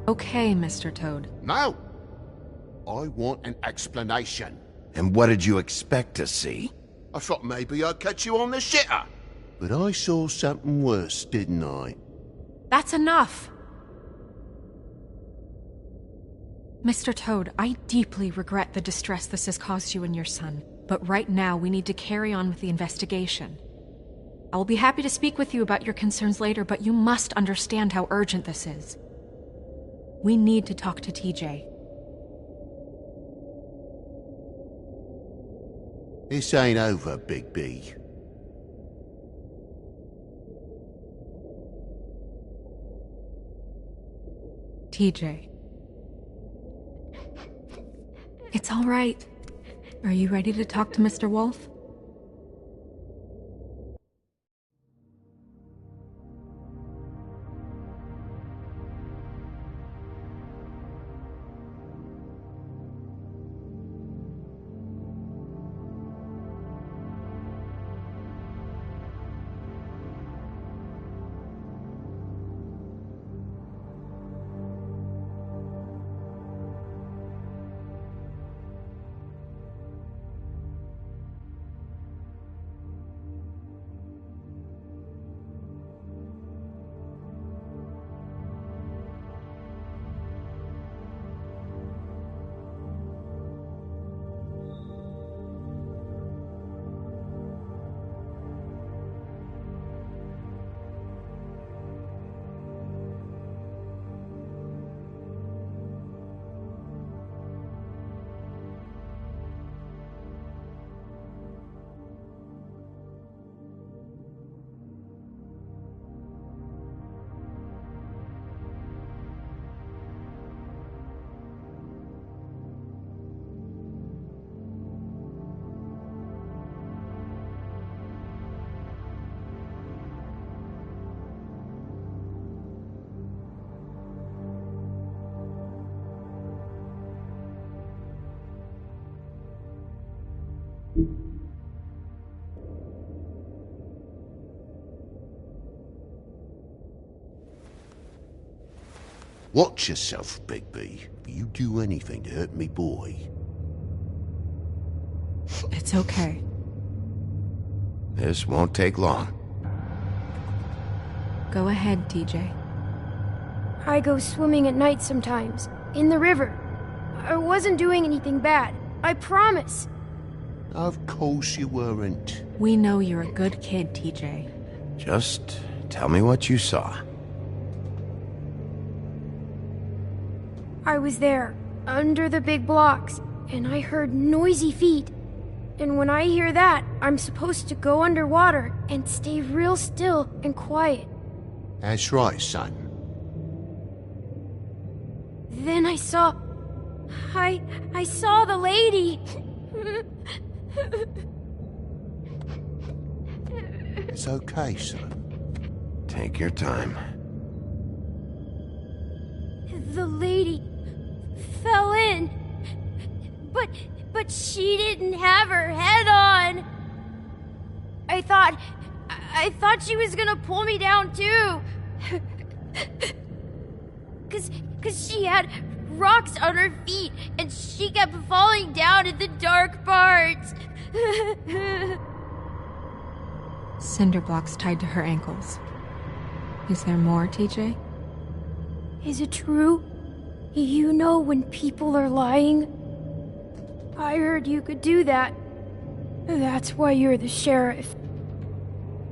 Okay, Mr. Toad. No! I want an explanation. And what did you expect to see? I thought maybe I'd catch you on the shitter. But I saw something worse, didn't I? That's enough! Mr. Toad, I deeply regret the distress this has caused you and your son, but right now we need to carry on with the investigation. I will be happy to speak with you about your concerns later, but you must understand how urgent this is. We need to talk to TJ. This ain't over, Big B. TJ. It's all right. Are you ready to talk to Mr. Wolf? Watch yourself, Big B. You do anything to hurt me boy. It's okay. This won't take long. Go ahead, TJ. I go swimming at night sometimes, in the river. I wasn't doing anything bad. I promise. Of course you weren't. We know you're a good kid, TJ. Just tell me what you saw. I was there, under the big blocks, and I heard noisy feet. And when I hear that, I'm supposed to go underwater and stay real still and quiet. That's right, son. Then I saw the lady. It's okay, son. Take your time. The lady fell in. But she didn't have her head on. I thought she was gonna pull me down too. Cause she had rocks on her feet and she kept falling down in the dark parts. Cinder blocks tied to her ankles. Is there more, TJ? Is it true? You know when people are lying? I heard you could do that. That's why you're the sheriff.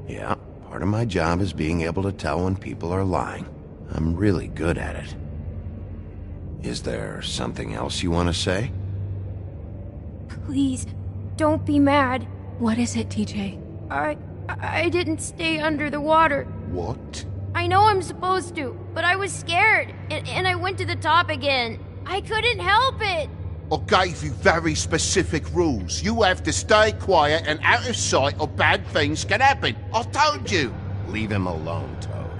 Yeah, part of my job is being able to tell when people are lying. I'm really good at it. Is there something else you want to say? Please, don't be mad. What is it, TJ? I didn't stay under the water. What? I know I'm supposed to, but I was scared, and I went to the top again. I couldn't help it. I gave you very specific rules. You have to stay quiet and out of sight or bad things can happen. I told you. Leave him alone, Toad.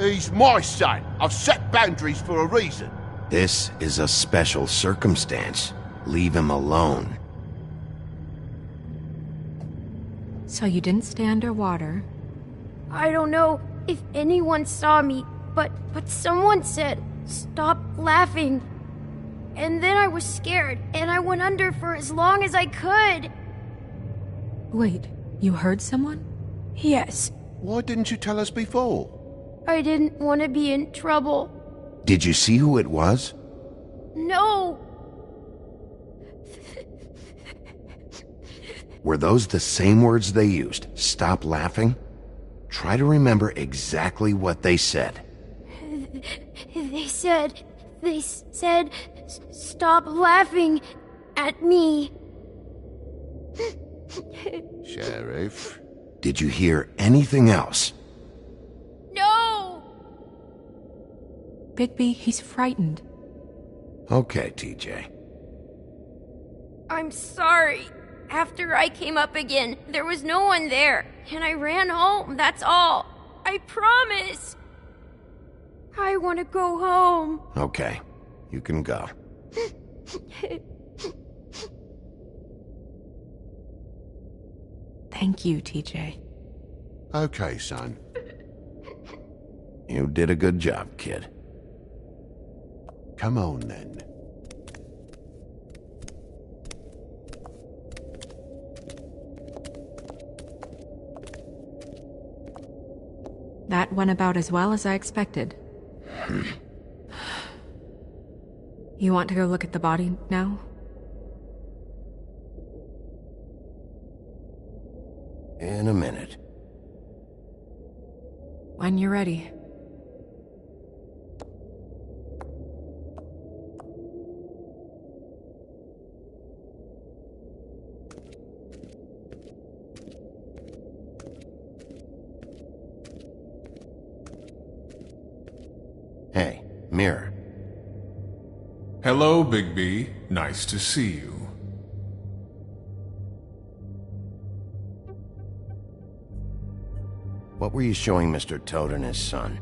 He's my son. I've set boundaries for a reason. This is a special circumstance. Leave him alone. So you didn't stay underwater? I don't know if anyone saw me, But someone said, stop laughing. And then I was scared, and I went under for as long as I could. Wait, you heard someone? Yes, Why didn't you tell us before? I didn't want to be in trouble. Did you see who it was? No, Were those the same words they used? Stop laughing? Try to remember exactly what they said. they said, stop laughing at me. Sheriff? Did you hear anything else? No! Bigby, he's frightened. Okay, TJ. I'm sorry. After I came up again, there was no one there, and I ran home, that's all. I promise. I want to go home. Okay, you can go. Thank you, TJ. Okay, son. You did a good job, kid. Come on, then. That went about as well as I expected. You want to go look at the body now? In a minute. When you're ready. Hey, Mirror. Hello, Bigby. Nice to see you. What were you showing Mr. Toad and his son?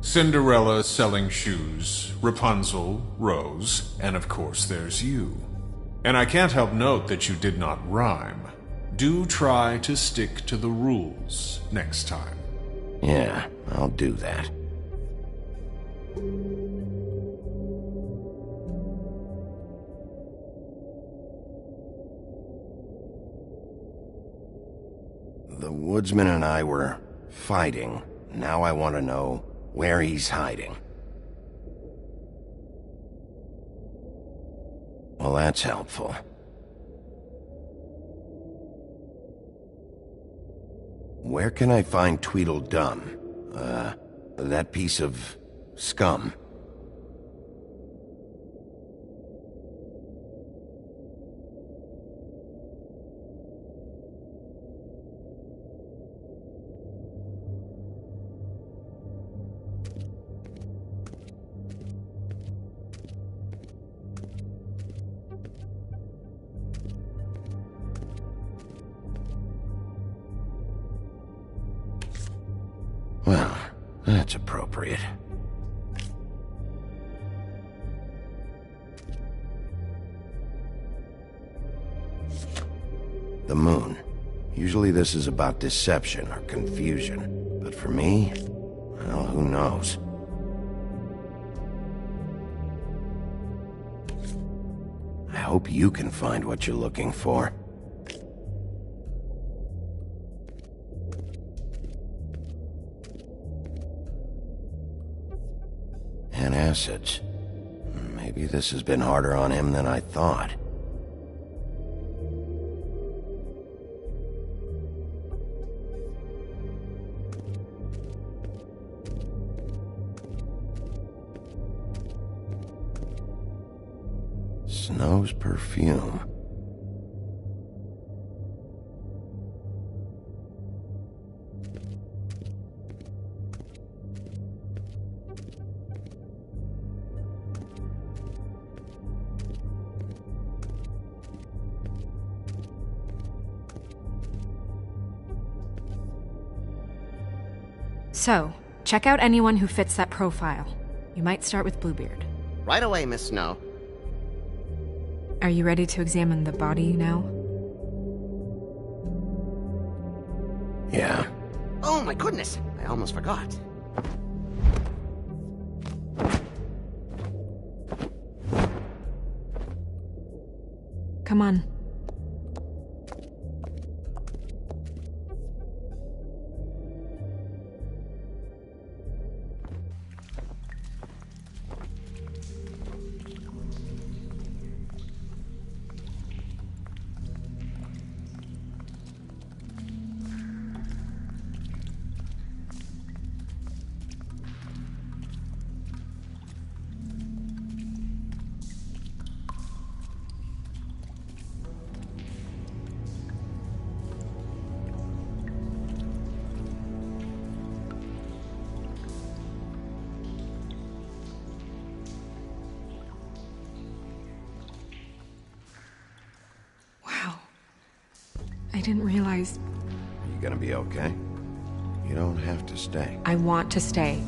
Cinderella selling shoes, Rapunzel, Rose, and of course there's you. And I can't help note that you did not rhyme. Do try to stick to the rules next time. Yeah, I'll do that. The woodsman and I were fighting. Now I want to know where he's hiding. Well, that's helpful. Where can I find Tweedledum? That piece of scum. Well, that's appropriate. The moon. Usually this is about deception or confusion. But for me, well, who knows? I hope you can find what you're looking for. Acids. Maybe this has been harder on him than I thought. Snow's perfume. So, check out anyone who fits that profile. You might start with Bluebeard. Right away, Miss Snow. Are you ready to examine the body now? Yeah. Oh my goodness, I almost forgot. Come on. I didn't realize... Are you gonna be okay? You don't have to stay. I want to stay.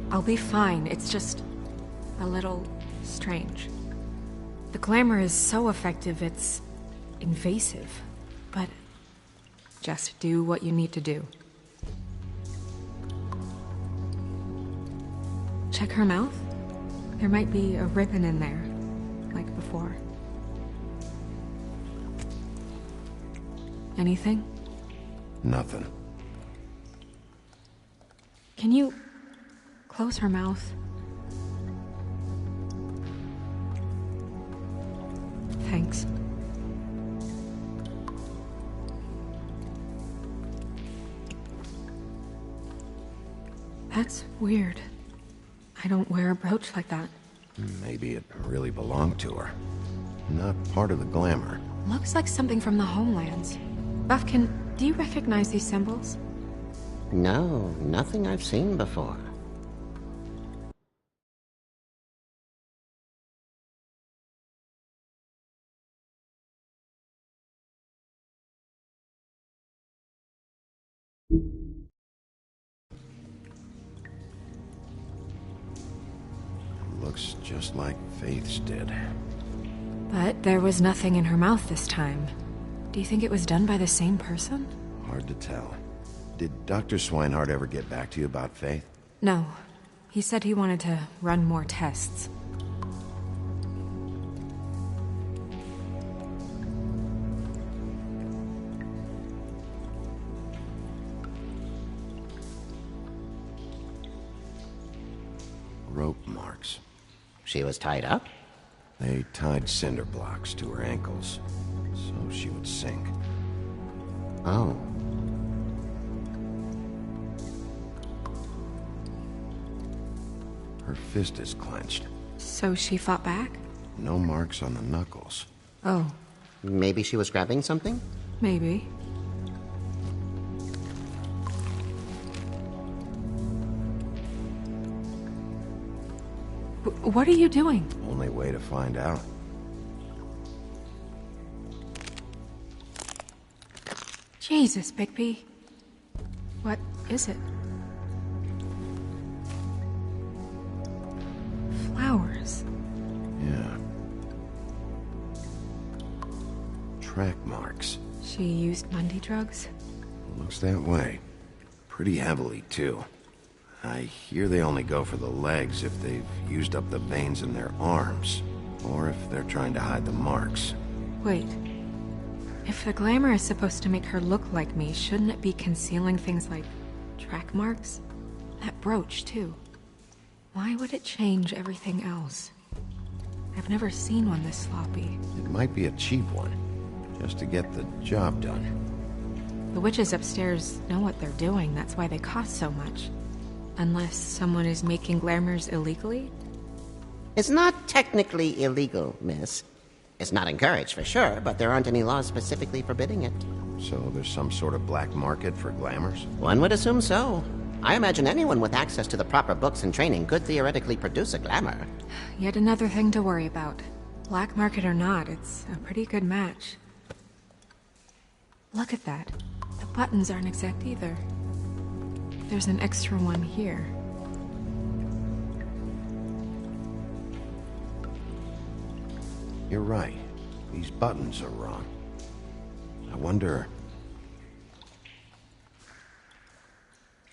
I'll be fine. It's just... a little... strange. The glamour is so effective, it's... invasive. But... just do what you need to do. Check her mouth? There might be a ribbon in there, like before. Anything? Nothing. Can you close her mouth? Thanks. That's weird. I don't wear a brooch like that. Maybe it really belonged to her. Not part of the glamour. Looks like something from the homelands. Buffkin, do you recognize these symbols? No, nothing I've seen before. Looks just like Faith's did. But there was nothing in her mouth this time. Do you think it was done by the same person? Hard to tell. Did Dr. Swinehart ever get back to you about Faith? No. He said he wanted to run more tests. Rope marks. She was tied up? They tied cinder blocks to her ankles, so she would sink. Oh. Her fist is clenched. So she fought back? No marks on the knuckles. Oh, Maybe she was grabbing something? maybe. What are you doing? Only way to find out. Jesus, Bigby. What is it? Flowers. Yeah. Track marks. She used Mundy drugs? Looks that way. Pretty heavily, too. I hear they only go for the legs if they've used up the veins in their arms, or if they're trying to hide the marks. Wait. If the glamour is supposed to make her look like me, shouldn't it be concealing things like track marks? That brooch, too. Why would it change everything else? I've never seen one this sloppy. It might be a cheap one, just to get the job done. The witches upstairs know what they're doing, that's why they cost so much. Unless someone is making glamours illegally? It's not technically illegal, miss. It's not encouraged for sure, but there aren't any laws specifically forbidding it. So there's some sort of black market for glamours? One would assume so. I imagine anyone with access to the proper books and training could theoretically produce a glamour. Yet another thing to worry about. Black market or not, it's a pretty good match. Look at that. The buttons aren't exact either. There's an extra one here. You're right. These buttons are wrong. I wonder...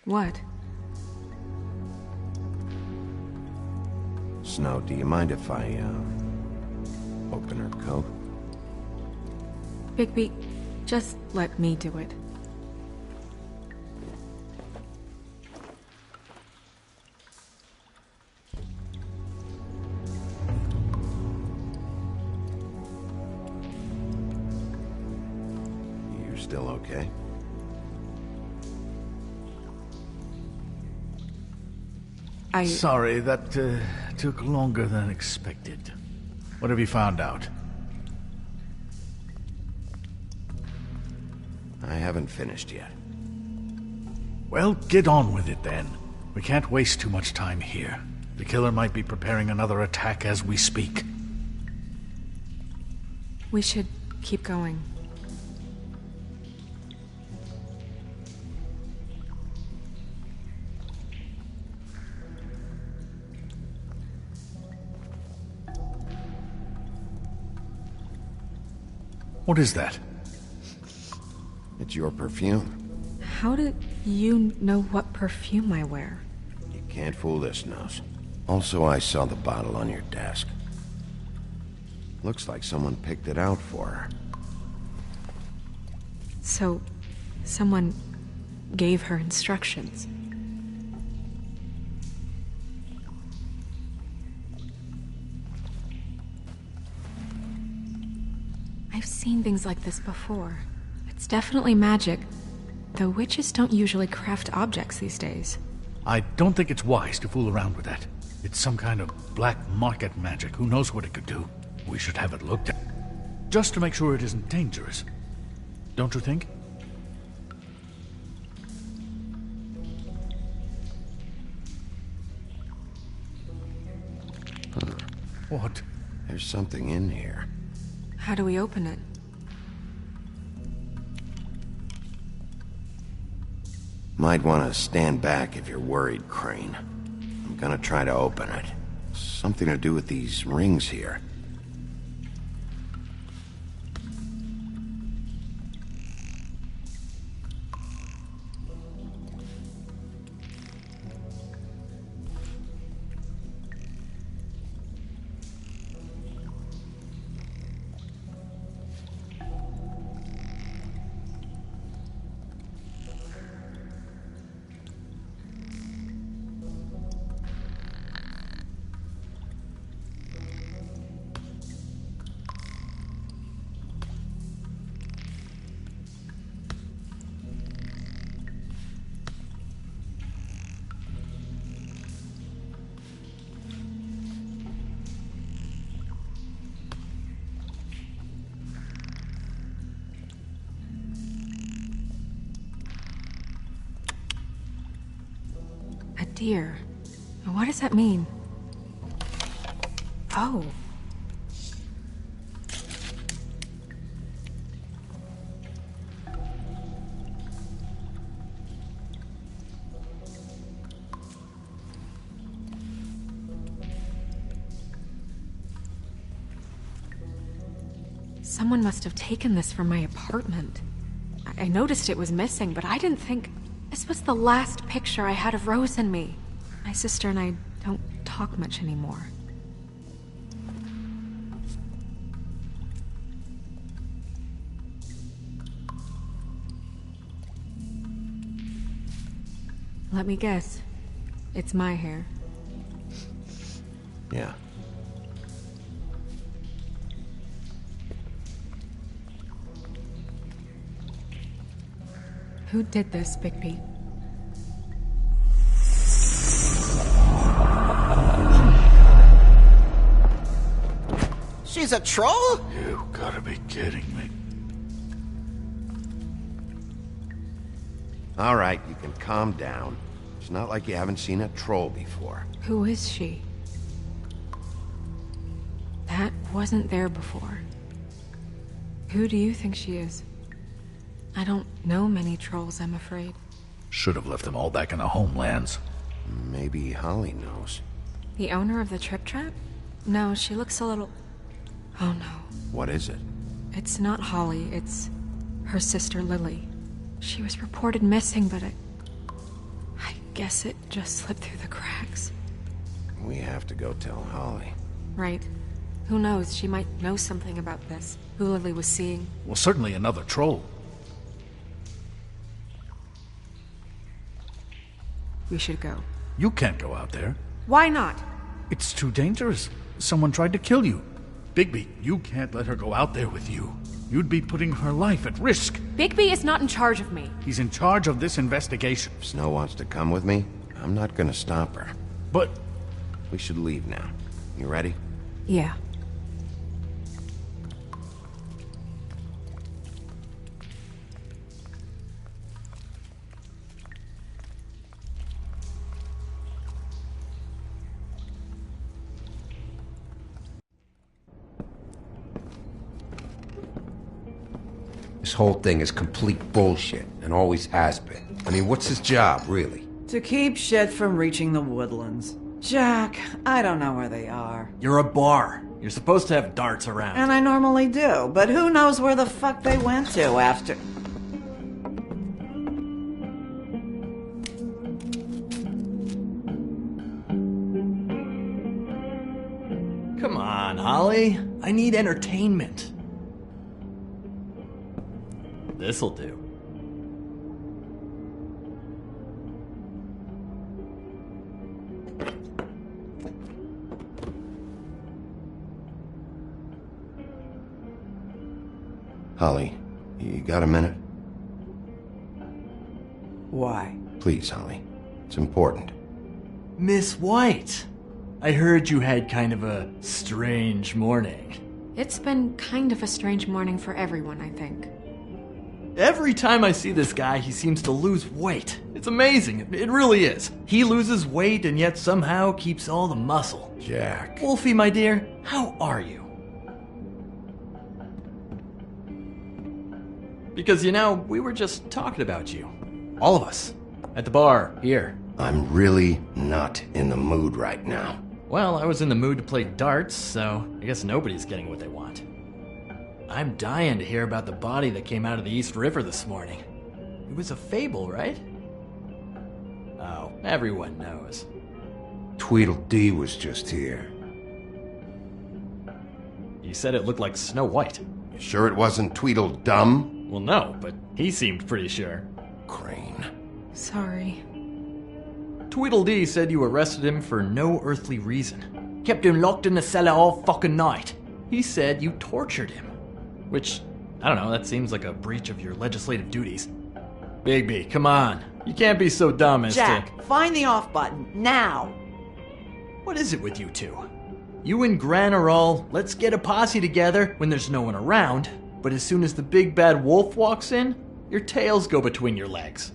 What? Snow, do you mind if I, open her coat? Bigby, just let me do it. You still okay? Sorry, that took longer than expected. What have you found out? I haven't finished yet. Well, get on with it then. We can't waste too much time here. The killer might be preparing another attack as we speak. We should keep going. What is that? It's your perfume. How do you know what perfume I wear? You can't fool this nose. Also, I saw the bottle on your desk. Looks like someone picked it out for her. So, someone gave her instructions. I've seen things like this before. It's definitely magic, though witches don't usually craft objects these days. I don't think it's wise to fool around with that. It's some kind of black market magic. Who knows what it could do? We should have it looked at. Just to make sure it isn't dangerous. Don't you think? What? There's something in here. How do we open it? Might want to stand back if you're worried, Crane. I'm gonna try to open it. Something to do with these rings here. A deer. What does that mean? Oh. Someone must have taken this from my apartment. I noticed it was missing, but I didn't think... This was the last picture I had of Rose and me. My sister and I don't talk much anymore. Let me guess. It's my hair. Yeah. Who did this, Bigby? She's a troll? You gotta be kidding me. All right, you can calm down. It's not like you haven't seen a troll before. Who is she? That wasn't there before. Who do you think she is? I don't know many trolls, I'm afraid. Should have left them all back in the homelands. Maybe Holly knows. The owner of the Trip Trap? No, she looks a little... Oh no. What is it? It's not Holly, it's her sister Lily. She was reported missing, but I guess it just slipped through the cracks. We have to go tell Holly. Right. Who knows, she might know something about this. who Lily was seeing. Well, certainly another troll. We should go. You can't go out there. Why not? It's too dangerous. Someone tried to kill you. Bigby, you can't let her go out there with you. You'd be putting her life at risk. Bigby is not in charge of me. He's in charge of this investigation. If Snow wants to come with me, I'm not gonna stop her. But We should leave now. You ready? Yeah. This whole thing is complete bullshit, and always has been. I mean, what's his job, really? To keep shit from reaching the woodlands. Jack, I don't know where they are. You're a bar. You're supposed to have darts around. And I normally do, but who knows where the fuck they went to after... Come on, Holly. I need entertainment. This'll do. Holly, you got a minute? Why? Please, Holly. It's important. Miss White, I heard you had kind of a strange morning. It's been kind of a strange morning for everyone, I think. Every time I see this guy, he seems to lose weight. It's amazing. It really is. He loses weight and yet somehow keeps all the muscle. Jack. Wolfie, my dear, how are you? Because, you know, we were just talking about you. All of us. At the bar, here. I'm really not in the mood right now. Well, I was in the mood to play darts, so I guess nobody's getting what they want. I'm dying to hear about the body that came out of the East River this morning. It was a fable, right? Oh, everyone knows. Tweedledee was just here. You said it looked like Snow White. You sure it wasn't Tweedledum? Well, no, but he seemed pretty sure. Crane. Sorry. Tweedledee said you arrested him for no earthly reason. Kept him locked in the cellar all fucking night. He said you tortured him. Which, I don't know, that seems like a breach of your legislative duties. Bigby, come on. You can't be so dumb as Jack, find the off button, now! What is it with you two? You and Gran are all, let's get a posse together when there's no one around, but as soon as the big bad wolf walks in, your tails go between your legs.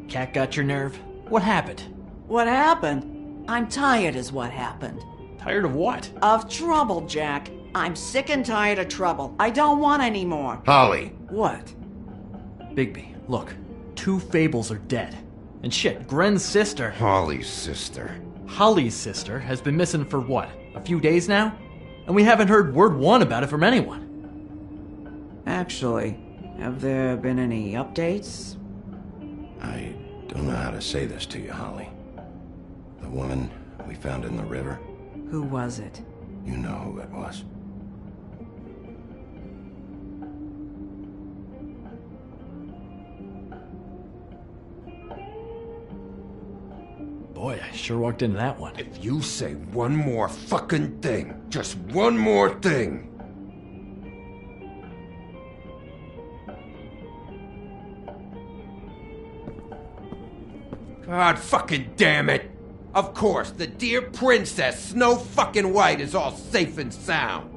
Cat got your nerve? What happened? What happened? I'm tired is what happened. Tired of what? Of trouble, Jack. I'm sick and tired of trouble. I don't want any more. Holly. What? Bigby, look. 2 fables are dead. And shit, Gren's sister... Holly's sister. Holly's sister has been missing for what? A few days now? And we haven't heard word one about it from anyone. Actually, have there been any updates? I don't know how to say this to you, Holly. The woman we found in the river, Who was it? you know who it was. Boy, I sure walked into that one. If you say one more fucking thing, just one more thing. God fucking damn it! Of course, the dear princess Snow fucking White is all safe and sound.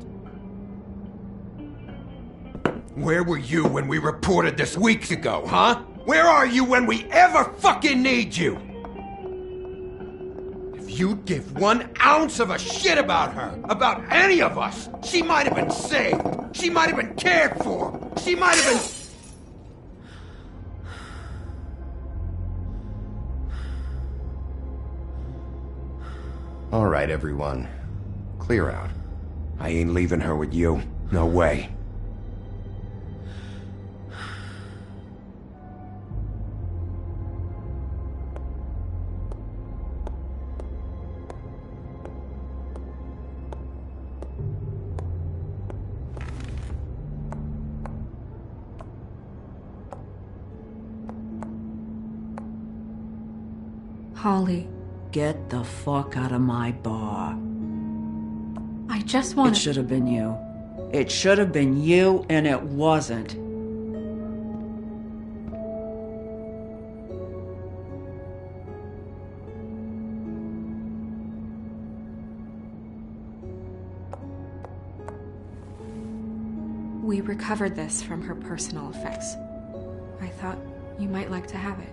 Where were you when we reported this weeks ago, huh? Where are you when we ever fucking need you? If you'd give 1 ounce of a shit about her, about any of us, she might have been saved. She might have been cared for. She might have been... All right, everyone. Clear out. I ain't leaving her with you. No way. Holly, Get the fuck out of my bar. I just It want should have been you. It should have been you, and it wasn't. We recovered this from her personal effects. I thought you might like to have it.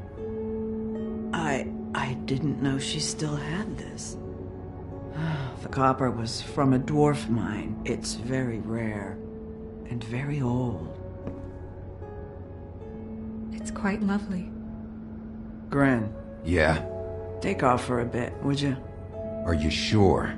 I didn't know she still had this. The copper was from a dwarf mine. It's very rare and very old. It's quite lovely. Gren, Yeah? take off for a bit, would you? Are you sure?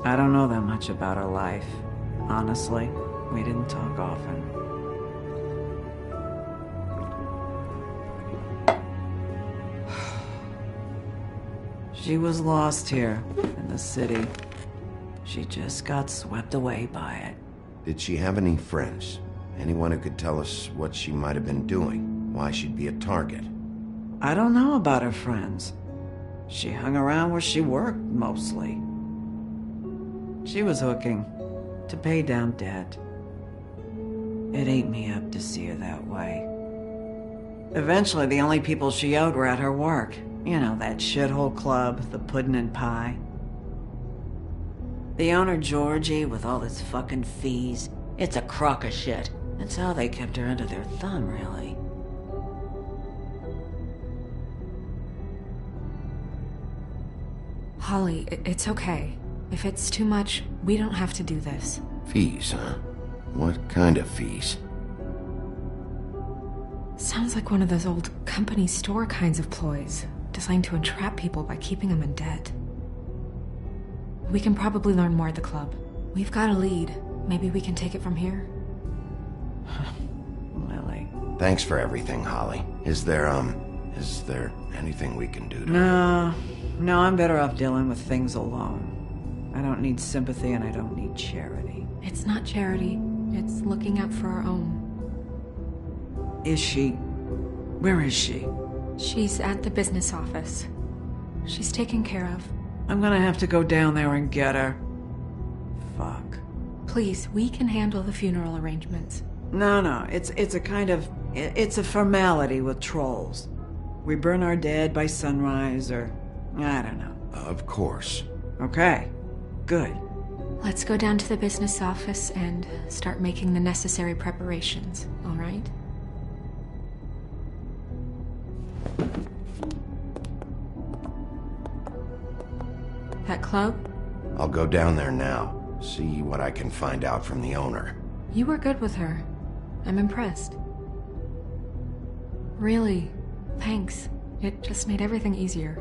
I don't know that much about her life. Honestly, we didn't talk often. She was lost here in the city. She just got swept away by it. Did she have any friends? Anyone who could tell us what she might have been doing? Why she'd be a target? I don't know about her friends. She hung around where she worked, mostly. She was hooking to pay down debt. It ate me up to see her that way. Eventually, the only people she owed were at her work. You know, that shithole club, the Puddin' and Pie. The owner, Georgie, with all his fucking fees, it's a crock of shit. That's how they kept her under their thumb, really. Holly, it's okay. If it's too much, we don't have to do this. Fees, huh? What kind of fees? Sounds like one of those old company store kinds of ploys, designed to entrap people by keeping them in debt. We can probably learn more at the club. We've got a lead. Maybe we can take it from here? Lily. Thanks for everything, Holly. Is there anything we can do to... No, I'm better off dealing with things alone. I don't need sympathy and I don't need charity. It's not charity. It's looking out for our own. Is she... Where is she? She's at the business office. She's taken care of. I'm gonna have to go down there and get her. Fuck. Please, we can handle the funeral arrangements. No, it's a kind of... It's a formality with trolls. We burn our dead by sunrise, or... I don't know. Of course. Okay. Good. Let's go down to the business office and start making the necessary preparations, all right? That club? I'll go down there now. See what I can find out from the owner. You were good with her. I'm impressed. Really, thanks. It just made everything easier.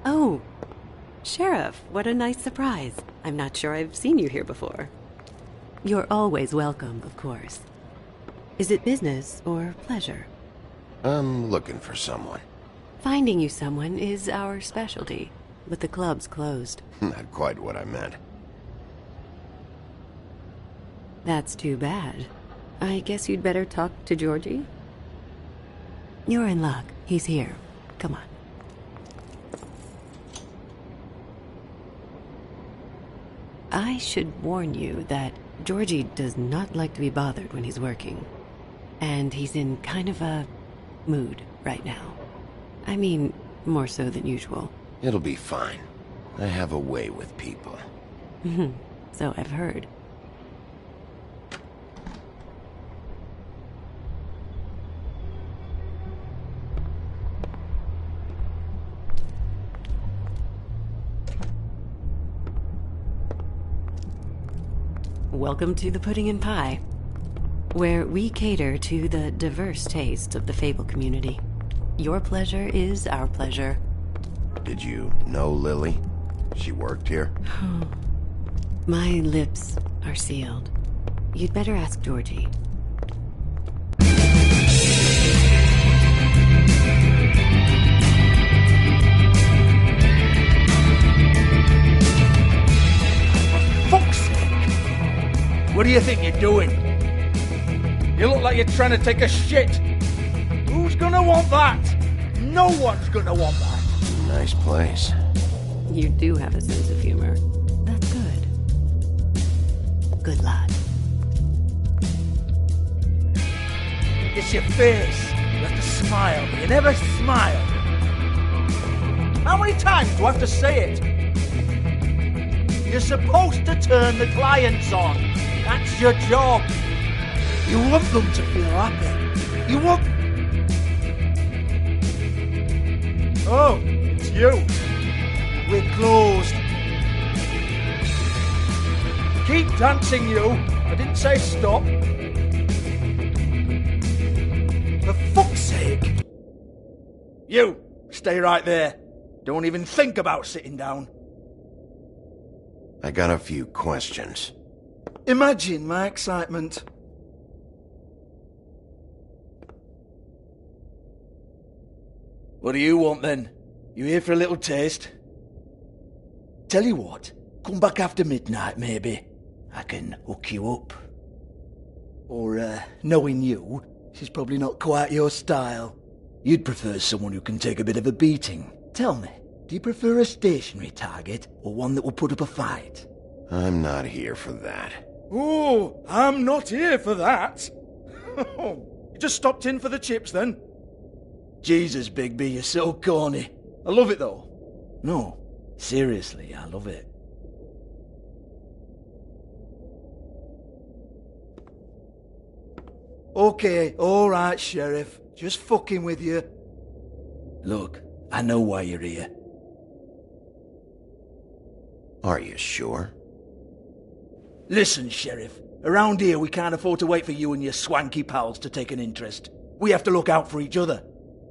Oh, Sheriff, what a nice surprise. I'm not sure I've seen you here before. You're always welcome, of course. Is it business or pleasure? I'm looking for someone. Finding you someone is our specialty, but the club's closed. Not quite what I meant. That's too bad. I guess you'd better talk to Georgie? You're in luck. He's here. Come on. I should warn you that Georgie does not like to be bothered when he's working. And he's in kind of a mood right now. I mean, more so than usual. It'll be fine. I have a way with people. So I've heard. Welcome to the Pudding and Pie, where we cater to the diverse tastes of the Fable community. Your pleasure is our pleasure. Did you know Lily? She worked here? My lips are sealed. You'd better ask Georgie. Fuck's sake! What do you think you're doing? You look like you're trying to take a shit. Who's gonna want that? No one's gonna want that. Nice place. You do have a sense of humor. That's good. Good lad. It's your face. You have to smile, but you never smile. How many times do I have to say it? You're supposed to turn the clients on. That's your job. You want them to feel happy. You want... Oh, it's you. We're closed. Keep dancing, you. I didn't say stop. For fuck's sake. You, stay right there. Don't even think about sitting down. I got a few questions. Imagine my excitement. What do you want then? You here for a little taste? Tell you what, come back after midnight maybe. I can hook you up. Or, knowing you, she's probably not quite your style. You'd prefer someone who can take a bit of a beating. Tell me, do you prefer a stationary target or one that will put up a fight? I'm not here for that. Oh, I'm not here for that. You just stopped in for the chips then? Jesus, Bigby, you're so corny. I love it though. No, seriously, I love it. Okay, alright, Sheriff. Just fucking with you. Look, I know why you're here. Are you sure? Listen, Sheriff. Around here we can't afford to wait for you and your swanky pals to take an interest. We have to look out for each other.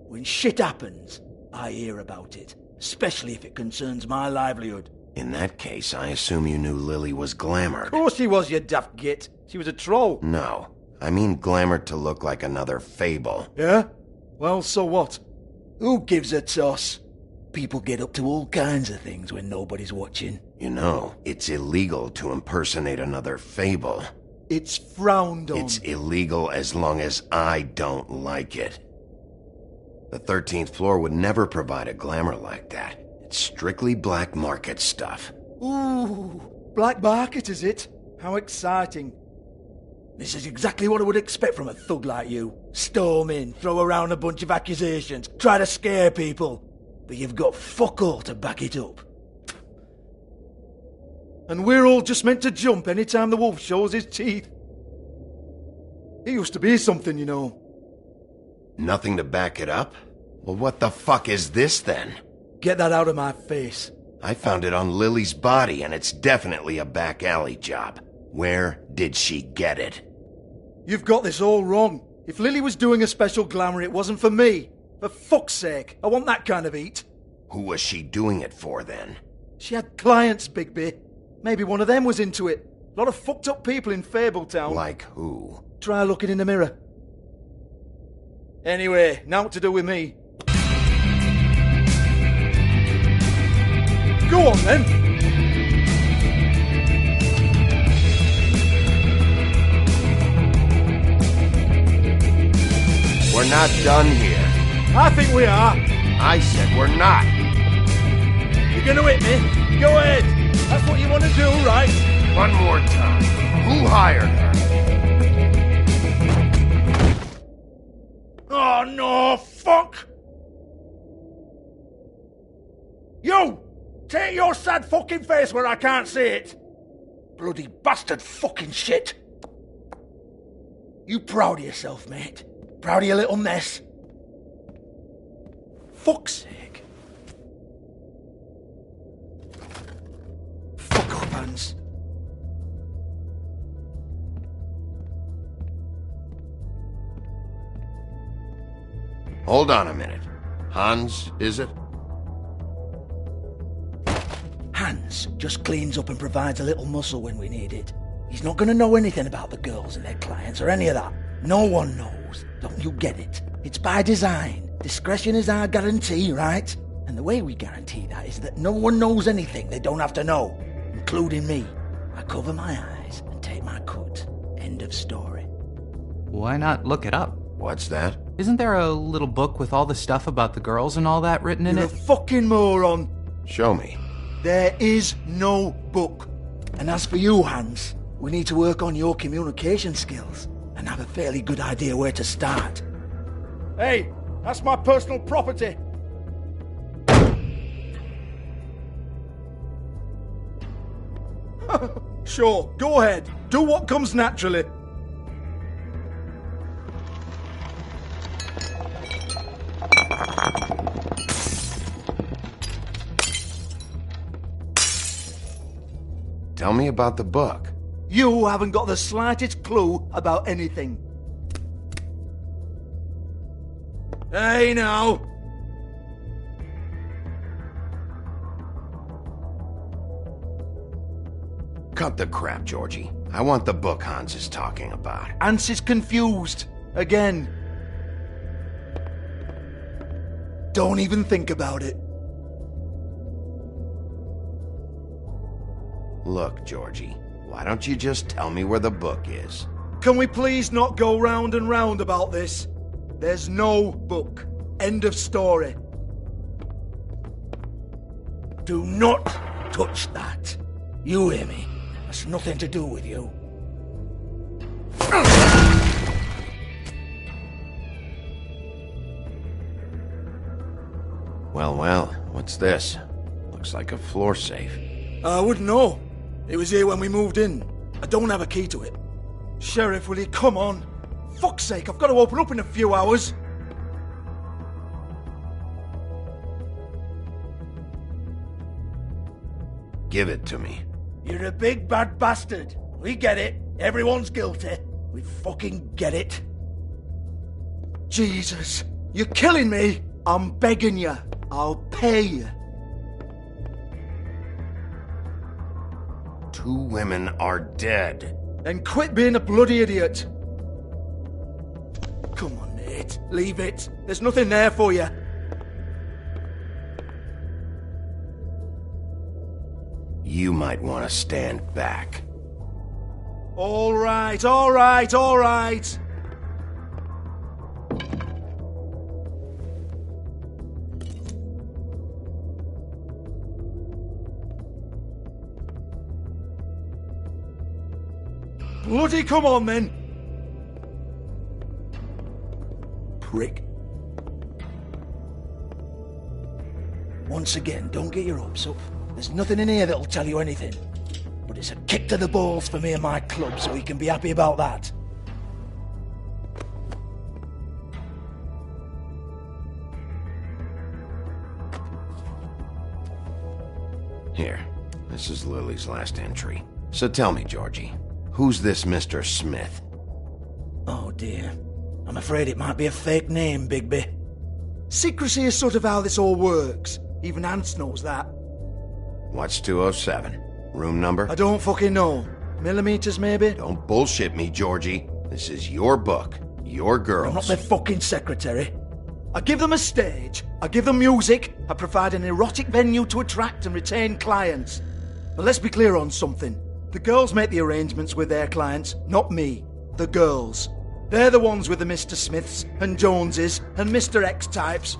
When shit happens, I hear about it. Especially if it concerns my livelihood. In that case, I assume you knew Lily was glamored. Of course she was, you daft git. She was a troll. No. I mean glamored to look like another Fable. Yeah? Well, so what? Who gives a toss? People get up to all kinds of things when nobody's watching. You know, it's illegal to impersonate another Fable. It's frowned on. It's illegal as long as I don't like it. The 13th floor would never provide a glamour like that. It's strictly black market stuff. Ooh, black market is it? How exciting. This is exactly what I would expect from a thug like you. Storm in, throw around a bunch of accusations, try to scare people. But you've got fuck all to back it up. And we're all just meant to jump any time the wolf shows his teeth. He used to be something, you know. Nothing to back it up? Well, what the fuck is this then? Get that out of my face. I found it on Lily's body, and it's definitely a back alley job. Where did she get it? You've got this all wrong. If Lily was doing a special glamour, it wasn't for me. For fuck's sake, I want that kind of eat. Who was she doing it for, then? She had clients, Bigby. Maybe one of them was into it. A lot of fucked up people in Fabletown. Like who? Try looking in the mirror. Anyway, now what to do with me? Go on, then. We're not done here. I think we are. I said we're not. You're gonna hit me? Go ahead. That's what you want to do, right? One more time. Who hired her? Oh, no, fuck! You! Take your sad fucking face where I can't see it! Bloody bastard fucking shit! You proud of yourself, mate? Proud of your little mess? Fuck's sake. Fuck off, Hans. Hold on a minute. Hans, is it? Hans just cleans up and provides a little muscle when we need it. He's not going to know anything about the girls and their clients or any of that. No one knows. Don't you get it? It's by design. Discretion is our guarantee, right? And the way we guarantee that is that no one knows anything they don't have to know, including me. I cover my eyes and take my cut. End of story. Why not look it up? What's that? Isn't there a little book with all the stuff about the girls and all that written in You're it? a fucking moron. Show me. There is no book. And as for you, Hans, we need to work on your communication skills and have a fairly good idea where to start. Hey, that's my personal property. Sure, go ahead. Do what comes naturally. Tell me about the book. You haven't got the slightest clue about anything. Hey, now. Cut the crap, Georgie. I want the book Hans is talking about. Hans is confused. Again. Don't even think about it. Look, Georgie, why don't you just tell me where the book is? Can we please not go round and round about this? There's no book. End of story. Do not touch that. You hear me? That's nothing to do with you. Well, what's this? Looks like a floor safe. I wouldn't know. It was here when we moved in. I don't have a key to it. Sheriff, will you come on? Fuck's sake, I've got to open up in a few hours. Give it to me. You're a big bad bastard. We get it. Everyone's guilty. We fucking get it. Jesus, you're killing me. I'm begging you. I'll pay you. 2 women are dead. Then quit being a bloody idiot. Come on, mate. Leave it. There's nothing there for you. You might want to stand back. All right, all right, all right. Bloody come on, then. Prick. Once again, don't get your hopes up. There's nothing in here that'll tell you anything. But it's a kick to the balls for me and my club, so you can be happy about that. Here, this is Lily's last entry. So tell me, Georgie, who's this Mr. Smith? Oh dear. I'm afraid it might be a fake name, Bigby. Secrecy is sort of how this all works. Even Hans knows that. What's 207? Room number? I don't fucking know. Millimeters, maybe? Don't bullshit me, Georgie. This is your book. Your girls. I'm not their fucking secretary. I give them a stage. I give them music. I provide an erotic venue to attract and retain clients. But let's be clear on something. The girls make the arrangements with their clients, not me. The girls. They're the ones with the Mr. Smiths and Joneses and Mr. X types.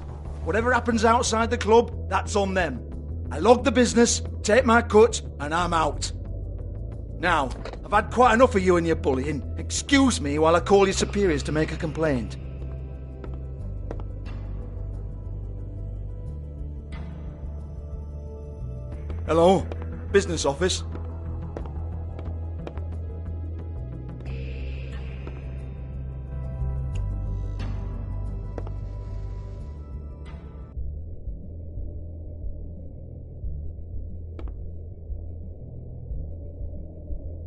Whatever happens outside the club, that's on them. I log the business, take my cut, and I'm out. Now, I've had quite enough of you and your bullying. Excuse me while I call your superiors to make a complaint. Hello? Business office?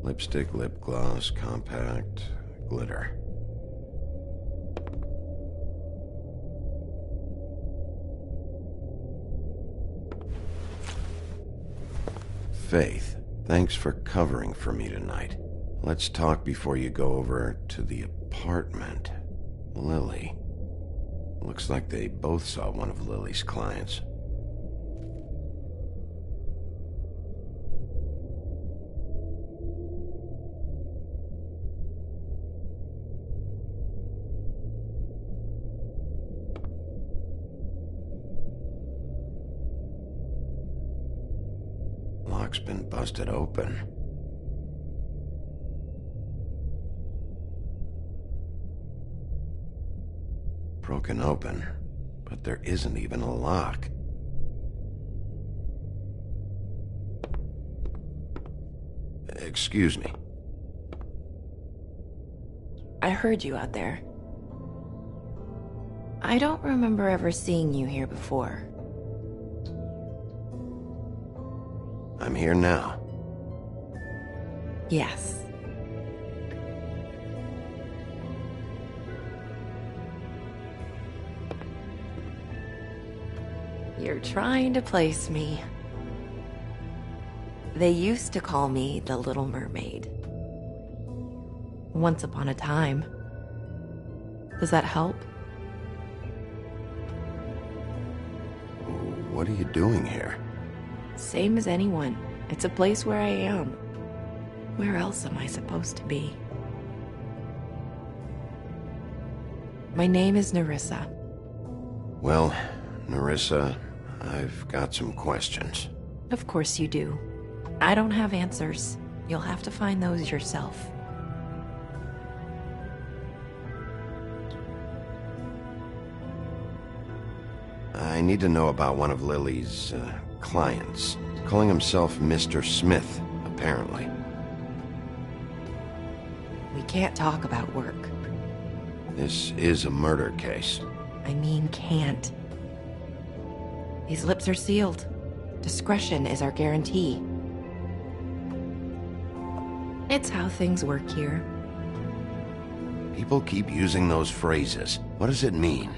Lipstick, lip gloss, compact, glitter. Faith, thanks for covering for me tonight. Let's talk before you go over to the apartment. Lily. Looks like they both saw one of Lily's clients. Lock's been busted open. Broken open, but there isn't even a lock. Excuse me. I heard you out there. I don't remember ever seeing you here before. I'm here now. Yes. You're trying to place me. They used to call me the Little Mermaid. Once upon a time. Does that help? What are you doing here? Same as anyone. It's a place where I am. Where else am I supposed to be? My name is Nerissa. Well, Nerissa, I've got some questions. Of course you do. I don't have answers. You'll have to find those yourself. I need to know about one of Lily's, clients. Calling himself Mr. Smith, apparently. We can't talk about work. This is a murder case. I mean can't. These lips are sealed. Discretion is our guarantee. It's how things work here. People keep using those phrases. What does it mean?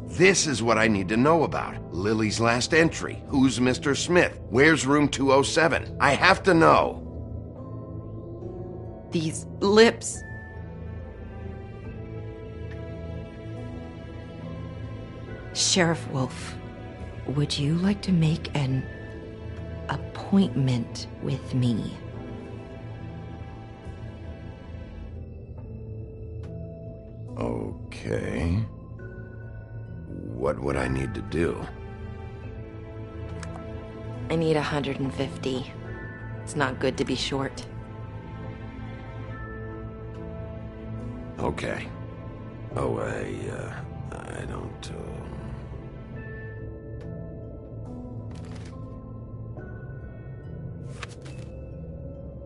This is what I need to know about. Lily's last entry. Who's Mr. Smith? Where's room 207? I have to know. These lips. Sheriff Wolf, would you like to make an appointment with me? Okay. What would I need to do? I need 150. It's not good to be short. Okay. Oh, I don't,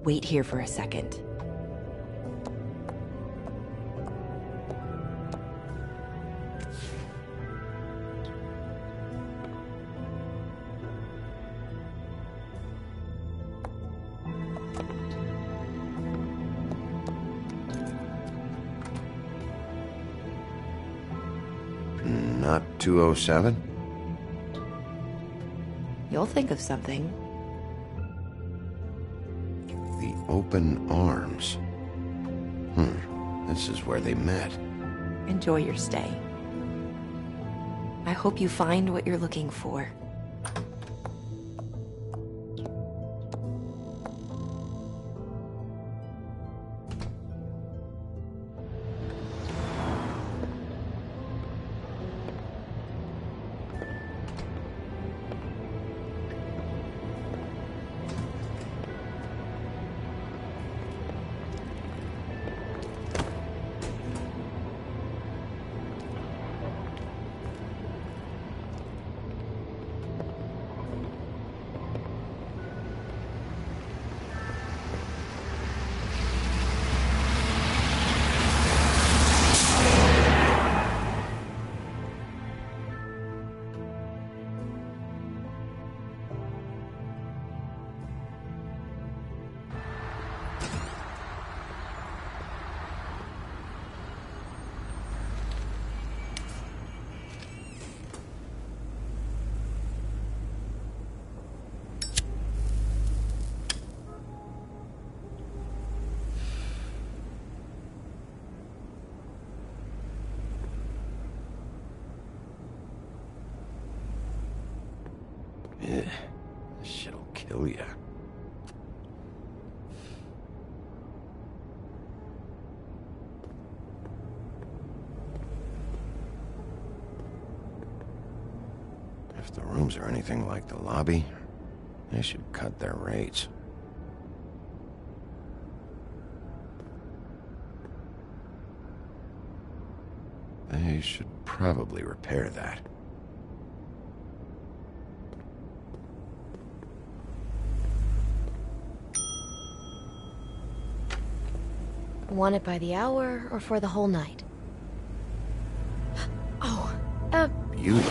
Wait here for a second. Not 207? You'll think of something. The open arms. This is where they met. Enjoy your stay. I hope you find what you're looking for. kill ya. If the rooms are anything like the lobby, they should cut their rates. They should probably repair that. Want it by the hour or for the whole night? Oh, Beauty.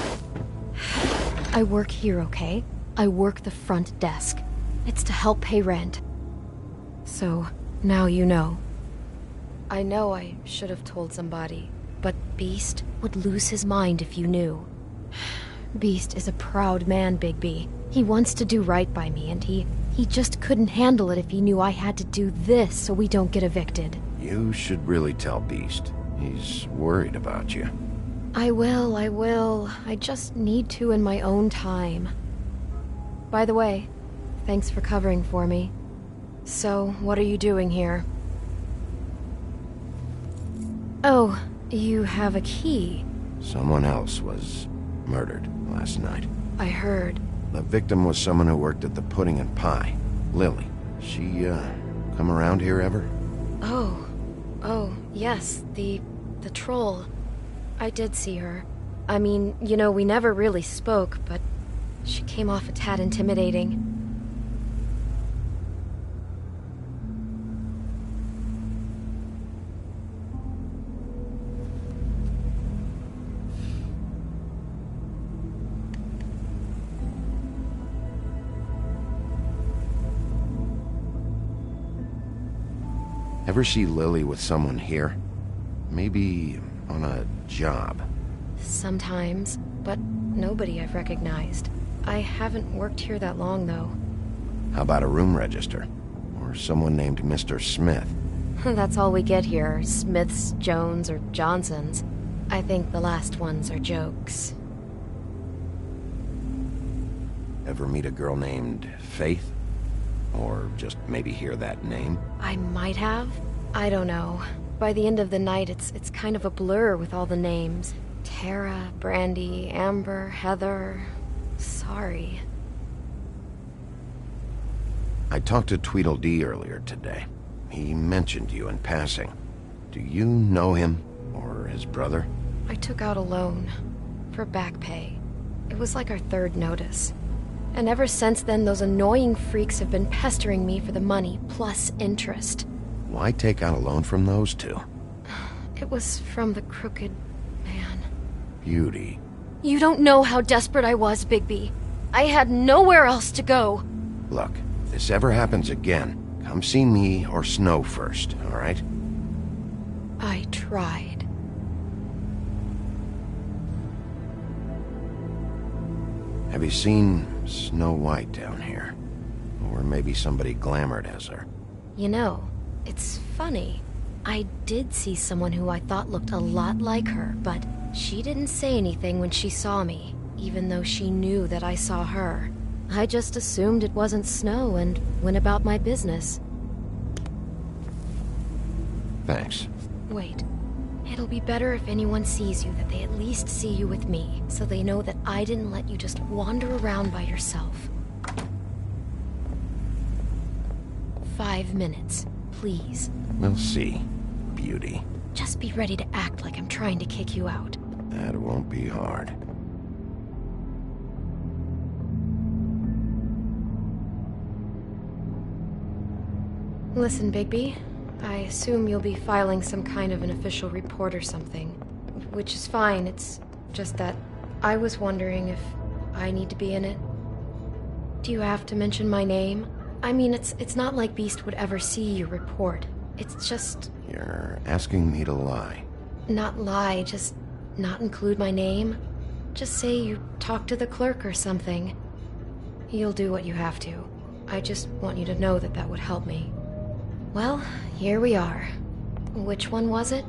I work here, okay? I work the front desk. It's to help pay rent. So, now you know. I know I should have told somebody, but Beast would lose his mind if you knew. Beast is a proud man, Bigby. He wants to do right by me, and he just couldn't handle it if he knew I had to do this so we don't get evicted. You should really tell Beast. He's worried about you. I will. I just need to in my own time. By the way, thanks for covering for me. So, what are you doing here? Oh, you have a key. Someone else was murdered last night. I heard. The victim was someone who worked at the Pudding and Pie. Lily. She, come around here ever? Oh, yes, the troll. I did see her. I mean, you know, we never really spoke, but she came off a tad intimidating. Ever see Lily with someone here? Maybe on a job? Sometimes, but nobody I've recognized. I haven't worked here that long, though. How about a room register? Or someone named Mr. Smith? That's all we get here, Smiths, Jones, or Johnsons. I think the last ones are jokes. Ever meet a girl named Faith? Or just maybe hear that name? I might have. I don't know. By the end of the night, it's kind of a blur with all the names. Tara, Brandy, Amber, Heather... Sorry. I talked to Tweedledee earlier today. He mentioned you in passing. Do you know him? Or his brother? I took out a loan. For back pay. It was like our third notice. And ever since then, those annoying freaks have been pestering me for the money, plus interest. Why take out a loan from those two? It was from the crooked man. Beauty. You don't know how desperate I was, Bigby. I had nowhere else to go. Look, if this ever happens again, come see me or Snow first, all right? I tried. Have you seen Snow White down here? Or maybe somebody glamored as her? You know, it's funny. I did see someone who I thought looked a lot like her, but she didn't say anything when she saw me, even though she knew that I saw her. I just assumed it wasn't Snow and went about my business. Thanks. Wait. It'll be better if anyone sees you that they at least see you with me, so they know that I didn't let you just wander around by yourself. 5 minutes, please. We'll see, Beauty. Just be ready to act like I'm trying to kick you out. That won't be hard. Listen, Bigby. I assume you'll be filing some kind of an official report or something. Which is fine, it's just that I was wondering if I need to be in it. Do you have to mention my name? I mean, it's not like Beast would ever see your report. It's just... You're asking me to lie. Not lie, just not include my name. Just say you talked to the clerk or something. You'll do what you have to. I just want you to know that that would help me. Well, here we are. Which one was it?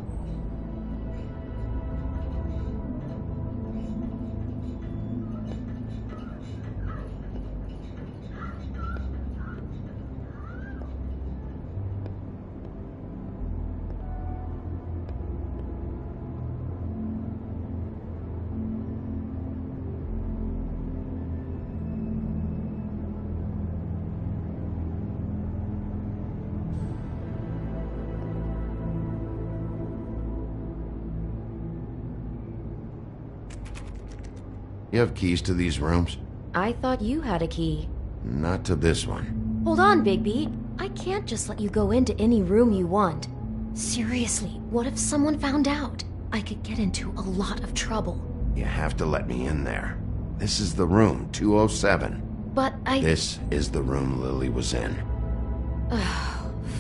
You have keys to these rooms? I thought you had a key. Not to this one. Hold on, Bigby. I can't just let you go into any room you want. Seriously, what if someone found out? I could get into a lot of trouble. You have to let me in there. This is the room, 207. But This is the room Lily was in.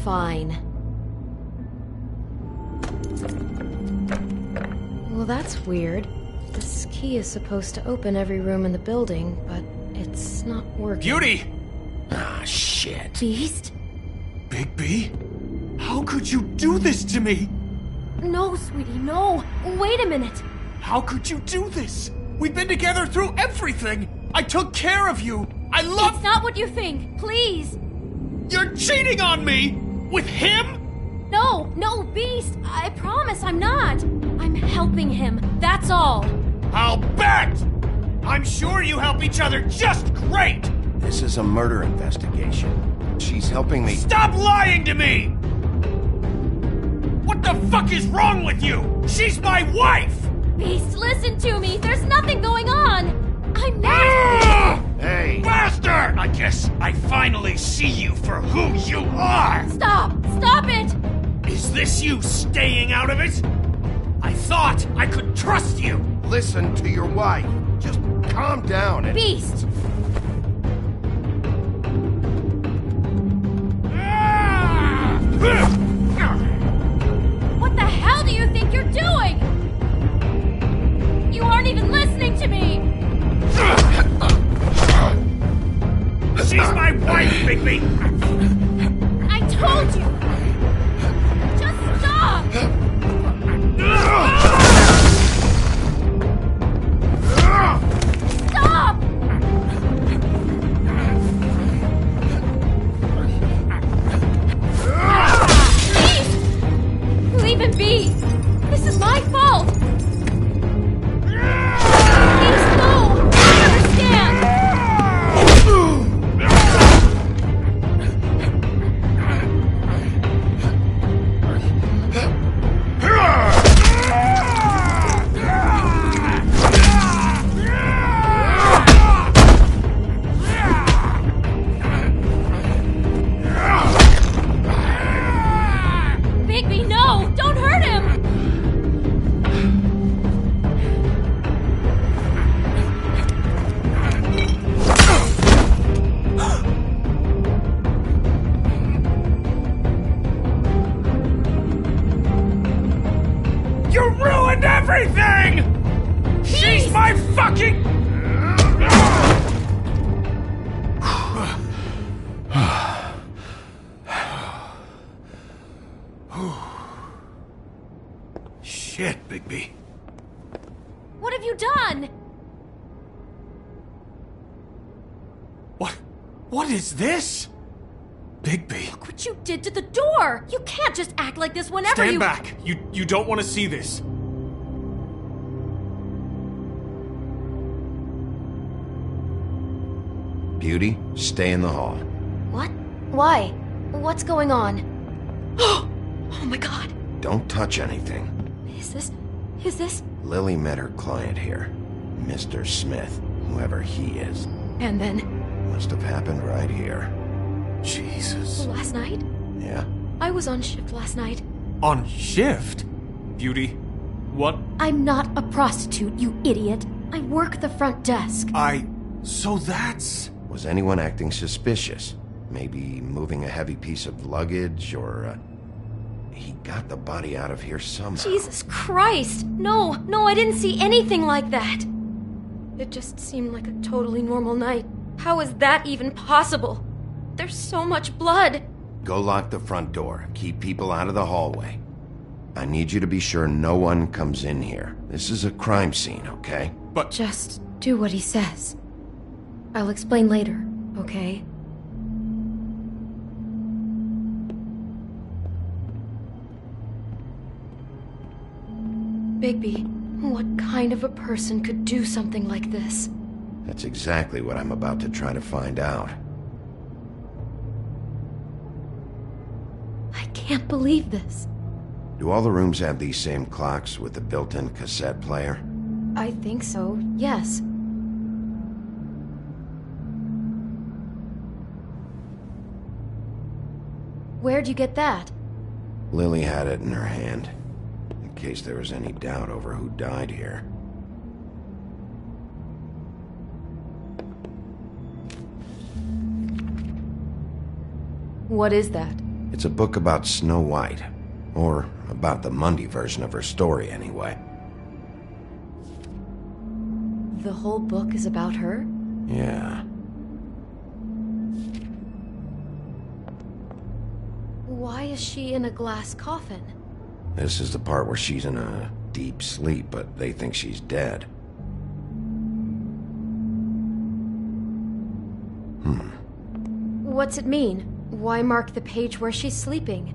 Fine. Well, that's weird. This key is supposed to open every room in the building, but it's not working. Beauty! Ah, shit. Beast? Bigby? How could you do this to me? No, sweetie, no. Wait a minute. How could you do this? We've been together through everything. I took care of you. I love... It's not what you think. Please. You're cheating on me! With him? No, Beast. I promise I'm not. I'm helping him. That's all. I'll bet! I'm sure you help each other just great! This is a murder investigation. She's helping me... Stop lying to me! What the fuck is wrong with you? She's my wife! Beast, listen to me. There's nothing going on. I'm not... Hey! Bastard! I guess I finally see you for who you are! Stop! Stop it! Is this you staying out of it? I thought I could trust you! Listen to your wife. Just calm down and... Beast! What the hell do you think you're doing? You aren't even listening to me! She's my wife, Bigby! I told you! Just stop! Stop! Beast! Leave him be! This is my fault! Beast, no! I understand! Bigby, no! Don't hurt him! You ruined everything! She's my fucking... Shit, Bigby. What have you done? What is this? Bigby. Look what you did to the door! You can't just act like this whenever Stand you... back. You don't want to see this. Beauty, stay in the hall. What? Why? What's going on? Oh my god! Don't touch anything. Is this... Lily met her client here, Mr. Smith, whoever he is. And then... Must have happened right here. Jesus. Last night? Yeah? I was on shift last night. On shift? Beauty, what? I'm not a prostitute, you idiot. I work the front desk. So that's... Was anyone acting suspicious? Maybe moving a heavy piece of luggage, or, he got the body out of here somehow. Jesus Christ! No, I didn't see anything like that. It just seemed like a totally normal night. How is that even possible? There's so much blood. Go lock the front door. Keep people out of the hallway. I need you to be sure no one comes in here. This is a crime scene, okay? But... Just do what he says. I'll explain later, okay? Bigby, what kind of a person could do something like this? That's exactly what I'm about to try to find out. I can't believe this. Do all the rooms have these same clocks with the built-in cassette player? I think so, yes. Where'd you get that? Lily had it in her hand, in case there was any doubt over who died here. What is that? It's a book about Snow White. Or about the Mundy version of her story, anyway. The whole book is about her? Yeah. Why is she in a glass coffin? This is the part where she's in a deep sleep, but they think she's dead. What's it mean? Why mark the page where she's sleeping?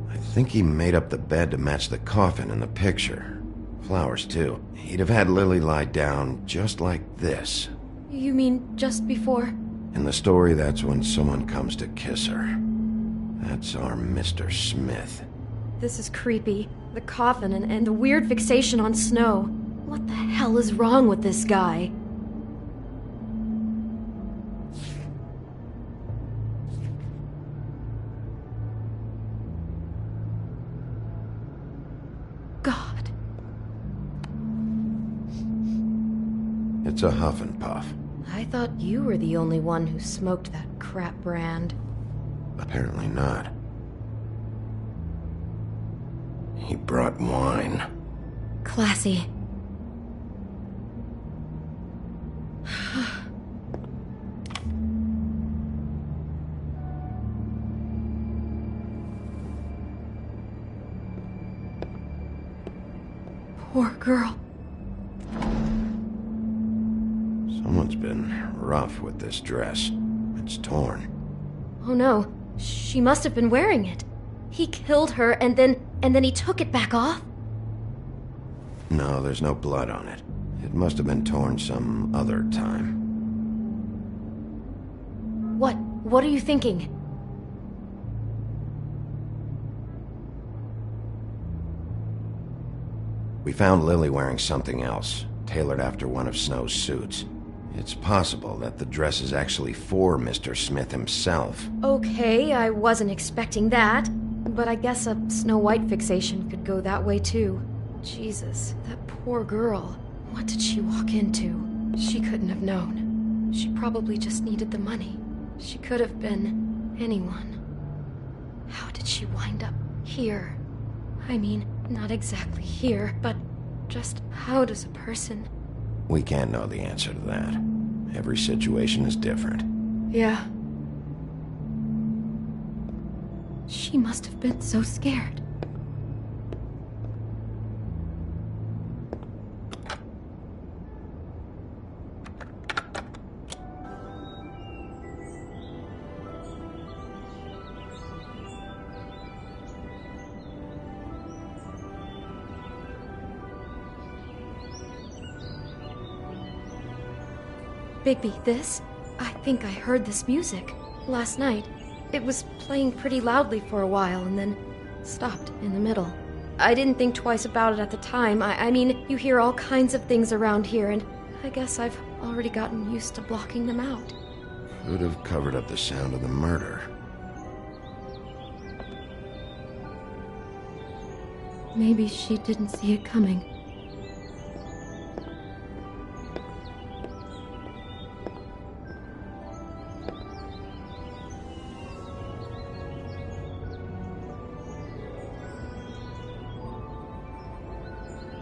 I think he made up the bed to match the coffin in the picture. Flowers, too. He'd have had Lily lie down just like this. You mean just before? In the story, that's when someone comes to kiss her. That's our Mr. Smith. This is creepy. The coffin and the weird fixation on Snow. What the hell is wrong with this guy? God. It's a huff and puff. I thought you were the only one who smoked that crap brand. Apparently not. He brought wine. Classy. Poor girl. Someone's been rough with this dress. It's torn. Oh no, she must have been wearing it. He killed her and then he took it back off? No, there's no blood on it. It must have been torn some other time. What are you thinking? We found Lily wearing something else, tailored after one of Snow's suits. It's possible that the dress is actually for Mr. Smith himself. Okay, I wasn't expecting that. But I guess a Snow White fixation could go that way too. Jesus, that poor girl. What did she walk into? She couldn't have known. She probably just needed the money. She could have been anyone. How did she wind up here? I mean, not exactly here, but just how does a person... We can't know the answer to that. Every situation is different. Yeah. She must have been so scared. Bigby, this? I think I heard this music last night. It was playing pretty loudly for a while and then stopped in the middle. I didn't think twice about it at the time. I mean, you hear all kinds of things around here, and I guess I've already gotten used to blocking them out. Could have covered up the sound of the murder. Maybe she didn't see it coming.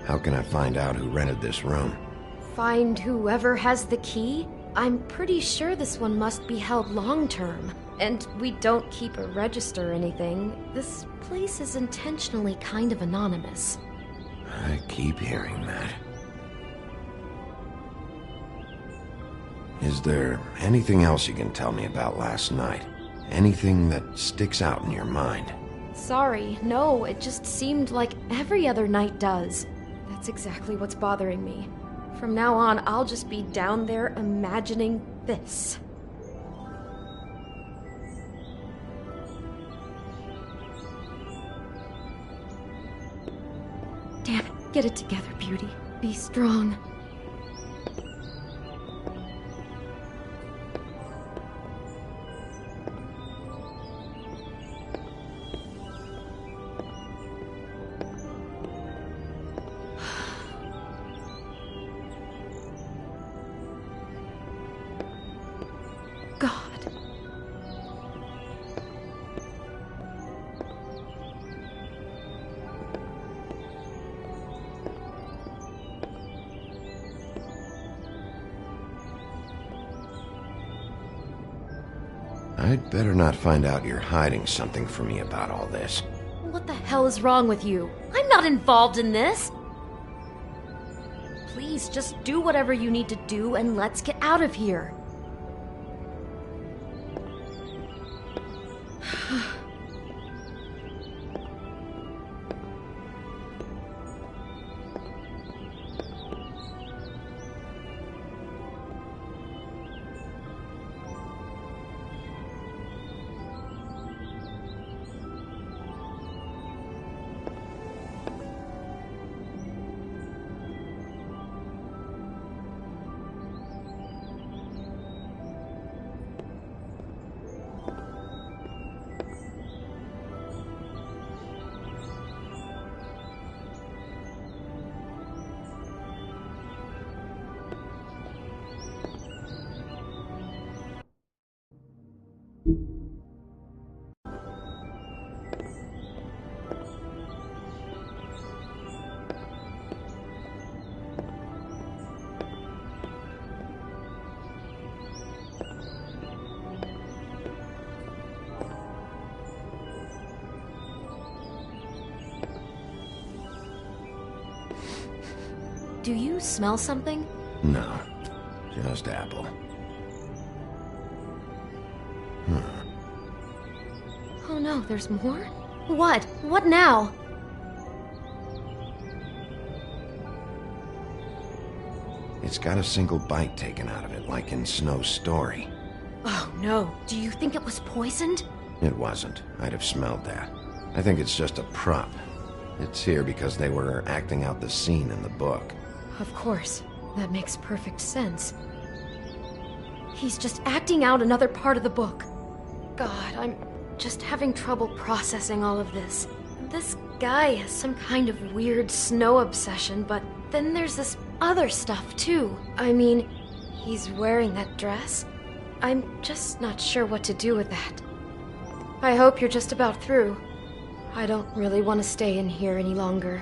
How can I find out who rented this room? Find whoever has the key? I'm pretty sure this one must be held long-term. And we don't keep a register or anything. This place is intentionally kind of anonymous. I keep hearing that. Is there anything else you can tell me about last night? Anything that sticks out in your mind? Sorry, no, it just seemed like every other night does. That's exactly what's bothering me. From now on, I'll just be down there imagining this. Damn it, get it together, Beauty. Be strong. I'd better not find out you're hiding something from me about all this. What the hell is wrong with you? I'm not involved in this! Please, just do whatever you need to do and let's get out of here. Do you smell something? No, just apple. Oh no, there's more? What? What now? It's got a single bite taken out of it, like in Snow's story. Oh no, do you think it was poisoned? It wasn't. I'd have smelled that. I think it's just a prop. It's here because they were acting out the scene in the book. Of course. That makes perfect sense. He's just acting out another part of the book. God, I'm just having trouble processing all of this. This guy has some kind of weird Snow obsession, but then there's this other stuff too. I mean, he's wearing that dress. I'm just not sure what to do with that. I hope you're just about through. I don't really want to stay in here any longer.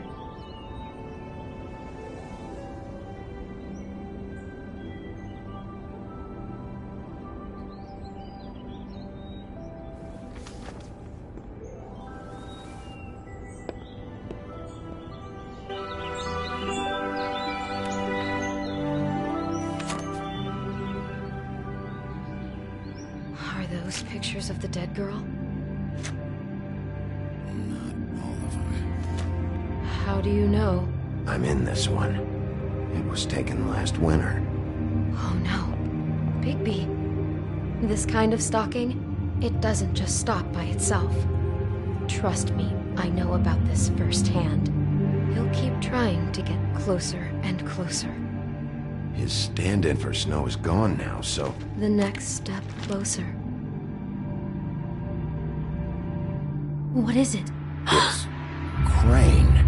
Are those pictures of the dead girl? How do you know? I'm in this one. It was taken last winter. Oh no. Bigby. This kind of stalking, it doesn't just stop by itself. Trust me, I know about this firsthand. He'll keep trying to get closer and closer. His stand-in for Snow is gone now, so... The next step closer. What is it? It's... Crane.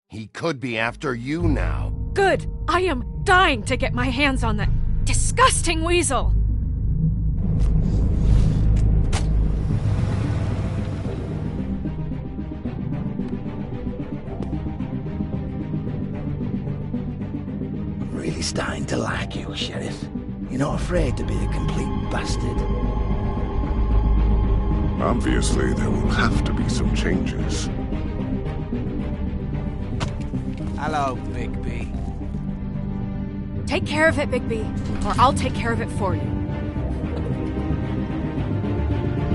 He could be after you now. Good! I am dying to get my hands on that disgusting weasel! I'm really starting to like you, Sheriff. You're not afraid to be a complete bastard. Obviously, there will have to be some changes. Hello, Bigby. Take care of it, Bigby, or I'll take care of it for you.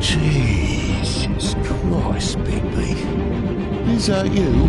Jesus Christ, Bigby. Is that you?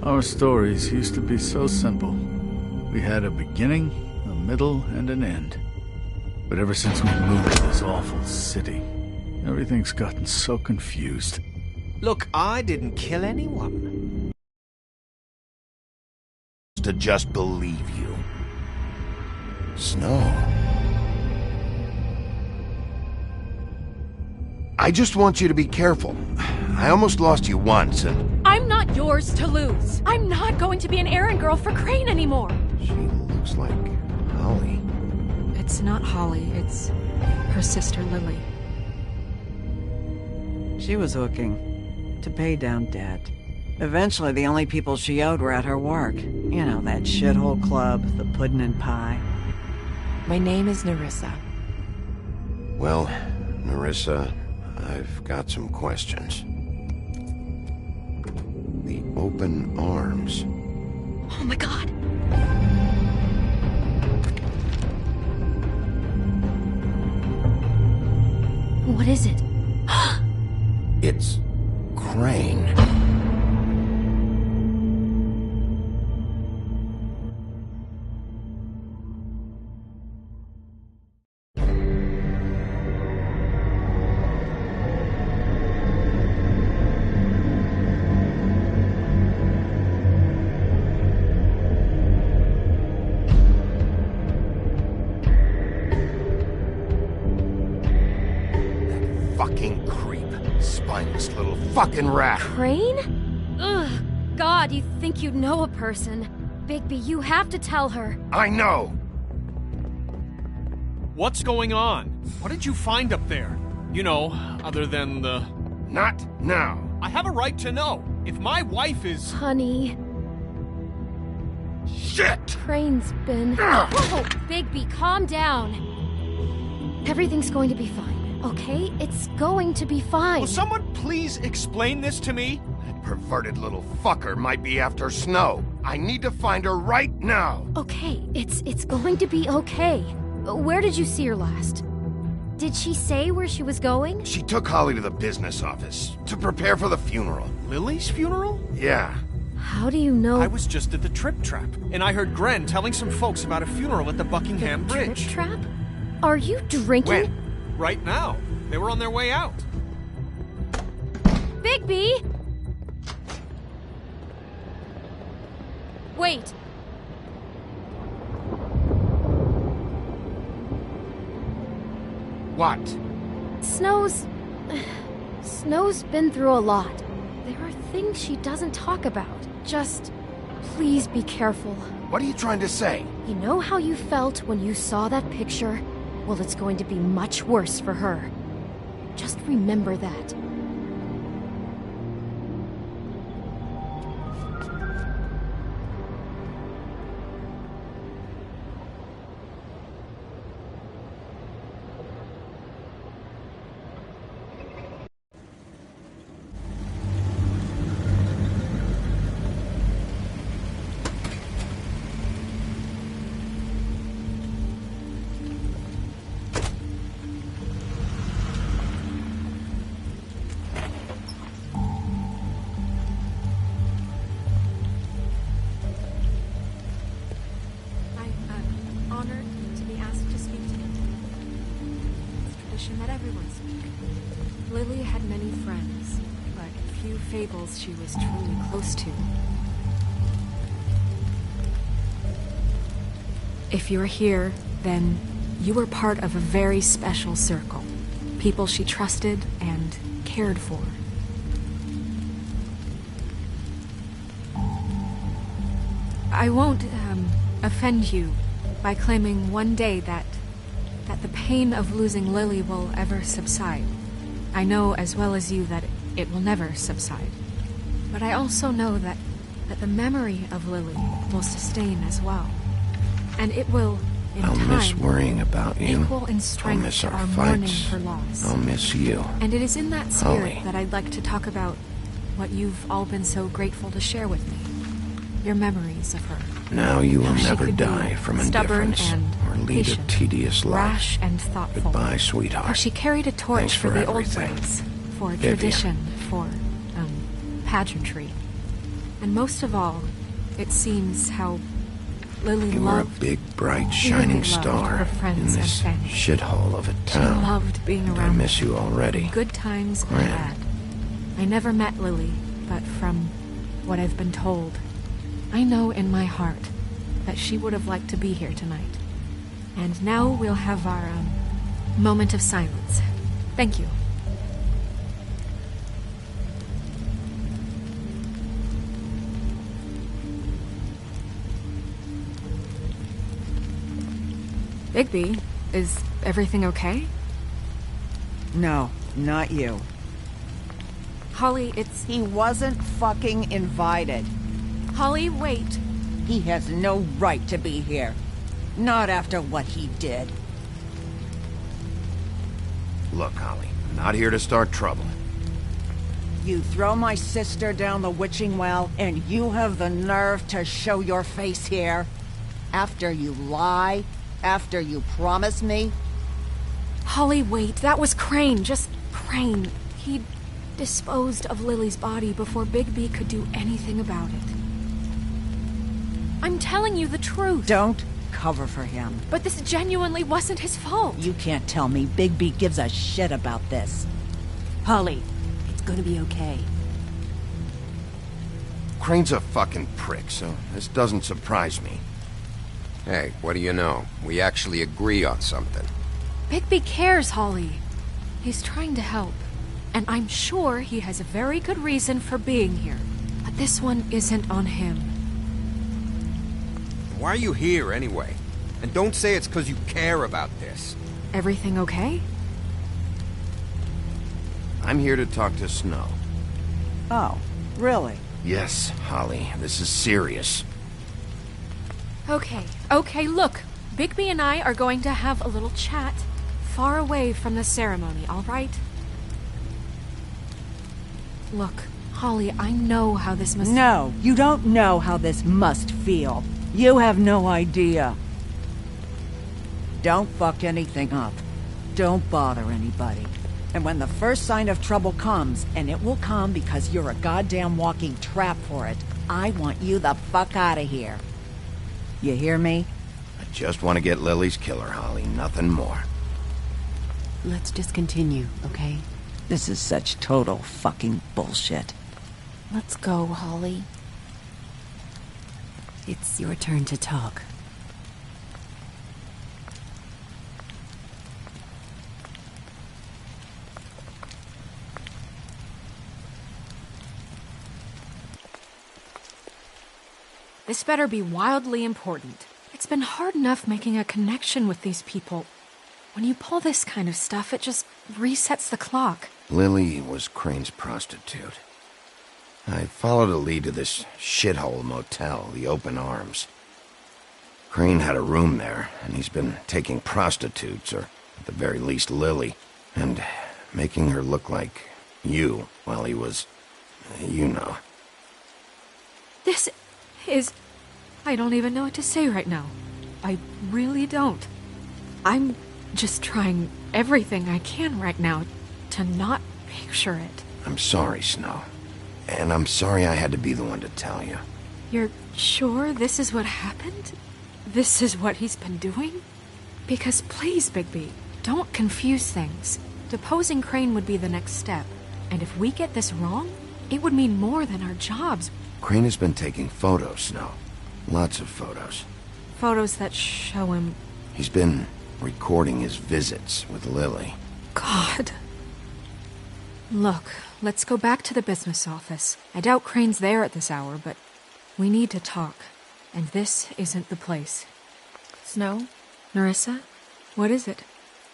Our stories used to be so simple. We had a beginning, a middle, and an end. But ever since we moved to this awful city, everything's gotten so confused. Look, I didn't kill anyone. To just believe you. Snow. I just want you to be careful. I almost lost you once, and... I'm not yours to lose. I'm not going to be an errand girl for Crane anymore. She looks like Holly. It's not Holly, it's her sister Lily. She was hooking to pay down debt. Eventually, the only people she owed were at her work. You know, that shithole club, the Puddin' and Pie. My name is Nerissa. Well, Nerissa, I've got some questions. The open arms. Oh my god. What is it? It's Crane. Fucking creep. Spineless little fucking rat. Crane? Ugh. God, you think you know a person. Bigby, you have to tell her. I know. What's going on? What did you find up there? You know, other than the... Not now. I have a right to know. If my wife is... Honey. Shit! Crane's been... Whoa! Bigby, calm down. Everything's going to be fine, okay? It's going to be fine. Will someone please explain this to me? That perverted little fucker might be after Snow. I need to find her right now. Okay, it's going to be okay. Where did you see her last? Did she say where she was going? She took Holly to the business office to prepare for the funeral. Lily's funeral? Yeah. How do you know? I was just at the Trip Trap, and I heard Gren telling some folks about a funeral at the Buckingham Bridge. Trip Trap? Are you drinking? When? Right now. They were on their way out. Bigby! Wait. What? Snow's been through a lot. There are things she doesn't talk about. Just, please be careful. What are you trying to say? You know how you felt when you saw that picture? Well, it's going to be much worse for her. Just remember that. That everyone speak. Lily had many friends, but few fables she was truly close to. If you're here, then you were part of a very special circle. People she trusted and cared for. I won't offend you by claiming one day that the pain of losing Lily will ever subside. I know as well as you that it will never subside. But I also know that the memory of Lily will sustain as well. And it will, in I'll time, miss worrying about you. equal in strength I'll miss to our our mourning fights. her loss. I'll miss you. And it is in that spirit Holly. that I'd like to talk about what you've all been so grateful to share with me. Your memories of her. Now you will How she never could be die from stubborn indifference and or lead patient, a tedious life. rash and thoughtful. Goodbye, sweetheart. How she carried a torch Thanks for for the old everything. ways, for Vivian. tradition, for pageantry. And most of all, it seems how Lily You were a loved big, bright, Lily shining loved star her friends in this and family. shithole of a She town. loved being And I around miss you already. good times and Gran. bad. I never met Lily, but from what I've been told, I know in my heart that she would have liked to be here tonight. And now we'll have our moment of silence. Thank you. Bigby, is everything okay? No, not you. Holly, it's... He wasn't fucking invited. Holly, wait. He has no right to be here. Not after what he did. Look, Holly, I'm not here to start trouble. You throw my sister down the witching well, and you have the nerve to show your face here? After you lie? After you promise me? Holly, wait. That was Crane. Just Crane. He disposed of Lily's body before Bigby could do anything about it. I'm telling you the truth. Don't cover for him. But this genuinely wasn't his fault. You can't tell me Bigby gives a shit about this. Holly, it's gonna be okay. Crane's a fucking prick, so this doesn't surprise me. Hey, what do you know? We actually agree on something. Bigby cares, Holly. He's trying to help. And I'm sure he has a very good reason for being here. But this one isn't on him. Why are you here, anyway? And don't say it's because you care about this. Everything okay? I'm here to talk to Snow. Oh, really? Yes, Holly, this is serious. Okay, look. Bigby and I are going to have a little chat far away from the ceremony, all right? Look, Holly, I know how this must... No, you don't know how this must feel. You have no idea. Don't fuck anything up. Don't bother anybody. And when the first sign of trouble comes, and it will come because you're a goddamn walking trap for it, I want you the fuck out of here. You hear me? I just want to get Lily's killer, Holly, nothing more. Let's just continue, okay? This is such total fucking bullshit. Let's go, Holly. It's your turn to talk. This better be wildly important. It's been hard enough making a connection with these people. When you pull this kind of stuff, it just resets the clock. Lily was Crane's prostitute. I followed a lead to this shithole motel, the Open Arms. Crane had a room there, and he's been taking prostitutes, or at the very least Lily, and making her look like you while he was... you know. This is... I don't even know what to say right now. I really don't. I'm just trying everything I can right now to not picture it. I'm sorry, Snow. And I'm sorry I had to be the one to tell you. You're sure this is what happened? This is what he's been doing? Because please, Bigby, don't confuse things. Deposing Crane would be the next step. And if we get this wrong, it would mean more than our jobs. Crane has been taking photos, Snow. Lots of photos. Photos that show him... He's been recording his visits with Lily. God. Look, let's go back to the business office. I doubt Crane's there at this hour, but we need to talk. And this isn't the place. Snow? Nerissa? What is it?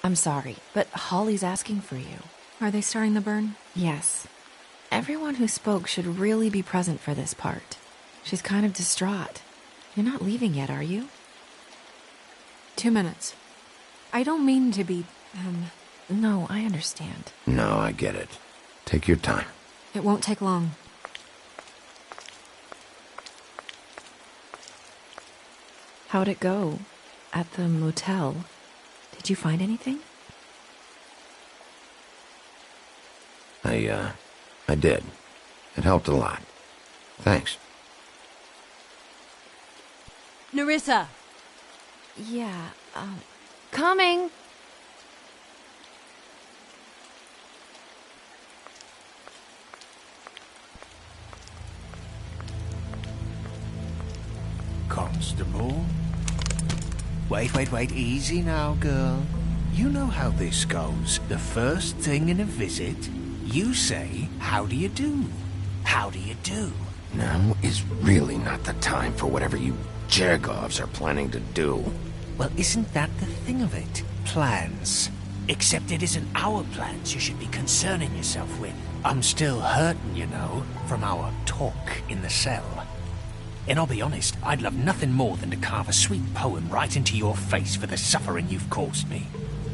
I'm sorry, but Holly's asking for you. Are they starting the burn? Yes. Everyone who spoke should really be present for this part. She's kind of distraught. You're not leaving yet, are you? 2 minutes. I don't mean to be, No, I understand. No, I get it. Take your time. It won't take long. How'd it go? At the motel? Did you find anything? I did. It helped a lot. Thanks. Nerissa! Yeah, coming! Constable? Wait, easy now, girl. You know how this goes. The first thing in a visit, you say, how do you do? How do you do? Now is really not the time for whatever you Jergovs are planning to do. Well, isn't that the thing of it? Plans. Except it isn't our plans you should be concerning yourself with. I'm still hurting, you know, from our talk in the cell. And I'll be honest, I'd love nothing more than to carve a sweet poem right into your face for the suffering you've caused me.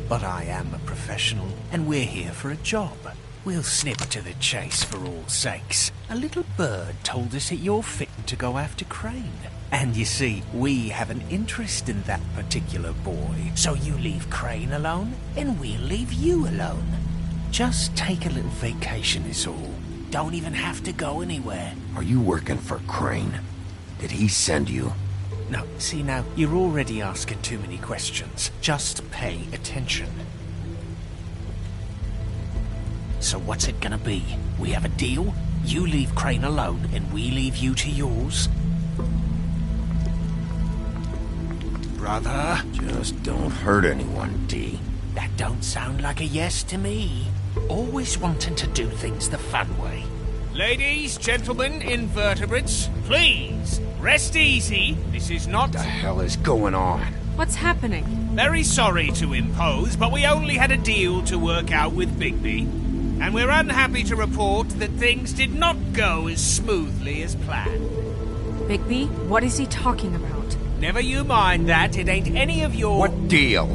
But I am a professional, and we're here for a job. We'll snip to the chase for all sakes. A little bird told us that you're fitting to go after Crane. And you see, we have an interest in that particular boy. So you leave Crane alone, and we'll leave you alone. Just take a little vacation is all. Don't even have to go anywhere. Are you working for Crane? Did he send you? No, see now, you're already asking too many questions. Just pay attention. So what's it gonna be? We have a deal? You leave Crane alone, and we leave you to yours? Brother? Just don't hurt anyone, D. That don't sound like a yes to me. Always wanting to do things the fun way. Ladies, gentlemen, invertebrates, please, rest easy. This is not... What the hell is going on? What's happening? Very sorry to impose, but we only had a deal to work out with Bigby. And we're unhappy to report that things did not go as smoothly as planned. Bigby, what is he talking about? Never you mind that, it ain't any of your... What deal?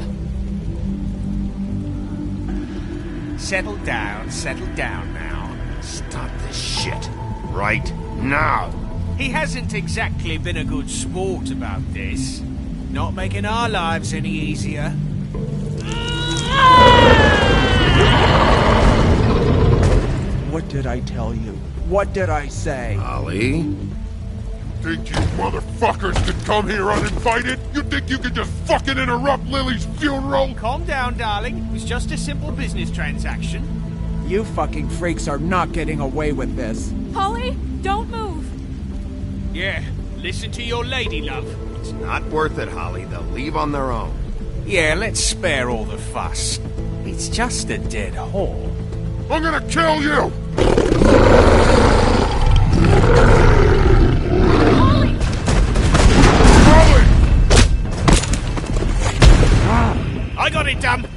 Settle down now. Stop this shit. Right now. He hasn't exactly been a good sport about this. Not making our lives any easier. What did I tell you? What did I say? Ollie? Think you motherfuckers could come here uninvited? You think you could just fucking interrupt Lily's funeral? Calm down, darling. It was just a simple business transaction. You fucking freaks are not getting away with this. Holly, don't move. Yeah, listen to your lady, love. It's not worth it, Holly. They'll leave on their own. Yeah, let's spare all the fuss. It's just a dead whore. I'm gonna kill you! I got it done.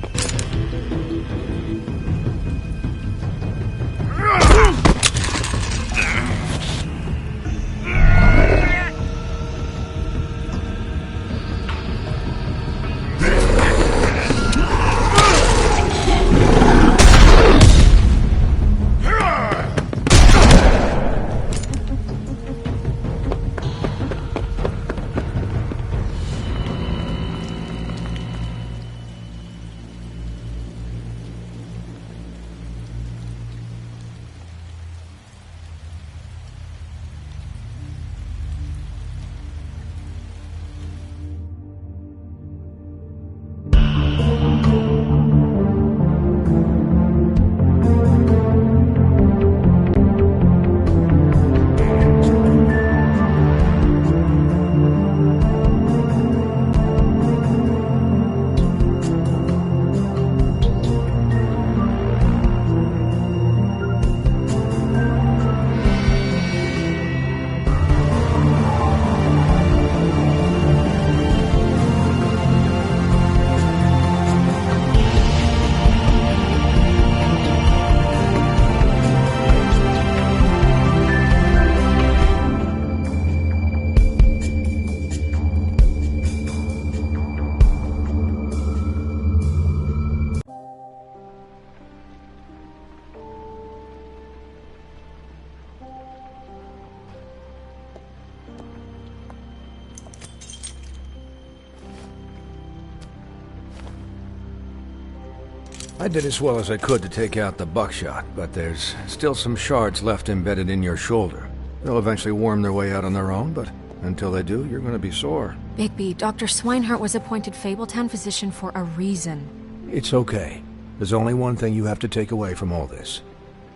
I did as well as I could to take out the buckshot, but there's still some shards left embedded in your shoulder. They'll eventually worm their way out on their own, but until they do, you're going to be sore. Bigby, Dr. Swinehart was appointed Fabletown physician for a reason. It's okay. There's only one thing you have to take away from all this.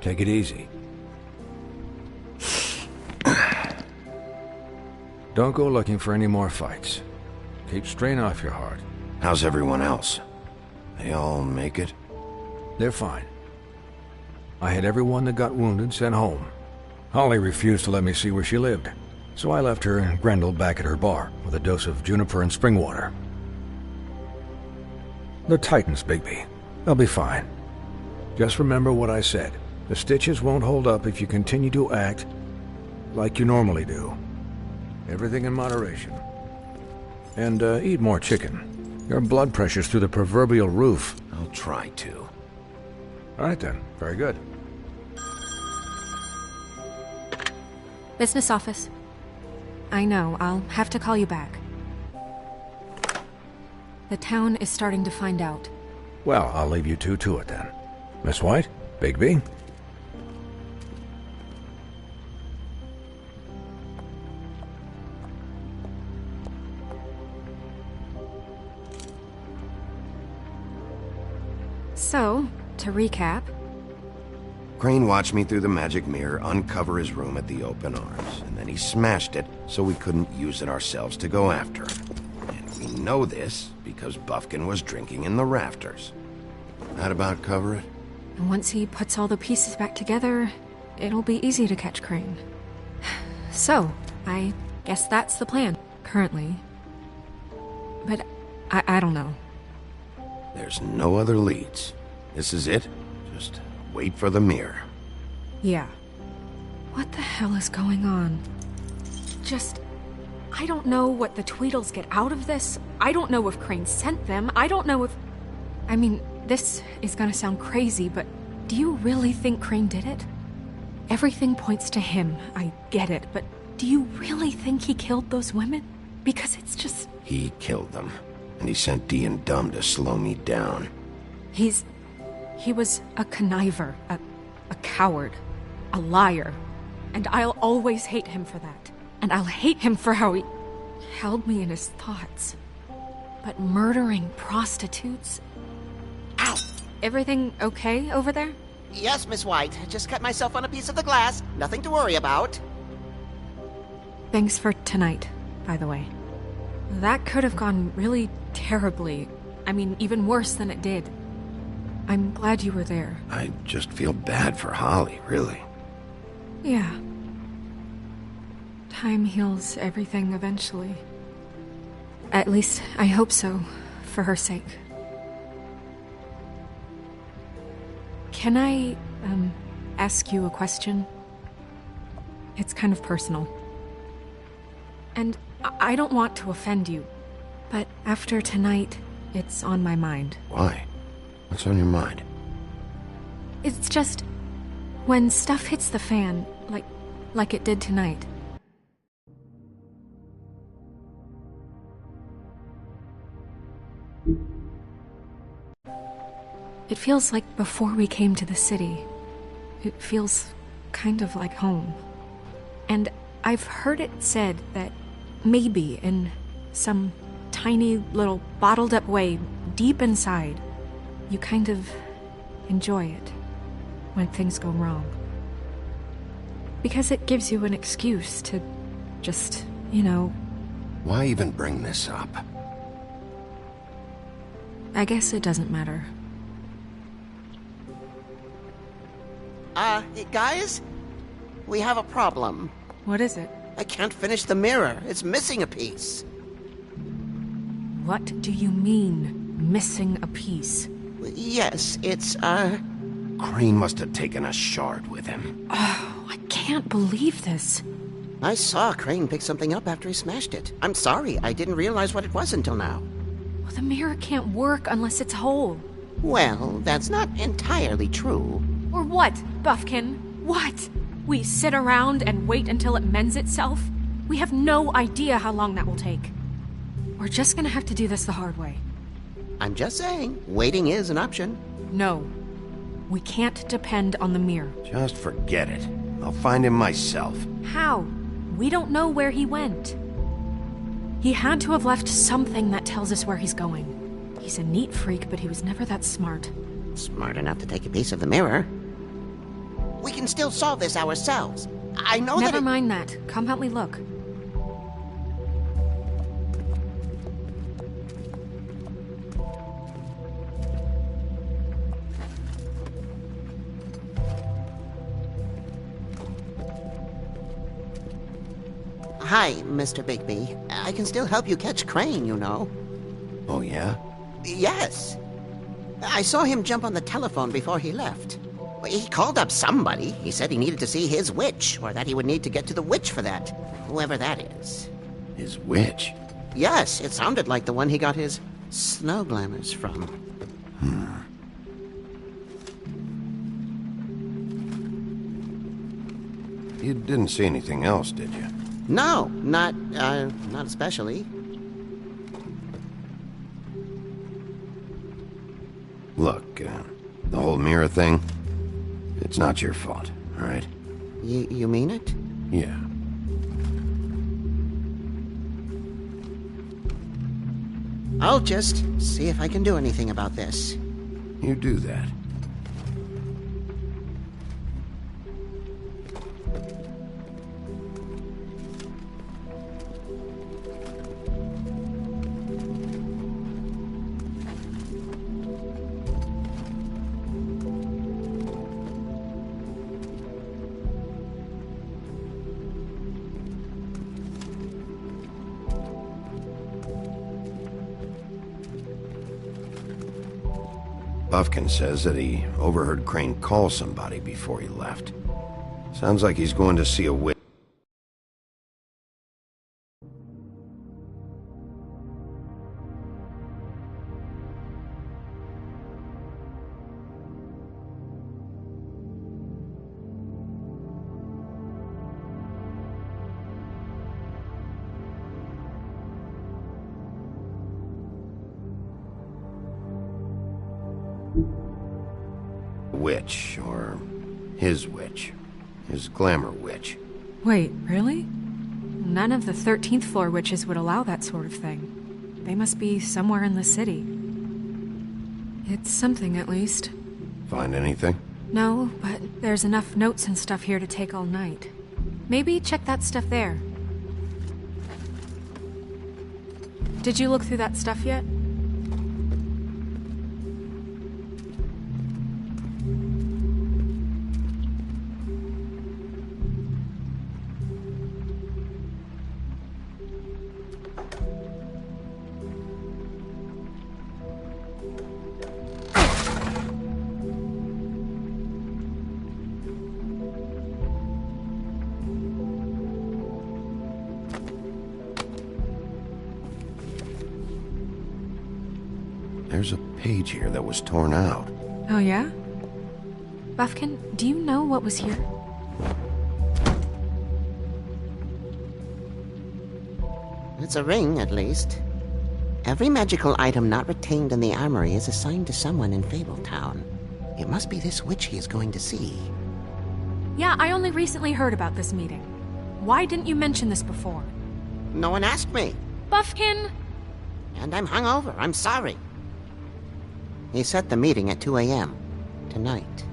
Take it easy. Don't go looking for any more fights. Keep strain off your heart. How's everyone else? They all make it? They're fine. I had everyone that got wounded sent home. Holly refused to let me see where she lived, so I left her and Grendel back at her bar with a dose of juniper and spring water. They're Titans, Bigby. They'll be fine. Just remember what I said. The stitches won't hold up if you continue to act like you normally do. Everything in moderation. And eat more chicken. Your blood pressure's through the proverbial roof. I'll try to. All right then. Very good. Business office. I know, I'll have to call you back. The town is starting to find out. Well, I'll leave you two to it then. Miss White? Bigby? So, to recap... Crane watched me through the magic mirror uncover his room at the open arms, and then he smashed it so we couldn't use it ourselves to go after him. And we know this because Buffkin was drinking in the rafters. That about cover it? And once he puts all the pieces back together, it'll be easy to catch Crane. So, I guess that's the plan, currently. But I don't know. There's no other leads. This is it. Just wait for the mirror. Yeah. What the hell is going on? I don't know what the Tweedles get out of this. I don't know if Crane sent them. I don't know if... I mean, this is gonna sound crazy, but do you really think Crane did it? Everything points to him. I get it, but do you really think he killed those women? Because it's just... He killed them, and he sent Dee and Dumb to slow me down. He was a conniver, a coward, a liar, and I'll always hate him for that. And I'll hate him for how he held me in his thoughts. But murdering prostitutes... Ow! Everything okay over there? Yes, Miss White. Just cut myself on a piece of the glass. Nothing to worry about. Thanks for tonight, by the way. That could have gone really terribly. I mean, even worse than it did. I'm glad you were there. I just feel bad for Holly, really. Yeah. Time heals everything eventually. At least, I hope so, for her sake. Can I, ask you a question? It's kind of personal. And I don't want to offend you, but after tonight, it's on my mind. Why? What's on your mind? It's just... when stuff hits the fan, like it did tonight. It feels like before we came to the city. It feels kind of like home. And I've heard it said that maybe in some tiny little bottled up way deep inside, you kind of enjoy it when things go wrong. Because it gives you an excuse to just, Why even bring this up? I guess it doesn't matter. Guys? We have a problem. What is it? I can't finish the mirror. It's missing a piece. What do you mean, missing a piece? Yes, it's, Crane must have taken a shard with him. Oh, I can't believe this. I saw Crane pick something up after he smashed it. I'm sorry, I didn't realize what it was until now. Well, the mirror can't work unless it's whole. Well, that's not entirely true. Or what, Buffkin? What? We sit around and wait until it mends itself? We have no idea how long that will take. We're just gonna have to do this the hard way. I'm just saying, waiting is an option. No. We can't depend on the mirror. Just forget it. I'll find him myself. How? We don't know where he went. He had to have left something that tells us where he's going. He's a neat freak, but he was never that smart. Smart enough to take a piece of the mirror. We can still solve this ourselves. I know Never mind that. Come help me look. Hi, Mr. Bigby. I can still help you catch Crane, you know. Oh, yeah? Yes. I saw him jump on the telephone before he left. He called up somebody. He said he needed to see his witch, or that he would need to get to the witch for that. Whoever that is. His witch? Yes, it sounded like the one he got his snow glamours from. You didn't see anything else, did you? No, not especially. Look, the whole mirror thing, it's not your fault, all right? You mean it? Yeah. I'll just see if I can do anything about this. You do that. Buffkin says that he overheard Crane call somebody before he left. Sounds like he's going to see a witch. Witch, or his witch. His glamour witch. Wait, really? None of the 13th floor witches would allow that sort of thing. They must be somewhere in the city. It's something, at least. Find anything? No, but there's enough notes and stuff here to take all night. Maybe check that stuff there. Did you look through that stuff yet? There's a page here that was torn out. Oh, yeah? Buffkin, do you know what was here? It's a ring, at least. Every magical item not retained in the armory is assigned to someone in Fabletown. It must be this witch he is going to see. Yeah, I only recently heard about this meeting. Why didn't you mention this before? No one asked me. Buffkin! And I'm hungover. I'm sorry. He set the meeting at 2 a.m. tonight.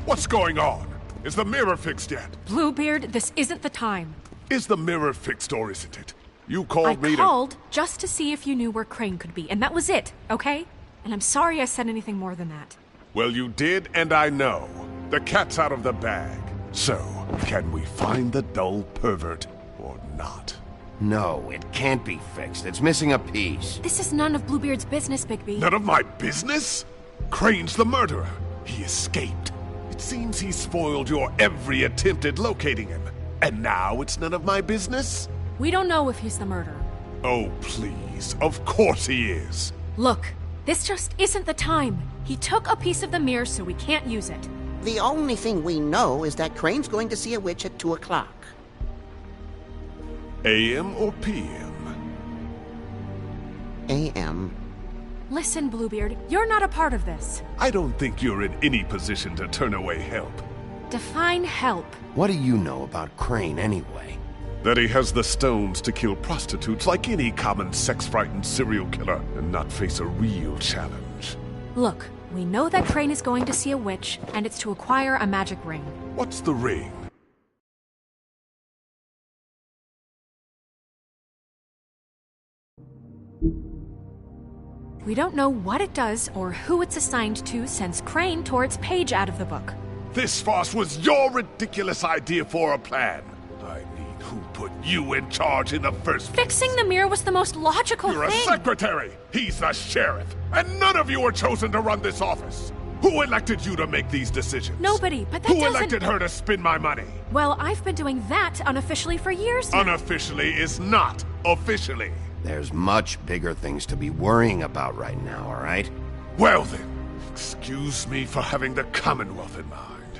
What's going on? Is the mirror fixed yet? Bluebeard, this isn't the time. Is the mirror fixed or isn't it? You called me I called just to see if you knew where Crane could be, and that was it, okay? And I'm sorry I said anything more than that. Well, you did, and I know. The cat's out of the bag. So, can we find the dull pervert or not? No, it can't be fixed. It's missing a piece. This is none of Bluebeard's business, Bigby. None of my business? Crane's the murderer. He escaped. It seems he spoiled your every attempt at locating him. And now it's none of my business? We don't know if he's the murderer. Oh, please. Of course he is. Look, this just isn't the time. He took a piece of the mirror, so we can't use it. The only thing we know is that Crane's going to see a witch at 2 o'clock. AM or PM? AM. Listen, Bluebeard, you're not a part of this. I don't think you're in any position to turn away help. Define help. What do you know about Crane, anyway? That he has the stones to kill prostitutes like any common sex-frightened serial killer and not face a real challenge. Look, we know that Crane is going to see a witch, and it's to acquire a magic ring. What's the ring? We don't know what it does or who it's assigned to since Crane tore its page out of the book. This farce was your ridiculous idea for a plan. I mean, who put you in charge in the first place? Fixing the mirror was the most logical You're thing. a secretary. He's the sheriff. And none of you were chosen to run this office. Who elected you to make these decisions? Nobody, but that Who doesn't... elected her to spend my money? Well, I've been doing that unofficially for years now. Unofficially is not officially. There's much bigger things to be worrying about right now, all right? Well then, excuse me for having the Commonwealth in mind.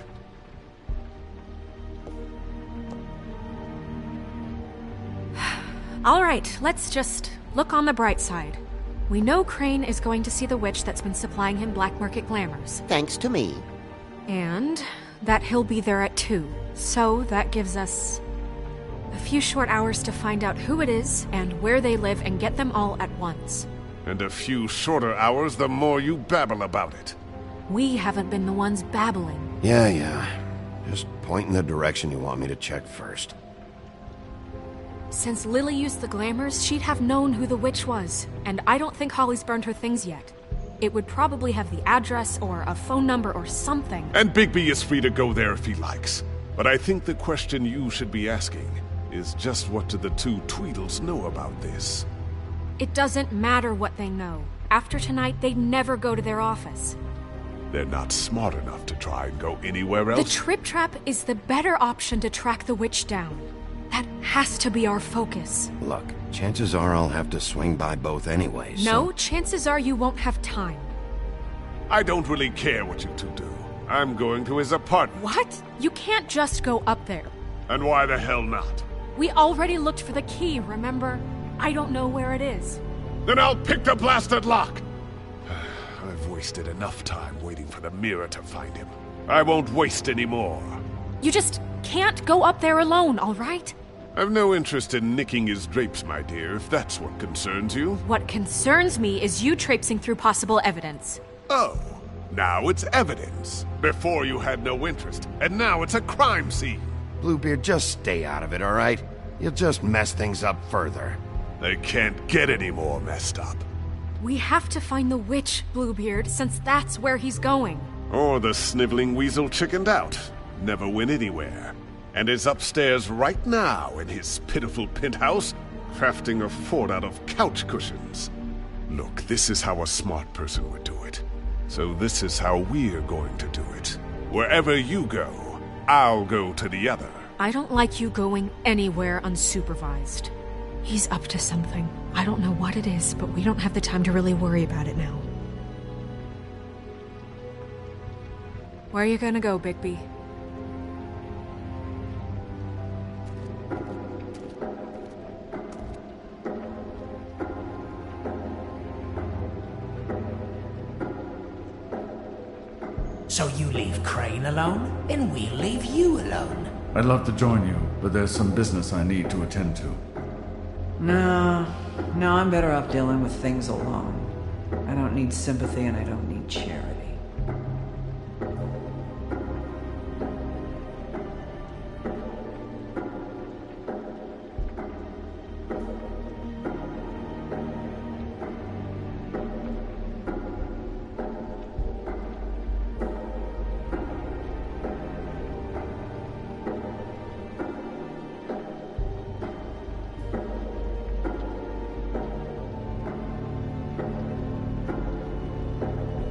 All right, let's just look on the bright side. We know Crane is going to see the witch that's been supplying him black market glamours. Thanks to me. And that he'll be there at 2. So that gives us a few short hours to find out who it is and where they live and get them all at once. And a few shorter hours the more you babble about it. We haven't been the ones babbling. Yeah. Just point in the direction you want me to check first. Since Lily used the glamours, she'd have known who the witch was. And I don't think Holly's burned her things yet. It would probably have the address or a phone number or something. And Bigby is free to go there if he likes. But I think the question you should be asking is just what do the two Tweedles know about this? It doesn't matter what they know. After tonight, they'd never go to their office. They're not smart enough to try and go anywhere else. The Trip Trap is the better option to track the witch down. That has to be our focus. Look, chances are I'll have to swing by both anyway, No, chances are you won't have time. I don't really care what you two do. I'm going to his apartment. What? You can't just go up there. And why the hell not? We already looked for the key, remember? I don't know where it is. Then I'll pick the blasted lock! I've wasted enough time waiting for the mirror to find him. I won't waste any more. You just can't go up there alone, all right? I've no interest in nicking his drapes, my dear, if that's what concerns you. What concerns me is you traipsing through possible evidence. Oh, now it's evidence. Before you had no interest, and now it's a crime scene. Bluebeard, just stay out of it, all right? You'll just mess things up further. They can't get any more messed up. We have to find the witch, Bluebeard, since that's where he's going. Or the sniveling weasel chickened out. Never went anywhere. And is upstairs right now in his pitiful penthouse, crafting a fort out of couch cushions. Look, this is how a smart person would do it. So this is how we're going to do it. Wherever you go, I'll go to the other. I don't like you going anywhere unsupervised. He's up to something. I don't know what it is, but we don't have the time to really worry about it now. Where are you gonna go, Bigby? So you leave Crane alone, and we'll leave you alone. I'd love to join you, but there's some business I need to attend to. No, I'm better off dealing with things alone. I don't need sympathy and I don't need charity.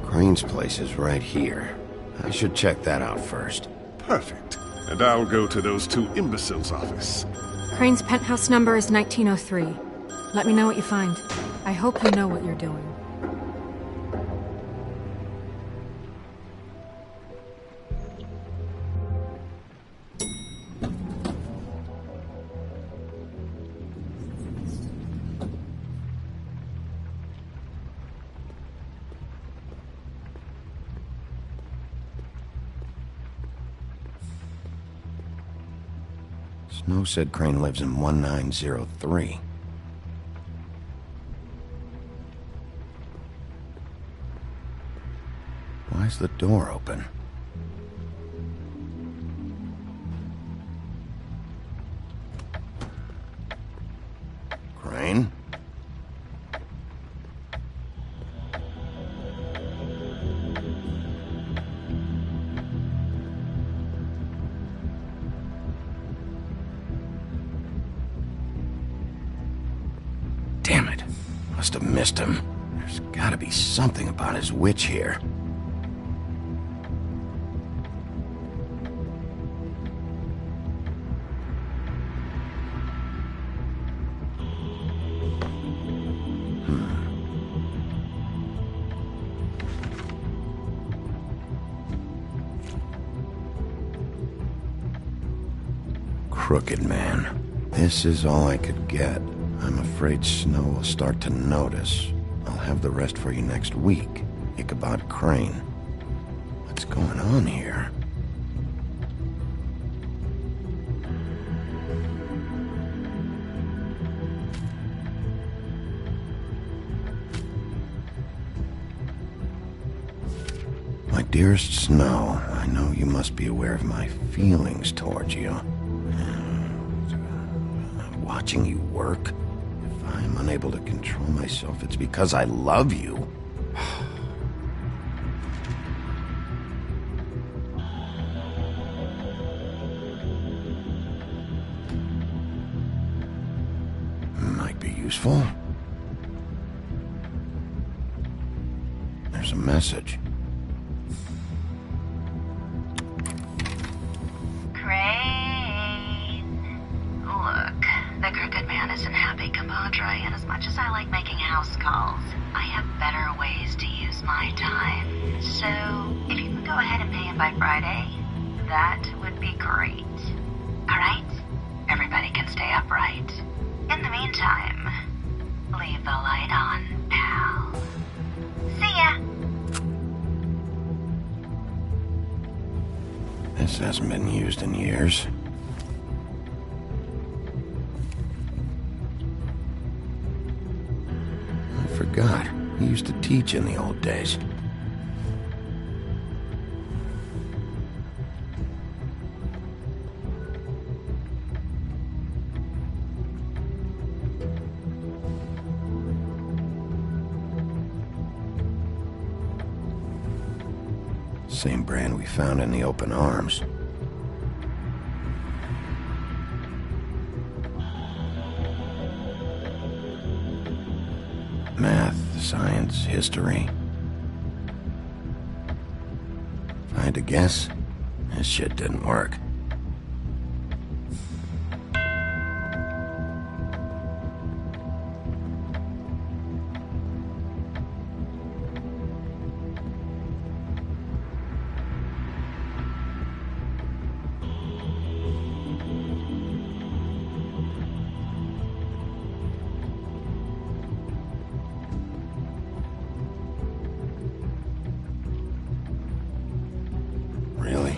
Crane's place is right here. I should check that out first. Perfect. And I'll go to those two imbeciles' office. Crane's penthouse number is 1903. Let me know what you find. I hope you know what you're doing. Snow said Crane lives in 1903. Why's the door open? Crane? Damn it. Must have missed him. There's gotta be something about his witch here. Crooked man. This is all I could get. I'm afraid Snow will start to notice. I'll have the rest for you next week. Ichabod Crane. What's going on here? My dearest Snow, I know you must be aware of my feelings towards you. Watching you work, if I'm unable to control myself, it's because I love you. Might be useful. There's a message. Look, the Crooked Man isn't happy, compadre, and as much as I like making house calls, I have better ways to use my time. So, if you can go ahead and pay him by Friday, that would be great. Alright? Everybody can stay upright. In the meantime, leave the light on, pal. See ya! This hasn't been used in years. I forgot. He used to teach in the old days. Same brand we found in the open arms. Math, science, history. If I had to guess, this shit didn't work. Really?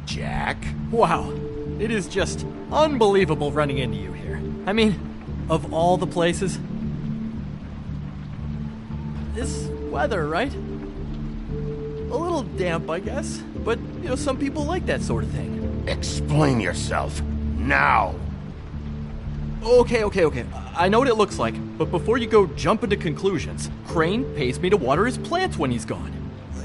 Jack? Wow, it is just unbelievable running into you here. I mean, of all the places. This weather, right? A little damp, I guess. But, you know, some people like that sort of thing. Explain yourself. Now! Okay. I know what it looks like, but before you go jumping to conclusions, Crane pays me to water his plants when he's gone.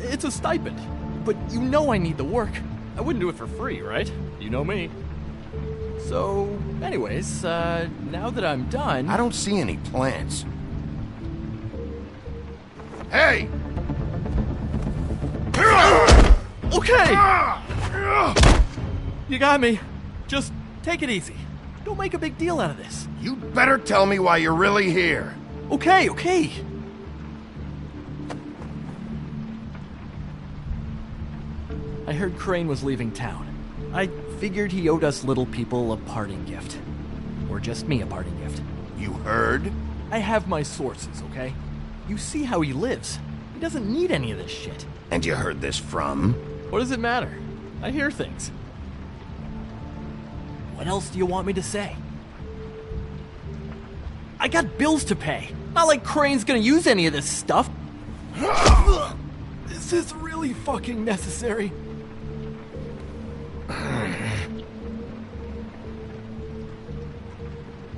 It's a stipend. But you know I need the work. I wouldn't do it for free, right? You know me. So, anyways, now that I'm done... I don't see any plants. Hey! Okay! You got me. Just take it easy. Don't make a big deal out of this. You better tell me why you're really here. Okay. I heard Crane was leaving town. I figured he owed us little people a parting gift. Or just me a parting gift. You heard? I have my sources, okay? You see how he lives. He doesn't need any of this shit. And you heard this from? What does it matter? I hear things. What else do you want me to say? I got bills to pay. Not like Crane's gonna use any of this stuff. Is this really fucking necessary?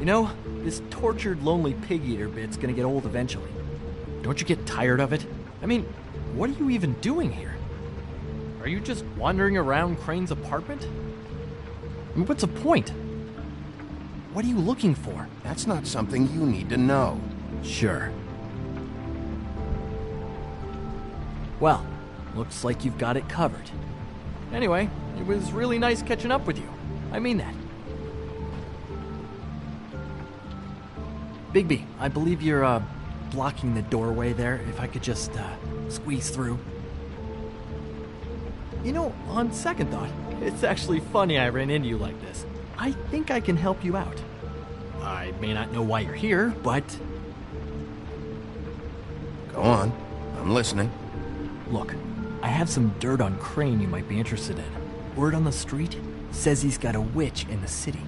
You know, this tortured, lonely pig-eater bit's gonna get old eventually. Don't you get tired of it? I mean, what are you even doing here? Are you just wandering around Crane's apartment? I mean, what's the point? What are you looking for? That's not something you need to know. Sure. Well, looks like you've got it covered. Anyway, it was really nice catching up with you. I mean that. Bigby, I believe you're, blocking the doorway there. If I could just, squeeze through. You know, on second thought, it's actually funny I ran into you like this. I think I can help you out. I may not know why you're here, but... Go on. I'm listening. Look, I have some dirt on Crane you might be interested in. Word on the street says he's got a witch in the city.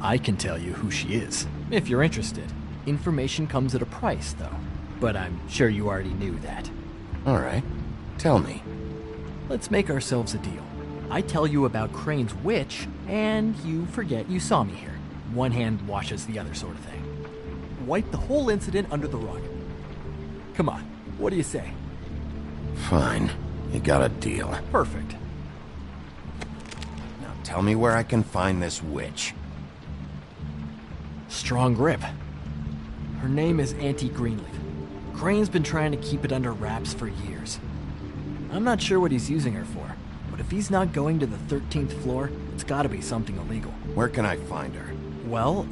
I can tell you who she is, if you're interested. Information comes at a price, though. But I'm sure you already knew that. All right. Tell me. Let's make ourselves a deal. I tell you about Crane's witch, and you forget you saw me here. One hand washes the other sort of thing. Wipe the whole incident under the rug. Come on, what do you say? Fine. You got a deal. Perfect. Now tell me where I can find this witch. Strong grip. Her name is Auntie Greenleaf. Crane's been trying to keep it under wraps for years. I'm not sure what he's using her for, but if he's not going to the 13th floor, it's gotta be something illegal. Where can I find her? Well,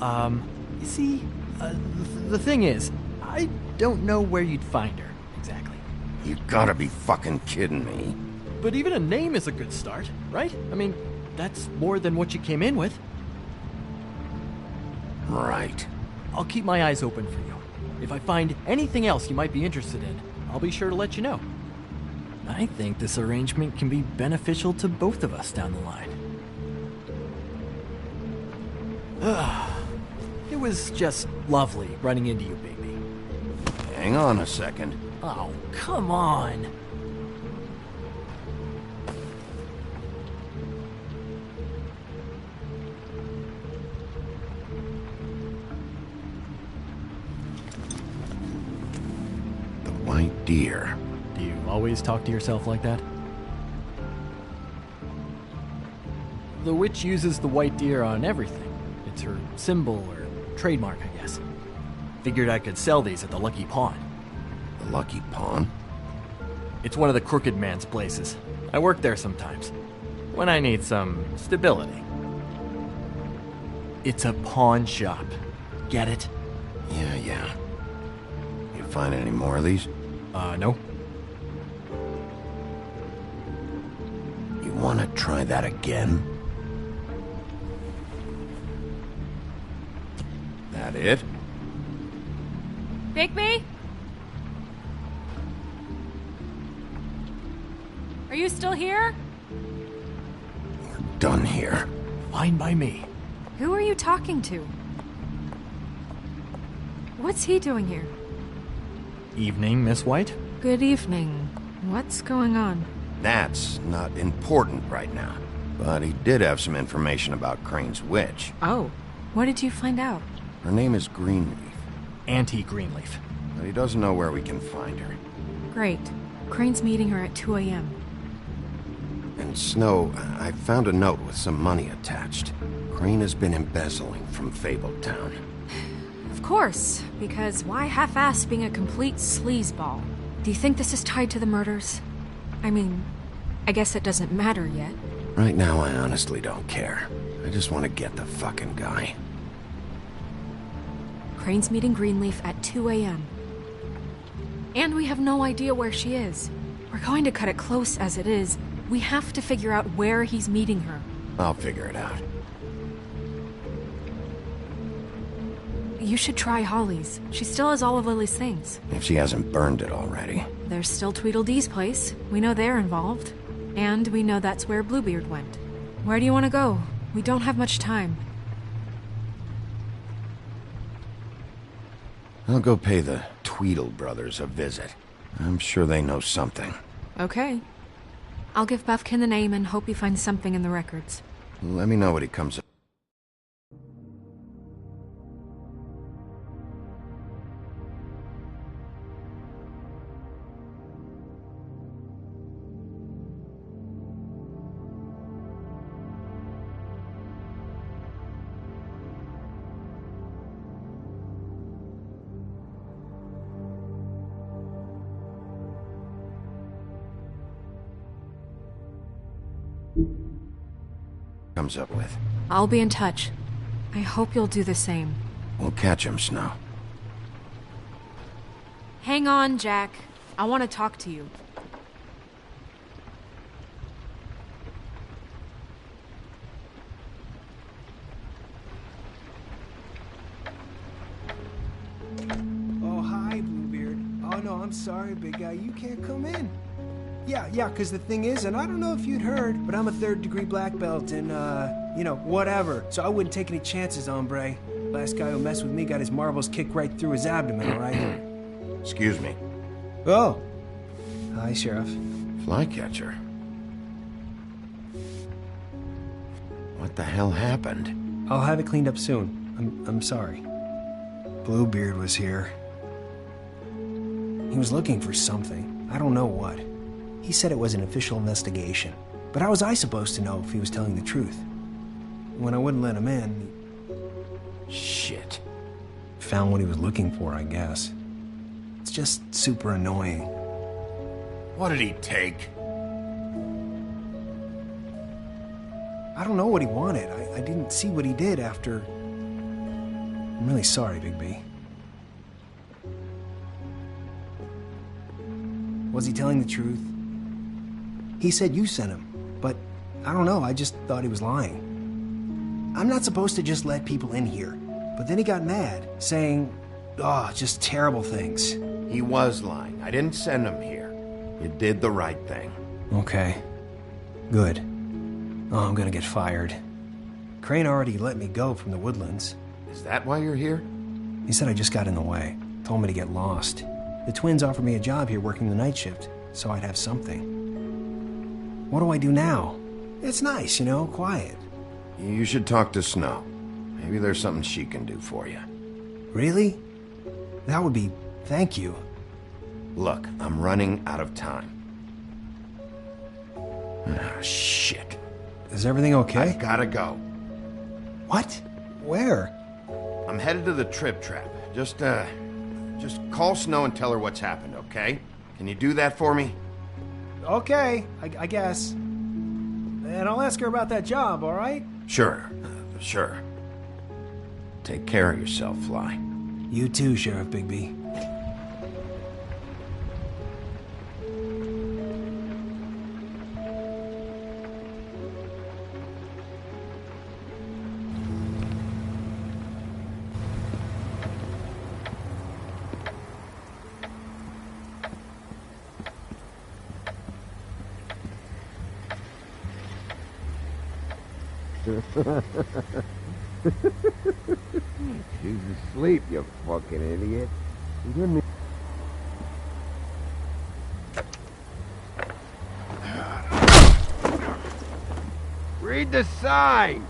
you see, the thing is, I don't know where you'd find her, exactly. You gotta be fucking kidding me. But even a name is a good start, right? I mean, that's more than what you came in with. Right. I'll keep my eyes open for you. If I find anything else you might be interested in, I'll be sure to let you know. I think this arrangement can be beneficial to both of us down the line. It was just lovely running into you, Bigby. Hang on a second. Oh, come on. The white deer. Do you always talk to yourself like that? The witch uses the white deer on everything. It's her symbol or trademark, I guess. Figured I could sell these at the Lucky Pawn. The Lucky Pawn? It's one of the crooked man's places. I work there sometimes, when I need some stability. It's a pawn shop. Get it? Yeah. You find any more of these? No. You wanna try that again? That it? Bigby? Are you still here? Done here. Fine by me. Who are you talking to? What's he doing here? Evening, Miss White. Good evening. What's going on? That's not important right now. But he did have some information about Crane's witch. Oh, what did you find out? Her name is Greenleaf. Auntie Greenleaf. But he doesn't know where we can find her. Great. Crane's meeting her at 2 a.m. And Snow, I found a note with some money attached. Crane has been embezzling from Fabletown. Of course, because why half-ass being a complete sleazeball? Do you think this is tied to the murders? I mean, I guess it doesn't matter yet. Right now, I honestly don't care. I just want to get the fucking guy. Crane's meeting Greenleaf at 2 a.m. And we have no idea where she is. We're going to cut it close as it is. We have to figure out where he's meeting her. I'll figure it out. You should try Holly's. She still has all of Lily's things. If she hasn't burned it already. There's still Tweedledee's place. We know they're involved. And we know that's where Bluebeard went. Where do you want to go? We don't have much time. I'll go pay the Tweedle brothers a visit. I'm sure they know something. Okay. I'll give Buffkin the name and hope he finds something in the records. Let me know what he comes up. With. I'll be in touch. I hope you'll do the same. We'll catch him, Snow. Hang on, Jack. I want to talk to you. Oh, hi, Bluebeard. Oh, no, I'm sorry, big guy. You can't come in. Yeah, because the thing is, and I don't know if you'd heard, but I'm a third-degree black belt and, whatever. So I wouldn't take any chances, hombre. Last guy who messed with me got his marbles kicked right through his abdomen, all right? Excuse me. Oh. Hi, Sheriff. Flycatcher. What the hell happened? I'll have it cleaned up soon. I'm sorry. Bluebeard was here. He was looking for something. I don't know what. He said it was an official investigation. But how was I supposed to know if he was telling the truth? When I wouldn't let him in... Shit. Found what he was looking for, I guess. It's just super annoying. What did he take? I don't know what he wanted. I didn't see what he did after... I'm really sorry, Big B. Was he telling the truth? He said you sent him, but I don't know, I just thought he was lying. I'm not supposed to just let people in here, but then he got mad, saying, just terrible things. He was lying. I didn't send him here. You did the right thing. Okay. Good. Oh, I'm gonna get fired. Crane already let me go from the Woodlands. Is that why you're here? He said I just got in the way. Told me to get lost. The twins offered me a job here working the night shift, so I'd have something. What do I do now? It's nice, quiet. You should talk to Snow. Maybe there's something she can do for you. Really? That would be... thank you. Look, I'm running out of time. Shit. Is everything okay? I've gotta go. What? Where? I'm headed to the Trip Trap. Just call Snow and tell her what's happened, okay? Can you do that for me? Okay, I guess. And I'll ask her about that job, all right? Sure. Take care of yourself, Fly. You too, Sheriff Bigby. She's asleep, you fucking idiot. You didn't... Read the sign!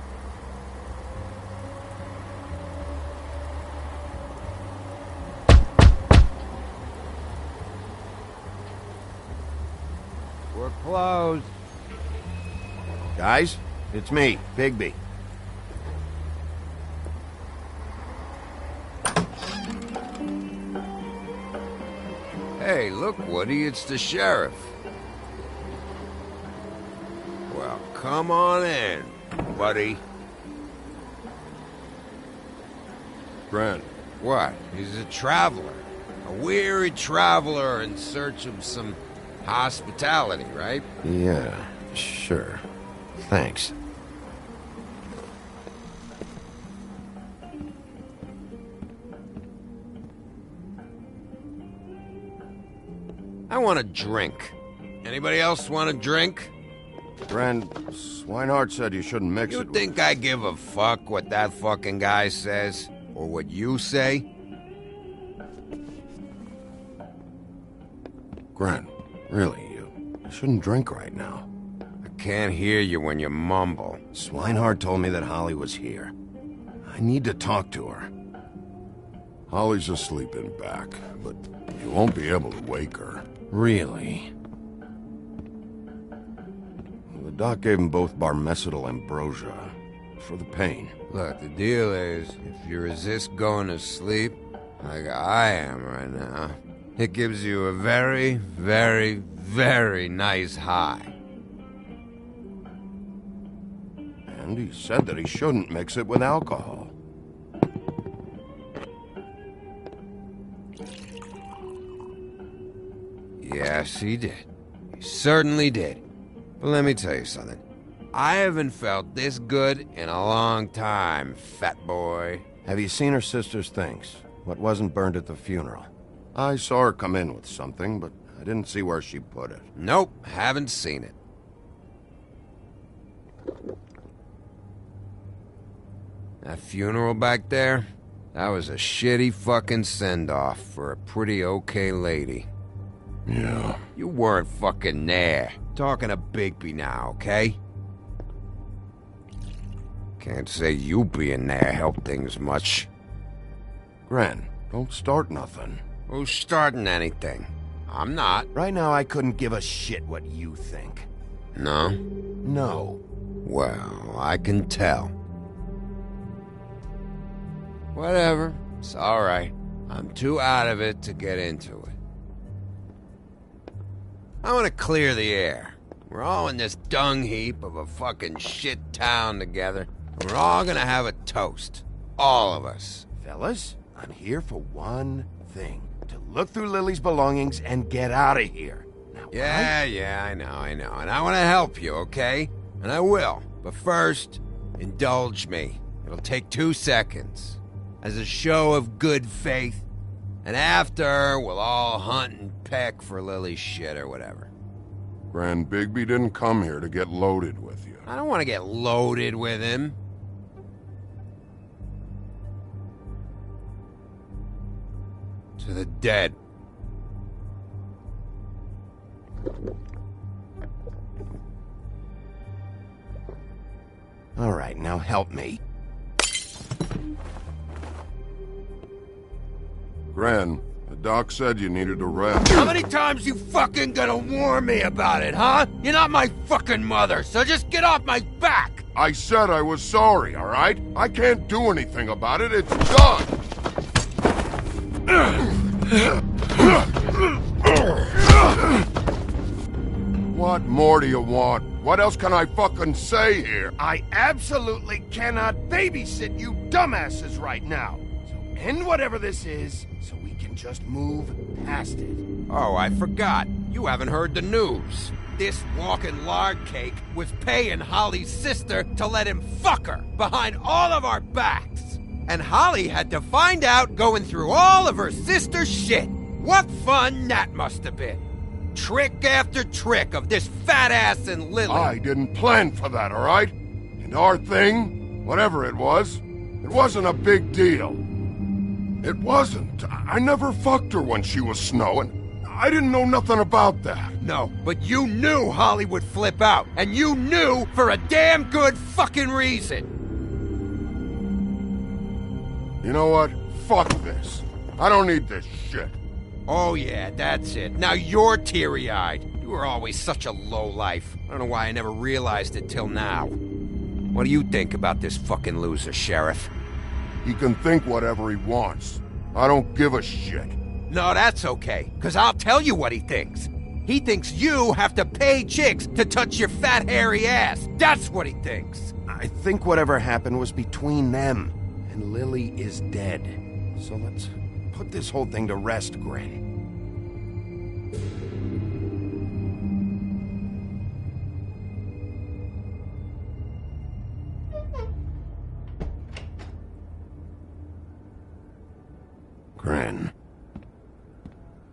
We're closed. Guys, it's me, Bigby. Hey, look, Woody, it's the sheriff. Well, come on in, buddy. Brent. What? He's a traveler. A weary traveler in search of some hospitality, right? Yeah, sure. Thanks. I want a drink. Anybody else want a drink? Gren, Swinehart said you shouldn't mix You it. think I give a fuck what that fucking guy says? Or what you say? Gren, really, you shouldn't drink right now. I can't hear you when you mumble. Swinehart told me that Holly was here. I need to talk to her. Holly's asleep in back, but you won't be able to wake her. Really? The doc gave him both Barmecidal ambrosia for the pain. Look, the deal is, if you resist going to sleep, like I am right now, it gives you a very, very, very nice high. And he said that he shouldn't mix it with alcohol. Yes, he did. He certainly did. But let me tell you something. I haven't felt this good in a long time, fat boy. Have you seen her sister's things? What wasn't burned at the funeral? I saw her come in with something, but I didn't see where she put it. Nope, haven't seen it. That funeral back there? That was a shitty fucking send-off for a pretty okay lady. Yeah. You weren't fucking there. Talking to Bigby now, okay? Can't say you being there helped things much. Gren, don't start nothing. Who's starting anything? I'm not. Right now, I couldn't give a shit what you think. No? No. Well, I can tell. Whatever. It's alright. I'm too out of it to get into it. I want to clear the air. We're all in this dung heap of a fucking shit town together. And we're all gonna have a toast. All of us. Fellas, I'm here for one thing. To look through Lily's belongings and get out of here. Now, Yeah, I know. And I want to help you, okay? And I will. But first, indulge me. It'll take 2 seconds. As a show of good faith. And after, we'll all hunt and peck for Lily's shit or whatever. Grand Bigby didn't come here to get loaded with you. I don't want to get loaded with him. To the dead. All right, now help me. Gran, the doc said you needed a rest. How many times you fucking gonna warn me about it, huh? You're not my fucking mother, so just get off my back! I said I was sorry, all right? I can't do anything about it. It's done. What more do you want? What else can I fucking say here? I absolutely cannot babysit you dumbasses right now. So end whatever this is, so we can just move past it. Oh, I forgot. You haven't heard the news. This walking lard cake was paying Holly's sister to let him fuck her behind all of our backs. And Holly had to find out going through all of her sister's shit. What fun that must have been. Trick after trick of this fat ass and Lily. I didn't plan for that, all right? And our thing, whatever it wasn't a big deal. It wasn't. I never fucked her when she was snowing. I didn't know nothing about that. No, but you knew Holly would flip out. And you knew for a damn good fucking reason. You know what? Fuck this. I don't need this shit. Oh yeah, that's it. Now you're teary-eyed. You were always such a lowlife. I don't know why I never realized it till now. What do you think about this fucking loser, Sheriff? He can think whatever he wants. I don't give a shit. No, that's okay, because I'll tell you what he thinks. He thinks you have to pay chicks to touch your fat, hairy ass. That's what he thinks. I think whatever happened was between them, and Lily is dead. So let's put this whole thing to rest, Gren. Gren.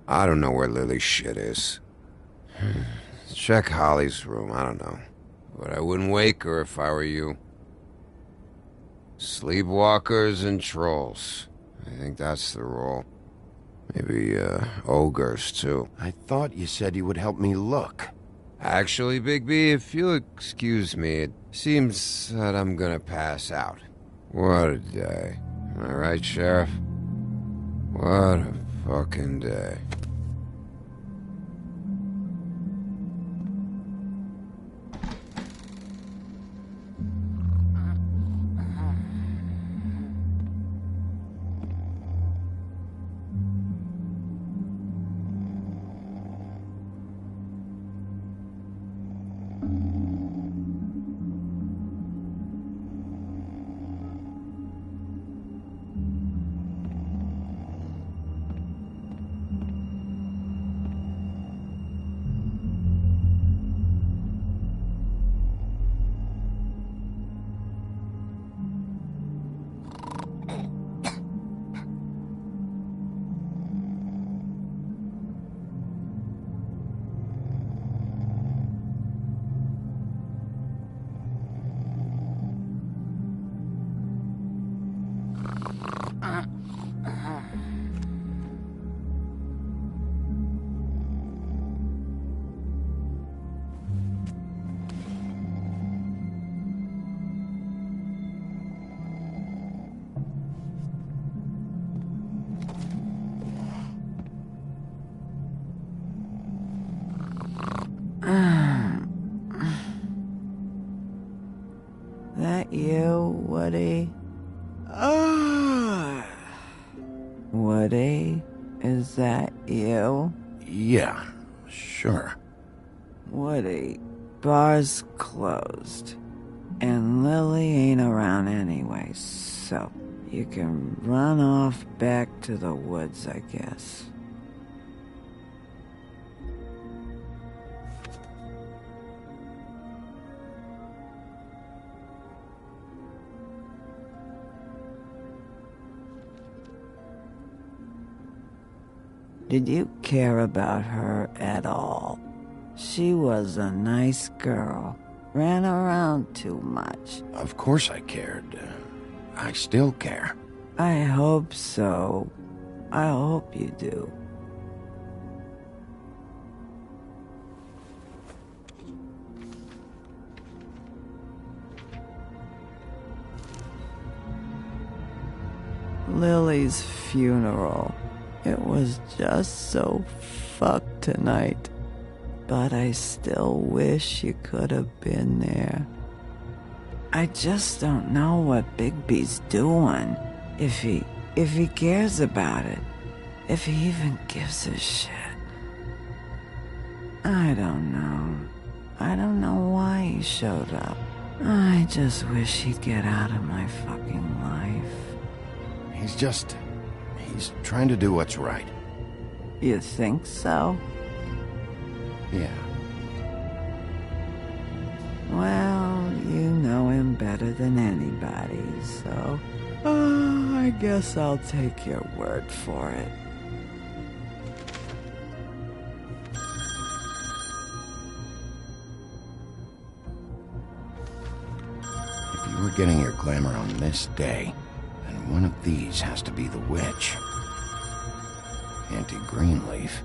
I don't know where Lily's shit is. Check Holly's room, I don't know. but I wouldn't wake her if I were you. Sleepwalkers and trolls. I think that's the role. Maybe, ogres, too. I thought you said you would help me look. Actually, Bigby, if you'll excuse me, it seems that I'm gonna pass out. What a day. Am I right, Sheriff? What a fucking day. That you, Woody? Woody? Is that you? Yeah, sure. Woody, bar's closed. And Lily ain't around anyway, so you can run off back to the woods, I guess. Did you care about her at all? She was a nice girl. Ran around too much. Of course I cared. I still care. I hope so. I hope you do. Lily's funeral. It was just so fucked tonight. But I still wish you could have been there. I just don't know what Bigby's doing. If he cares about it. If he even gives a shit. I don't know. I don't know why he showed up. I just wish he'd get out of my fucking life. He's trying to do what's right. You think so? Yeah. Well, you know him better than anybody, so... I guess I'll take your word for it. If you were getting your glamour on this day, then one of these has to be the witch. Auntie Greenleaf.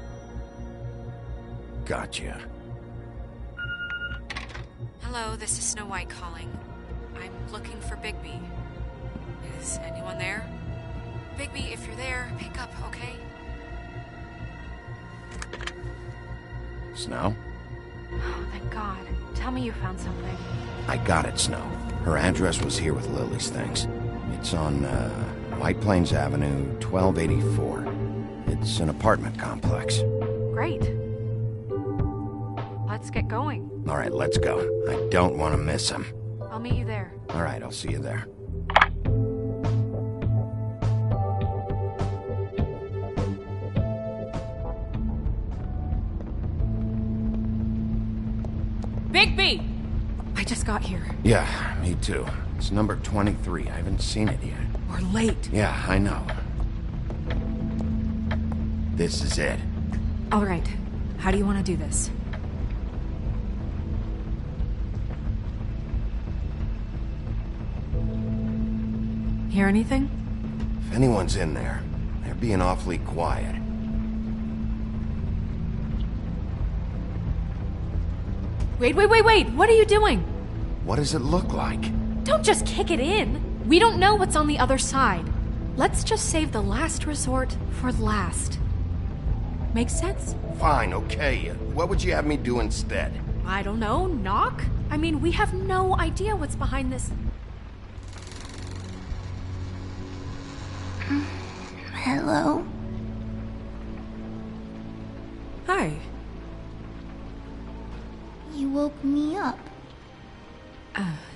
Gotcha. Hello, this is Snow White calling. I'm looking for Bigby. Is anyone there? Bigby, if you're there, pick up, okay? Snow? Oh, thank God. Tell me you found something. I got it, Snow. Her address was here with Lily's things. It's on, White Plains Avenue, 1284. It's an apartment complex. Great. Let's get going. All right, let's go. I don't want to miss him. I'll meet you there. All right, I'll see you there. Bigby! I just got here. Yeah, me too. It's number 23. I haven't seen it yet. We're late. Yeah, I know. This is it. All right. How do you want to do this? Hear anything? If anyone's in there, they're being awfully quiet. Wait! What are you doing? What does it look like? Don't just kick it in. We don't know what's on the other side. Let's just save the last resort for last. Make sense? Fine, okay. What would you have me do instead? I don't know. Knock? I mean, we have no idea what's behind this. Hello? Hi. You woke me up.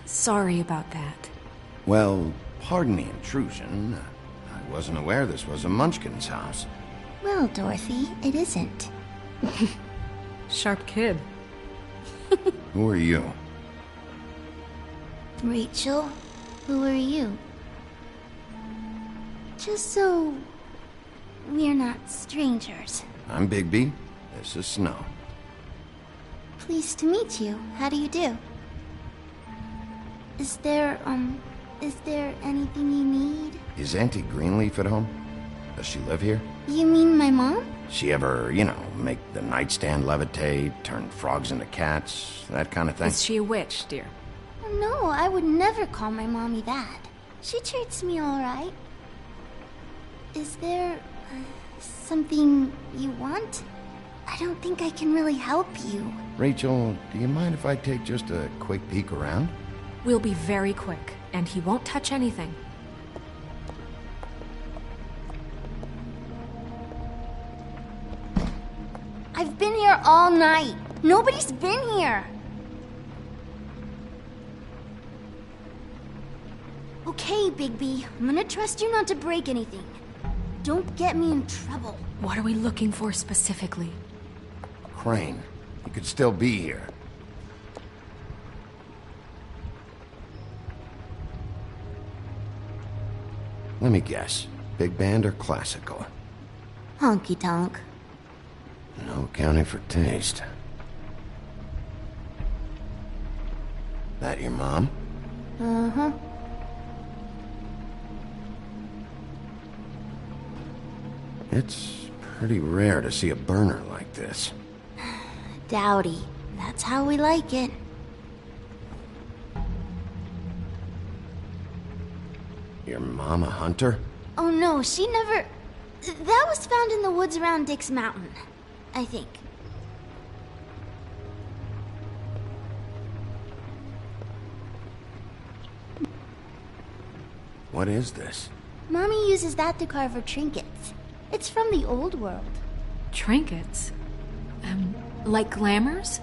Sorry about that. Well, pardon the intrusion. I wasn't aware this was a Munchkin's house. Well, Dorothy, it isn't. Sharp kid. Who are you? Rachel, who are you? Just so we're not strangers. I'm Bigby. This is Snow. Pleased to meet you. How do you do? Is there anything you need? Is Auntie Greenleaf at home? Does she live here? You mean my mom? She ever, make the nightstand levitate, turn frogs into cats, that kind of thing? Is she a witch, dear? No, I would never call my mommy that. She treats me all right. Is there something you want? I don't think I can really help you. Rachel, do you mind if I take just a quick peek around? We'll be very quick, and he won't touch anything. I've been here all night. Nobody's been here. Okay, Bigby. I'm gonna trust you not to break anything. Don't get me in trouble. What are we looking for specifically? Crane. He could still be here. Let me guess. Big band or classical? Honky tonk. No accounting for taste. That your mom? Uh-huh. It's pretty rare to see a burner like this. Dowdy. That's how we like it. Your mom a hunter? Oh no, she never... That was found in the woods around Dick's Mountain, I think. What is this? Mommy uses that to carve her trinkets. It's from the old world. Trinkets? Like glamours?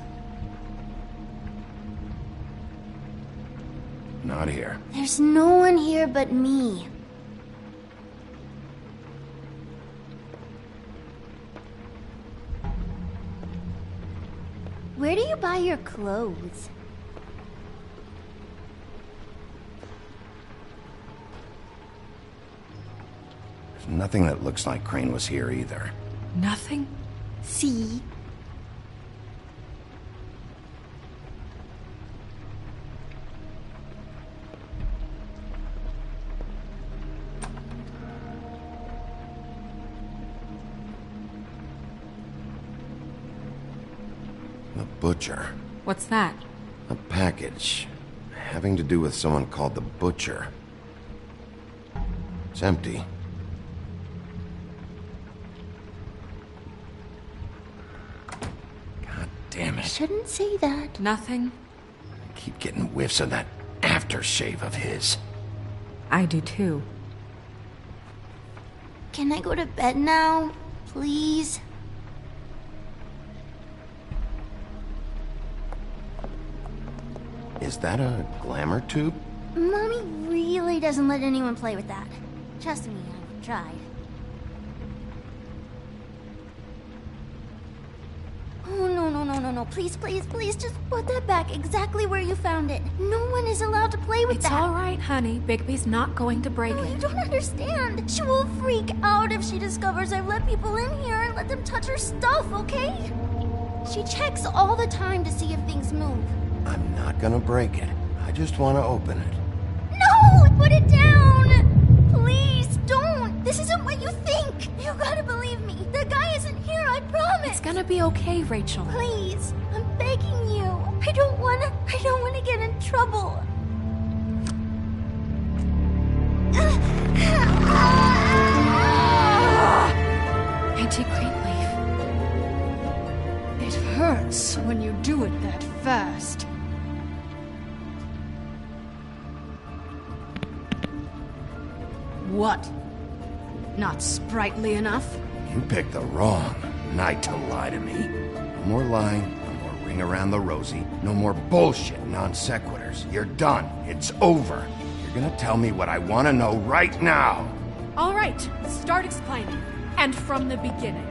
Not here. There's no one here but me. Where do you buy your clothes? There's nothing that looks like Crane was here either. Nothing? See? The Butcher. What's that? A package. Having to do with someone called the Butcher. It's empty. God damn it. Shouldn't say that. Nothing? I keep getting whiffs of that aftershave of his. I do too. Can I go to bed now? Please? Is that a glamour tube? Mommy really doesn't let anyone play with that. Trust me, I've tried. Oh, no. Please, just put that back exactly where you found it. No one is allowed to play with It's that. all right, honey. Bigby's not going to break No, it. you don't understand. She will freak out if she discovers I've let people in here and let them touch her stuff, okay? She checks all the time to see if things move. I'm not gonna break it. I just want to open it. No! Put it down! please, don't! This isn't what you think! You gotta believe me. The guy isn't here, I promise! It's gonna be okay, Rachel. Please, I'm begging you. I don't wanna get in trouble. Auntie Greenleaf. It hurts when you do it that fast. What? Not sprightly enough? You picked the wrong night to lie to me. No more lying, no more ring around the rosy, no more bullshit non sequiturs. You're done. It's over. You're gonna tell me what I want to know right now. All right, start explaining. And from the beginning.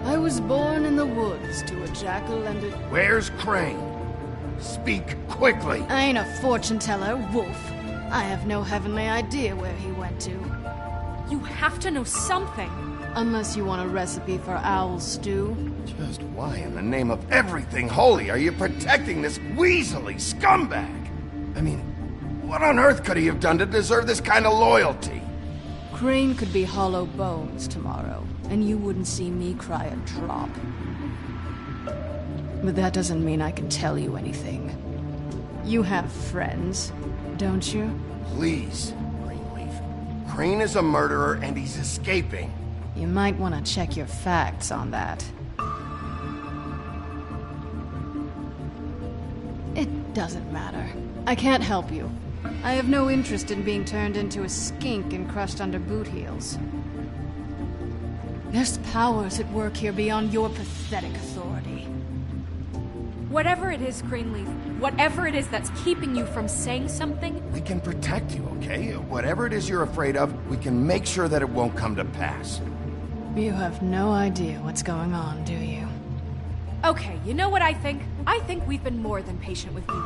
I was born in the woods to a jackal and a... Where's Crane? Speak quickly. I ain't a fortune teller, Wolf. I have no heavenly idea where he went to. You have to know something. Unless you want a recipe for owl stew. Just why in the name of everything holy are you protecting this weaselly scumbag? I mean, what on earth could he have done to deserve this kind of loyalty? Crane could be hollow bones tomorrow, and you wouldn't see me cry a drop. But that doesn't mean I can tell you anything. You have friends, don't you? Please, Greenleaf. Crane is a murderer and he's escaping. You might want to check your facts on that. It doesn't matter. I can't help you. I have no interest in being turned into a skink and crushed under boot heels. There's powers at work here beyond your pathetic authority. Whatever it is, Greenleaf, whatever it is that's keeping you from saying something... We can protect you, okay? Whatever it is you're afraid of, we can make sure that it won't come to pass. You have no idea what's going on, do you? Okay, you know what I think? I think we've been more than patient with you.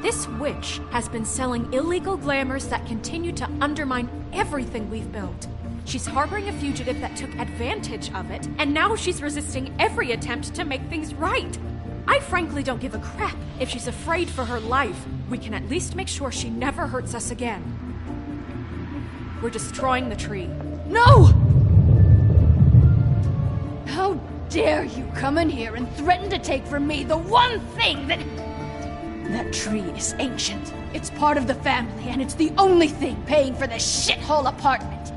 This witch has been selling illegal glamours that continue to undermine everything we've built. She's harboring a fugitive that took advantage of it, and now she's resisting every attempt to make things right. I frankly don't give a crap if she's afraid for her life. We can at least make sure she never hurts us again. We're destroying the tree. No! How dare you come in here and threaten to take from me the one thing that... That tree is ancient. It's part of the family, and it's the only thing paying for this shithole apartment.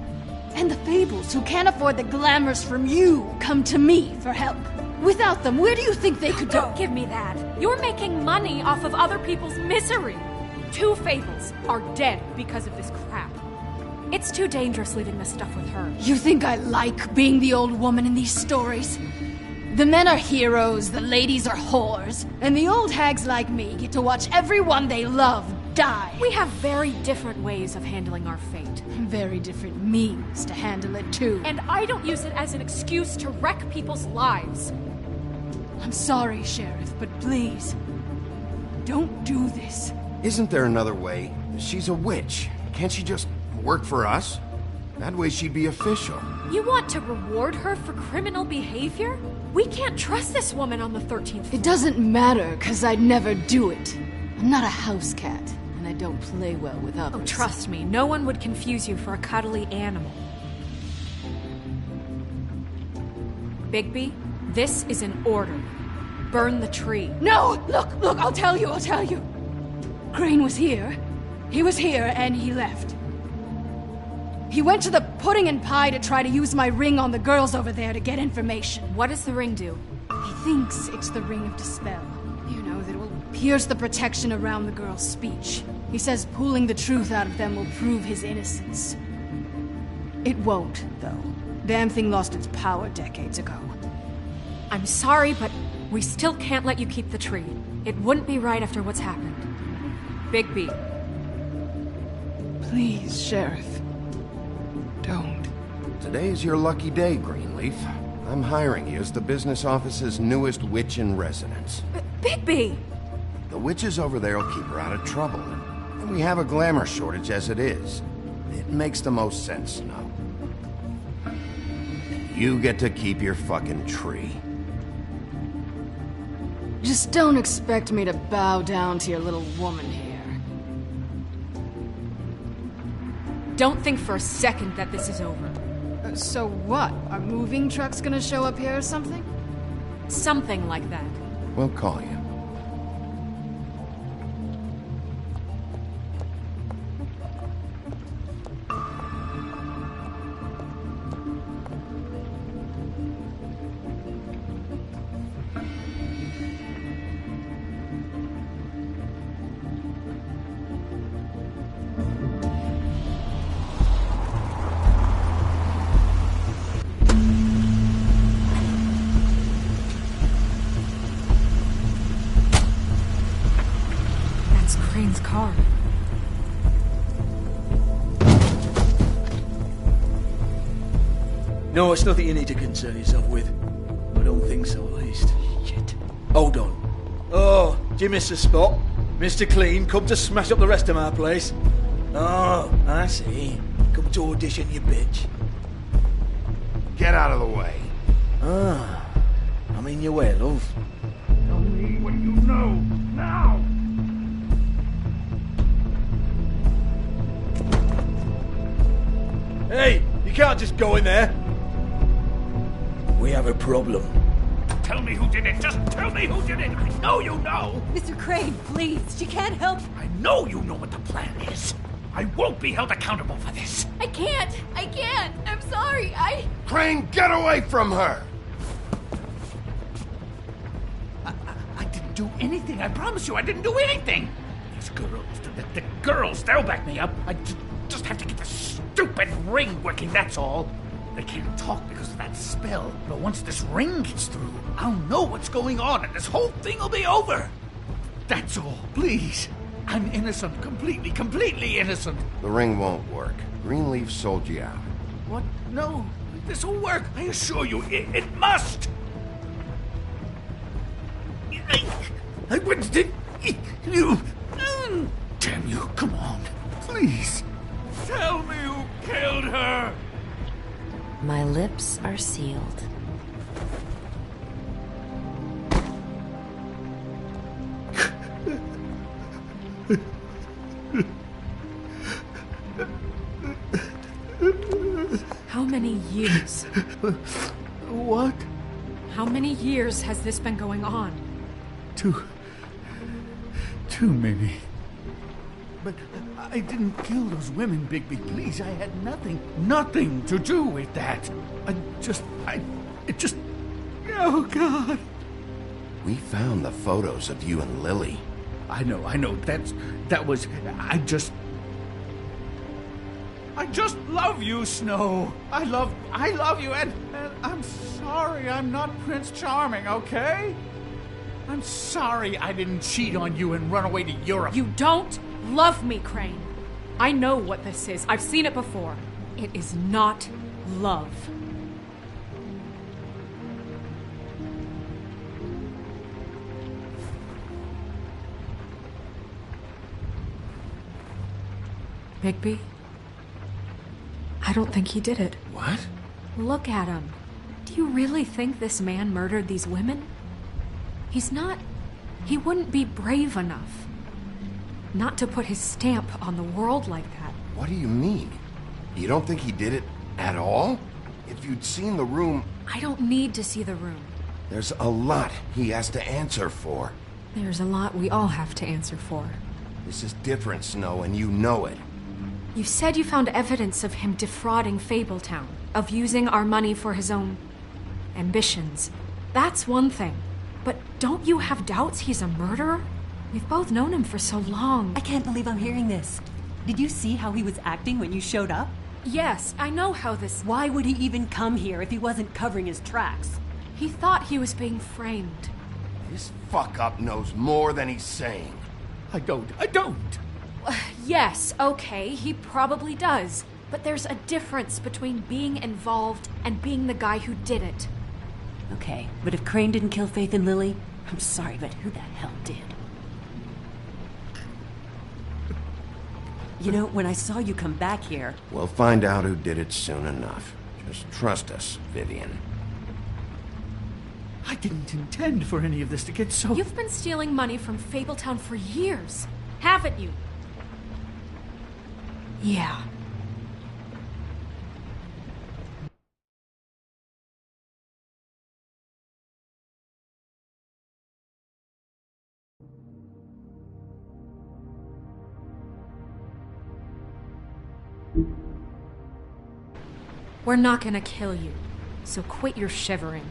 And the Fables, who can't afford the glamours from you, come to me for help. Without them, where do you think they could go? Don't give me that. You're making money off of other people's misery. 2 Fables are dead because of this crap. It's too dangerous leaving this stuff with her. You think I like being the old woman in these stories? The men are heroes, the ladies are whores, and the old hags like me get to watch everyone they love die. We have very different ways of handling our fate. Very different means to handle it, too. And I don't use it as an excuse to wreck people's lives. I'm sorry, Sheriff, but please, don't do this. Isn't there another way? She's a witch. Can't she just work for us? That way she'd be official. You want to reward her for criminal behavior? We can't trust this woman on the 13th floor. It doesn't matter, because I'd never do it. I'm not a house cat, and I don't play well with others. Oh, trust me, no one would confuse you for a cuddly animal. Bigby, this is an order. Burn the tree. No! Look, I'll tell you. Crane was here. He was here, and he left. He went to the pudding and pie to try to use my ring on the girls over there to get information. What does the ring do? He thinks it's the ring of dispel. You know, that it will pierce the protection around the girls' speech. He says pulling the truth out of them will prove his innocence. It won't, though. Damn thing lost its power decades ago. I'm sorry, but we still can't let you keep the tree. It wouldn't be right after what's happened. Bigby. Please, Sheriff. Don't. Today is your lucky day, Greenleaf. I'm hiring you as the business office's newest witch in residence. Bigby! The witches over there will keep her out of trouble, and we have a glamour shortage as it is. It makes the most sense now. You get to keep your fucking tree. Just don't expect me to bow down to your little woman here. Don't think for a second that this is over. So what? Are moving trucks gonna show up here or something? Something like that. We'll call you. Crane's car. No, it's nothing you need to concern yourself with. I don't think so, at least. Shit. Hold on. Oh, do you miss a spot? Mr. Clean, come to smash up the rest of my place. Oh, I see. Come to audition, you bitch. Get out of the way. Ah, I'm in your way, love. Tell me what you know, now! Hey, you can't just go in there. We have a problem. Tell me who did it. Just tell me who did it. I know you know. Mr. Crane, please. She can't help. I know you know what the plan is. I won't be held accountable for this. I can't. I'm sorry. Crane, get away from her! I didn't do anything. I promise you, I didn't do anything. These girls, the girls, they'll back me up. I just have to get the stupid ring working, that's all. They can't talk because of that spell. But once this ring gets through, I'll know what's going on and this whole thing will be over. That's all, please. I'm innocent, completely innocent. The ring won't work. Greenleaf sold you out. What? No, this will work. I assure you, it must. I wouldn't did you. Damn you, come on. Please. Tell me who killed her. My lips are sealed. How many years? What? How many years has this been going on? Two, maybe. But I didn't kill those women, Bigby. Please, I had nothing to do with that. Oh, God. We found the photos of you and Lily. I know. I just love you, Snow. I love you, and I'm sorry I'm not Prince Charming, okay? I'm sorry I didn't cheat on you and run away to Europe. You don't love me, Crane. I know what this is. I've seen it before. It is not love. Bigby? I don't think he did it. What? Look at him. Do you really think this man murdered these women? He wouldn't be brave enough. Not to put his stamp on the world like that. What do you mean? You don't think he did it at all? If you'd seen the room... I don't need to see the room. There's a lot he has to answer for. There's a lot we all have to answer for. This is different, Snow, and you know it. You said you found evidence of him defrauding Fabletown, of using our money for his own ambitions. That's one thing. But don't you have doubts he's a murderer? We've both known him for so long. I can't believe I'm hearing this. Did you see how he was acting when you showed up? Yes, I know how this... Why would he even come here if he wasn't covering his tracks? He thought he was being framed. This fuck-up knows more than he's saying. I don't. Yes, okay, he probably does. But there's a difference between being involved and being the guy who did it. Okay, but if Crane didn't kill Faith and Lily, I'm sorry, but who the hell did? You know, when I saw you come back here... We'll find out who did it soon enough. Just trust us, Vivian. I didn't intend for any of this to get so... You've been stealing money from Fabletown for years, haven't you? Yeah. We're not gonna kill you, so quit your shivering.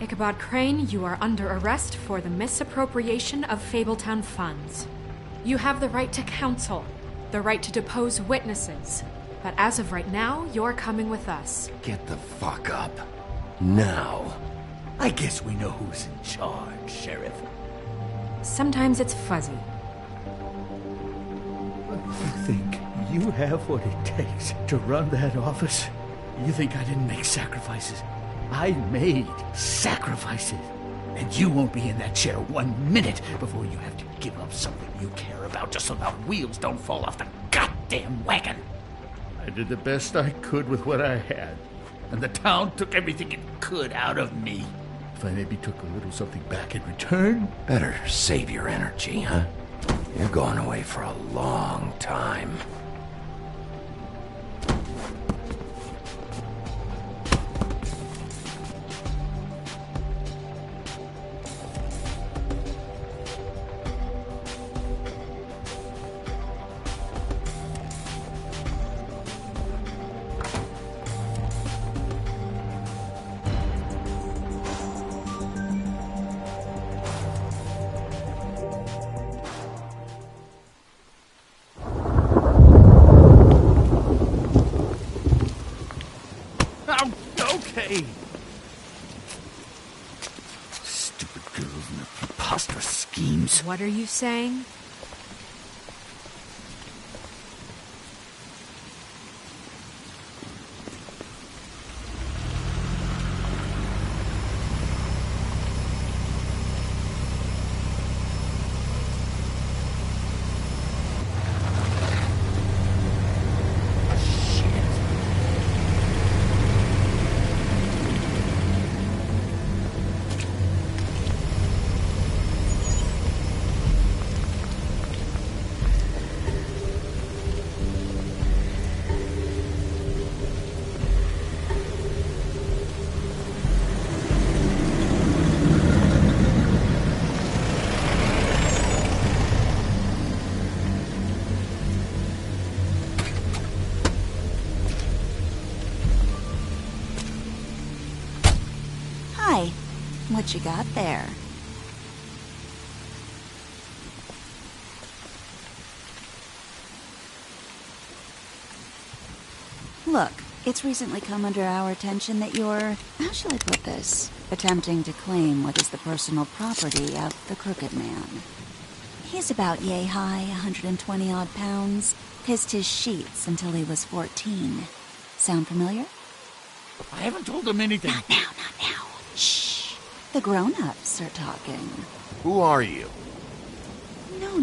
Ichabod Crane, you are under arrest for the misappropriation of Fabletown funds. You have the right to counsel, the right to depose witnesses, but as of right now, you're coming with us. Get the fuck up. Now. I guess we know who's in charge, Sheriff. Sometimes it's fuzzy. You think you have what it takes to run that office? You think I didn't make sacrifices? I made sacrifices. And you won't be in that chair 1 minute before you have to give up something you care about just so the wheels don't fall off the goddamn wagon. I did the best I could with what I had, and the town took everything it could out of me. If I maybe took a little something back in return... Better save your energy, huh? You're going away for a long time. Okay. Stupid girls and their preposterous schemes. What are you saying? What you got there? Look, it's recently come under our attention that you're, how shall I put this, attempting to claim what is the personal property of the Crooked Man. He's about yay high, 120 odd pounds, pissed his sheets until he was 14. Sound familiar? I haven't told him anything. Not now, not now. Shh. The grown-ups are talking. Who are you? No.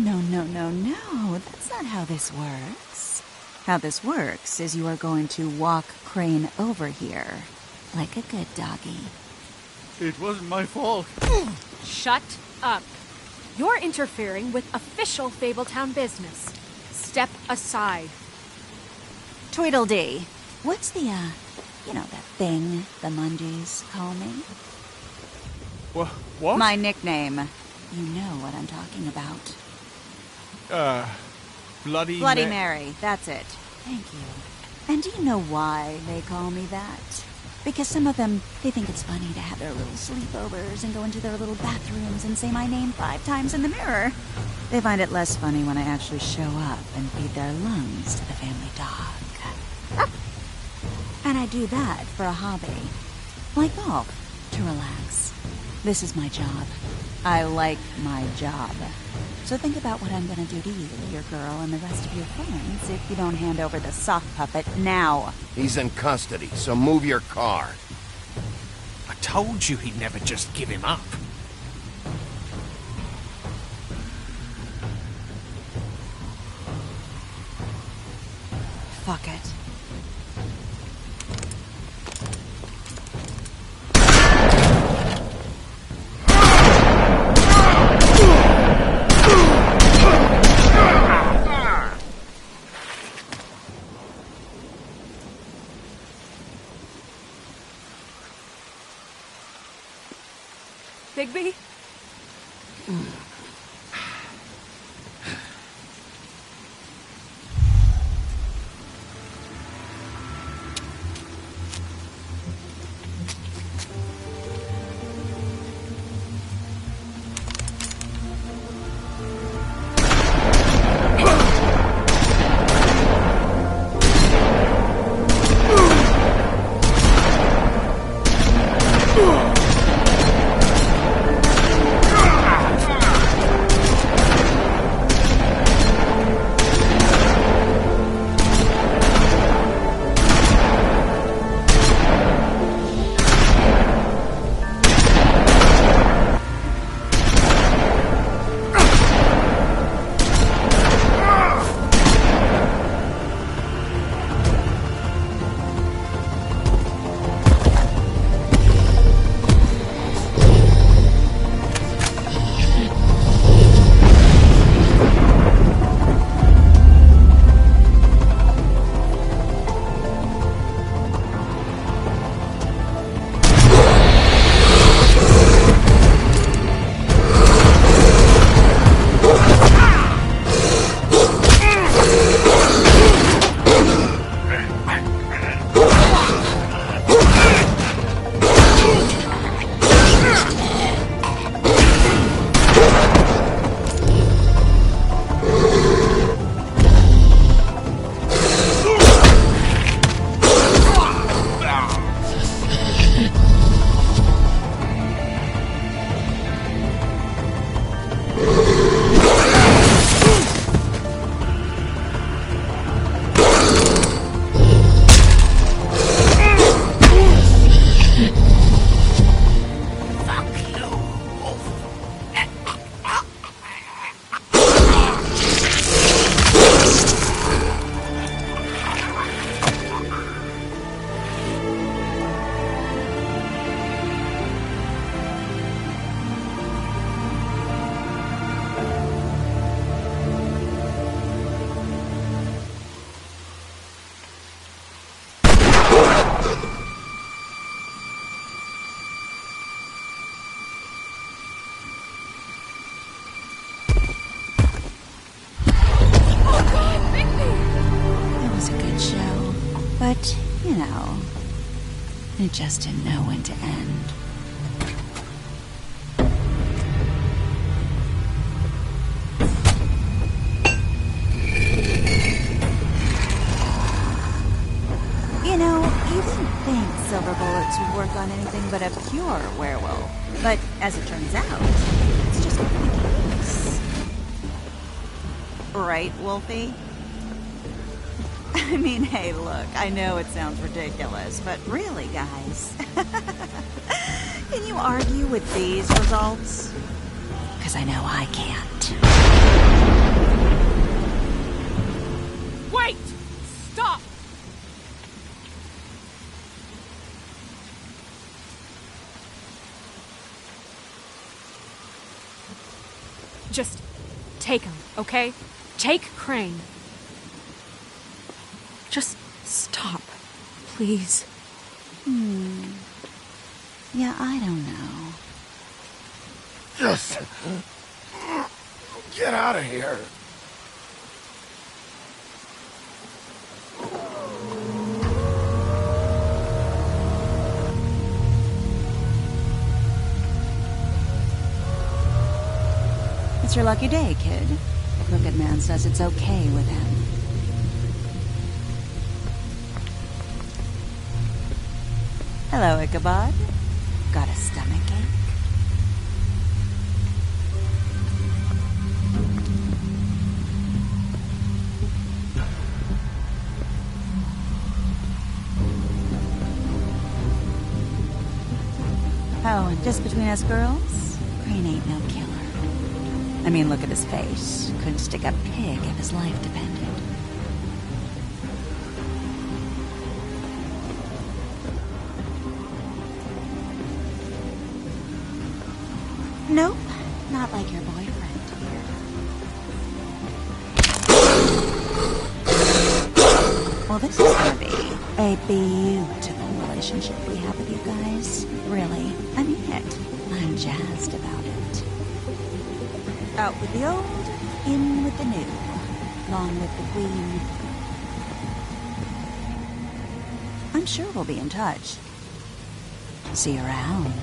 That's not how this works. How this works is you are going to walk Crane over here. Like a good doggy. It wasn't my fault. Shut up. You're interfering with official Fabletown business. Step aside. Tweedledee. What's the, you know, that thing the Mundies call me? What? My nickname. You know what I'm talking about. Bloody Mary. That's it. Thank you. And do you know why they call me that? Because some of them, they think it's funny to have their little sleepovers and go into their little bathrooms and say my name 5 times in the mirror. They find it less funny when I actually show up and feed their lungs to the family dog. And I do that for a hobby. Like golf. To relax. This is my job. I like my job. So think about what I'm gonna do to you, your girl, and the rest of your friends if you don't hand over the sock puppet now. He's in custody, so move your car. I told you he'd never just give him up. Fuck it. Bigby? But, you know, it just didn't know when to end. You know, you didn't think silver bullets would work on anything but a pure werewolf. But as it turns out, it's just not the case. Right, Wolfie? I mean, hey, look, I know it sounds ridiculous, but really, guys, can you argue with these results? Because I know I can't. Wait! Stop! Just take him, okay? Take Crane. Just stop, please. Yeah, I don't know. Just get out of here. It's your lucky day, kid. Crooked Man says it's okay with him. Hello, Ichabod. Got a stomachache? Oh, and just between us girls, Crane ain't no killer. I mean, look at his face. Couldn't stick a pig if his life depended. Nope, not like your boyfriend here. Well, this is gonna be a beautiful relationship we have with you guys. Really, I mean it. I'm jazzed about it. Out with the old, in with the new. Long with the queen. I'm sure we'll be in touch. See you around.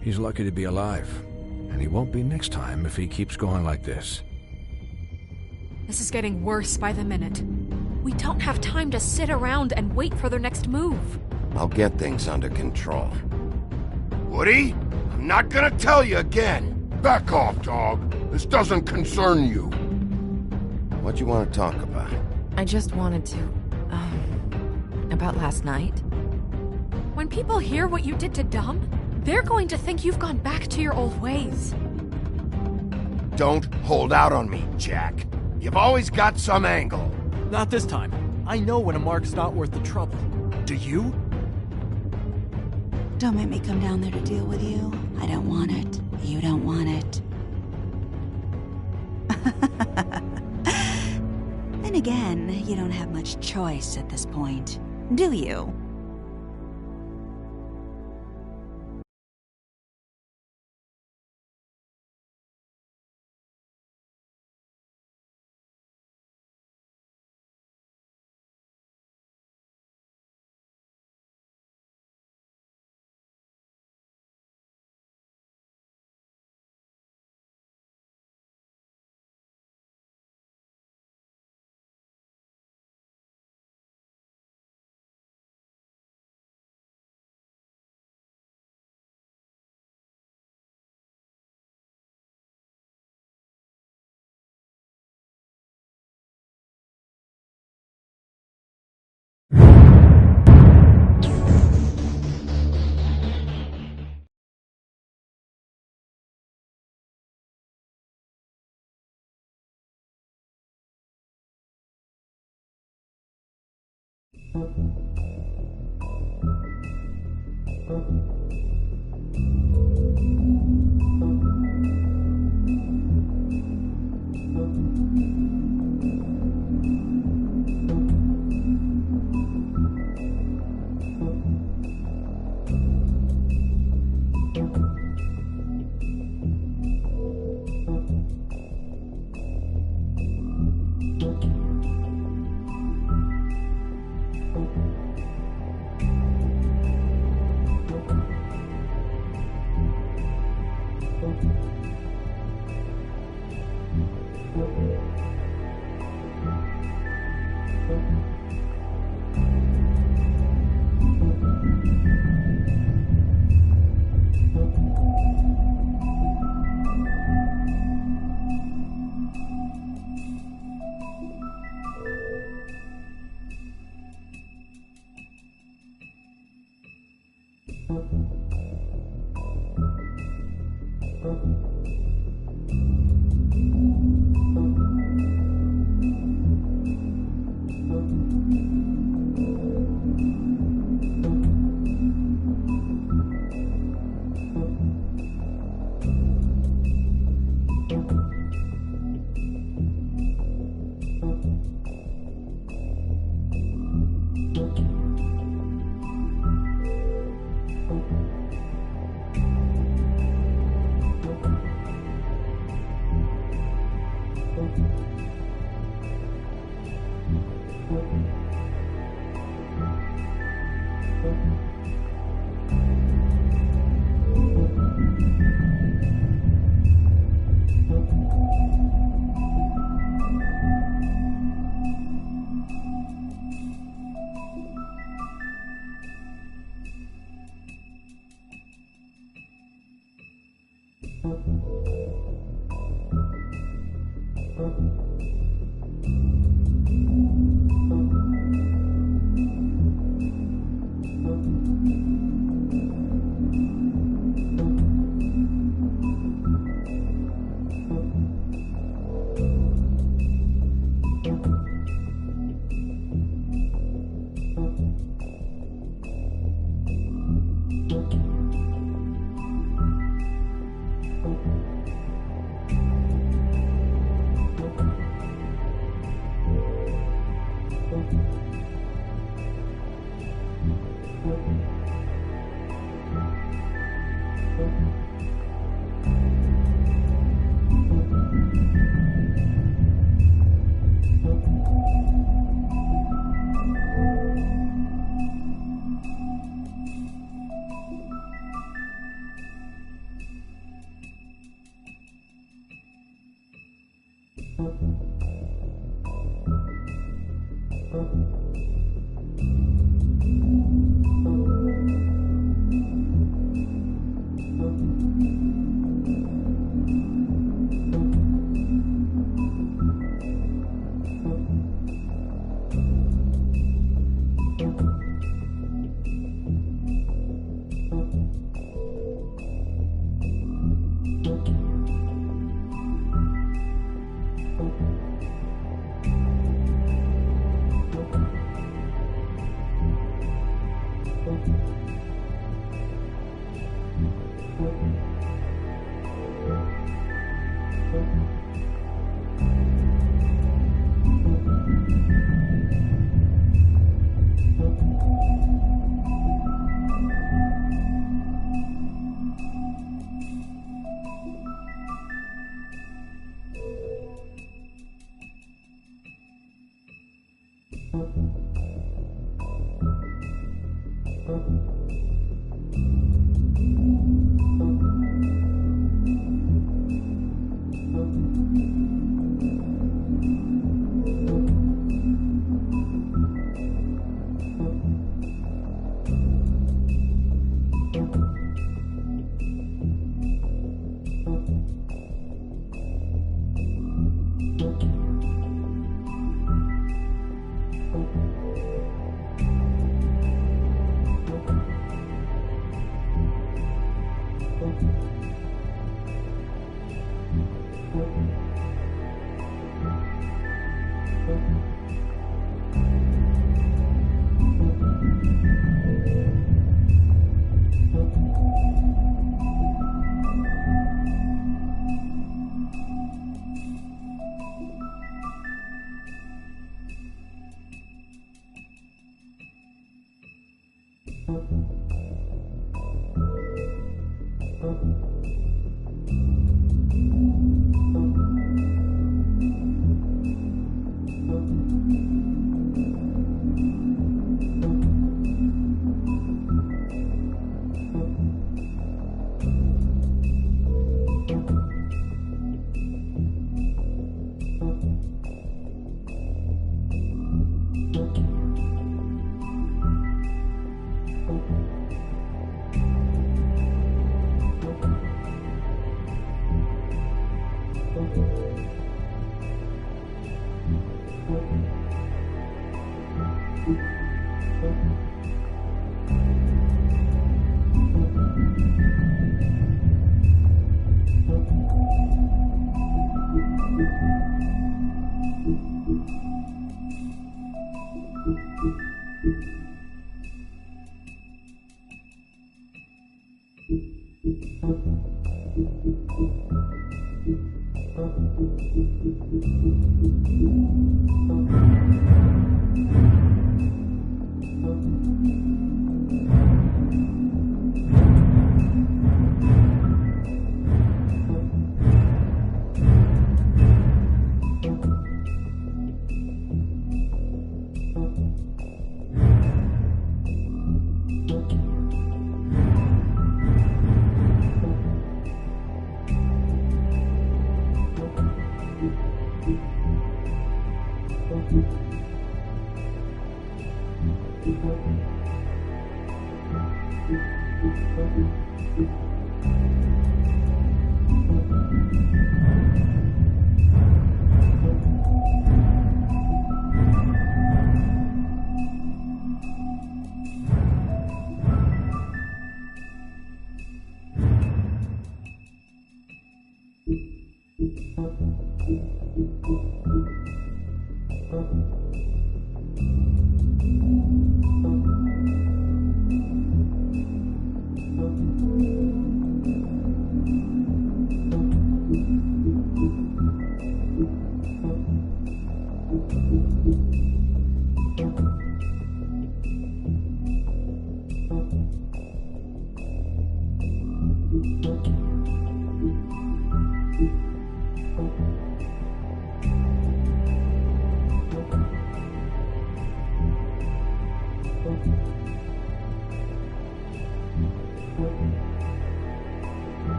He's lucky to be alive, and he won't be next time if he keeps going like this. This is getting worse by the minute. We don't have time to sit around and wait for their next move. I'll get things under control. Woody, I'm not gonna tell you again. Back off, dog. This doesn't concern you. What you want to talk about? I just wanted to, about last night. When people hear what you did to Dom, they're going to think you've gone back to your old ways. Don't hold out on me, Jack. You've always got some angle. Not this time. I know when a mark's not worth the trouble. Do you? Don't make me come down there to deal with you. I don't want it. You don't want it. Then again, you don't have much choice at this point, do you?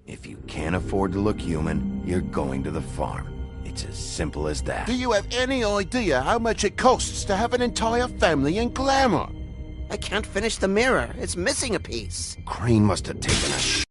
If you can't afford to look human, you're going to the farm. It's as simple as that. Do you have any idea how much it costs to have an entire family in glamour? I can't finish the mirror. It's missing a piece. Crane must have taken a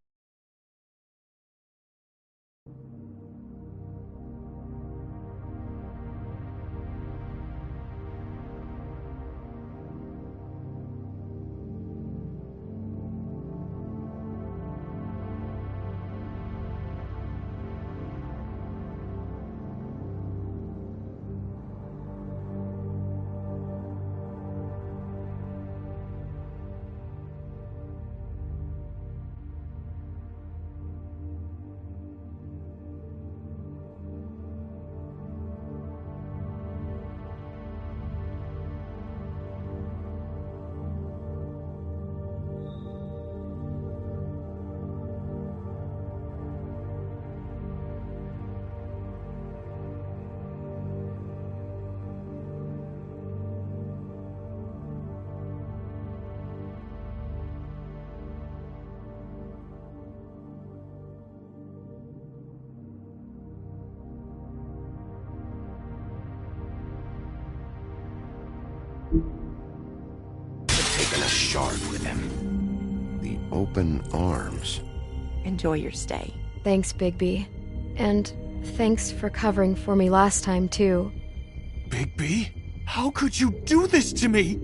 taken a shard with him. The open arms. Enjoy your stay. Thanks, Bigby. And thanks for covering for me last time, too. Bigby? How could you do this to me?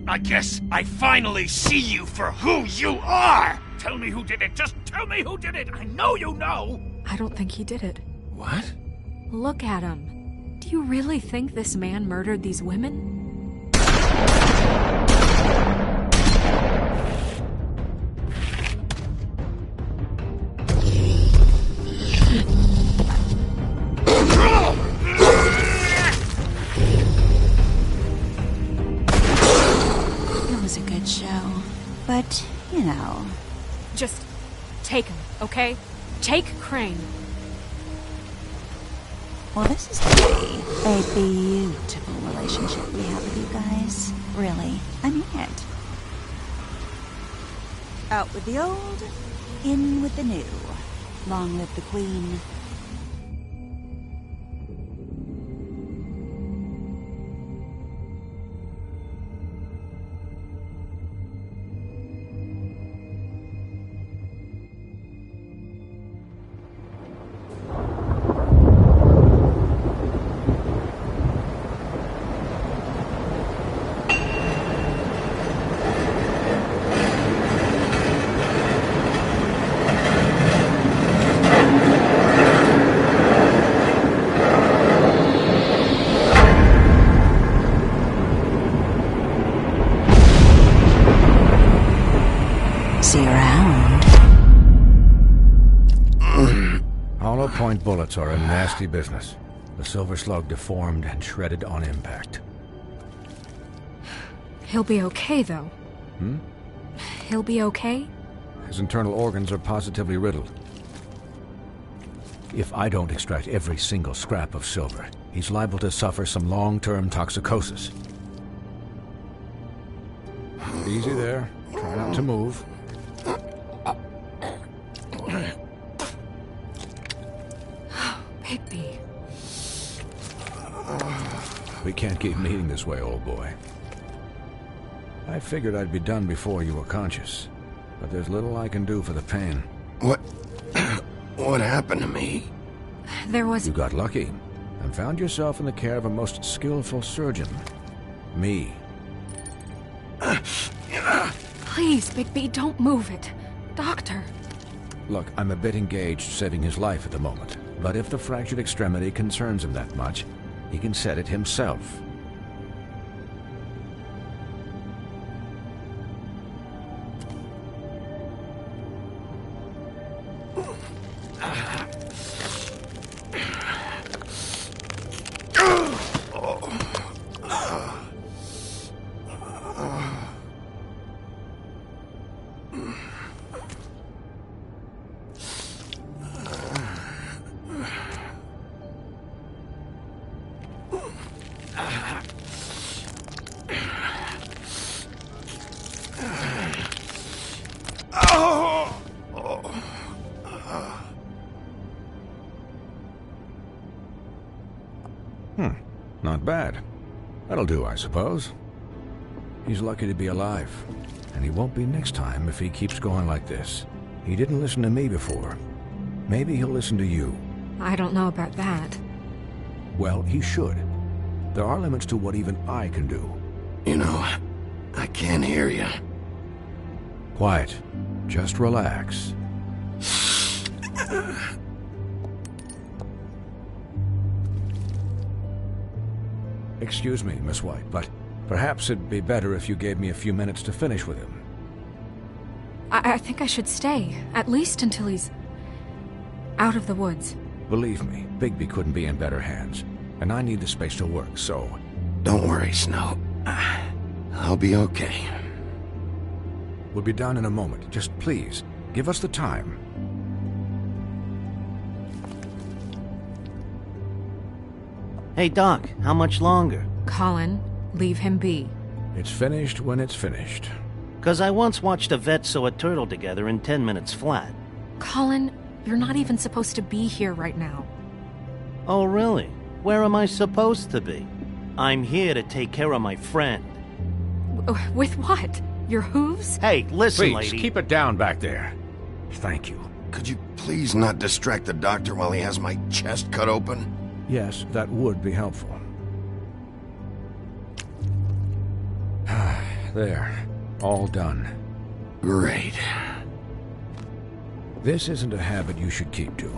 I guess I finally see you for who you are! Tell me who did it! Just tell me who did it! I know you know! I don't think he did it. What? Look at him. Do you really think this man murdered these women? It was a good show. But, you know... Just take him, okay? Take Crane. Well, this is really a beautiful relationship we have with you guys. Really. I mean it. Out with the old, in with the new. Long live the Queen. See you around. Hollow point bullets are a nasty business. The silver slug deformed and shredded on impact. He'll be okay, though. He'll be okay? His internal organs are positively riddled. If I don't extract every single scrap of silver, he's liable to suffer some long-term toxicosis. Easy there. Try not to move. Bigby. We can't keep meeting this way, old boy. I figured I'd be done before you were conscious, but there's little I can do for the pain. What happened to me? There was... You got lucky and found yourself in the care of a most skillful surgeon. Me. Please, Bigby, don't move it. Doctor. Look, I'm a bit engaged saving his life at the moment, but if the fractured extremity concerns him that much, he can set it himself. Not bad. That'll do, I suppose. He's lucky to be alive, and he won't be next time if he keeps going like this. He didn't listen to me before. Maybe he'll listen to you. I don't know about that. Well, he should. There are limits to what even I can do. You know, I can't hear you. Quiet. Just relax. Excuse me, Miss White, but perhaps it'd be better if you gave me a few minutes to finish with him. I think I should stay, at least until he's out of the woods. Believe me, Bigby couldn't be in better hands, and I need the space to work, so... Don't worry, Snow. I'll be okay. We'll be done in a moment. Just please, give us the time. Hey, Doc, how much longer? Colin, leave him be. It's finished when it's finished. 'Cause I once watched a vet sew a turtle together in 10 minutes flat. Colin, you're not even supposed to be here right now. Oh, really? Where am I supposed to be? I'm here to take care of my friend. With what? Your hooves? Hey, listen, Please, lady. keep it down back there. Thank you. Could you please not distract the doctor while he has my chest cut open? Yes, that would be helpful. There. All done. Great. This isn't a habit you should keep to.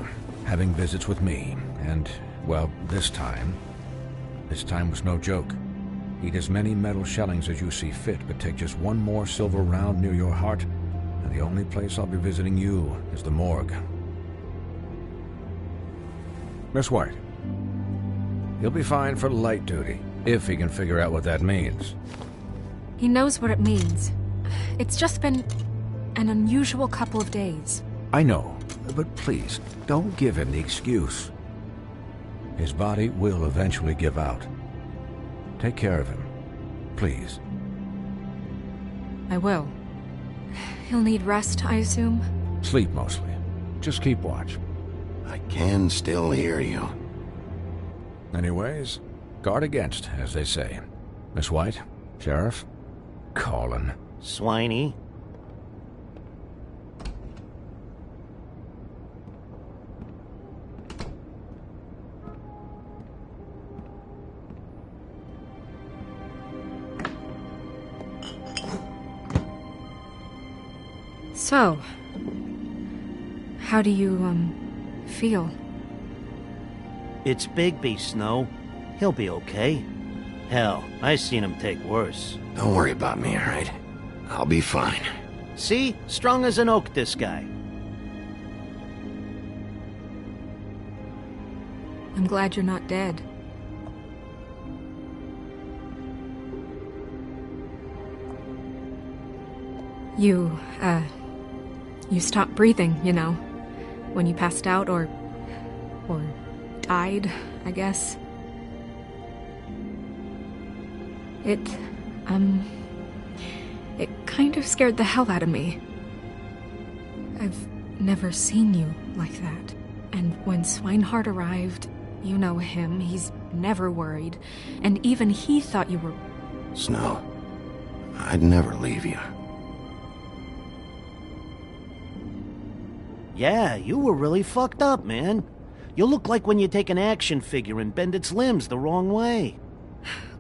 Having visits with me, and, well, this time was no joke. Eat as many metal shellings as you see fit, but take just one more silver round near your heart, and the only place I'll be visiting you is the morgue. Miss White, he'll be fine for light duty, if he can figure out what that means. He knows what it means. It's just been an unusual couple of days. I know, but please, don't give him the excuse. His body will eventually give out. Take care of him, please. I will. He'll need rest, I assume? Sleep mostly. Just keep watch. I can still hear you. Anyways, guard against, as they say. Miss White, Sheriff, Colin. Swiney. So, how do you, feel? It's Bigby, Snow. He'll be okay. Hell, I seen him take worse. Don't worry about me, all right? I'll be fine. See? Strong as an oak, this guy. I'm glad you're not dead. You stopped breathing, you know, when you passed out or died, I guess. It kind of scared the hell out of me. I've never seen you like that. And when Swinehart arrived, you know him, he's never worried. And even he thought you were... Snow, I'd never leave you. Yeah, you were really fucked up, man. You look like when you take an action figure and bend its limbs the wrong way.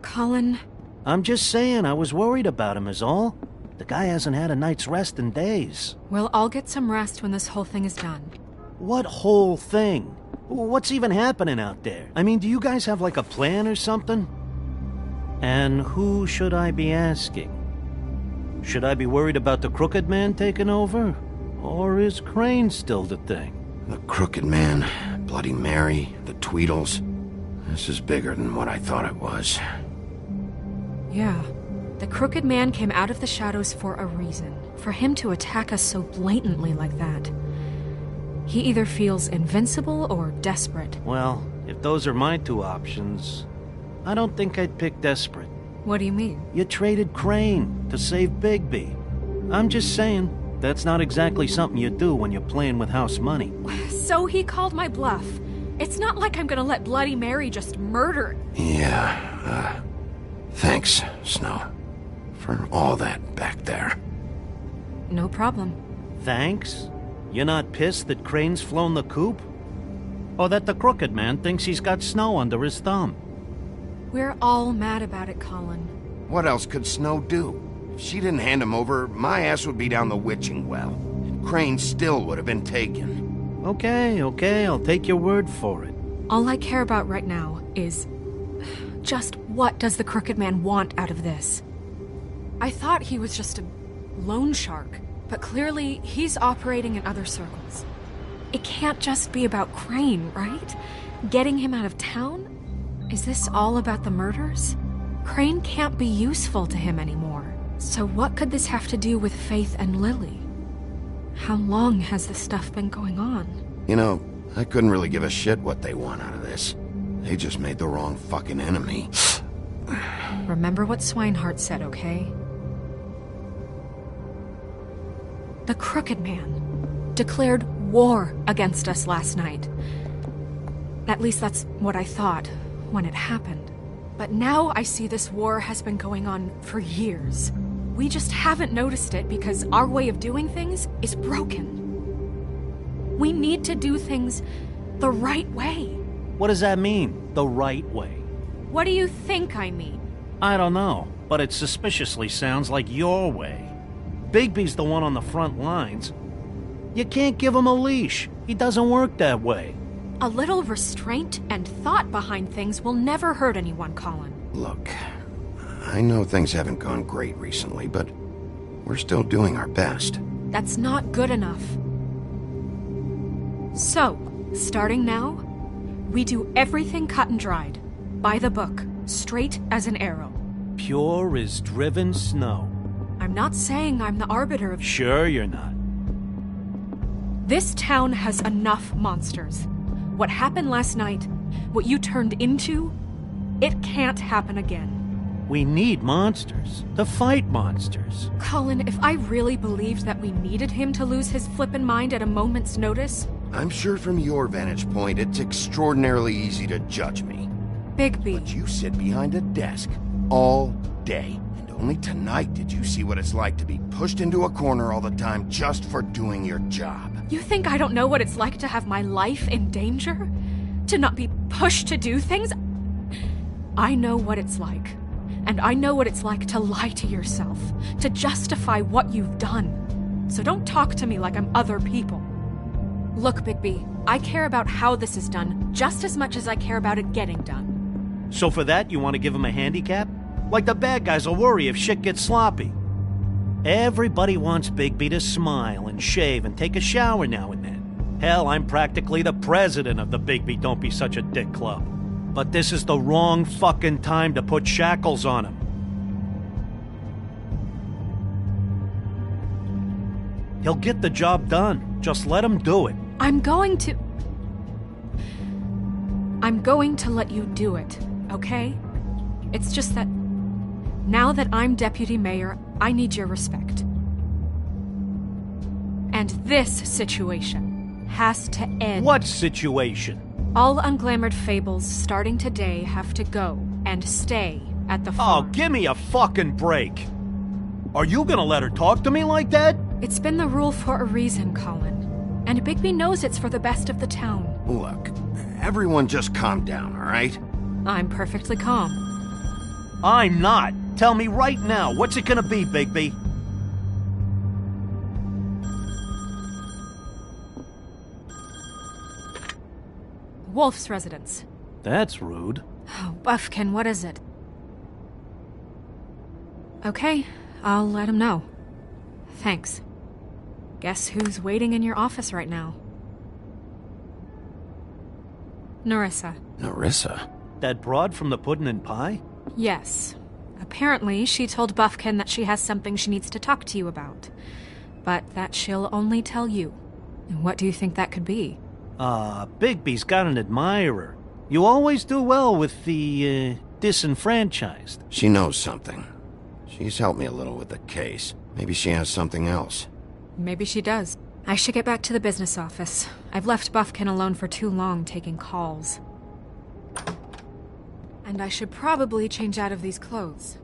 Colin... I'm just saying, I was worried about him is all. The guy hasn't had a night's rest in days. Well, I'll get some rest when this whole thing is done. What whole thing? What's even happening out there? I mean, do you guys have like a plan or something? And who should I be asking? Should I be worried about the Crooked Man taking over? Or is Crane still the thing? The Crooked Man, Bloody Mary, the Tweedles. This is bigger than what I thought it was. Yeah. The Crooked Man came out of the shadows for a reason. For him to attack us so blatantly like that. He either feels invincible or desperate. Well, if those are my two options, I don't think I'd pick desperate. What do you mean? You traded Crane to save Bigby. I'm just saying, that's not exactly something you do when you're playing with house money. So he called my bluff. It's not like I'm gonna let Bloody Mary just murder... Yeah, thanks, Snow. For all that back there. No problem. Thanks? You're not pissed that Crane's flown the coop? Or that the Crooked Man thinks he's got Snow under his thumb? We're all mad about it, Colin. What else could Snow do? If she didn't hand him over, my ass would be down the witching well. And Crane still would have been taken. Okay, I'll take your word for it. All I care about right now is... just what does the Crooked Man want out of this? I thought he was just a loan shark, but clearly he's operating in other circles. It can't just be about Crane, right? Getting him out of town? Is this all about the murders? Crane can't be useful to him anymore. So what could this have to do with Faith and Lily? How long has this stuff been going on? You know, I couldn't really give a shit what they want out of this. They just made the wrong fucking enemy. Remember what Swinehart said, okay? The Crooked Man declared war against us last night. At least that's what I thought when it happened. But now I see this war has been going on for years. We just haven't noticed it because our way of doing things is broken. We need to do things the right way. What does that mean, the right way? What do you think I mean? I don't know, but it suspiciously sounds like your way. Bigby's the one on the front lines. You can't give him a leash. He doesn't work that way. A little restraint and thought behind things will never hurt anyone, Colin. Look, I know things haven't gone great recently, but we're still doing our best. That's not good enough. So, starting now, we do everything cut and dried. By the book, straight as an arrow. Pure as driven snow. I'm not saying I'm the arbiter of... Sure you're not. This town has enough monsters. What happened last night, what you turned into, it can't happen again. We need monsters. To fight monsters. Colin, if I really believed that we needed him to lose his flippin' mind at a moment's notice... I'm sure from your vantage point, it's extraordinarily easy to judge me. Bigby. But you sit behind a desk all day. And only tonight did you see what it's like to be pushed into a corner all the time just for doing your job. You think I don't know what it's like to have my life in danger? To not be pushed to do things? I know what it's like. And I know what it's like to lie to yourself, to justify what you've done. So don't talk to me like I'm other people. Look, Bigby, I care about how this is done just as much as I care about it getting done. So for that, you want to give him a handicap? Like the bad guys will worry if shit gets sloppy. Everybody wants Bigby to smile and shave and take a shower now and then. Hell, I'm practically the president of the Bigby Don't Be Such a Dick Club. But this is the wrong fucking time to put shackles on him. He'll get the job done. Just let him do it. I'm going to let you do it, okay? It's just that now that I'm deputy mayor, I need your respect. And this situation has to end. What situation? All unglamored fables starting today have to go and stay at the farm. Oh, give me a fucking break. Are you gonna let her talk to me like that? It's been the rule for a reason, Colin. And Bigby knows it's for the best of the town. Look, everyone just calm down, all right? I'm perfectly calm. I'm not. Tell me right now, what's it gonna be, Bigby? Wolf's residence. That's rude. Oh, Buffkin, what is it? Okay, I'll let him know. Thanks. Guess who's waiting in your office right now? Nerissa. Nerissa? That broad from the Puddin' and Pie? Yes. Apparently, she told Buffkin that she has something she needs to talk to you about. But that she'll only tell you. And what do you think that could be? Bigby's got an admirer. You always do well with the, disenfranchised. She knows something. She's helped me a little with the case. Maybe she has something else. Maybe she does. I should get back to the business office. I've left Buffkin alone for too long taking calls. And I should probably change out of these clothes.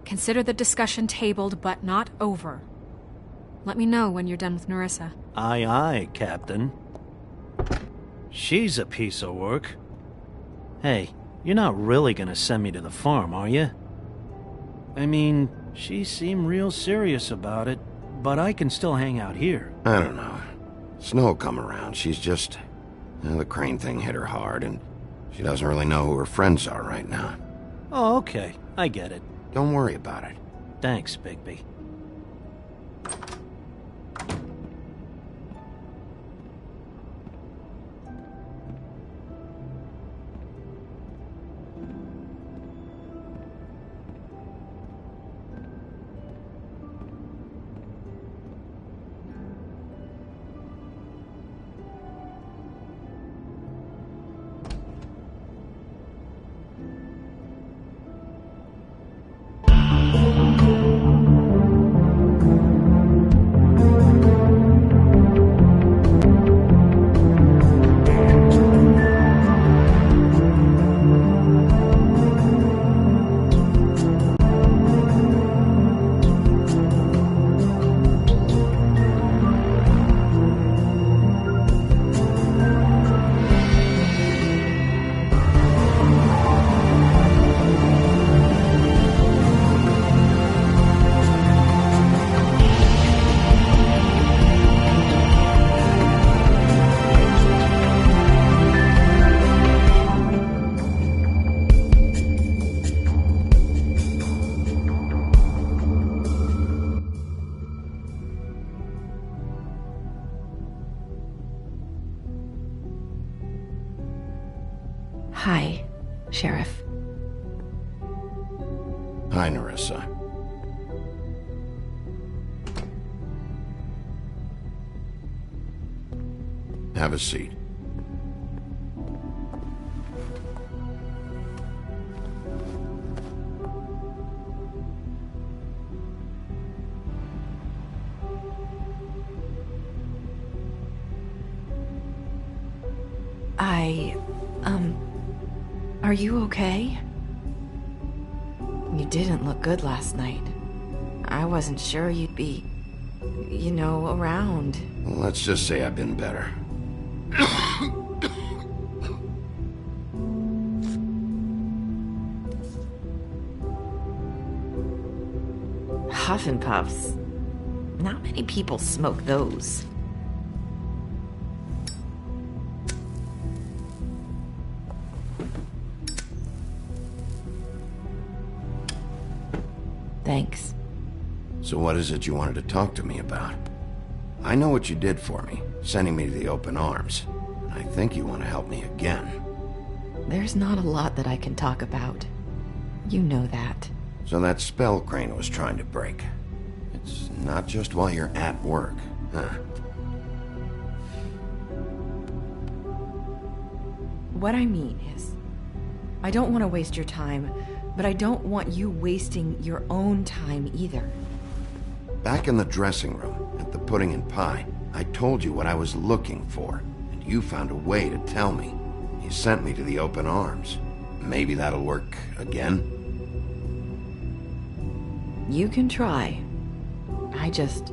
Consider the discussion tabled, but not over. Let me know when you're done with Nerissa. Aye, aye, Captain. She's a piece of work. Hey, you're not really gonna send me to the farm, are you? I mean, she seemed real serious about it, but I can still hang out here. I don't know. Snow will come around. She's just... the Crane thing hit her hard, and she doesn't really know who her friends are right now. Oh, okay. I get it. Don't worry about it. Thanks, Bigby. Hi, Sheriff. Hi, Nerissa. Have a seat. Are you okay? You didn't look good last night. I wasn't sure you'd be, around. Well, let's just say I've been better. Huff and puffs. Not many people smoke those. Thanks. So what is it you wanted to talk to me about? I know what you did for me, sending me to the open arms. And I think you want to help me again. There's not a lot that I can talk about. You know that. So that spell Crane was trying to break. It's not just while you're at work, huh? What I mean is, I don't want to waste your time, but I don't want you wasting your own time either. Back in the dressing room, at the pudding and pie, I told you what I was looking for, and you found a way to tell me. You sent me to the open arms. Maybe that'll work again? You can try. I just...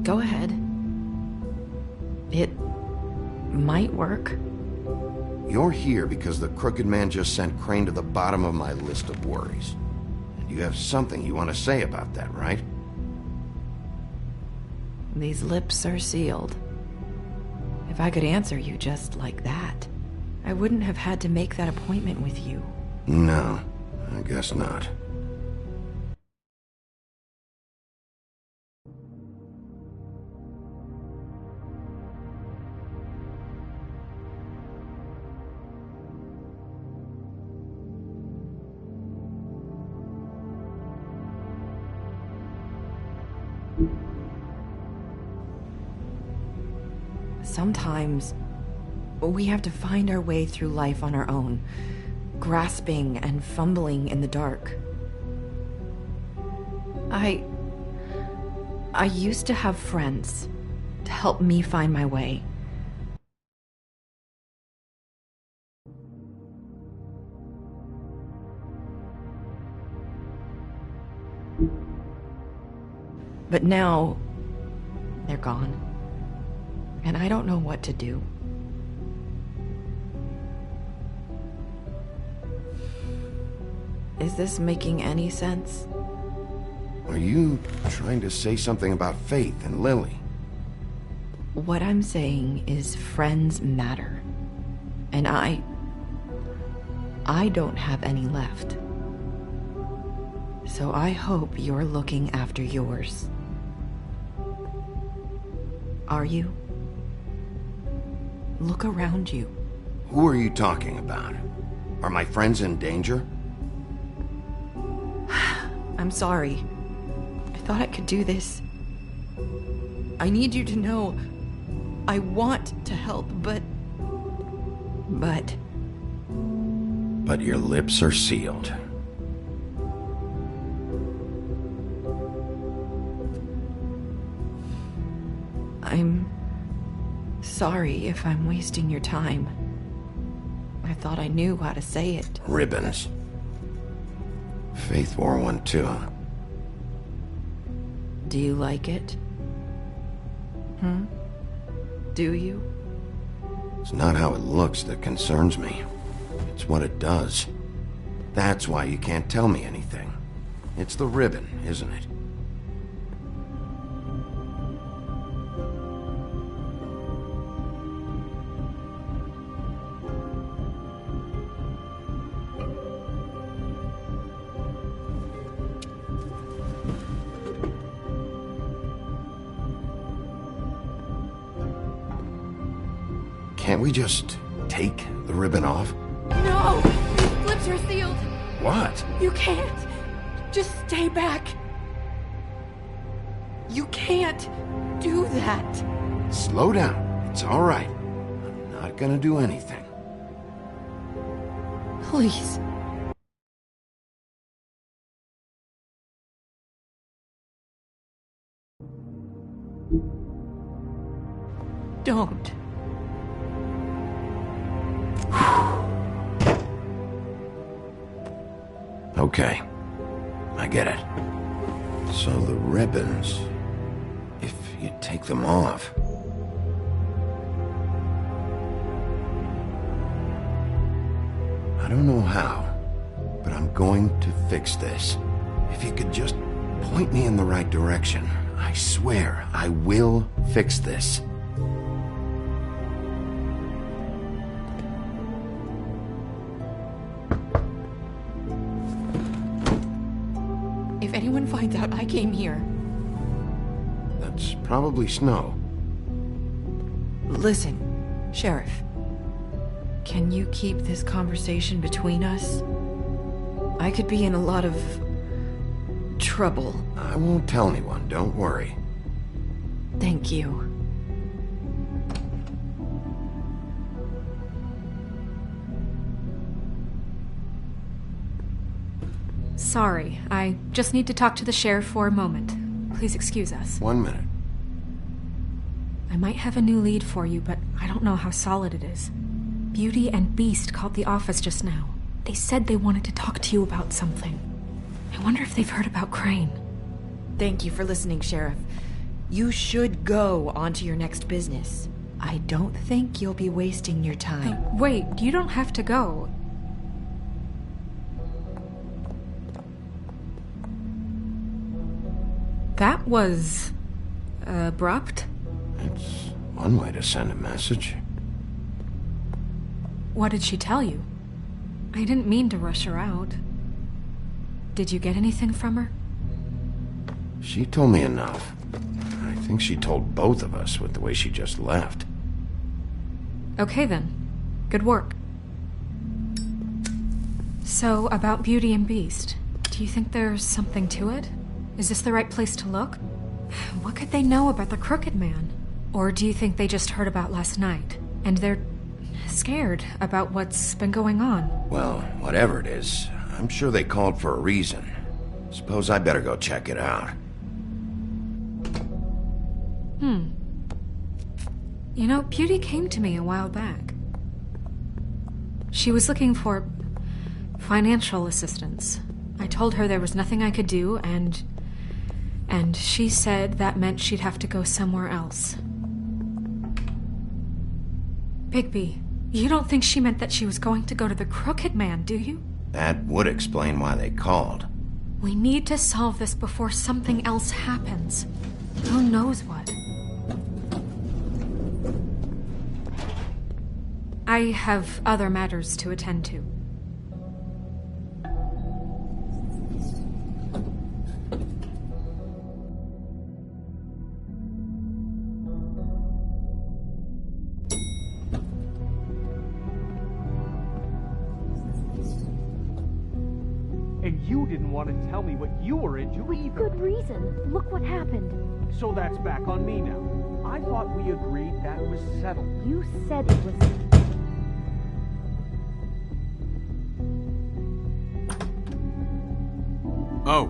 Go ahead. It might work. You're here because the Crooked Man just sent Crane to the bottom of my list of worries. And you have something you want to say about that, right? These lips are sealed. If I could answer you just like that, I wouldn't have had to make that appointment with you. No, I guess not. Sometimes, we have to find our way through life on our own, grasping and fumbling in the dark. I used to have friends to help me find my way. But now, they're gone. And I don't know what to do. Is this making any sense? Are you trying to say something about Faith and Lily? What I'm saying is friends matter. And I don't have any left. So I hope you're looking after yours. Are you? Look around you. Who are you talking about? Are my friends in danger? I'm sorry. I thought I could do this. I need you to know I want to help, but your lips are sealed. I'm sorry if I'm wasting your time. I thought I knew how to say it. Ribbons. Faith wore one too. Do you like it? Do you? It's not how it looks that concerns me. It's what it does. That's why you can't tell me anything. It's the ribbon, isn't it? Can't we just take the ribbon off? No! These lips are sealed! What? You can't! Just stay back! You can't do that! Slow down. It's all right. I'm not gonna do anything. Please. Don't. Okay. I get it. So the ribbons, if you take them off... I don't know how, but I'm going to fix this. If you could just point me in the right direction, I swear I will fix this. If anyone finds out I came here... That's probably Snow. Listen, Sheriff. Can you keep this conversation between us? I could be in a lot of... trouble. I won't tell anyone, don't worry. Thank you. Sorry, I just need to talk to the sheriff for a moment. Please excuse us. 1 minute. I might have a new lead for you, but I don't know how solid it is. Beauty and Beast called the office just now. They said they wanted to talk to you about something. I wonder if they've heard about Crane. Thank you for listening, Sheriff. You should go on to your next business. I don't think you'll be wasting your time. Wait, you don't have to go. That was... abrupt? It's one way to send a message. What did she tell you? I didn't mean to rush her out. Did you get anything from her? She told me enough. I think she told both of us with the way she just left. Okay then. Good work. So, about Beauty and Beast, do you think there's something to it? Is this the right place to look? What could they know about the Crooked Man? Or do you think they just heard about last night, and they're scared about what's been going on? Well, whatever it is, I'm sure they called for a reason. Suppose I better go check it out. You know, Beauty came to me a while back. She was looking for financial assistance. I told her there was nothing I could do, and she said that meant she'd have to go somewhere else. Bigby, you don't think she meant that she was going to go to the Crooked Man, do you? That would explain why they called. We need to solve this before something else happens. Who knows what? I have other matters to attend to. And you didn't want to tell me what you were into either. Good reason. Look what happened. So that's back on me now. I thought we agreed that was settled. You said it was... Oh.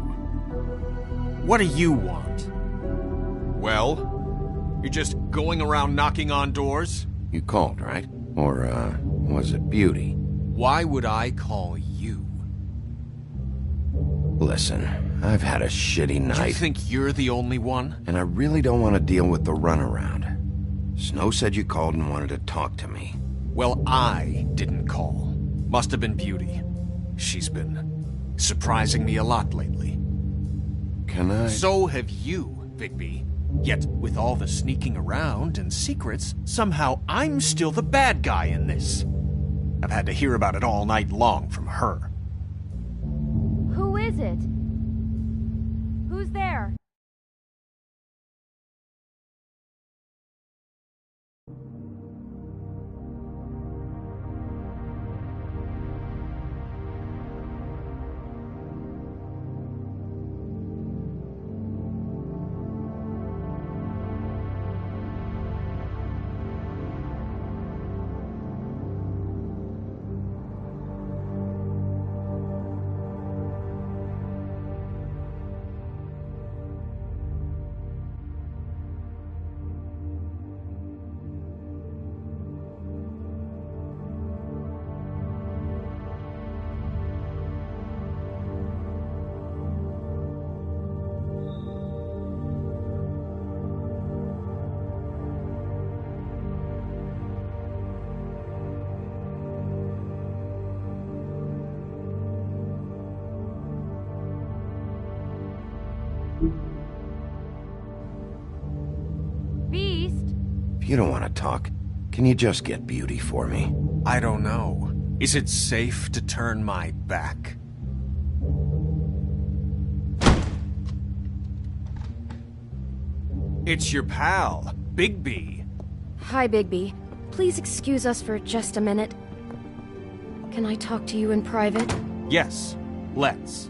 What do you want? Well? You're just going around knocking on doors? You called, right? Or, was it Beauty? Why would I call you? Listen, I've had a shitty night. Do you think you're the only one? And I really don't want to deal with the runaround. Snow said you called and wanted to talk to me. Well, I didn't call. Must have been Beauty. She's been surprising me a lot lately. Can I? So have you, Bigby. Yet, with all the sneaking around and secrets, somehow I'm still the bad guy in this. I've had to hear about it all night long from her. Who is it? Who's there? Beast? If you don't want to talk, can you just get Beauty for me? I don't know. Is it safe to turn my back? It's your pal, Bigby. Hi, Bigby. Please excuse us for just a minute. Can I talk to you in private? Yes, let's.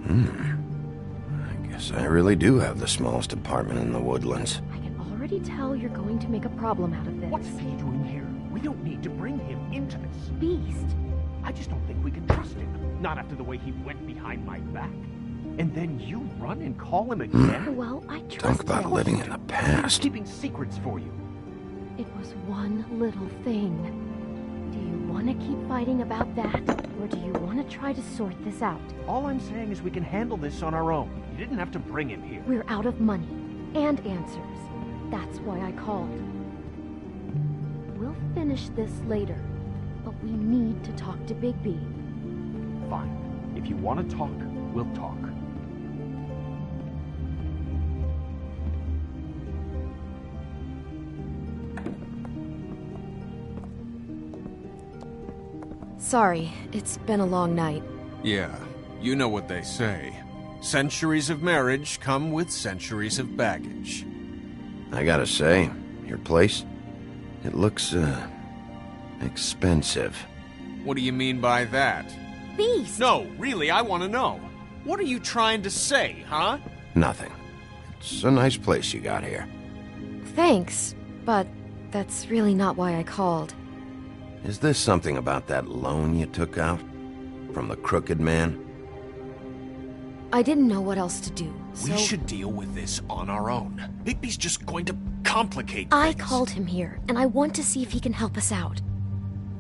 I guess I really do have the smallest apartment in the Woodlands. I can already tell you're going to make a problem out of this. What's he doing here? We don't need to bring him into this. Beast? I just don't think we can trust him. Not after the way he went behind my back. And then you run and call him again? Well, I trust Talk about him. living in the past. Keeping secrets for you. It was one little thing. Do you want to keep fighting about that? Or do you want to try to sort this out? All I'm saying is we can handle this on our own. You didn't have to bring him here. We're out of money. And answers. That's why I called. We'll finish this later. But we need to talk to Bigby. Fine. If you want to talk, we'll talk. Sorry, it's been a long night. Yeah, you know what they say. Centuries of marriage come with centuries of baggage. I gotta say, your place, it looks, expensive. What do you mean by that? Beast! No, really, I want to know. What are you trying to say, huh? Nothing. It's a nice place you got here. Thanks, but that's really not why I called. Is this something about that loan you took out? From the Crooked Man? I didn't know what else to do, so... We should deal with this on our own. Bigby's just going to complicate I things. called him here, and I want to see if he can help us out.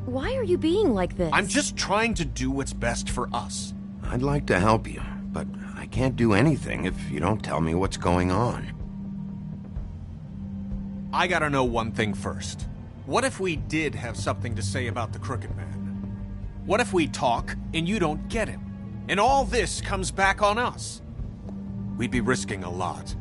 Why are you being like this? I'm just trying to do what's best for us. I'd like to help you, but I can't do anything if you don't tell me what's going on. I gotta know one thing first. What if we did have something to say about the Crooked Man? What if we talk and you don't get him? And all this comes back on us? We'd be risking a lot.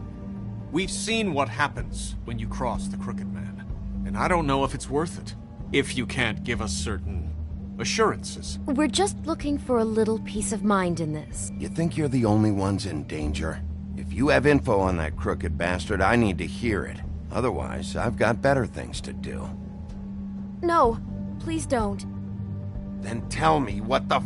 We've seen what happens when you cross the Crooked Man, and I don't know if it's worth it, if you can't give us certain assurances. We're just looking for a little peace of mind in this. You think you're the only ones in danger? If you have info on that crooked bastard, I need to hear it. Otherwise, I've got better things to do. No, please don't. Then tell me what the f—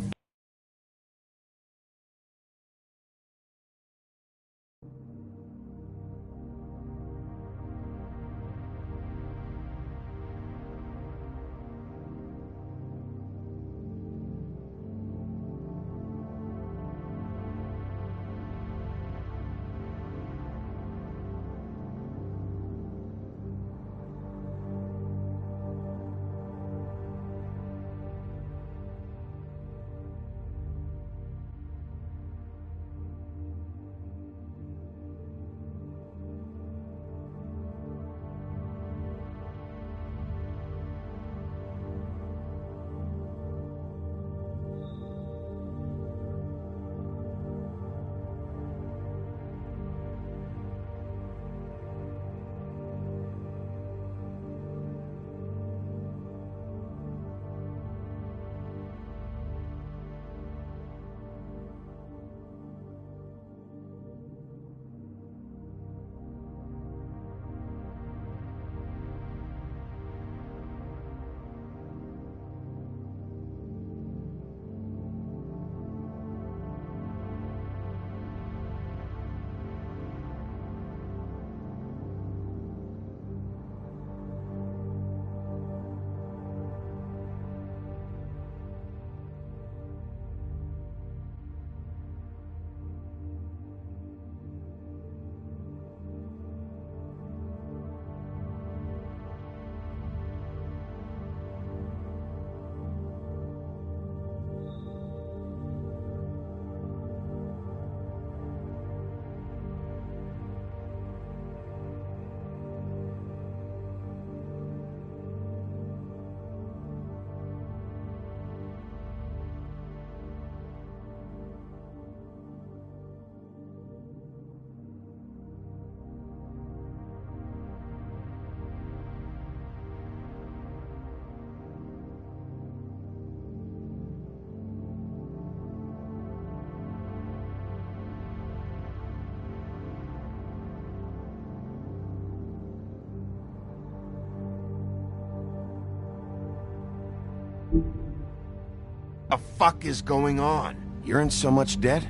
The fuck is going on? You're in so much debt?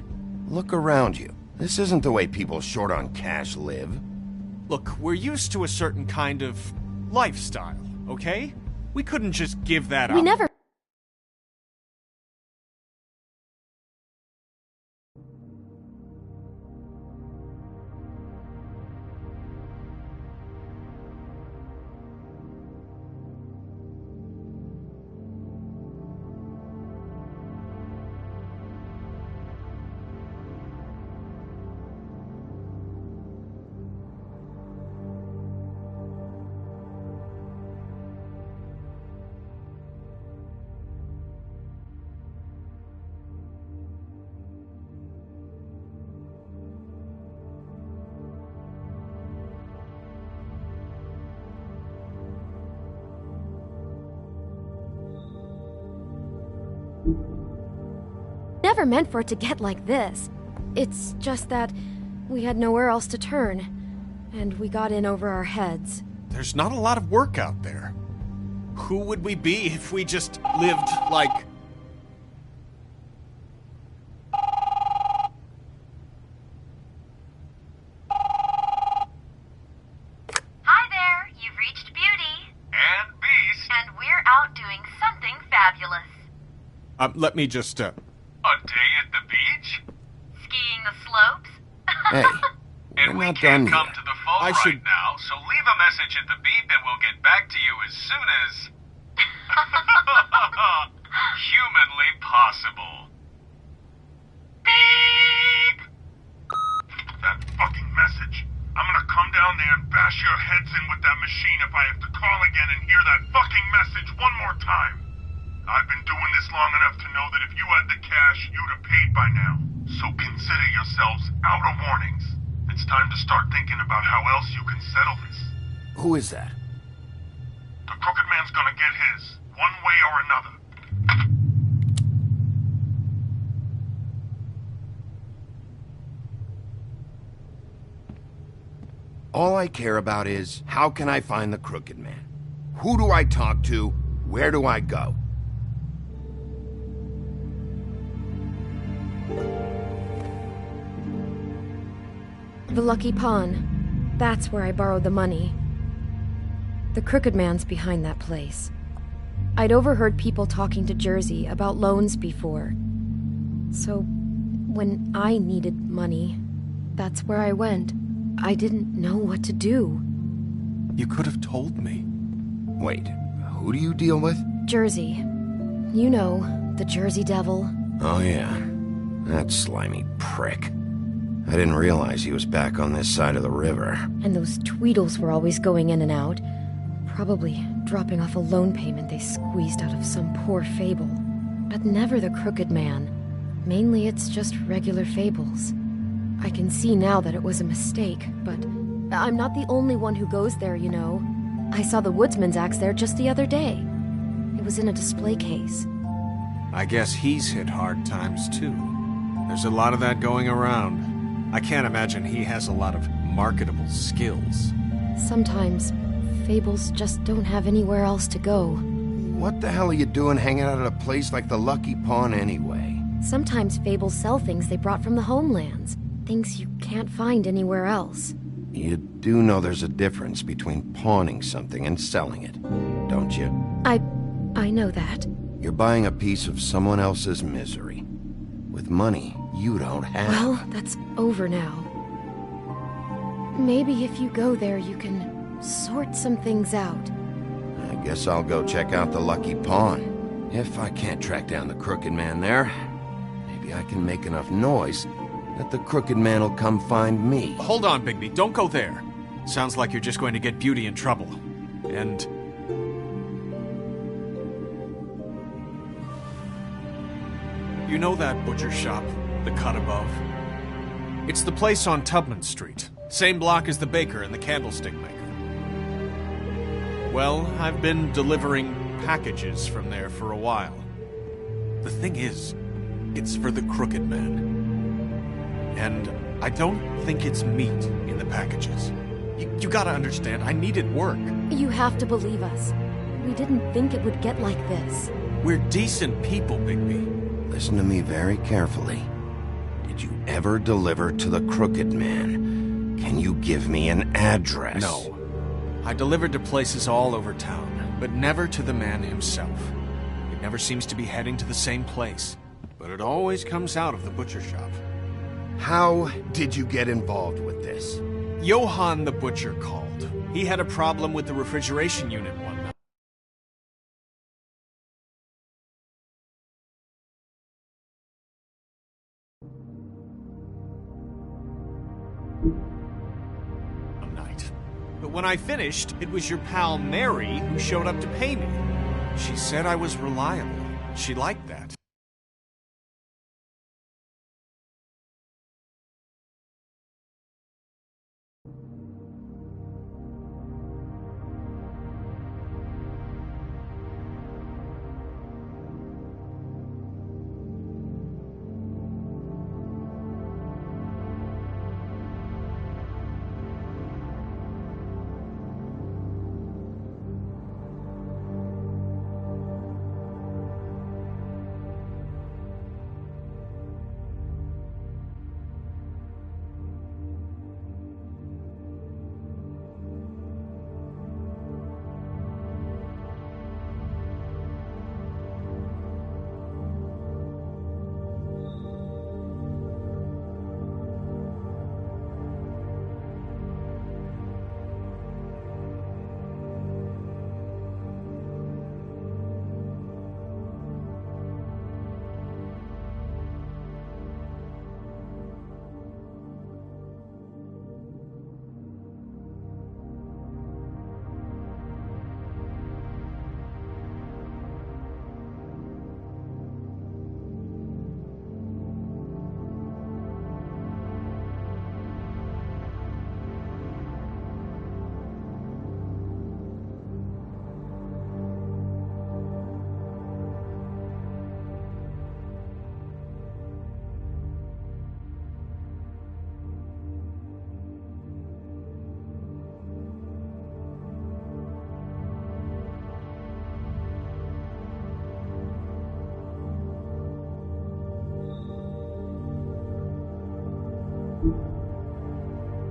Look around you. This isn't the way people short on cash live. Look, we're used to a certain kind of lifestyle, okay? We couldn't just give that up. We never... Never meant for it to get like this. It's just that we had nowhere else to turn, and we got in over our heads. There's not a lot of work out there. Who would we be if we just lived like... Hi there, you've reached Beauty. And Beast. And we're out doing something Let me just, A day at the beach? Skiing the slopes? Hey, And we're we not can't done come yet. to the phone right now, so leave a message at the beep and we'll get back to you as soon as... humanly possible. Beep! That fucking message. I'm gonna come down there and bash your heads in with that machine if I have to call again and hear that fucking message one more time. I've been doing this long enough to know that if you had the cash, you'd have paid by now. So consider yourselves out of warnings. It's time to start thinking about how else you can settle this. Who is that? The Crooked Man's gonna get his, one way or another. All I care about is, how can I find the Crooked Man? Who do I talk to? Where do I go? The Lucky Pawn. That's where I borrowed the money. The Crooked Man's behind that place. I'd overheard people talking to Jersey about loans before. So, when I needed money, that's where I went. I didn't know what to do. You could have told me. Wait, who do you deal with? Jersey. You know, the Jersey Devil. Oh yeah, that slimy prick. I didn't realize he was back on this side of the river. And those Tweedles were always going in and out. Probably dropping off a loan payment they squeezed out of some poor fable. But never the Crooked Man. Mainly it's just regular fables. I can see now that it was a mistake, but I'm not the only one who goes there, you know. I saw the Woodsman's axe there just the other day. It was in a display case. I guess he's hit hard times, too. There's a lot of that going around. I can't imagine he has a lot of marketable skills. Sometimes, fables just don't have anywhere else to go. What the hell are you doing hanging out at a place like the Lucky Pawn anyway? Sometimes fables sell things they brought from the homelands. Things you can't find anywhere else. You do know there's a difference between pawning something and selling it, don't you? I know that. You're buying a piece of someone else's misery. With money you don't have. Well, that's over now. Maybe if you go there, you can sort some things out. I guess I'll go check out the Lucky Pawn. If I can't track down the Crooked Man there, maybe I can make enough noise that the Crooked Man will come find me. Hold on, Bigby. Don't go there. Sounds like you're just going to get Beauty in trouble. And... you know that butcher shop, the cut above? It's the place on Tubman Street. Same block as the baker and the candlestick maker. Well, I've been delivering packages from there for a while. The thing is, it's for the Crooked Man. And I don't think it's meat in the packages. You gotta understand, I needed work. You have to believe us. We didn't think it would get like this. We're decent people, Bigby. Listen to me very carefully. Did you ever deliver to the Crooked Man? Can you give me an address? No. I delivered to places all over town, but never to the man himself. It never seems to be heading to the same place, but it always comes out of the butcher shop. How did you get involved with this? Johann the butcher called. He had a problem with the refrigeration unit one night. But when I finished, it was your pal Mary who showed up to pay me. She said I was reliable. She liked that.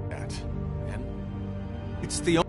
That. And it's the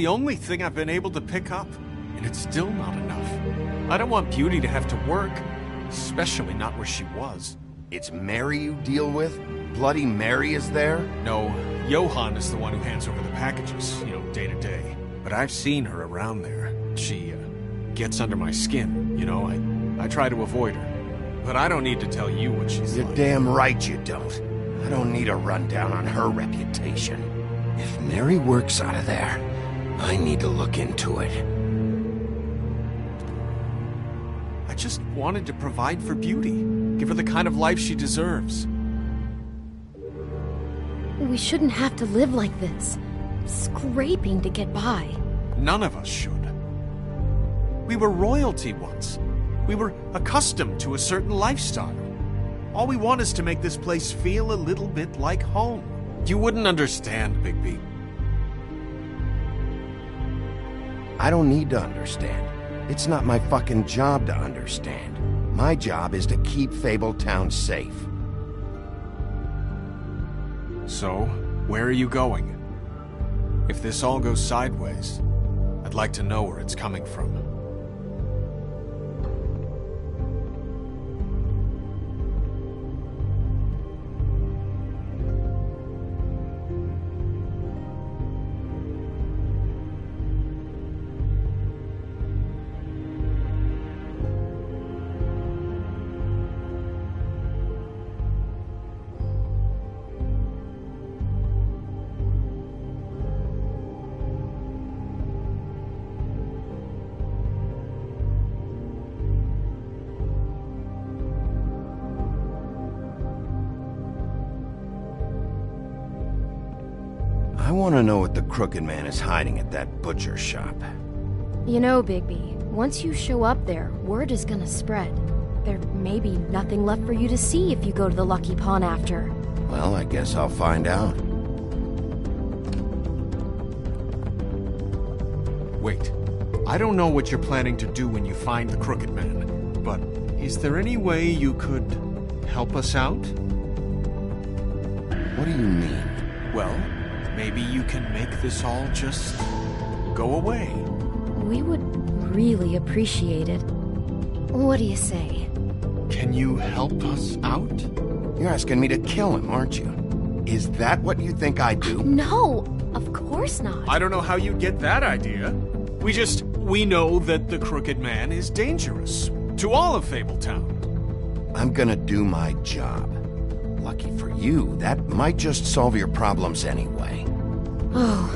only thing I've been able to pick up, and it's still not enough. I don't want Beauty to have to work, especially not where she was. It's Mary you deal with? Bloody Mary is there? No, Johann is the one who hands over the packages, day to day. But I've seen her around there. She, gets under my skin, I try to avoid her. But I don't need to tell you what she's like. You're damn right you don't. I don't need a rundown on her reputation. If Mary works out of there, I need to look into it. I just wanted to provide for Beauty. Give her the kind of life she deserves. We shouldn't have to live like this, scraping to get by. None of us should. We were royalty once. We were accustomed to a certain lifestyle. All we want is to make this place feel a little bit like home. You wouldn't understand, Bigby. I don't need to understand. It's not my fucking job to understand. My job is to keep Fabletown safe. So, where are you going? If this all goes sideways, I'd like to know where it's coming from. I want to know what the Crooked Man is hiding at that butcher shop. You know, Bigby, once you show up there, word is gonna spread. There may be nothing left for you to see if you go to the Lucky Pawn after. Well, I guess I'll find out. Wait. I don't know what you're planning to do when you find the Crooked Man, but is there any way you could help us out? What do you mean? Well, maybe you can make this all just go away. We would really appreciate it. What do you say? Can you help us out? You're asking me to kill him, aren't you? Is that what you think I do? No, of course not. I don't know how you'd get that idea. We know that the Crooked Man is dangerous. To all of Fabletown. I'm gonna do my job. Lucky for you, that might just solve your problems anyway. Oh,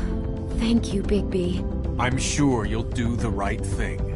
thank you, Bigby. I'm sure you'll do the right thing.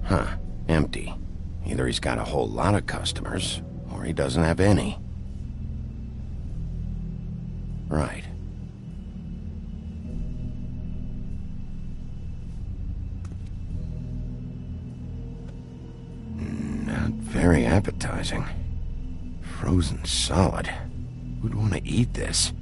Huh. Empty. Either he's got a whole lot of customers, or he doesn't have any. Right. Not very appetizing. Frozen solid. Who'd want to eat this?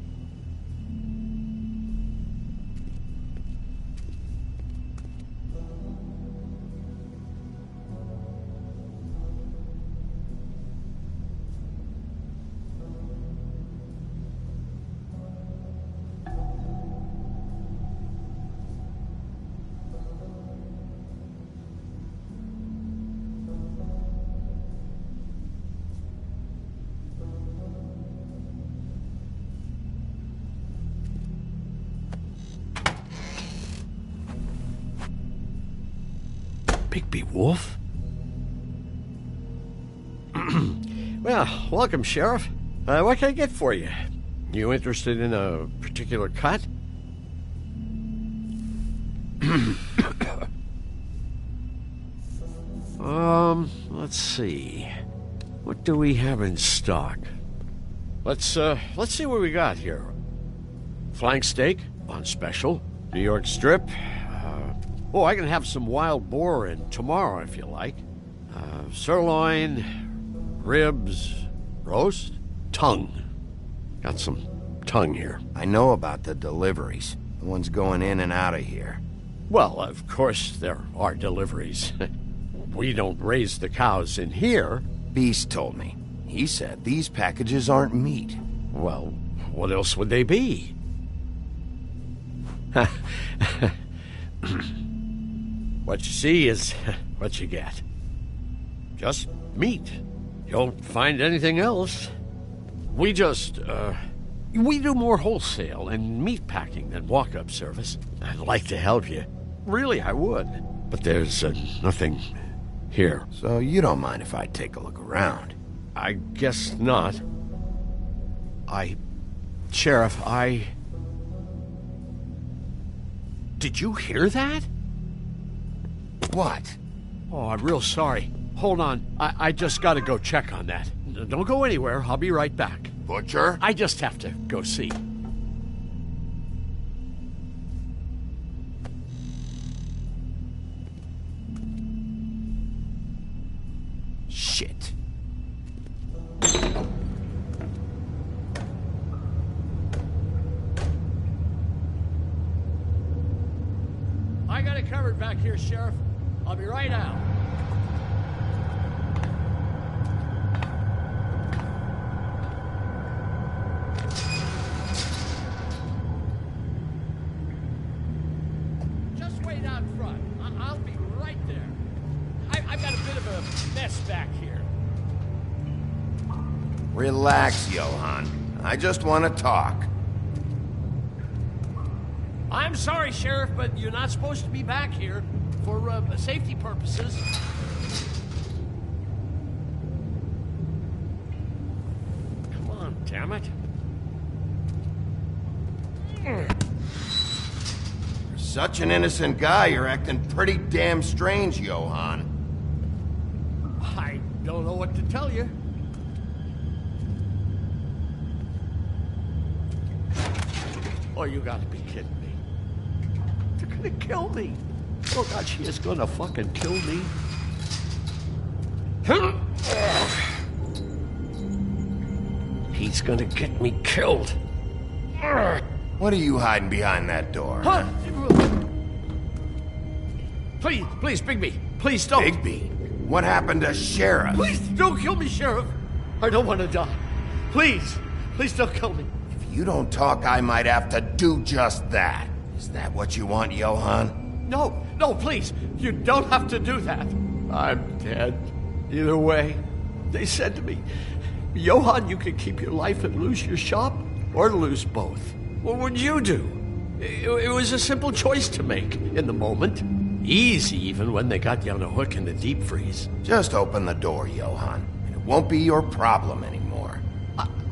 Bigby Wolf? Well, welcome, Sheriff. What can I get for you? You interested in a particular cut? Let's see. What do we have in stock? Let's see what we got here. Flank steak on special. New York strip. Oh, I can have some wild boar in tomorrow if you like. Sirloin, ribs, roast, tongue. Got some tongue here. I know about the deliveries. The ones going in and out of here. Well, of course there are deliveries. We don't raise the cows in here. Beast told me. He said these packages aren't meat. Well, what else would they be? What you see is what you get. Just meat. You don't find anything else. We just, we do more wholesale and meat packing than walk-up service. I'd like to help you. Really, I would. But there's nothing here. So you don't mind if I take a look around? I guess not. Sheriff, Did you hear that? What? Oh, I'm real sorry. Hold on. I just gotta go check on that. Don't go anywhere. I'll be right back. Butcher? I just have to go see. Shit. I got it covered back here, Sheriff. I'll be right out. Just wait out front. I'll be right there. I've got a bit of a mess back here. Relax, Johan. I just want to talk. I'm sorry, Sheriff, but you're not supposed to be back here for safety purposes. Come on, damn it. You're such an innocent guy, you're acting pretty damn strange, Johann. I don't know what to tell you. Oh, you gotta be kidding me. They're gonna kill me. Oh God, she is gonna fucking kill me. He's gonna get me killed. What are you hiding behind that door? Huh? Please, please, Bigby. Please don't. Bigby? What happened to Sheriff? Please don't kill me, Sheriff. I don't want to die. Please, please don't kill me. If you don't talk, I might have to do just that. Is that what you want, Johann? No, no, please. You don't have to do that. I'm dead. Either way. They said to me, Johann, you can keep your life and lose your shop, or lose both. What would you do? It was a simple choice to make in the moment. Easy, even when they got you on a hook in the deep freeze. Just open the door, Johann, and it won't be your problem anymore.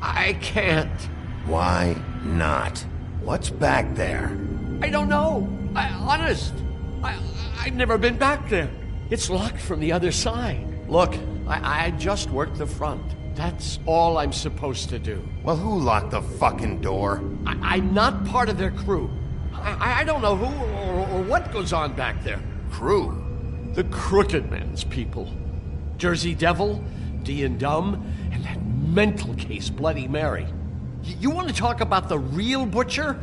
I can't. Why not? What's back there? I don't know. Honest. I've never been back there. It's locked from the other side. Look, I just worked the front. That's all I'm supposed to do. Well, who locked the fucking door? I'm not part of their crew. I don't know who or what goes on back there. Crew? The Crooked Man's people. Jersey Devil, D and Dumb, and that mental case, Bloody Mary. You want to talk about the real butcher?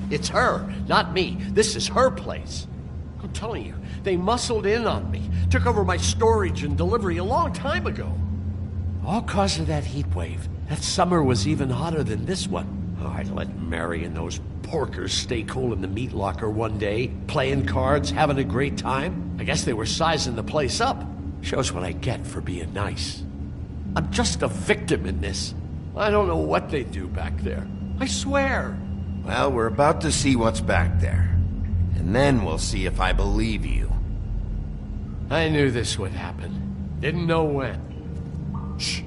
It's her, not me. This is her place. I'm telling you, they muscled in on me, took over my storage and delivery a long time ago. All cause of that heat wave. That summer was even hotter than this one. Oh, I let Mary and those porkers stay cool in the meat locker one day, playing cards, having a great time. I guess they were sizing the place up. Shows what I get for being nice. I'm just a victim in this. I don't know what they do back there. I swear. Well, we're about to see what's back there. And then we'll see if I believe you. I knew this would happen. Didn't know when. Shh.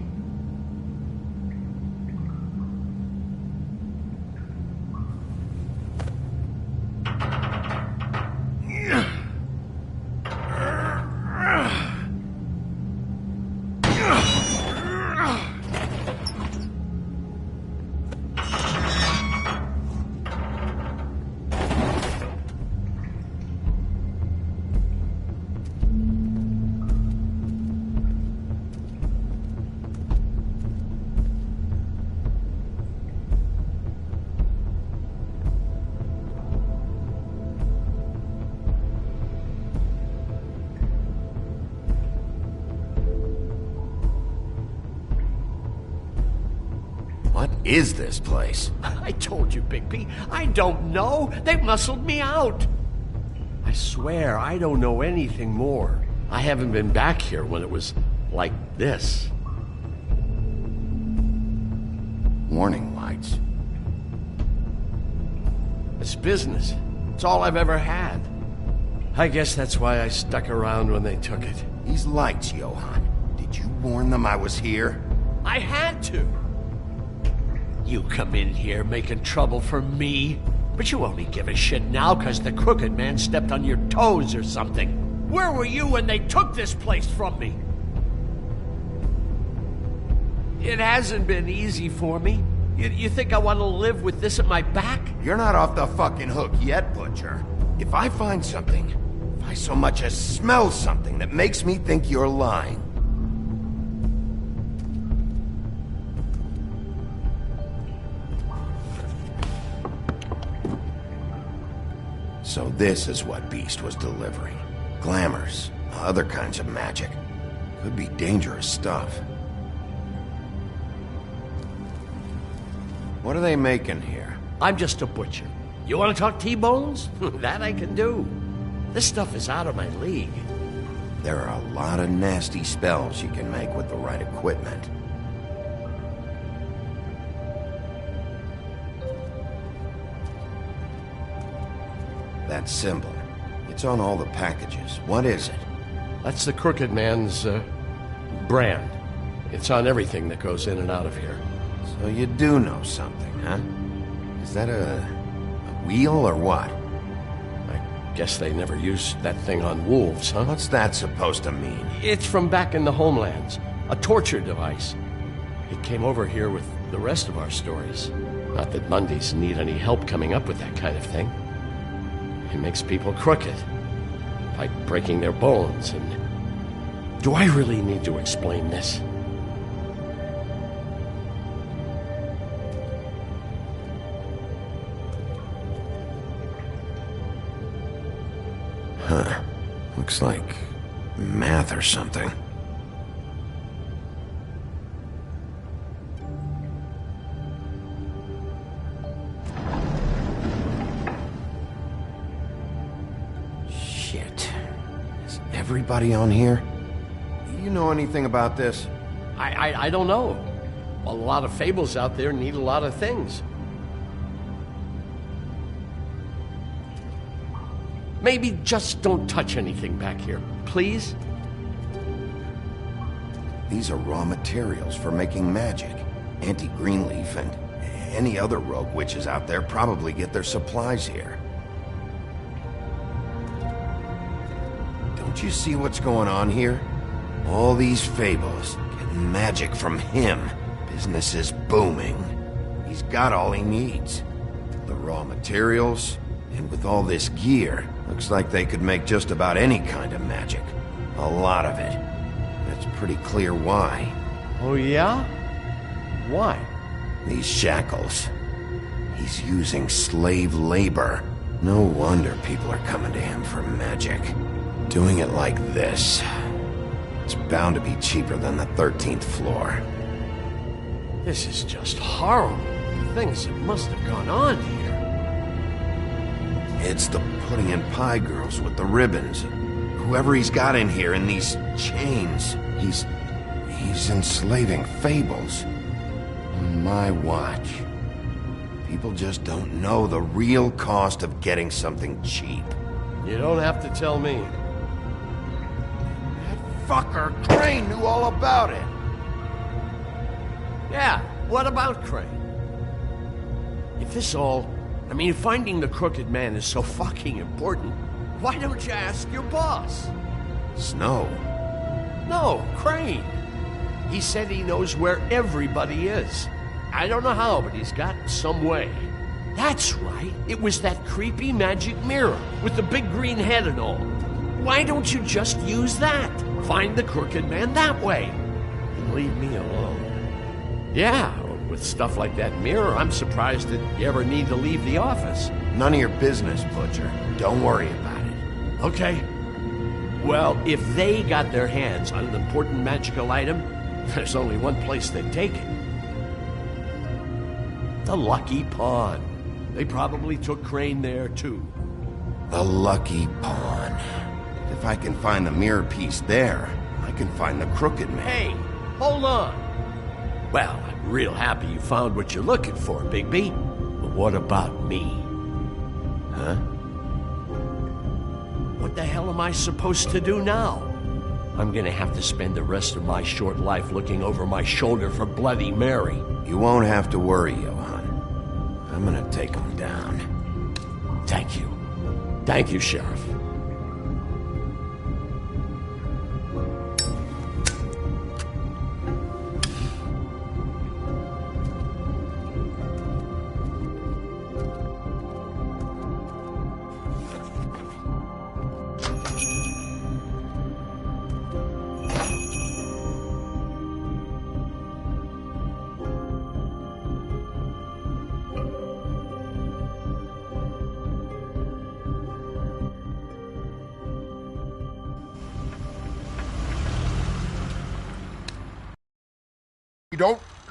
What is this place? I told you, Bigby. I don't know. They muscled me out. I swear, I don't know anything more. I haven't been back here when it was like this. Warning lights. It's business. It's all I've ever had. I guess that's why I stuck around when they took it. These lights, Johann. Did you warn them I was here? I had to. You come in here making trouble for me, but you only give a shit now because the Crooked Man stepped on your toes or something. Where were you when they took this place from me? It hasn't been easy for me. You think I want to live with this at my back? You're not off the fucking hook yet, Butcher. If I find something, if I so much as smell something that makes me think you're lying, so this is what Beast was delivering. Glamours, other kinds of magic. Could be dangerous stuff. What are they making here? I'm just a butcher. You want to talk T-bones? That I can do. This stuff is out of my league. There are a lot of nasty spells you can make with the right equipment. That symbol. It's on all the packages. What is it? That's the Crooked Man's, brand. It's on everything that goes in and out of here. So you do know something, huh? Is that a wheel or what? I Guess they never used that thing on wolves, huh? What's that supposed to mean? It's from back in the homelands. A torture device. It came over here with the rest of our stories. Not that Mundies need any help coming up with that kind of thing. It makes people crooked. Like breaking their bones and... Do I really need to explain this? Huh. Looks like math or something. Shit. Is everybody on here? Do you know anything about this? I don't know. A lot of fables out there need a lot of things. Maybe just don't touch anything back here, please? These are raw materials for making magic. Auntie Greenleaf and any other rogue witches out there probably get their supplies here. Don't you see what's going on here? All these fables getting magic from him. Business is booming. He's got all he needs. The raw materials, and with all this gear, looks like they could make just about any kind of magic. A lot of it. It's pretty clear why. Oh yeah? Why? These shackles. He's using slave labor. No wonder people are coming to him for magic. Doing it like this. It's bound to be cheaper than the 13th floor. This is just horrible. The things that must have gone on here. It's the pudding and pie girls with the ribbons. Whoever he's got in here in these chains. He's enslaving fables. On my watch. People just don't know the real cost of getting something cheap. You don't have to tell me. That fucker Crane knew all about it. Yeah, what about Crane? If this all... I mean, if finding the crooked man is so fucking important, why don't you ask your boss? Snow? No, Crane. He said he knows where everybody is. I don't know how, but he's got some way. That's right. It was that creepy magic mirror with the big green head and all. Why don't you just use that? Find the crooked man that way. And leave me alone. Yeah, with stuff like that mirror, I'm surprised that you ever need to leave the office. None of your business, Butcher. Don't worry about it. Okay. Well, if they got their hands on an important magical item, there's only one place they'd take it. The Lucky Pawn. They probably took Crane there, too. The Lucky Pawn. If I can find the mirror piece there, I can find the crooked man. Hey, hold on. Well, I'm real happy you found what you're looking for, Bigby. But what about me? Huh? What the hell am I supposed to do now? I'm gonna have to spend the rest of my short life looking over my shoulder for Bloody Mary. You won't have to worry, Johann. I'm gonna take him down. Thank you. Thank you, Sheriff.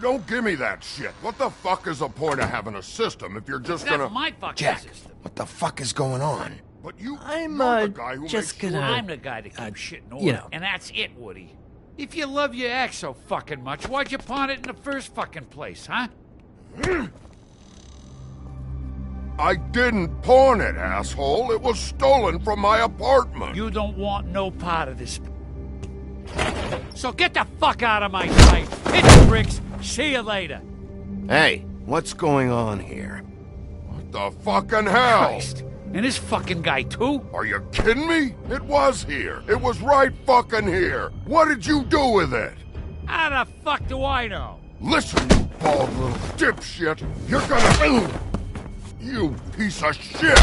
Don't give me that shit. What the fuck is the point of having a system if you're just gonna... That's my fucking Jack, system. what the fuck is going on? But you're the guy who just makes gonna... sure... I'm the guy that keeps shit in order, you know. and that's it, Woody. If you love your ex so fucking much, why'd you pawn it in the first fucking place, huh? I didn't pawn it, asshole. It was stolen from my apartment. You don't want no part of this. So get the fuck out of my sight. Hit the bricks. See you later. Hey, what's going on here? What the fucking hell? Christ, And this fucking guy, too? Are you kidding me? It was here. It was right fucking here. What did you do with it? How the fuck do I know? Listen, you bald little dipshit. You're gonna... You piece of shit!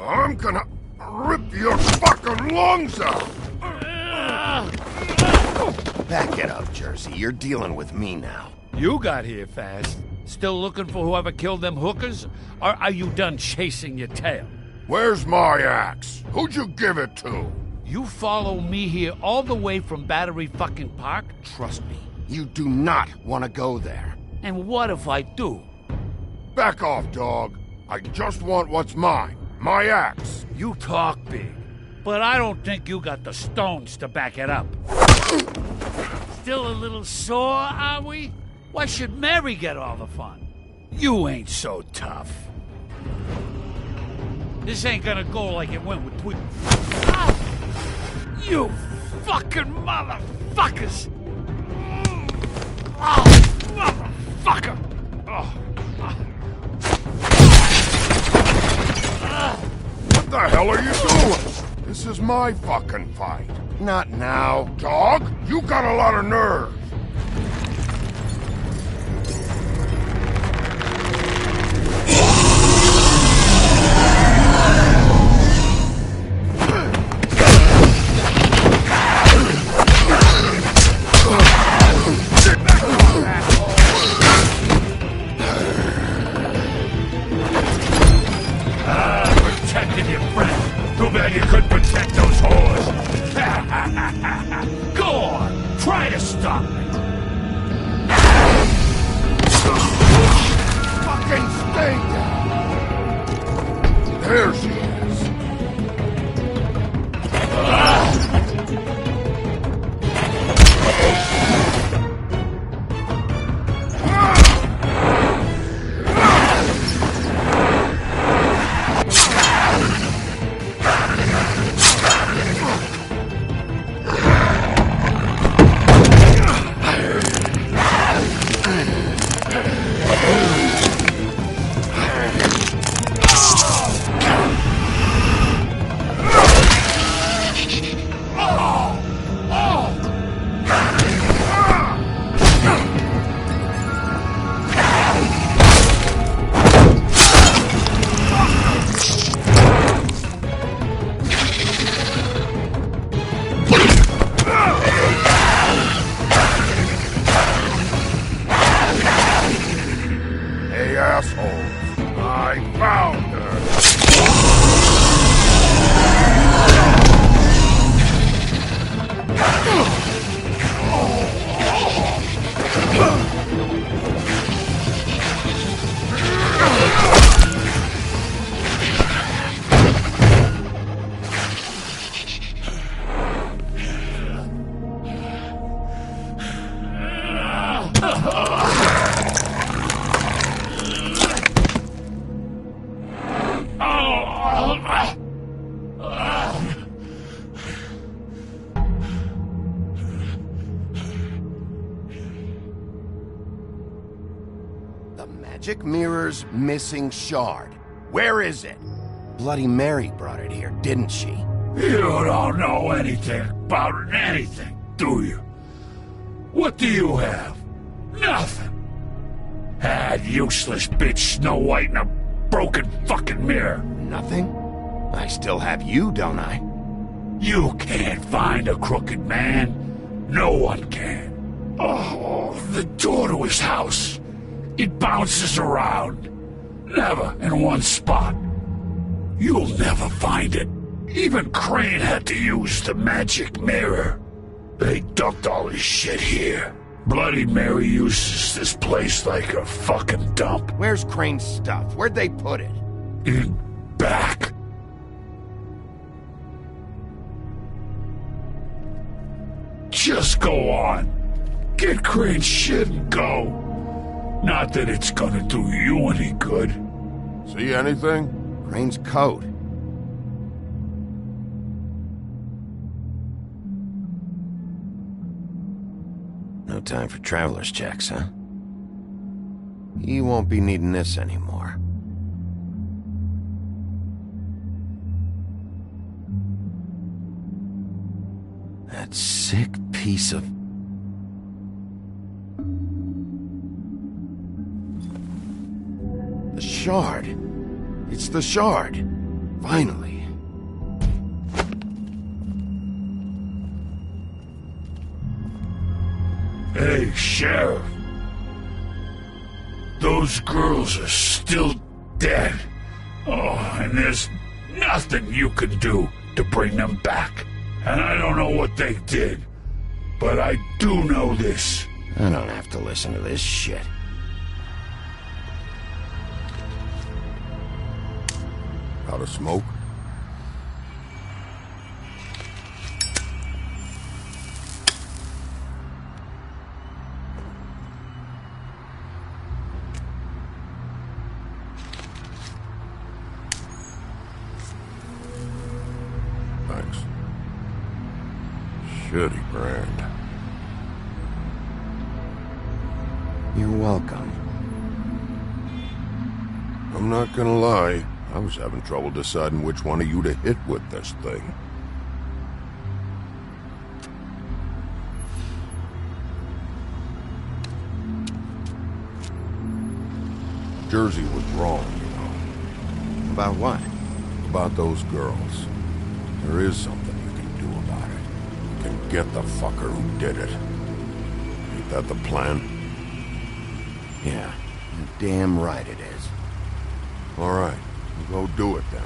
I'm gonna rip your fucking lungs out! Back it up, Jersey. You're dealing with me now. You got here fast. Still looking for whoever killed them hookers? Or are you done chasing your tail? Where's my axe? Who'd you give it to? You follow me here all the way from Battery fucking Park? Trust me, you do not want to go there. And what if I do? Back off, dog. I just want what's mine. My axe. You talk big, but I don't think you got the stones to back it up. Still a little sore, are we? Why should Mary get all the fun? You ain't so tough. This ain't gonna go like it went with Tweet. Ah! You fucking motherfuckers! Oh, motherfucker! Oh. What the hell are you doing? This is my fucking fight. Not now. Dog, you got a lot of nerve. Protecting your friend. Too bad you couldn't protect those whores. Go on, try to stop me. Fucking stay down. There she is. The magic mirror's missing shard. Where is it? Bloody Mary brought it here, didn't she? You don't know anything about anything, do you? What do you have? Nothing. Had useless bitch Snow White in a broken fucking mirror. Nothing? I still have you, don't I? You can't find a crooked man. No one can. Oh, the door to his house. It bounces around. Never in one spot. You'll never find it. Even Crane had to use the magic mirror. They dumped all his shit here. Bloody Mary uses this place like a fucking dump. Where's Crane's stuff? Where'd they put it? In back. Just go on. Get Crane's shit and go. Not that it's gonna do you any good. See anything? Crane's coat. No time for traveler's checks, huh? He won't be needing this anymore. That sick piece of... The shard. It's the shard. Finally. Hey, Sheriff. Those girls are still dead. Oh, and there's nothing you can do to bring them back. And I don't know what they did, but I do know this. I don't have to listen to this shit. Out of smoke? Thanks. Shitty brand. You're welcome. I'm not gonna lie. I was having trouble deciding which one of you to hit with this thing. Jersey was wrong, you know. About what? About those girls. There is something you can do about it. You can get the fucker who did it. Ain't that the plan? Yeah, you're damn right it is. All right. Go do it, then.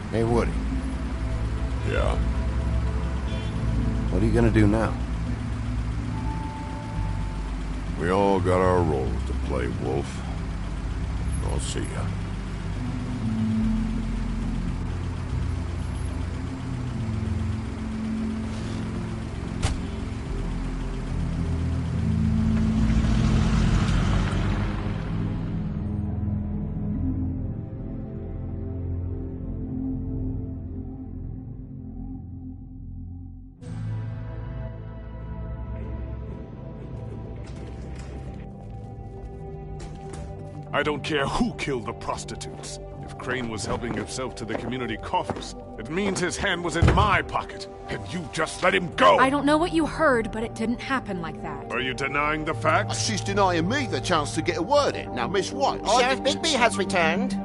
Hey, Woody. Yeah? What are you gonna do now? We all got our roles to play, Wolf. I'll see ya. I don't care who killed the prostitutes. If Crane was helping himself to the community coffers, it means his hand was in my pocket, and you just let him go! I don't know what you heard, but it didn't happen like that. Are you denying the facts? She's denying me the chance to get a word in. Now, Miss White... Sheriff Bigby has returned.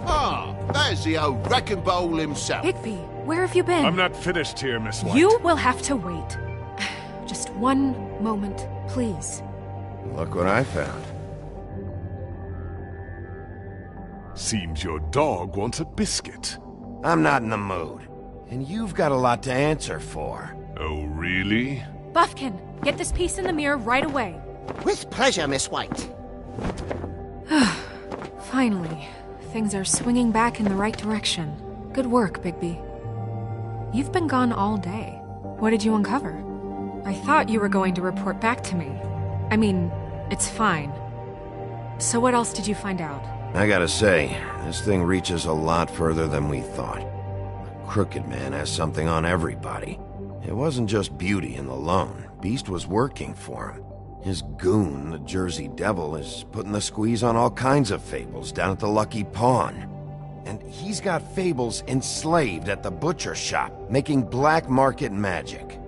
Ah, there's the old wrecking bowl himself. Bigby, where have you been? I'm not finished here, Miss White. You will have to wait. Just one moment, please. Look what I found. Seems your dog wants a biscuit. I'm not in the mood. And you've got a lot to answer for. Oh, really? Buffkin, get this piece in the mirror right away. With pleasure, Miss White. Finally, things are swinging back in the right direction. Good work, Bigby. You've been gone all day. What did you uncover? I thought you were going to report back to me. I mean, it's fine. So what else did you find out? I gotta say, this thing reaches a lot further than we thought. The Crooked Man has something on everybody. It wasn't just Beauty and the Lone. Beast was working for him. His goon, the Jersey Devil, is putting the squeeze on all kinds of fables down at the Lucky Pawn. And he's got fables enslaved at the butcher shop, making black market magic.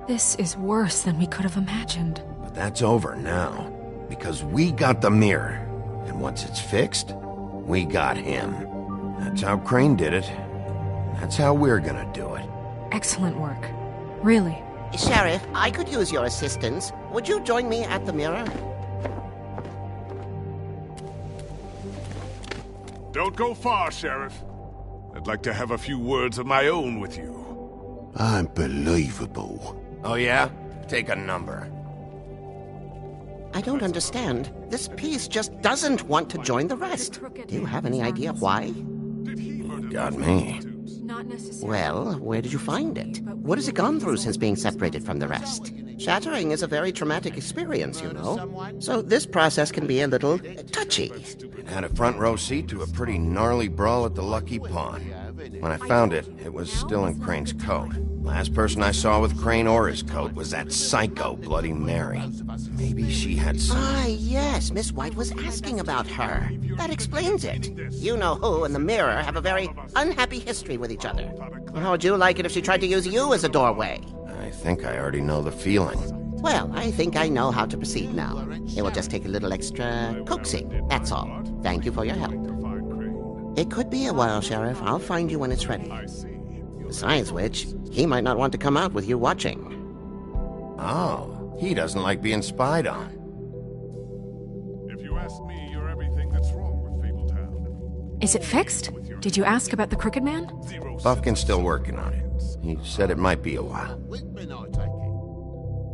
This is worse than we could have imagined. But that's over now, because we got the mirror. And once it's fixed, we got him. That's how Crane did it. That's how we're gonna do it. Excellent work. Really. Sheriff, I could use your assistance. Would you join me at the mirror? Don't go far, Sheriff. I'd like to have a few words of my own with you. Unbelievable. Oh yeah? Take a number. I don't understand. This piece just doesn't want to join the rest. Do you have any idea why? Got me. Not necessarily. Well, where did you find it? What has it gone through since being separated from the rest? Shattering is a very traumatic experience, you know. So this process can be a little touchy. It had a front row seat to a pretty gnarly brawl at the Lucky Pawn. When I found it, it was still in Crane's coat. Last person I saw with Crane or his coat was that psycho Bloody Mary. Maybe she had some... Ah, yes, Miss White was asking about her. That explains it. You know who and the Mirror have a very unhappy history with each other. How would you like it if she tried to use you as a doorway? I think I already know the feeling. Well, I think I know how to proceed now. It will just take a little extra coaxing, that's all. Thank you for your help. It could be a while, Sheriff. I'll find you when it's ready. Besides which, he might not want to come out with you watching. Oh, he doesn't like being spied on. If you ask me, you're everything that's wrong with Fabletown. Is it fixed? Did you ask about the Crooked Man? Buffkin's still working on it. He said it might be a while.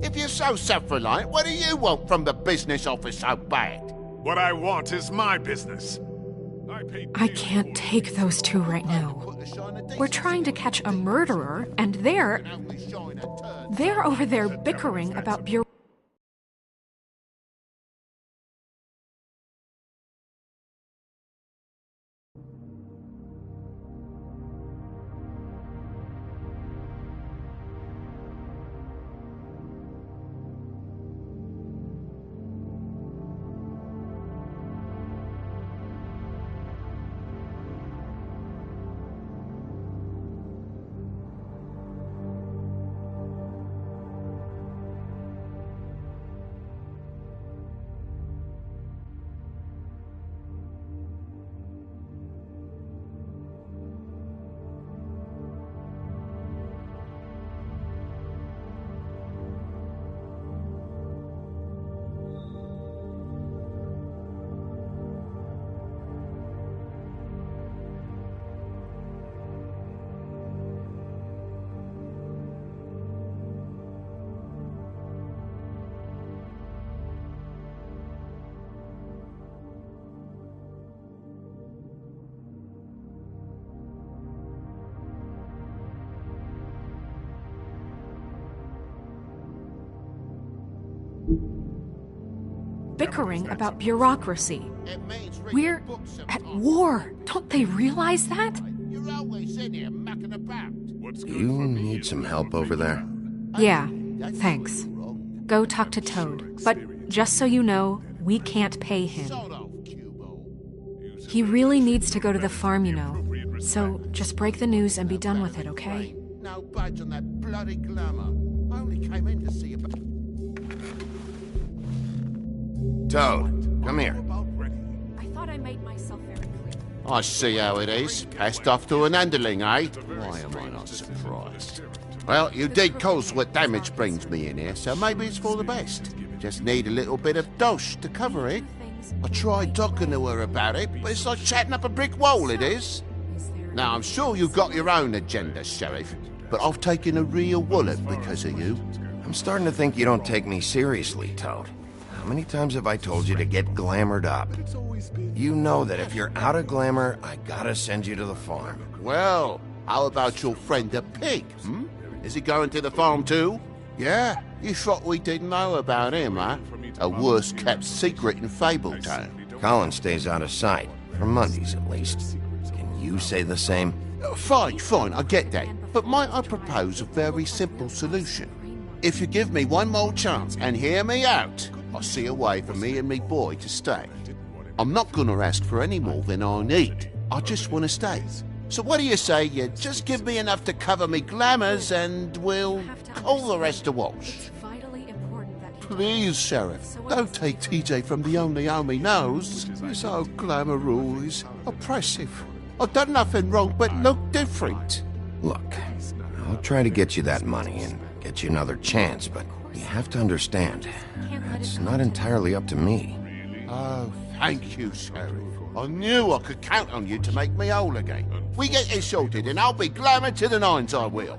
If you're so self-reliant, what do you want from the business office so bad? What I want is my business. I can't take those two right now. We're trying to catch a murderer, and they're over there bickering about bureau... bickering about bureaucracy. We're at war. Don't they realize that? You need some help over there? Yeah, thanks. Go talk to Toad. But just so you know, we can't pay him. He really needs to go to the farm, you know. So just break the news and be done with it, okay? No budge on that bloody glamour. I only came in to see about... Toad, come here. I thought I made myself very clear. I see how it is. Passed off to an underling, eh? Why am I not surprised? Well, you did cause what damage brings me in here, so maybe it's for the best. Just need a little bit of dosh to cover it. I tried talking to her about it, but it's like chatting up a brick wall, it is. Now, I'm sure you've got your own agenda, Sheriff, but I've taken a real wallet because of you. I'm starting to think you don't take me seriously, Toad. How many times have I told you to get glamored up? You know that if you're out of glamour, I gotta send you to the farm. Well, how about your friend the pig, hmm? Is he going to the farm too? Yeah? You thought we didn't know about him, huh? A worst-kept secret in Fabletown. Colin stays out of sight, for Mondays at least. Can you say the same? Fine, I get that. But might I propose a very simple solution? If you give me one more chance and hear me out, I'll see a way for me and me boy to stay. I'm not gonna ask for any more than I need. I just want to stay. So what do you say you just give me enough to cover me glamours and we'll call the rest a wash? Please, Sheriff, don't take TJ from the only home he knows. This old glamour rule is oppressive. I've done nothing wrong but look different. Look, I'll try to get you that money and get you another chance, but you have to understand, it's not entirely up to me. Oh, thank you, Sheriff. I knew I could count on you to make me whole again. We get this sorted and I'll be glamour to the nines, I will.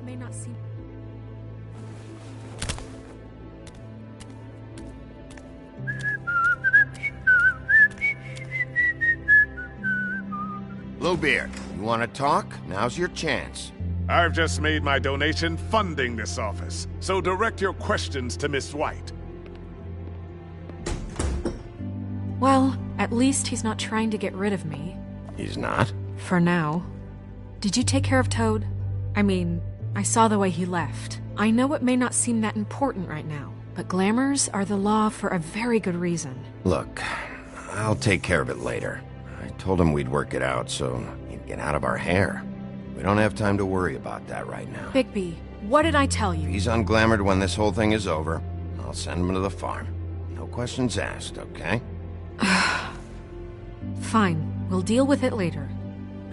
Bluebeard, You want to talk? Now's your chance. I've just made my donation funding this office, so direct your questions to Miss White. Well, at least he's not trying to get rid of me. He's not? For now. Did you take care of Toad? I mean, I saw the way he left. I know it may not seem that important right now, but glamours are the law for a very good reason. Look, I'll take care of it later. I told him we'd work it out so he'd get out of our hair. We don't have time to worry about that right now. Bigby, what did I tell you? If he's unglamored when this whole thing is over, I'll send him to the farm. No questions asked, okay? Fine, we'll deal with it later.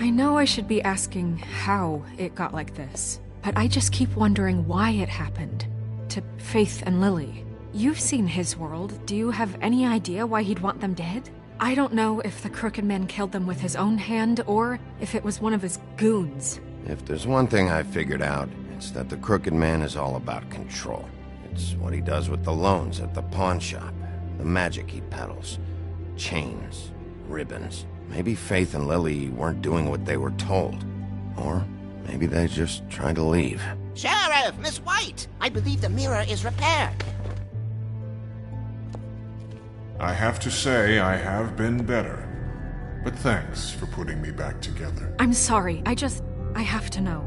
I know I should be asking how it got like this, but I just keep wondering why it happened. To Faith and Lily. You've seen his world. Do you have any idea why he'd want them dead? I don't know if the Crooked Man killed them with his own hand, or if it was one of his goons. If there's one thing I figured out, it's that the Crooked Man is all about control. It's what he does with the loans at the pawn shop, the magic he peddles, chains, ribbons. Maybe Faith and Lily weren't doing what they were told. Or maybe they just tried to leave. Sheriff, Miss White! I believe the mirror is repaired. I have to say, I have been better. But thanks for putting me back together. I'm sorry, I have to know.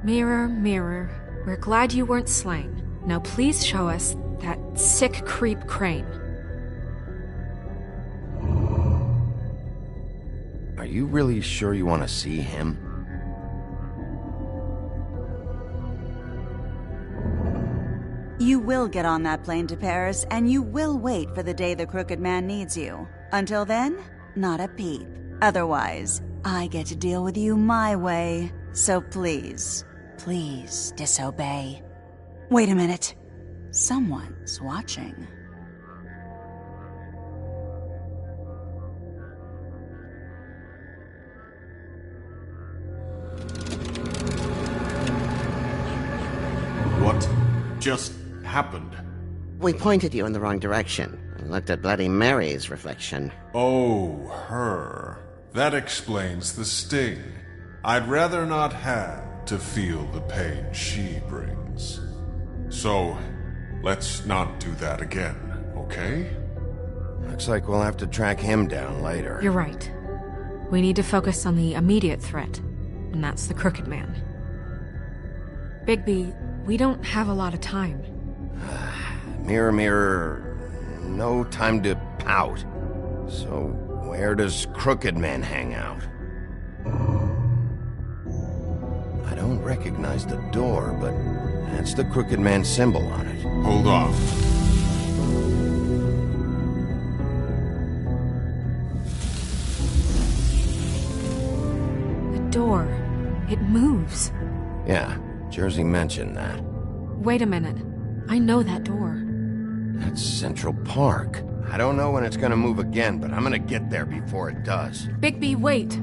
Mirror, mirror, we're glad you weren't slain. Now please show us that sick creep Crane. Are you really sure you want to see him? You will get on that plane to Paris, and you will wait for the day the Crooked Man needs you. Until then, not a peep. Otherwise, I get to deal with you my way. So please, please disobey. Wait a minute. Someone's watching. What just happened? We pointed you in the wrong direction and looked at Bloody Mary's reflection. Oh, her. That explains the sting. I'd rather not have to feel the pain she brings. So, let's not do that again, okay? Looks like we'll have to track him down later. You're right. We need to focus on the immediate threat, and that's the Crooked Man. Bigby, we don't have a lot of time. Mirror, mirror, no time to pout. So, where does Crooked Man hang out? I don't recognize the door, but that's the Crooked Man symbol on it. Hold on. The door. It moves. Yeah, Jersey mentioned that. Wait a minute. I know that door. That's Central Park. I don't know when it's gonna move again, but I'm gonna get there before it does. Bigby, wait!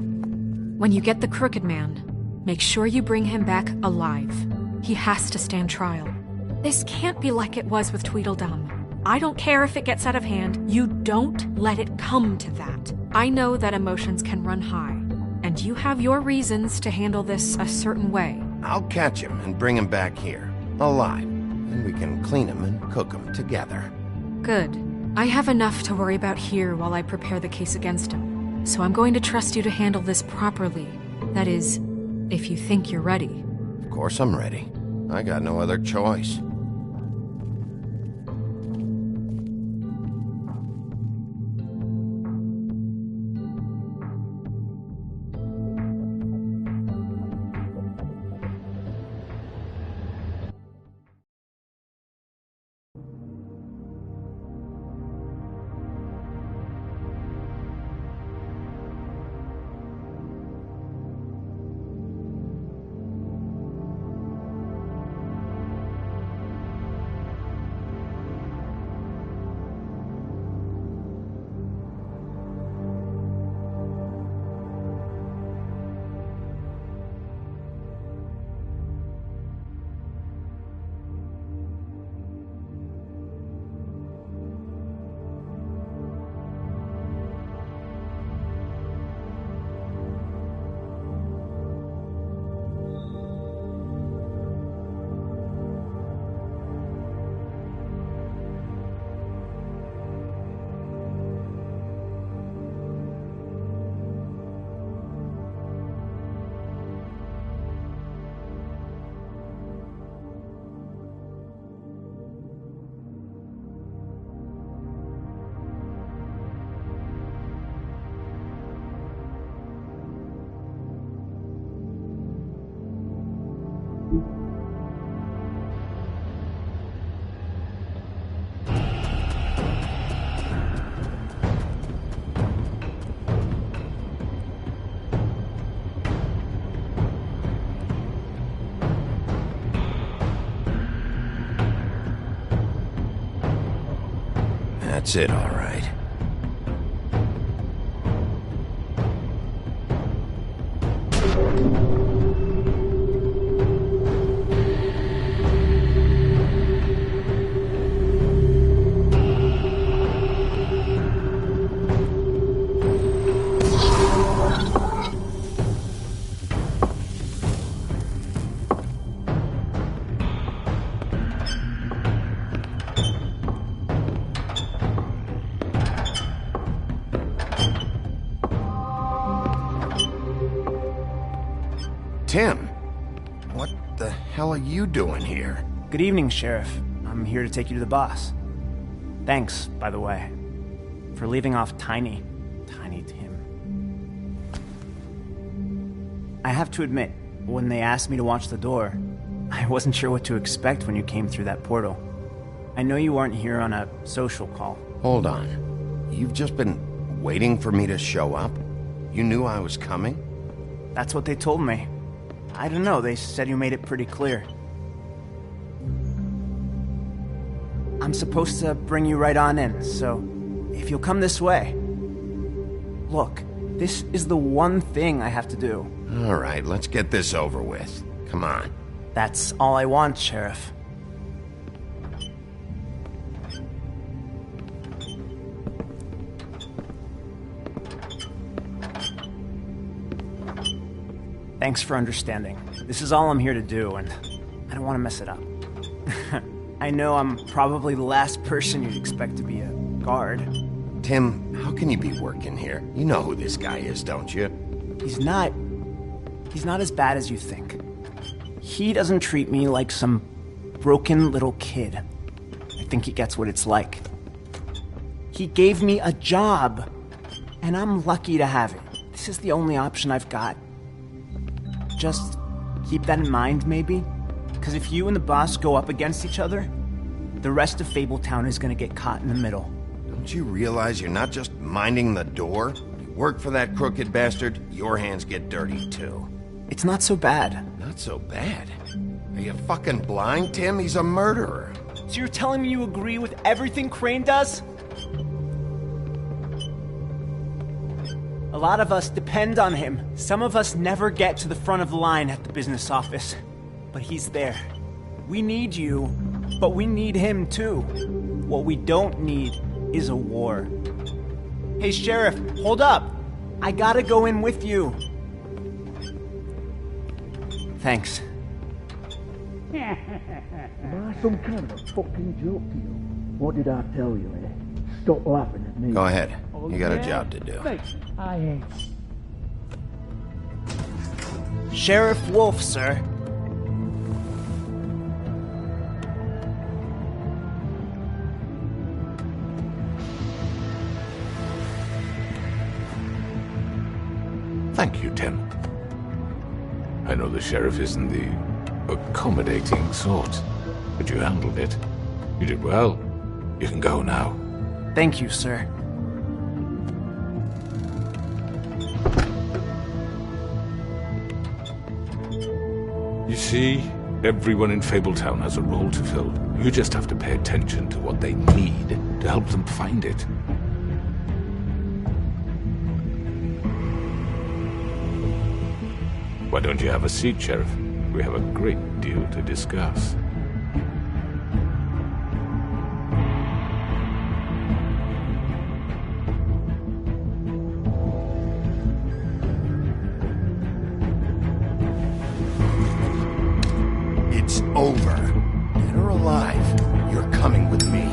When you get the Crooked Man, make sure you bring him back alive. He has to stand trial. This can't be like it was with Tweedledum. I don't care if it gets out of hand. You don't let it come to that. I know that emotions can run high, and you have your reasons to handle this a certain way. I'll catch him and bring him back here, alive. And we can clean him and cook him together. Good. I have enough to worry about here while I prepare the case against him. So I'm going to trust you to handle this properly. That is, if you think you're ready. Of course I'm ready. I got no other choice. That's it, all right. Tim, what the hell are you doing here? Good evening, Sheriff. I'm here to take you to the boss. Thanks, by the way, for leaving off Tiny Tim. I have to admit, when they asked me to watch the door, I wasn't sure what to expect when you came through that portal. I know you weren't here on a social call. Hold on. You've just been waiting for me to show up? You knew I was coming? That's what they told me. I don't know, they said you made it pretty clear. I'm supposed to bring you right on in, so if you'll come this way. Look, this is the one thing I have to do. All right, let's get this over with. Come on. That's all I want, Sheriff. Thanks for understanding. This is all I'm here to do, and I don't want to mess it up. I know I'm probably the last person you'd expect to be a guard. Tim, how can you be working here? You know who this guy is, don't you? He's not as bad as you think. He doesn't treat me like some broken little kid. I think he gets what it's like. He gave me a job, and I'm lucky to have it. This is the only option I've got. Just keep that in mind, maybe? Because if you and the boss go up against each other, the rest of Fabletown is gonna get caught in the middle. Don't you realize you're not just minding the door? You work for that crooked bastard, your hands get dirty too. It's not so bad. Not so bad? Are you fucking blind, Tim? He's a murderer. So you're telling me you agree with everything Crane does? A lot of us depend on him. Some of us never get to the front of the line at the business office. But he's there. We need you, but we need him too. What we don't need is a war. Hey, Sheriff, hold up. I gotta go in with you. Thanks. Am I some kind of a fucking joke to you? What did I tell you, eh? Stop laughing at me. Go ahead. You got a job to do. Thanks. I ain't. Sheriff Wolf, sir. Thank you, Tim. I know the sheriff isn't the accommodating sort, but you handled it. You did well. You can go now. Thank you, sir. You see, everyone in Fabletown has a role to fill. You just have to pay attention to what they need to help them find it. Why don't you have a seat, Sheriff? We have a great deal to discuss. It's over. Dead or alive, you're coming with me.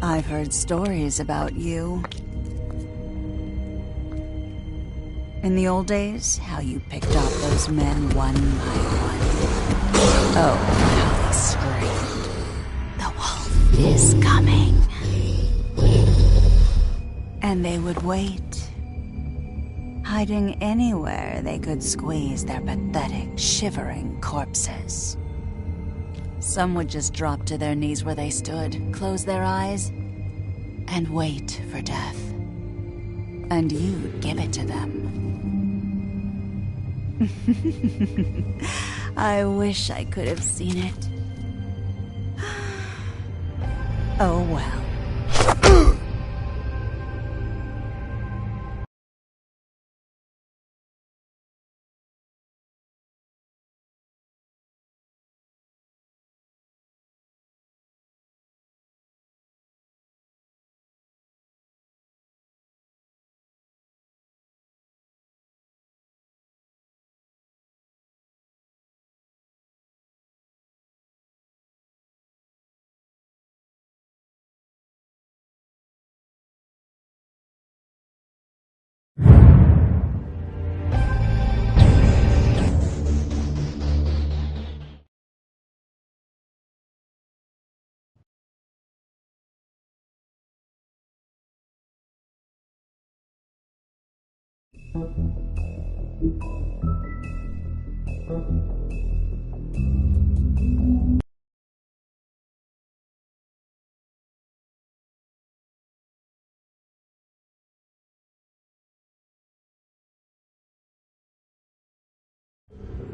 I've heard stories about you. In the old days, how you picked off those men one by one. Oh, how they screamed. The wolf is coming. And they would wait, hiding anywhere they could squeeze their pathetic, shivering corpses. Some would just drop to their knees where they stood, close their eyes, and wait for death. And you'd give it to them. I wish I could have seen it. Oh well.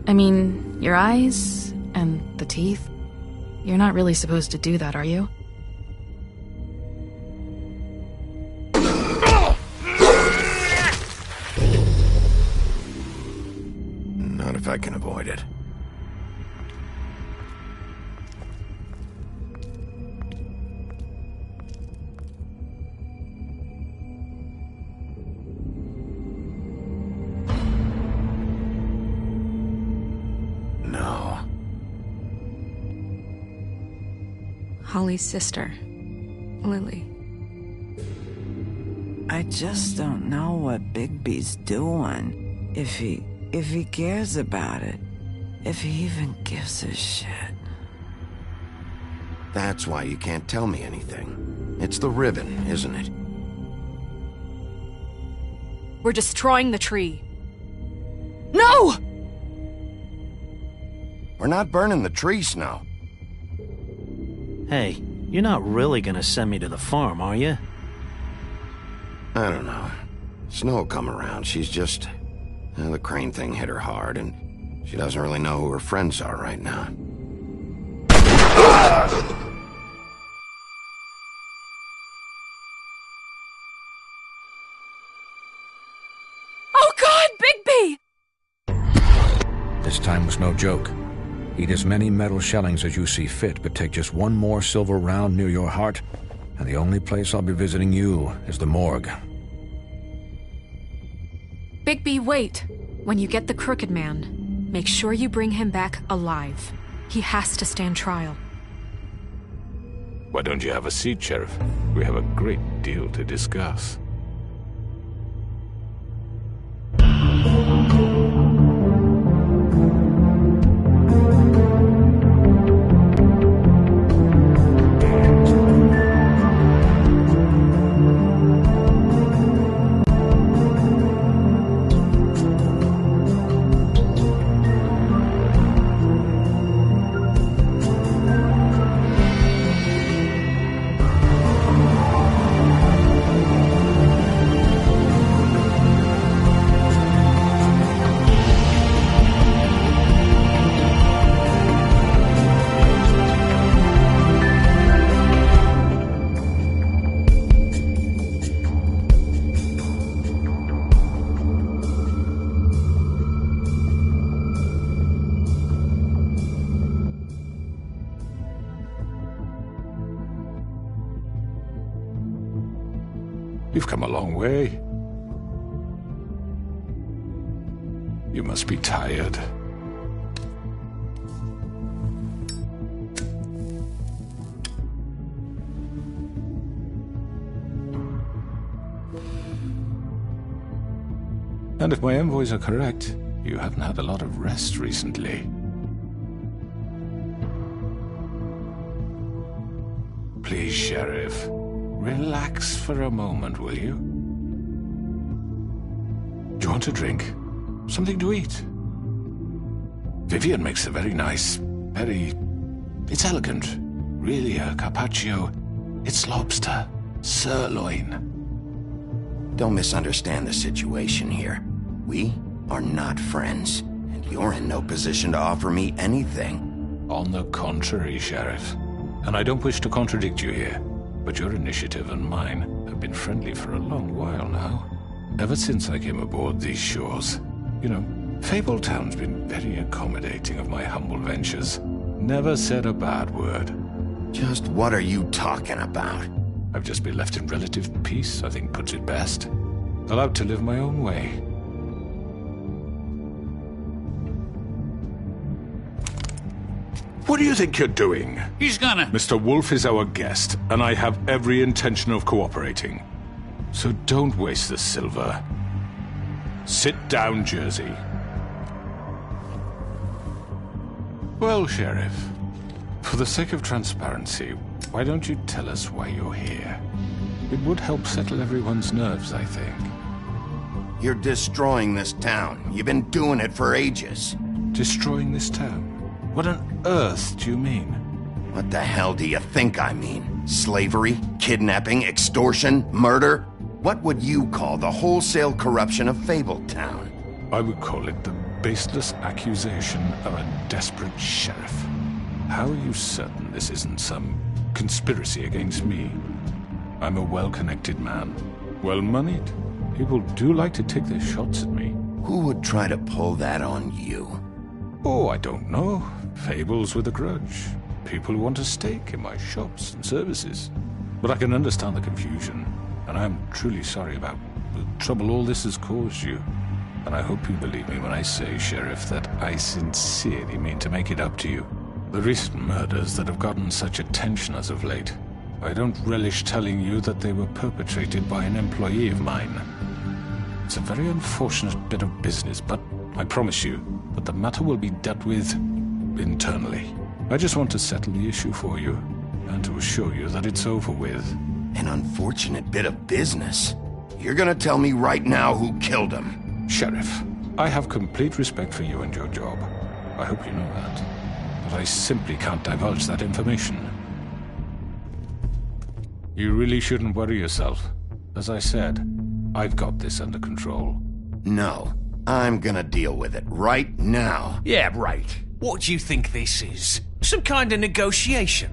I mean, your eyes and the teeth. You're not really supposed to do that, are you? Not if I can avoid it. No. Holly's sister, Lily. I just don't know what Bigby's doing. If he cares about it. If he even gives a shit. That's why you can't tell me anything. It's the ribbon, isn't it? We're destroying the tree. No! We're not burning the tree, Snow. Hey, you're not really gonna send me to the farm, are you? I don't know. Snow will come around. She's just... the crane thing hit her hard, and she doesn't really know who her friends are right now. Oh God, Bigby! This time was no joke. Eat as many metal shellings as you see fit, but take just one more silver round near your heart, and the only place I'll be visiting you is the morgue. Bigby, wait. When you get the Crooked Man, make sure you bring him back alive. He has to stand trial. Why don't you have a seat, Sheriff? We have a great deal to discuss. You've come a long way. You must be tired. And if my envoys are correct, you haven't had a lot of rest recently. Please, Sheriff, relax for a moment, will you? Do you want a drink? Something to eat? Vivian makes a very nice, it's elegant. Really a carpaccio. It's lobster. Sirloin. Don't misunderstand the situation here. We are not friends, and you're in no position to offer me anything. On the contrary, Sheriff. And I don't wish to contradict you here, but your initiative and mine have been friendly for a long while now. Ever since I came aboard these shores. You know, Fabletown's been very accommodating of my humble ventures. Never said a bad word. Just what are you talking about? I've just been left in relative peace, I think puts it best. Allowed to live my own way. What do you think you're doing? He's gonna... Mr. Wolf is our guest, and I have every intention of cooperating. So don't waste the silver. Sit down, Jersey. Well, Sheriff, for the sake of transparency, why don't you tell us why you're here? It would help settle everyone's nerves, I think. You're destroying this town. You've been doing it for ages. Destroying this town? What on earth do you mean? What the hell do you think I mean? Slavery? Kidnapping? Extortion? Murder? What would you call the wholesale corruption of Fabletown? I would call it the baseless accusation of a desperate sheriff. How are you certain this isn't some conspiracy against me? I'm a well-connected man, well-moneyed. People do like to take their shots at me. Who would try to pull that on you? Oh, I don't know. Fables with a grudge. People who want a stake in my shops and services. But I can understand the confusion, and I'm truly sorry about the trouble all this has caused you. And I hope you believe me when I say, Sheriff, that I sincerely mean to make it up to you. The recent murders that have gotten such attention as of late, I don't relish telling you that they were perpetrated by an employee of mine. It's a very unfortunate bit of business, but I promise you that the matter will be dealt with internally. I just want to settle the issue for you, and to assure you that it's over with. An unfortunate bit of business? You're gonna tell me right now who killed him? Sheriff, I have complete respect for you and your job. I hope you know that. But I simply can't divulge that information. You really shouldn't worry yourself. As I said, I've got this under control. No, I'm gonna deal with it right now. Yeah, right. What do you think this is? Some kind of negotiation?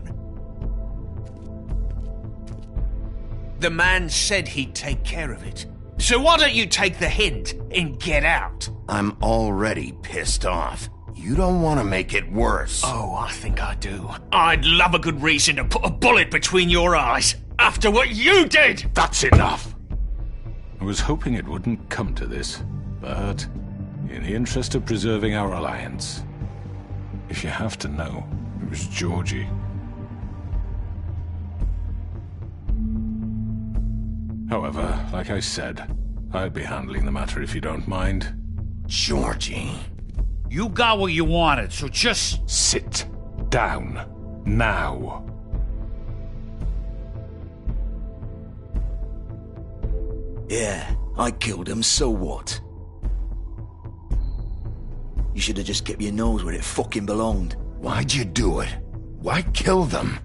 The man said he'd take care of it. So why don't you take the hint and get out? I'm already pissed off. You don't want to make it worse. Oh, I think I do. I'd love a good reason to put a bullet between your eyes after what you did! That's enough! I was hoping it wouldn't come to this, but in the interest of preserving our alliance, if you have to know, it was Georgie. However, like I said, I'll be handling the matter if you don't mind. Georgie. You got what you wanted, so just... Sit down. Now. Yeah, I killed him, so what? You should have just kept your nose where it fucking belonged. Why'd you do it? Why kill them?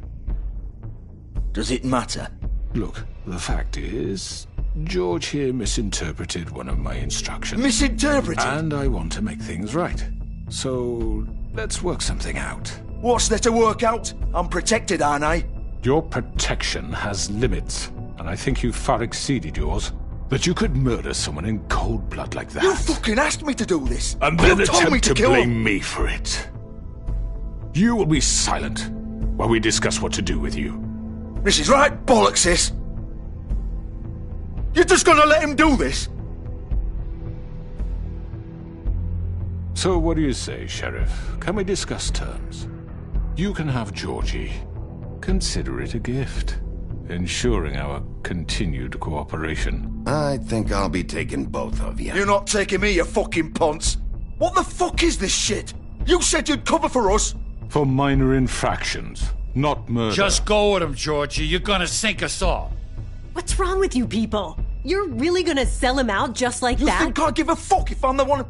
Does it matter? Look, the fact is, George here misinterpreted one of my instructions. Misinterpreted? And I want to make things right. So, let's work something out. What's there to work out? I'm protected, aren't I? Your protection has limits, and I think you've far exceeded yours. That you could murder someone in cold blood like that. You fucking asked me to do this! And then you told me attempt to kill blame him. me for it. You will be silent while we discuss what to do with you. This is right bollocks, sis. You're just gonna let him do this? So what do you say, Sheriff? Can we discuss terms? You can have Georgie. Consider it a gift. ensuring our continued cooperation. I think I'll be taking both of you. You're not taking me, you fucking ponce. What the fuck is this shit? You said you'd cover for us. For minor infractions, not murder. Just go with him, Georgie. You're gonna sink us all. What's wrong with you people? You're really gonna sell him out just like that? You think I give a fuck if I'm the one...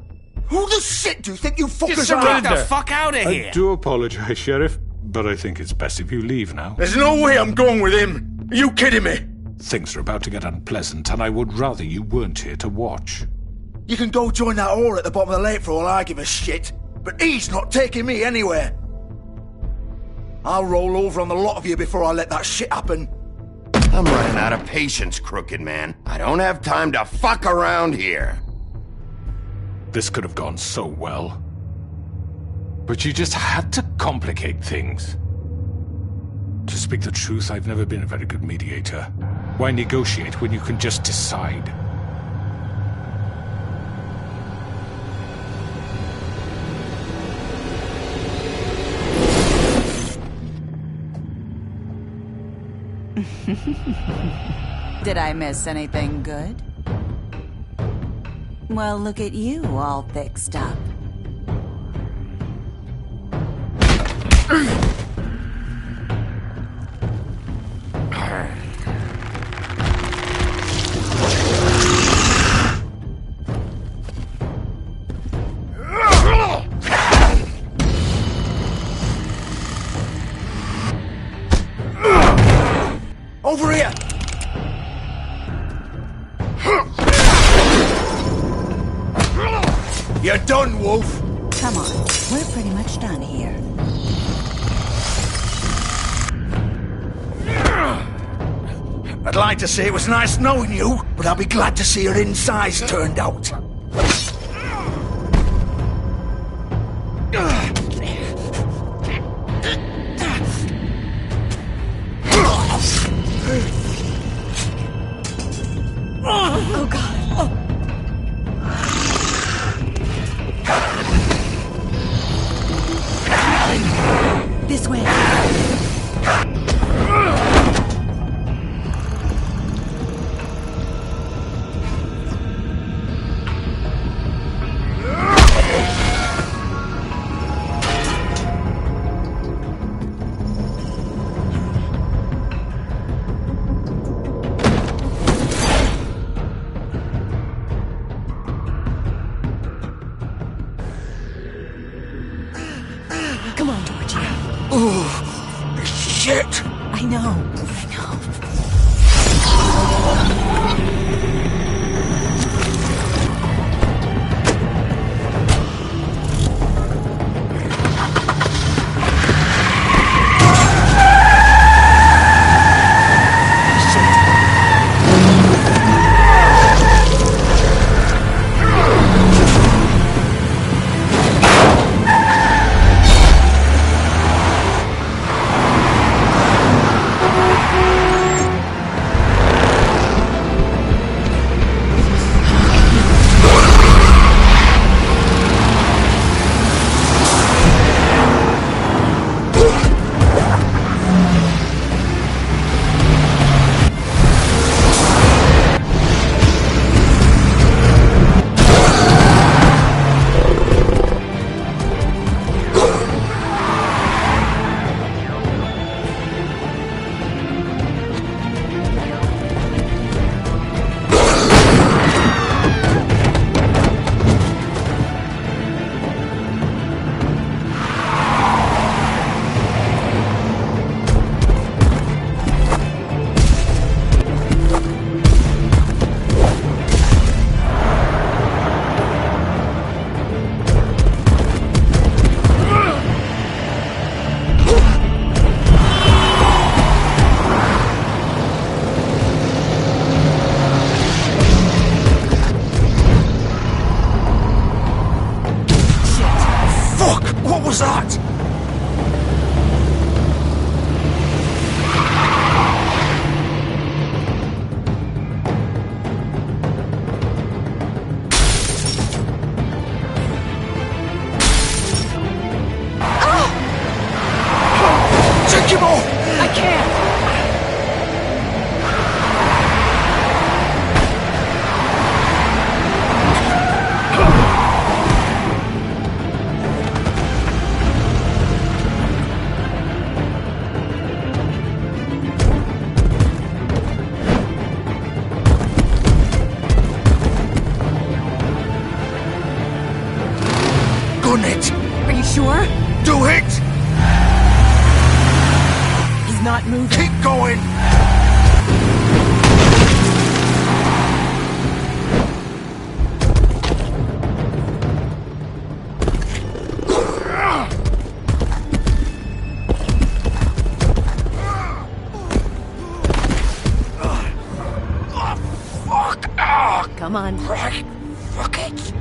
Who the shit do you think you fuckers Get are? the fuck out of here! I do apologize, Sheriff, but I think it's best if you leave now. There's no way I'm going with him. Are you kidding me? Things are about to get unpleasant, and I would rather you weren't here to watch. You can go join that whore at the bottom of the lake for all I give a shit. But he's not taking me anywhere. I'll roll over on the lot of you before I let that shit happen. I'm running out of patience, Crooked Man. I don't have time to fuck around here. This could have gone so well. But you just had to complicate things. To speak the truth, I've never been a very good mediator. Why negotiate when you can just decide? Did I miss anything good? Well, look at you, all fixed up. Over here! You're done, Wolf! Come on, we're pretty much done here. I'd like to say it was nice knowing you, but I'll be glad to see your insides turned out. Oh, God. This way. Come on, Georgie. Oh, shit! I know. What was that? I can't! Gun it! Are you sure? Do it! He's not moving. Keep going! Come on. Right. Fuck it.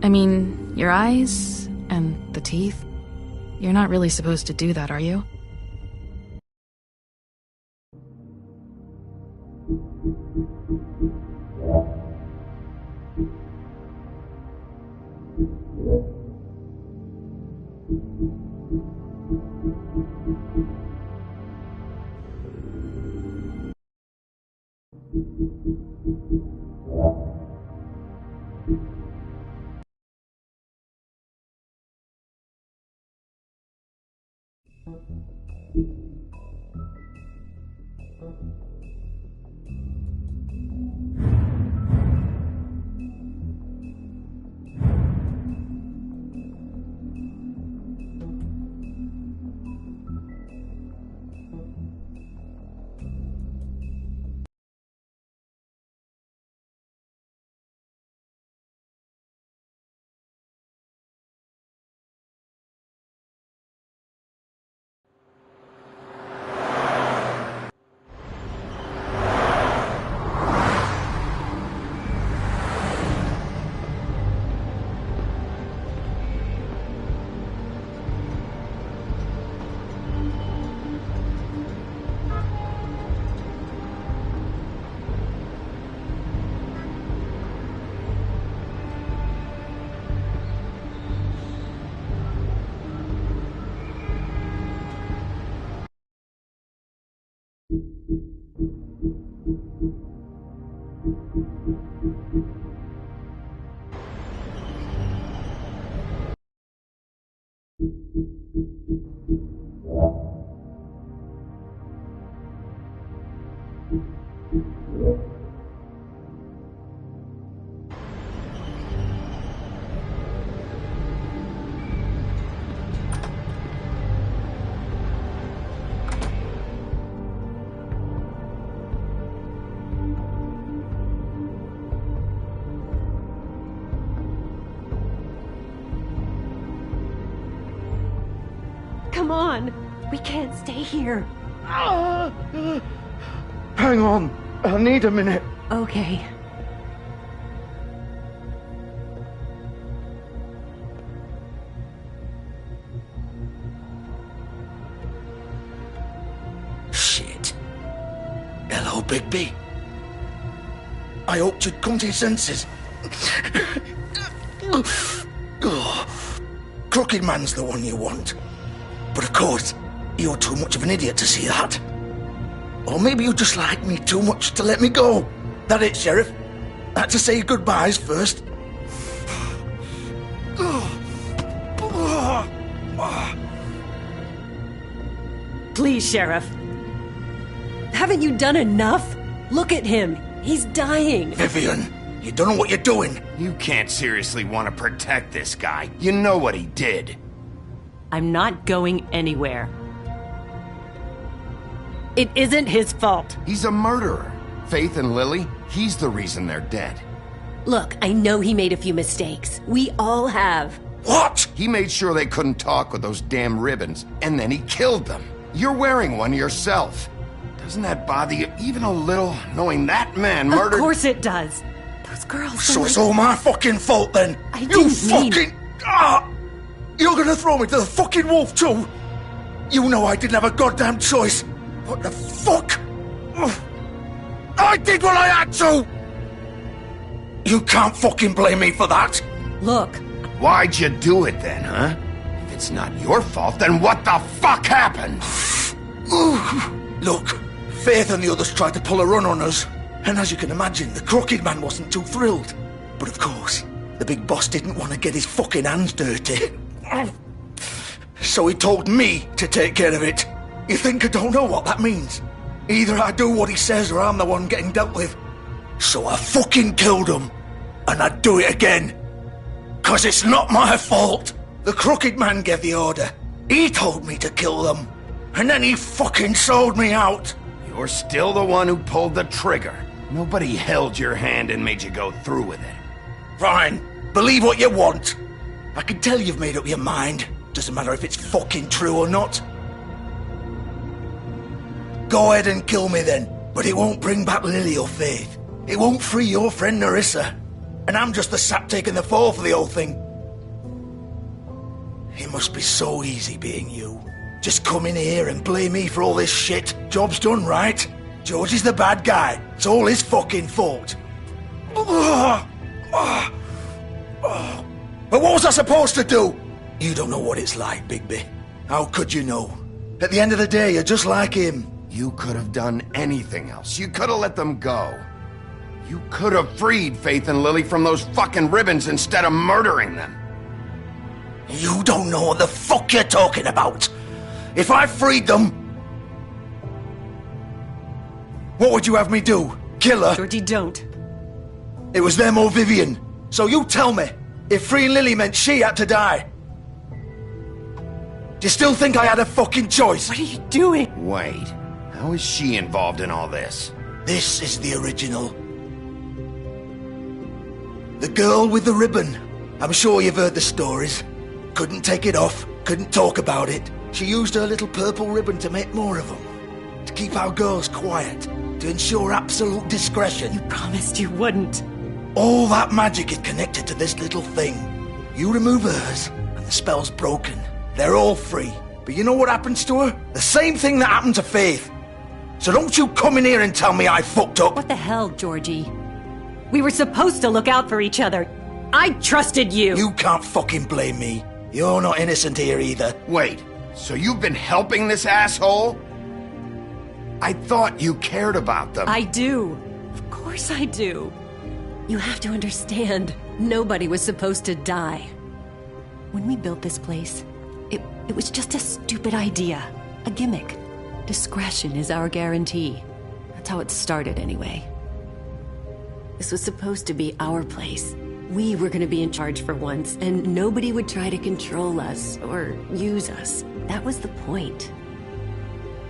I mean, your eyes and the teeth. You're not really supposed to do that, are you? Come on. We can't stay here. Hang on. I need a minute. Okay. Shit. Hello, Bigby. I hoped you'd come to your senses. Crooked Man's the one you want. But of course, you're too much of an idiot to see that. Or maybe you just like me too much to let me go. That it, Sheriff? I had to say goodbyes first. Please, Sheriff. Haven't you done enough? Look at him. He's dying. Vivian, You don't know what you're doing. You can't seriously want to protect this guy. You know what he did. I'm not going anywhere. It isn't his fault. He's a murderer. Faith and Lily, he's the reason they're dead. Look, I know he made a few mistakes. We all have. What? He made sure they couldn't talk with those damn ribbons, and then he killed them. You're wearing one yourself. Doesn't that bother you even a little, knowing that man murdered... Of course it does. Those girls... So it's all my fucking fault then? I You didn't fucking... Ah! You're gonna throw me to the fucking wolf too? You know I didn't have a goddamn choice. What the fuck? Ugh. I did what I had to! You can't fucking blame me for that. Look. Why'd you do it then, huh? If it's not your fault, then what the fuck happened? Look, Faith and the others tried to pull a run on us. And as you can imagine, the Crooked Man wasn't too thrilled. But of course, the big boss didn't want to get his fucking hands dirty. So he told me to take care of it. You think I don't know what that means? Either I do what he says or I'm the one getting dealt with. So I fucking killed him. And I'd do it again. 'Cause it's not my fault. The Crooked Man gave the order. He told me to kill them. And then he fucking sold me out. You're still the one who pulled the trigger. Nobody held your hand and made you go through with it. Fine. Believe what you want. I can tell you've made up your mind. Doesn't matter if it's fucking true or not. Go ahead and kill me then. But it won't bring back Lily or Faith. It won't free your friend Nerissa. And I'm just the sap taking the fall for the whole thing. It must be so easy being you. Just come in here and blame me for all this shit. Job's done, right? George is the bad guy. It's all his fucking fault. But what was I supposed to do? You don't know what it's like, Bigby. How could you know? At the end of the day, you're just like him. You could have done anything else. You could have let them go. You could have freed Faith and Lily from those fucking ribbons instead of murdering them. You don't know what the fuck you're talking about. If I freed them... What would you have me do? Kill her? Georgie, don't. It was them or Vivian. So you tell me, if freeing Lily meant she had to die. Do you still think I had a fucking choice? What are you doing? Wait, how is she involved in all this? This is the original. The girl with the ribbon. I'm sure you've heard the stories. Couldn't take it off, couldn't talk about it. She used her little purple ribbon to make more of them. To keep our girls quiet. To ensure absolute discretion. You promised you wouldn't. All that magic is connected to this little thing. You remove hers, and the spell's broken. They're all free. But you know what happens to her? The same thing that happened to Faith. So don't you come in here and tell me I fucked up. What the hell, Georgie? We were supposed to look out for each other. I trusted you. You can't fucking blame me. You're not innocent here either. Wait, so you've been helping this asshole? I thought you cared about them. I do. Of course I do. You have to understand, nobody was supposed to die. When we built this place, it was just a stupid idea. A gimmick. Discretion is our guarantee. That's how it started anyway. This was supposed to be our place. We were going to be in charge for once, and nobody would try to control us or use us. That was the point.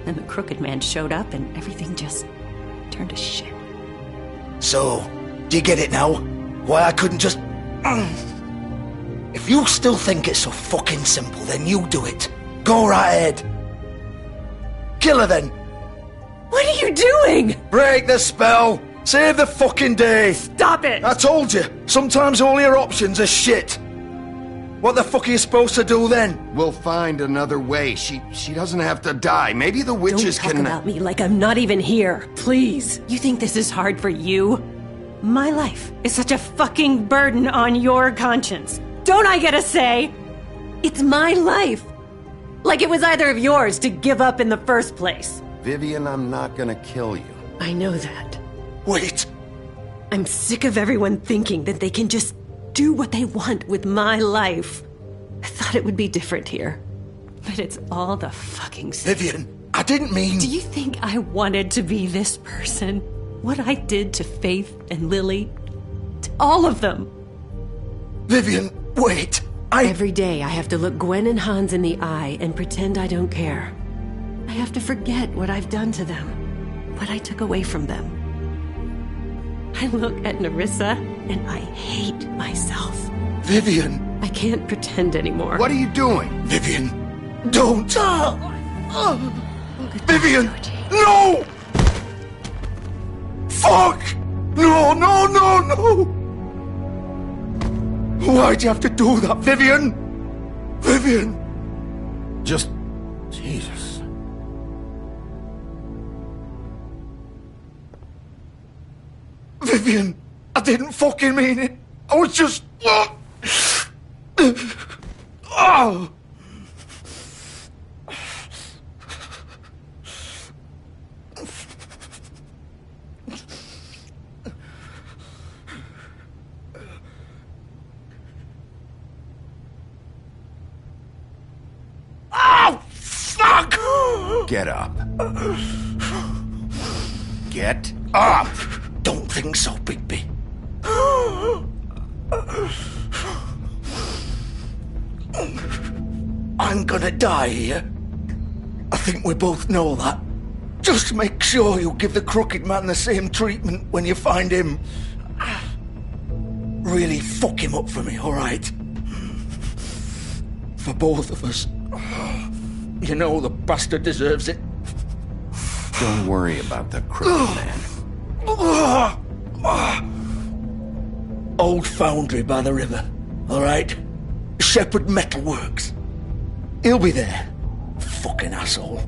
Then the Crooked Man showed up, and everything just turned to shit. So, do you get it now? Why I couldn't just... If you still think it's so fucking simple, then you do it. Go right ahead. Kill her then. What are you doing? Break the spell. Save the fucking day. Stop it. I told you. Sometimes all your options are shit. What the fuck are you supposed to do then? We'll find another way. She doesn't have to die. Maybe the witches Don't talk about me like I'm not even here. Please. You think this is hard for you? My life is such a fucking burden on your conscience. Don't I get a say? It's my life. Like it was either of yours to give up in the first place. Vivian, I'm not gonna kill you. I know that. Wait. I'm sick of everyone thinking that they can just do what they want with my life. I thought it would be different here. But it's all the fucking same. Vivian, I didn't mean... Do you think I wanted to be this person? What I did to Faith and Lily? To All of them. Vivian, wait. Every day I have to look Gwen and Hans in the eye and pretend I don't care. I have to forget what I've done to them, what I took away from them. I look at Nerissa and I hate myself. Vivian. I can't pretend anymore. What are you doing? Vivian, don't. Vivian, no! Fuck! No, no, no, no! Why'd you have to do that, Vivian? Vivian! Just... Jesus. Vivian, I didn't fucking mean it. I was just... Oh! Oh, fuck! Get up. Get up! Don't think so, Bigby. I'm gonna die here. I think we both know that. Just make sure you give the crooked man the same treatment when you find him. Really fuck him up for me, alright? For both of us. You know the bastard deserves it. Don't worry about the crooked man. Old foundry by the river, alright? Shepherd Metalworks. He'll be there. Fucking asshole.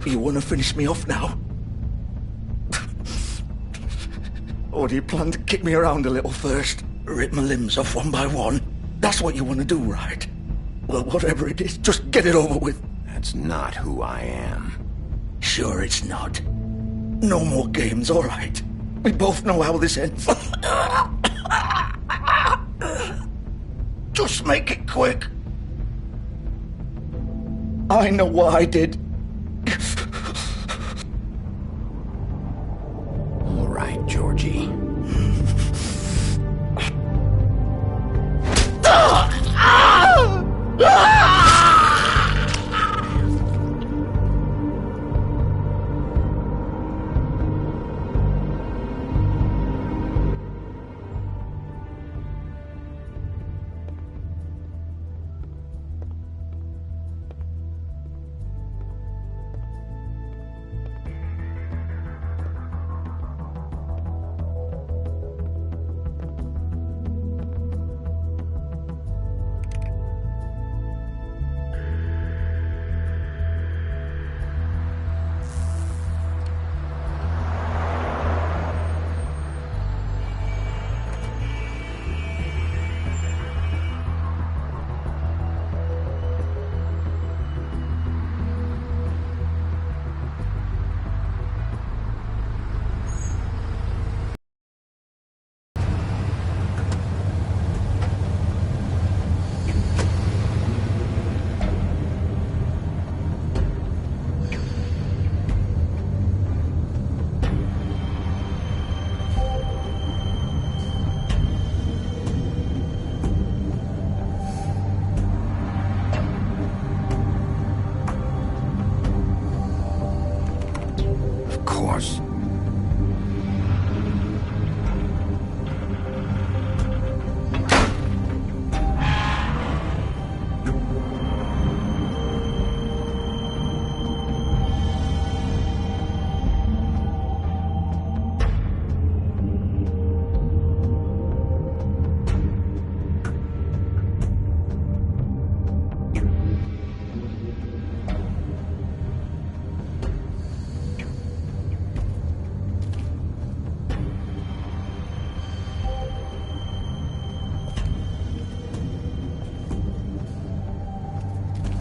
You wanna finish me off now? Or do you plan to kick me around a little first? Rip my limbs off one by one? That's what you wanna do, right? Well, whatever it is, just get it over with. That's not who I am. Sure it's not. No more games, alright? We both know how this ends. Just make it quick. I know what I did. All right, Georgie.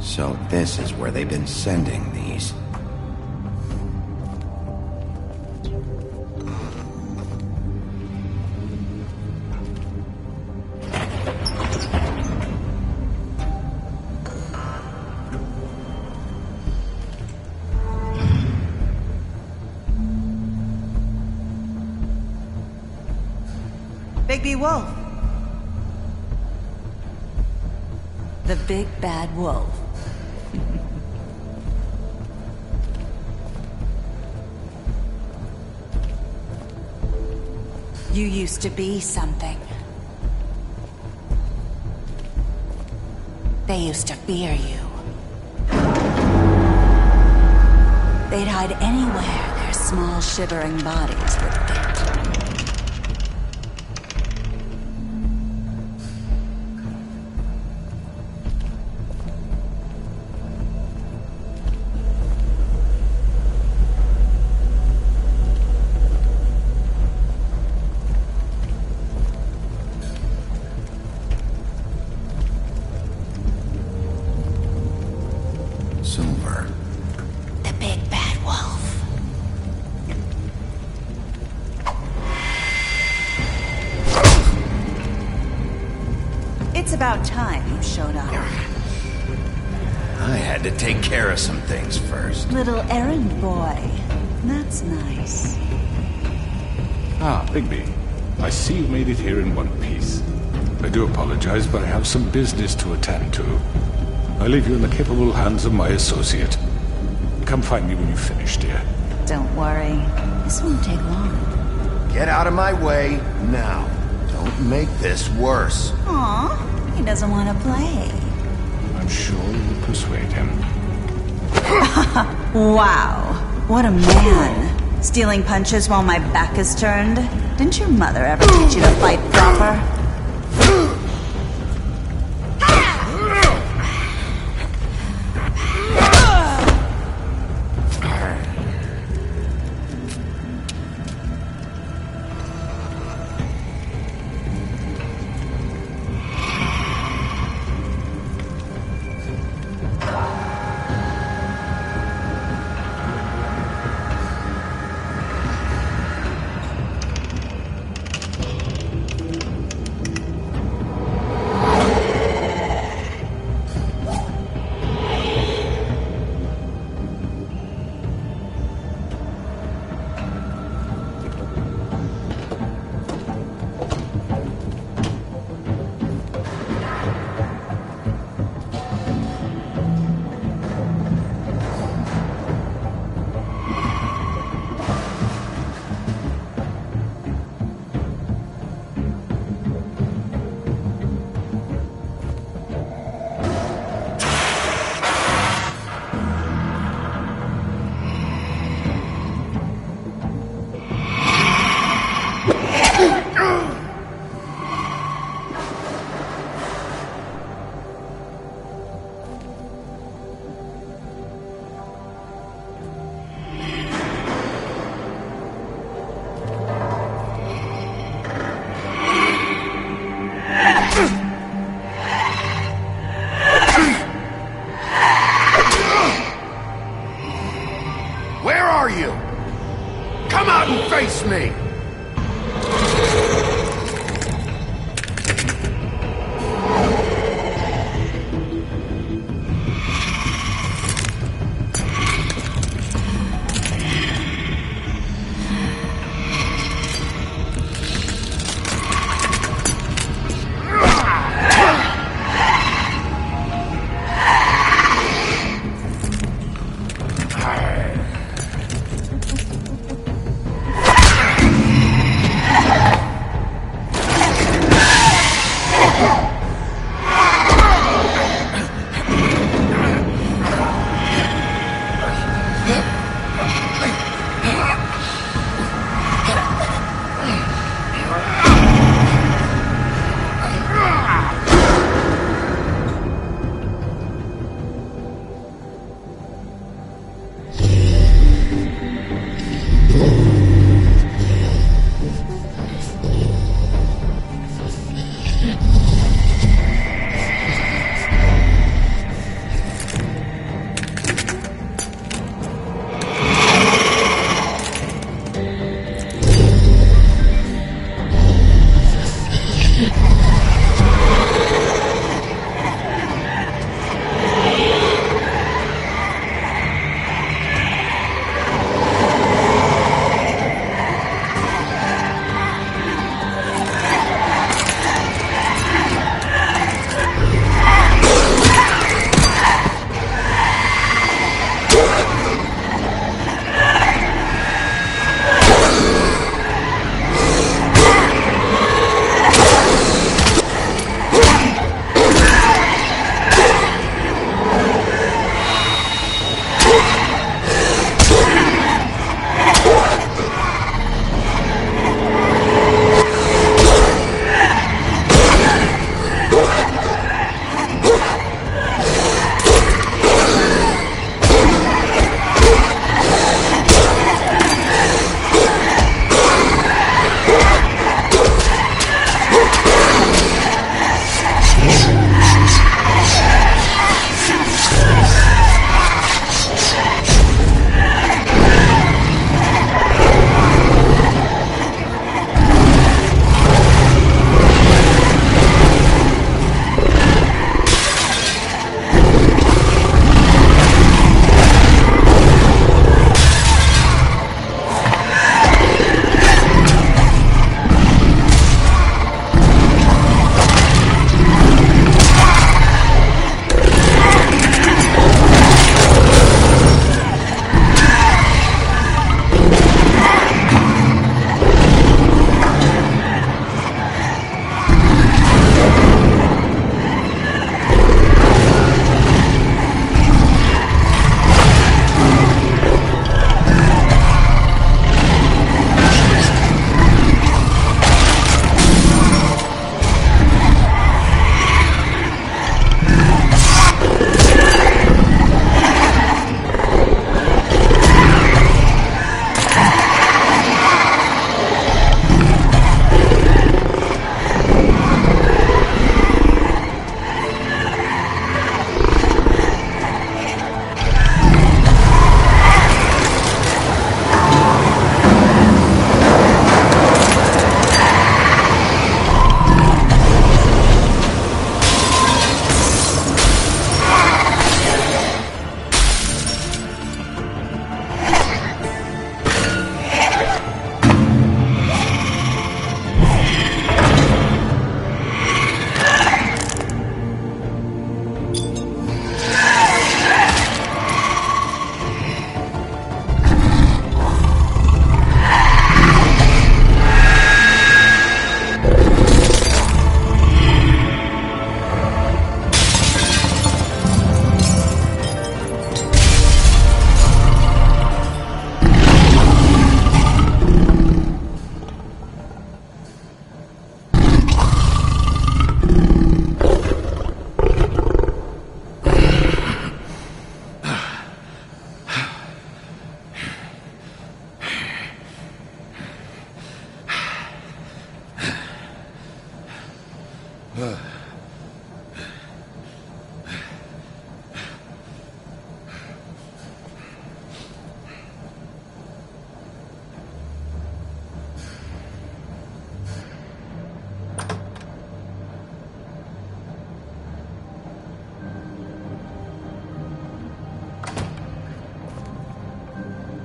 So this is where they've been sending these. Bigby Wolf. The big bad wolf. You used to be something. They used to fear you. They'd hide anywhere their small shivering bodies would fit. Silver. The big bad wolf. It's about time you showed up. I had to take care of some things first. Little errand boy. That's nice. Ah, Bigby. I see you made it here in one piece. I do apologize, but I have some business to attend to. I leave you in the capable hands of my associate. Come find me when you finish, dear. Don't worry. This won't take long. Get out of my way now. Don't make this worse. Aw, he doesn't want to play. I'm sure you'll persuade him. Wow, what a man. Stealing punches while my back is turned? Didn't your mother ever teach you to fight proper?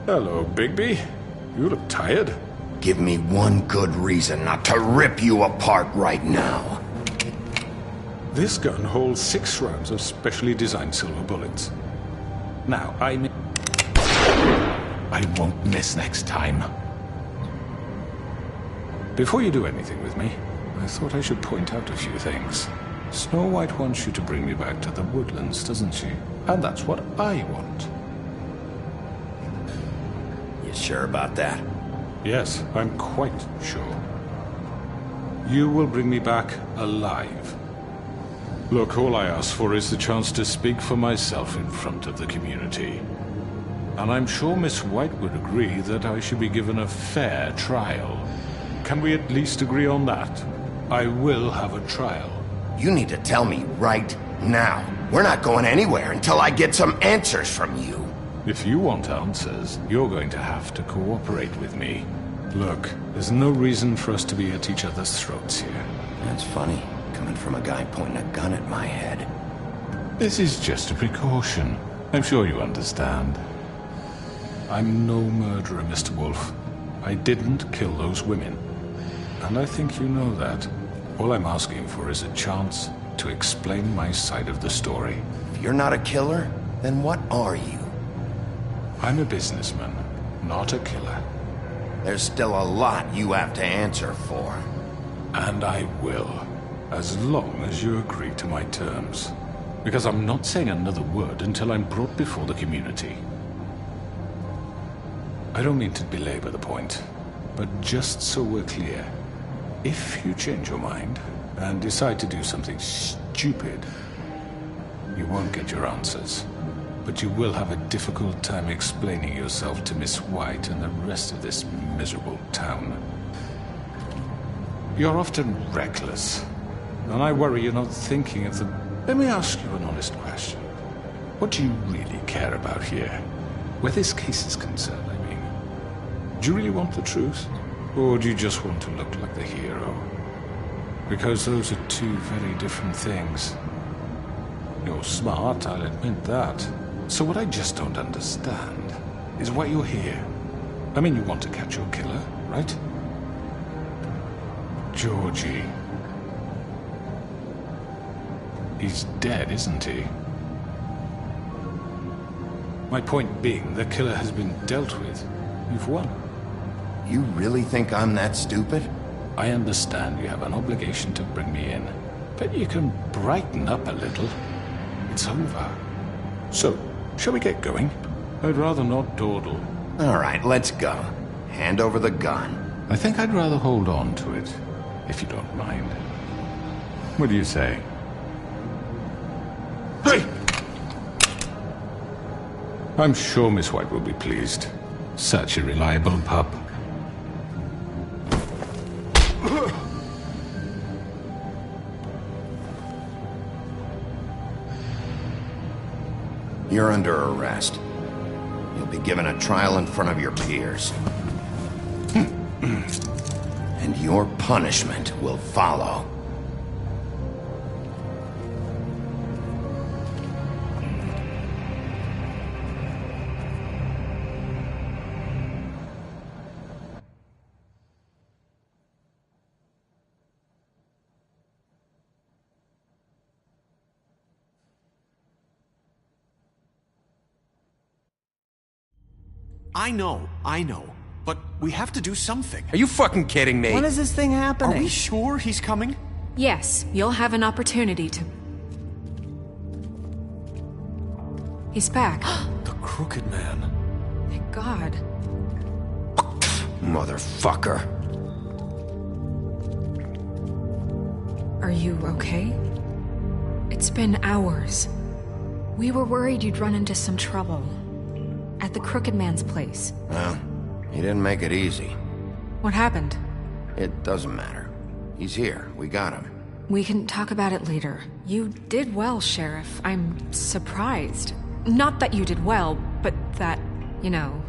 Hello, Bigby. You look tired. Give me one good reason not to rip you apart right now. This gun holds 6 rounds of specially designed silver bullets. Now, I won't miss next time. Before you do anything with me, I thought I should point out a few things. Snow White wants you to bring me back to the woodlands, doesn't she? And that's what I want. You sure about that? Yes, I'm quite sure. You will bring me back alive. Look, all I ask for is the chance to speak for myself in front of the community. And I'm sure Miss White would agree that I should be given a fair trial. Can we at least agree on that? I will have a trial. You need to tell me right now. We're not going anywhere until I get some answers from you. If you want answers, you're going to have to cooperate with me. Look, there's no reason for us to be at each other's throats here. That's funny, coming from a guy pointing a gun at my head. This is just a precaution. I'm sure you understand. I'm no murderer, Mr. Wolf. I didn't kill those women. And I think you know that. All I'm asking for is a chance to explain my side of the story. If you're not a killer, then what are you? I'm a businessman, not a killer. There's still a lot you have to answer for. And I will, as long as you agree to my terms. Because I'm not saying another word until I'm brought before the community. I don't mean to belabor the point, but just so we're clear, if you change your mind and decide to do something stupid, you won't get your answers. But you will have a difficult time explaining yourself to Miss White and the rest of this miserable town. You're often reckless, and I worry you're not thinking of the... Let me ask you an honest question. What do you really care about here? Where this case is concerned, I mean. Do you really want the truth? Or do you just want to look like the hero? Because those are two very different things. You're smart, I'll admit that. So what I just don't understand is why you're here. I mean, you want to catch your killer, right? Georgie. He's dead, isn't he? My point being, the killer has been dealt with. You've won. You really think I'm that stupid? I understand you have an obligation to bring me in, but you can brighten up a little. It's over. So, shall we get going? I'd rather not dawdle. All right, let's go. Hand over the gun. I think I'd rather hold on to it, if you don't mind. What do you say? Hey! I'm sure Miss White will be pleased. Such a reliable pup. You're under arrest. You'll be given a trial in front of your peers. And your punishment will follow. I know. But we have to do something. Are you fucking kidding me? When is this thing happening? Are we sure he's coming? Yes, you'll have an opportunity to... He's back. The Crooked Man. Thank God. Motherfucker. Are you okay? It's been hours. We were worried you'd run into some trouble. At the Crooked Man's place. Well, he didn't make it easy. What happened? It doesn't matter. He's here. We got him. We can talk about it later. You did well, Sheriff. I'm surprised. Not that you did well, but that, you know...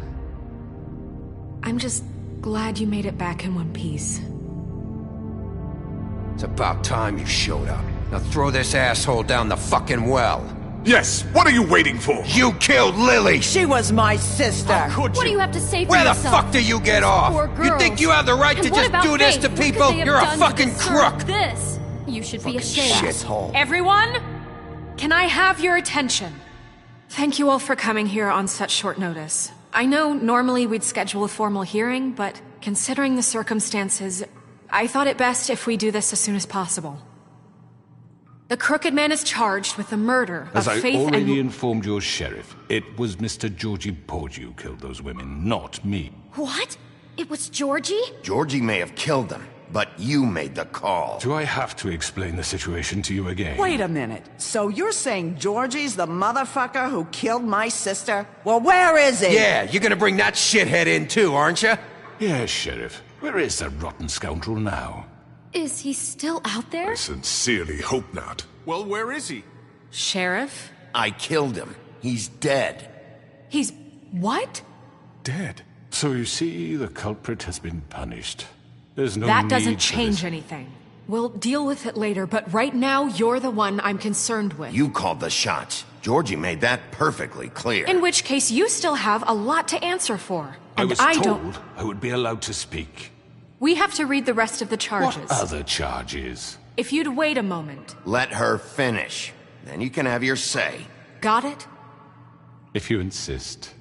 I'm just glad you made it back in one piece. It's about time you showed up. Now throw this asshole down the fucking well. Yes, what are you waiting for? You killed Lily! She was my sister! What do you have to say for Where yourself? the fuck do you get off? Poor You girls. think you have the right And to what just about do this Faith? to What could people? they have You're a done to fucking deserve crook! This. You should be ashamed. Shithole. Everyone? Can I have your attention? Thank you all for coming here on such short notice. I know normally we'd schedule a formal hearing, but considering the circumstances, I thought it best if we do this as soon as possible. The Crooked Man is charged with the murder As of I Faith already and... informed your sheriff, it was Mr. Georgie Porgy who killed those women, not me. What? It was Georgie? Georgie may have killed them, but you made the call. Do I have to explain the situation to you again? Wait a minute. So you're saying Georgie's the motherfucker who killed my sister? Well, where is he? Yeah, you're gonna bring that shithead in too, aren't you? Yes, Sheriff. Where is that rotten scoundrel now? Is he still out there? I sincerely hope not. Well, where is he? Sheriff? I killed him. He's dead. He's... what? Dead. So you see, the culprit has been punished. There's no That need doesn't for change this. anything. We'll deal with it later, but right now, you're the one I'm concerned with. You called the shots. Georgie made that perfectly clear. In which case, you still have a lot to answer for. And I was don't... told I would be allowed to speak. We have to read the rest of the charges. What other charges? If you'd wait a moment. Let her finish. Then you can have your say. Got it? If you insist.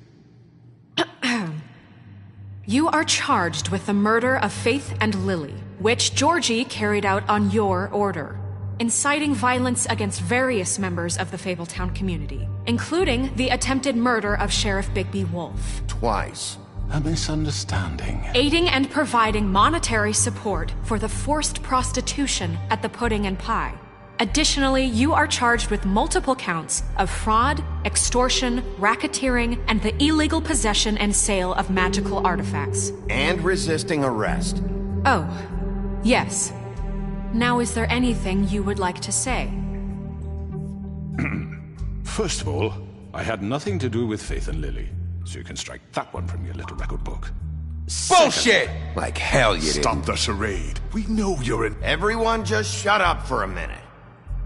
You are charged with the murder of Faith and Lily, which Georgie carried out on your order, inciting violence against various members of the Fabletown community, including the attempted murder of Sheriff Bigby Wolf. Twice. A misunderstanding. Aiding and providing monetary support for the forced prostitution at the Pudding and Pie. Additionally, you are charged with multiple counts of fraud, extortion, racketeering, and the illegal possession and sale of magical artifacts. And resisting arrest. Oh, yes. Now, is there anything you would like to say? First of all, I had nothing to do with Faith and Lily, so you can strike that one from your little record book. Bullshit! Like hell you Stop didn't. the charade. We know you're in... Everyone just shut up for a minute.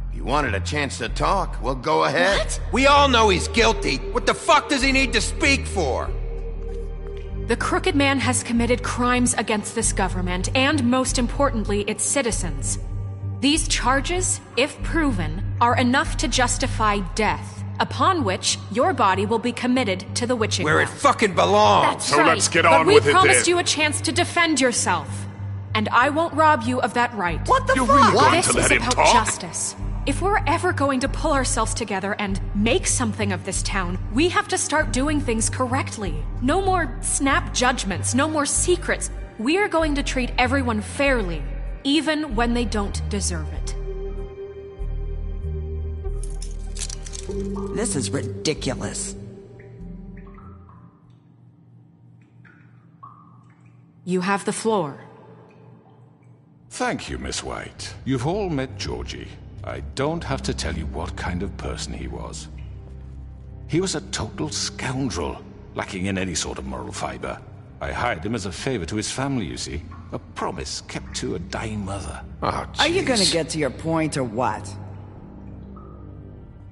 If you wanted a chance to talk, well, go ahead. What? We all know he's guilty. What the fuck does he need to speak for? The Crooked Man has committed crimes against this government and, most importantly, its citizens. These charges, if proven, are enough to justify death, upon which your body will be committed to the witching Where it well. fucking belongs. That's So right. let's get but on we with it promised then. you a chance to defend yourself, and I won't rob you of that right. What the You're fuck? really going This to is let him about talk? justice. If we're ever going to pull ourselves together and make something of this town, we have to start doing things correctly. No more snap judgments, no more secrets. We are going to treat everyone fairly, even when they don't deserve it. This is ridiculous. You have the floor. Thank you, Miss White. You've all met Georgie. I don't have to tell you what kind of person he was. He was a total scoundrel, lacking in any sort of moral fiber. I hired him as a favor to his family, you see. A promise kept to a dying mother. Oh, Are you jeez. gonna get to your point or what?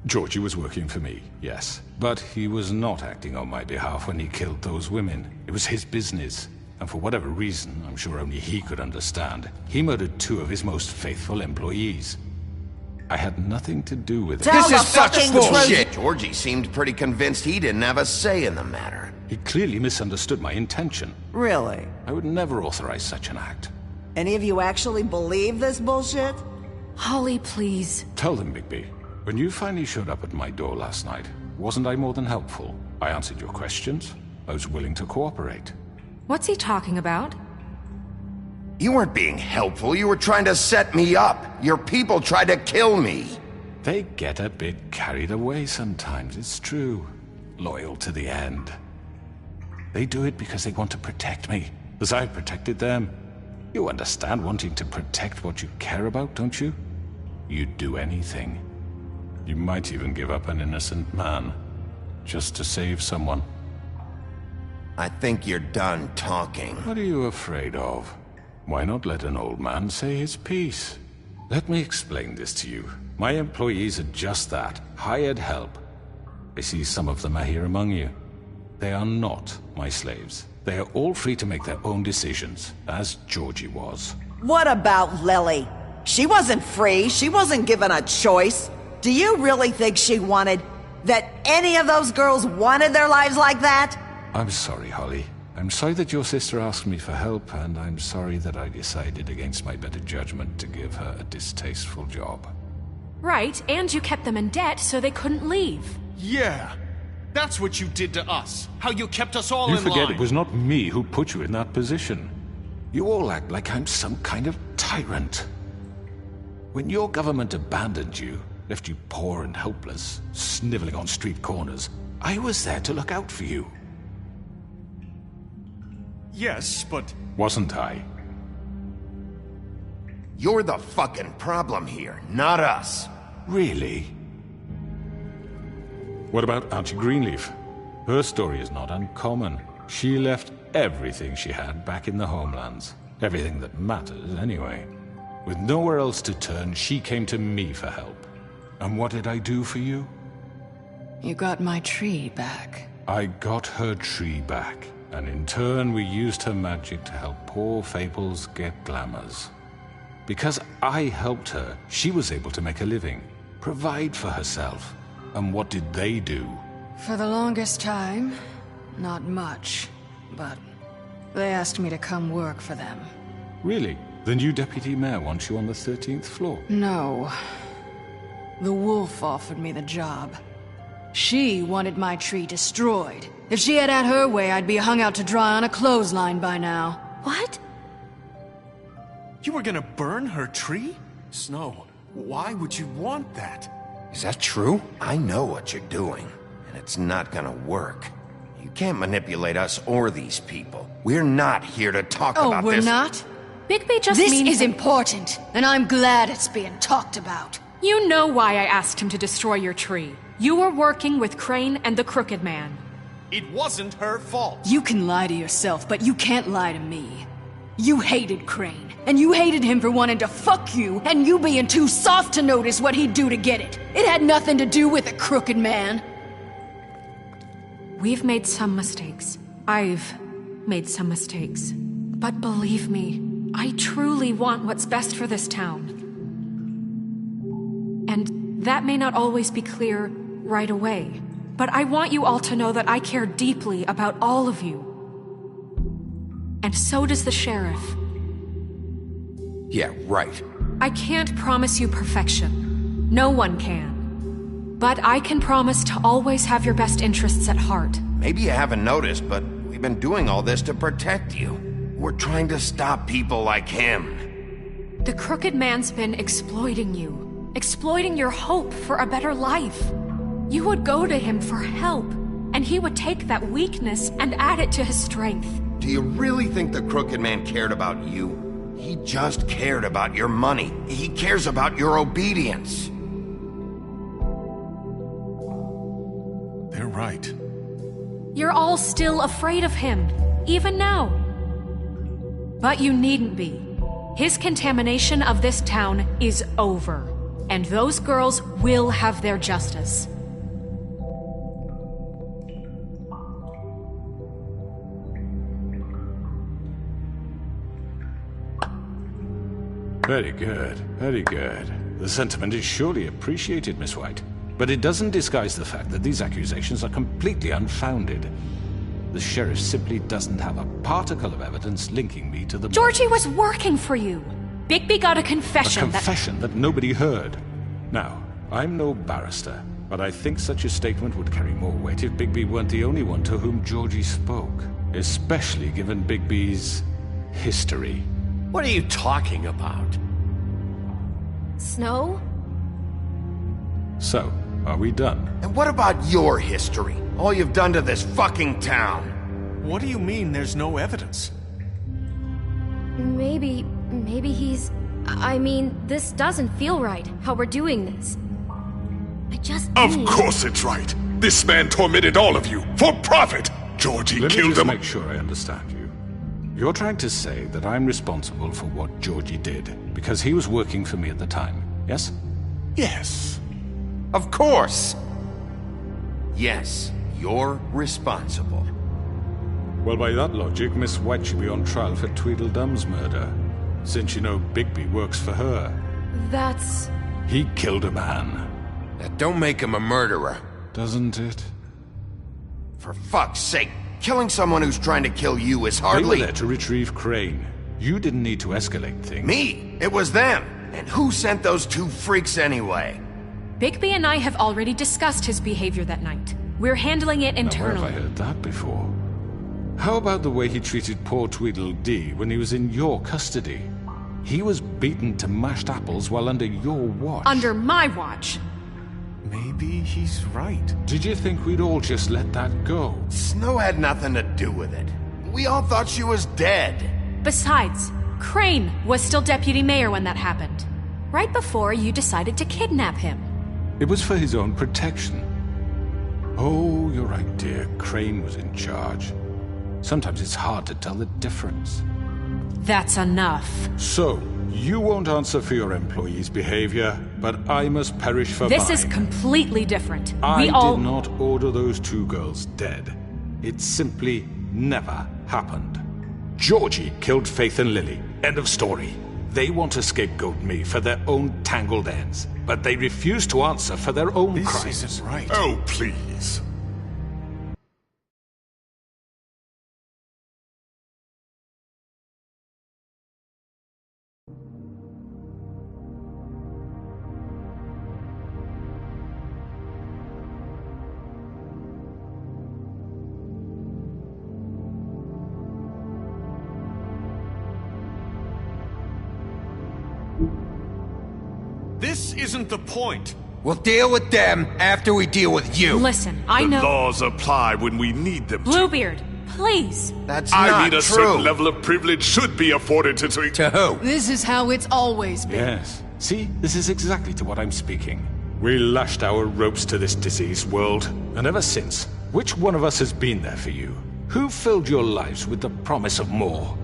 Georgie was working for me, yes. But he was not acting on my behalf when he killed those women. It was his business. And for whatever reason, I'm sure only he could understand, he murdered 2 of his most faithful employees. I had nothing to do with it. Tell This the is such fucking bullshit. Georgie seemed pretty convinced he didn't have a say in the matter. He clearly misunderstood my intention. Really? I would never authorize such an act. Any of you actually believe this bullshit? Holly, please. Tell them, Bigby. When you finally showed up at my door last night, wasn't I more than helpful? I answered your questions. I was willing to cooperate. What's he talking about? You weren't being helpful. You were trying to set me up. Your people tried to kill me. They get a bit carried away sometimes, it's true. Loyal to the end. They do it because they want to protect me, as I protected them. You understand wanting to protect what you care about, don't you? you'd do anything. You might even give up an innocent man, just to save someone. I think you're done talking. What are you afraid of? Why not let an old man say his piece? Let me explain this to you. My employees are just that, hired help. I see some of them are here among you. They are not my slaves. They are all free to make their own decisions, as Georgie was. What about Lily? She wasn't free. She wasn't given a choice. Do you really think she wanted... that any of those girls wanted their lives like that? I'm sorry, Holly. I'm sorry that your sister asked me for help, and I'm sorry that I decided against my better judgment to give her a distasteful job. Right, and you kept them in debt so they couldn't leave. Yeah, that's what you did to us. How you kept us all in line. You forget it was not me who put you in that position. You all act like I'm some kind of tyrant. When your government abandoned you, left you poor and helpless, sniveling on street corners, I was there to look out for you. Yes, but... Wasn't I? You're the fucking problem here, not us. Really? What about Auntie Greenleaf? Her story is not uncommon. She left everything she had back in the homelands. Everything that matters, anyway. With nowhere else to turn, she came to me for help. And what did I do for you? You got my tree back. I got her tree back. And in turn, we used her magic to help poor Fables get glamours. Because I helped her, she was able to make a living, provide for herself. And what did they do? For the longest time, not much. But they asked me to come work for them. Really? The new deputy mayor wants you on the 13th floor? No. The wolf offered me the job. She wanted my tree destroyed. If she had her way, I'd be hung out to dry on a clothesline by now. What? You were gonna burn her tree? Snow, why would you want that? Is that true? I know what you're doing, and it's not gonna work. You can't manipulate us or these people. We're not here to talk about this. Oh, we're not? Bigby just This means... is important, and I'm glad it's being talked about. You know why I asked him to destroy your tree. You were working with Crane and the Crooked Man. It wasn't her fault. You can lie to yourself, but you can't lie to me. You hated Crane, and you hated him for wanting to fuck you, and you being too soft to notice what he'd do to get it. It had nothing to do with the Crooked Man. We've made some mistakes. I've made some mistakes. But believe me, I truly want what's best for this town. And that may not always be clear right away, but I want you all to know that I care deeply about all of you. And so does the sheriff. Yeah, right. I can't promise you perfection. No one can. But I can promise to always have your best interests at heart. Maybe you haven't noticed, but we've been doing all this to protect you. We're trying to stop people like him. The Crooked Man's been exploiting you. Exploiting your hope for a better life. You would go to him for help, and he would take that weakness and add it to his strength. Do you really think the Crooked Man cared about you? He just cared about your money. He cares about your obedience. They're right. You're all still afraid of him, even now. But you needn't be. His contamination of this town is over, and those girls will have their justice. Very good, very good. The sentiment is surely appreciated, Miss White. But it doesn't disguise the fact that these accusations are completely unfounded. The sheriff simply doesn't have a particle of evidence linking me to the... Georgie was working for you. Bigby got a confession. A confession that nobody heard. Now, I'm no barrister, but I think such a statement would carry more weight if Bigby weren't the only one to whom Georgie spoke. Especially given Bigby's history. What are you talking about? Snow? So, are we done? And what about your history? All you've done to this fucking town? What do you mean there's no evidence? Maybe he's... I mean, this doesn't feel right, how we're doing this. I just Of need... course it's right. This man tormented all of you, for profit! Georgie Let me killed just him. make sure I understand you. You're trying to say that I'm responsible for what Georgie did, because he was working for me at the time, yes? Yes. Of course! Yes, you're responsible. Well, by that logic, Miss White should be on trial for Tweedledum's murder, since you know Bigby works for her. That's... He killed a man. That don't make him a murderer. Doesn't it? For fuck's sake, killing someone who's trying to kill you is They hardly... were there to retrieve Crane. You didn't need to escalate things. Me? It was them. And who sent those two freaks anyway? Bigby and I have already discussed his behavior that night. We're handling it Now, where internally. have I heard that before? How about the way he treated poor Tweedledee when he was in your custody? He was beaten to mashed apples while under your watch. Under my watch. Maybe he's right. Did you think we'd all just let that go? Snow had nothing to do with it. We all thought she was dead. Besides, Crane was still deputy mayor when that happened. Right before you decided to kidnap him. It was for his own protection. Oh, you're right, dear. Crane was in charge. Sometimes it's hard to tell the difference. That's enough. So, you won't answer for your employees' behavior, but I must perish for This mine. is completely different. I We all... did not order those two girls dead. It simply never happened. Georgie killed Faith and Lily. End of story. They want to scapegoat me for their own tangled ends, but they refuse to answer for their own crimes. This isn't right. Oh, please. This isn't the point. We'll deal with them after we deal with you. Listen, I know... The laws apply when we need them to. Bluebeard, please. That's I not mean, a true. certain level of privilege should be afforded to... To who? This is how it's always been. Yes. See, this is exactly to what I'm speaking. We lashed our ropes to this diseased world, and ever since, which one of us has been there for you? Who filled your lives with the promise of more?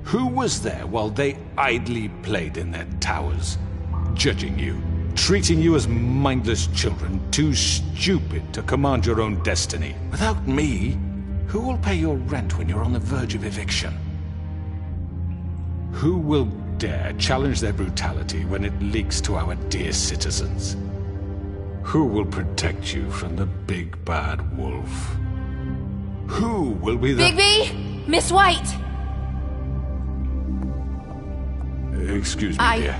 Who was there while they idly played in their towers, judging you, treating you as mindless children, too stupid to command your own destiny? Without me, who will pay your rent when you're on the verge of eviction? Who will dare challenge their brutality when it leaks to our dear citizens? Who will protect you from the big bad wolf? Who will be the... Bigby! Miss White! Excuse me, dear.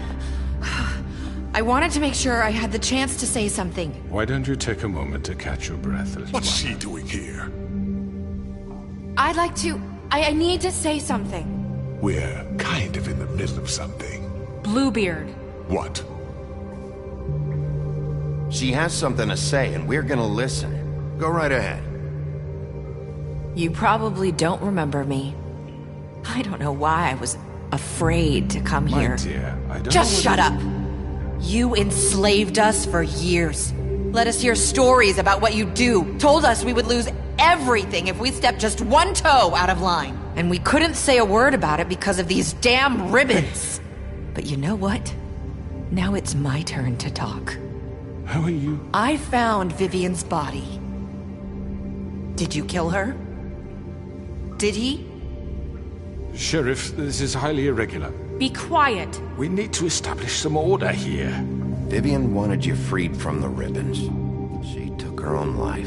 I wanted to make sure I had the chance to say something. Why don't you take a moment to catch your breath a little What's longer? she doing here? I'd like to... I need to say something. We're kind of in the middle of something. Bluebeard. What? She has something to say, and we're gonna listen. Go right ahead. You probably don't remember me. I don't know why I was afraid to come My here. dear, I don't Just know shut whether- up! You enslaved us for years. Let us hear stories about what you do. Told us we would lose everything if we stepped just one toe out of line. And we couldn't say a word about it because of these damn ribbons. But you know what? Now it's my turn to talk. How are you? I found Vivian's body. Did you kill her? Did he? Sheriff, this is highly irregular. Be quiet. We need to establish some order here. Vivian wanted you freed from the ribbons. She took her own life.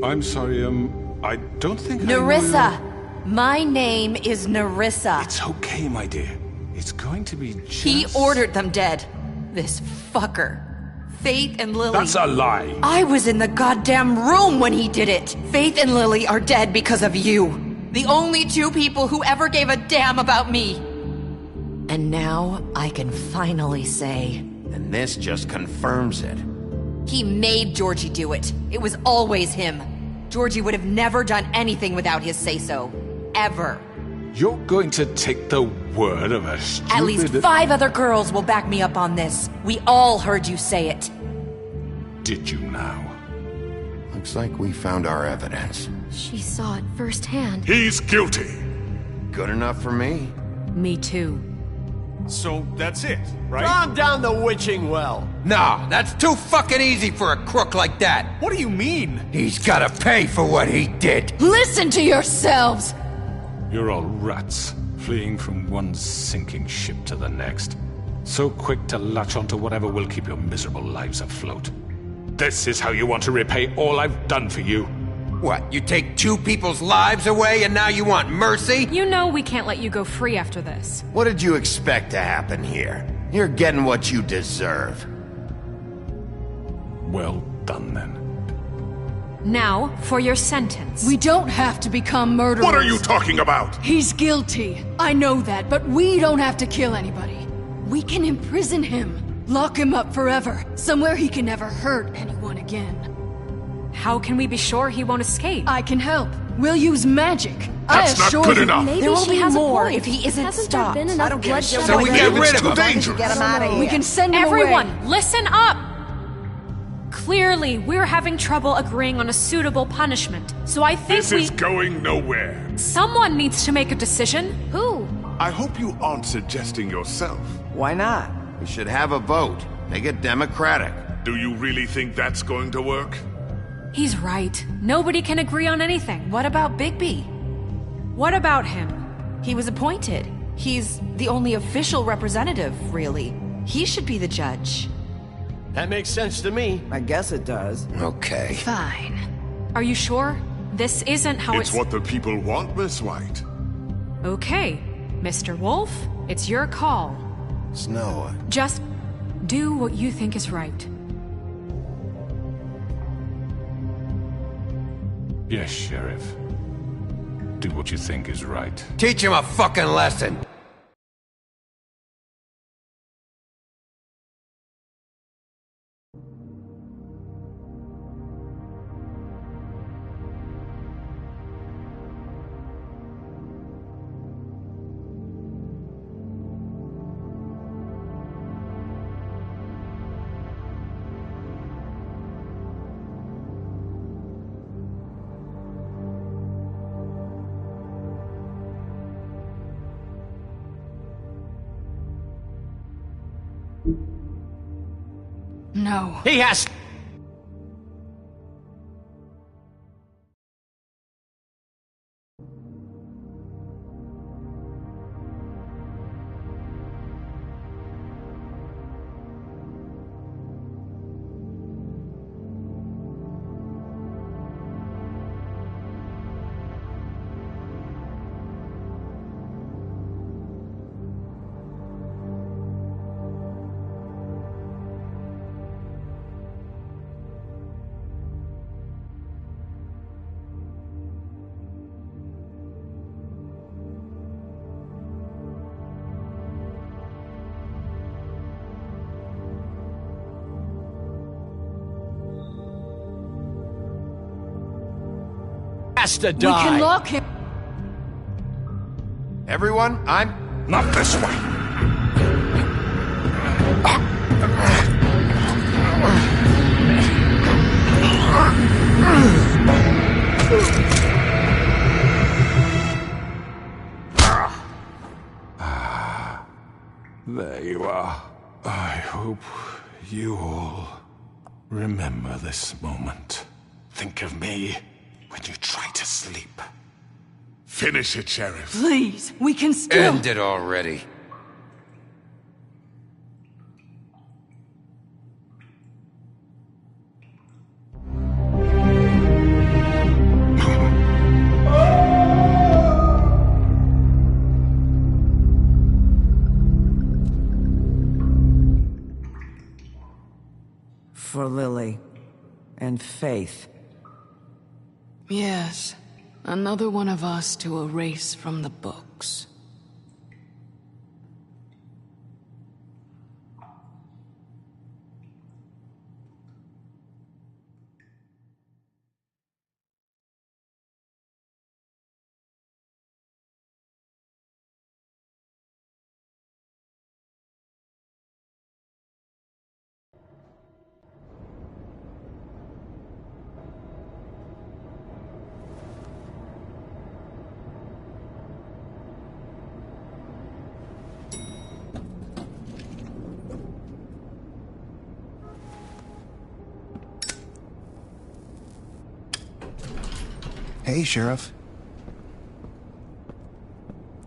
I'm sorry, I don't think I know Nerissa! your- My name is Nerissa. It's okay, my dear. It's going to be just... He ordered them dead. This fucker. Faith and Lily. That's a lie. I was in the goddamn room when he did it. Faith and Lily are dead because of you. The only two people who ever gave a damn about me. And now I can finally say... And this just confirms it. He made Georgie do it. It was always him. Georgie would have never done anything without his say-so. Ever. You're going to take the word of a stupid... At least 5 other girls will back me up on this. We all heard you say it. Did you now? Looks like we found our evidence. She saw it firsthand. He's guilty. Good enough for me? Me too. So that's it, right? Calm down the witching well. Nah, that's too fucking easy for a crook like that. What do you mean? He's gotta pay for what he did. Listen to yourselves! You're all rats, fleeing from one sinking ship to the next. So quick to latch onto whatever will keep your miserable lives afloat. This is how you want to repay all I've done for you. What, you take 2 people's lives away and now you want mercy? You know we can't let you go free after this. What did you expect to happen here? You're getting what you deserve. Well done, then. Now, for your sentence. We don't have to become murderers. What are you talking about? He's guilty. I know that, but we don't have to kill anybody. We can imprison him. Lock him up forever. Somewhere he can never hurt anyone again. How can we be sure he won't escape? I can help. We'll use magic. That's not good enough. There will be more if he isn't Hasn't stopped. there been enough bloodshed So we already? get rid of Too him. dangerous. Get him out of here. We can send him Everyone, away. listen up! Clearly, we're having trouble agreeing on a suitable punishment. So I think This is going nowhere. someone needs to make a decision. Who? I hope you aren't suggesting yourself. Why not? We should have a vote. Make it democratic. Do you really think that's going to work? He's right. Nobody can agree on anything. What about Bigby? What about him? He was appointed. He's the only official representative, really. He should be the judge. That makes sense to me. I guess it does. Okay. Fine. Are you sure? This isn't how It's what the people want, Miss White. Okay, Mr. Wolf, it's your call. Snow. Just do what you think is right. Yes, Sheriff. Do what you think is right. Teach him a fucking lesson. No. He has... to die. We can lock him. Everyone, I'm... Not this way. There you are. I hope you all remember this moment. Think of me when you try to sleep. Finish it, Sheriff. Please, we can still... End it already. For Lily and Faith. Yes, another one of us to erase from the books. Hey, Sheriff.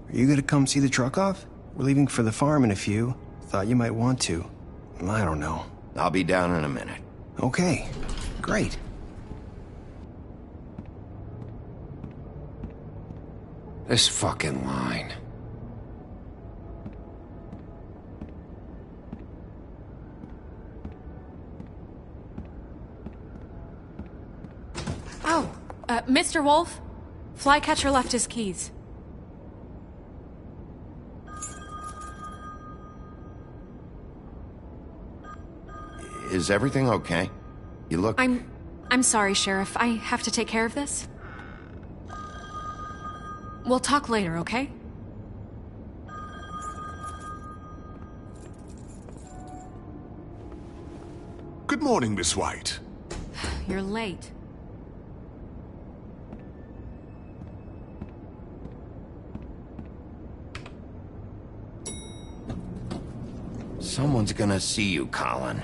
Are you gonna come see the truck off? We're leaving for the farm in a few. Thought you might want to. I don't know. I'll be down in a minute. Okay, great. This fucking line. Oh, Mr. Wolf? Flycatcher left his keys. Is everything okay? You look... I'm sorry, Sheriff. I have to take care of this. We'll talk later, okay? Good morning, Miss White. You're late. Someone's gonna see you, Colin.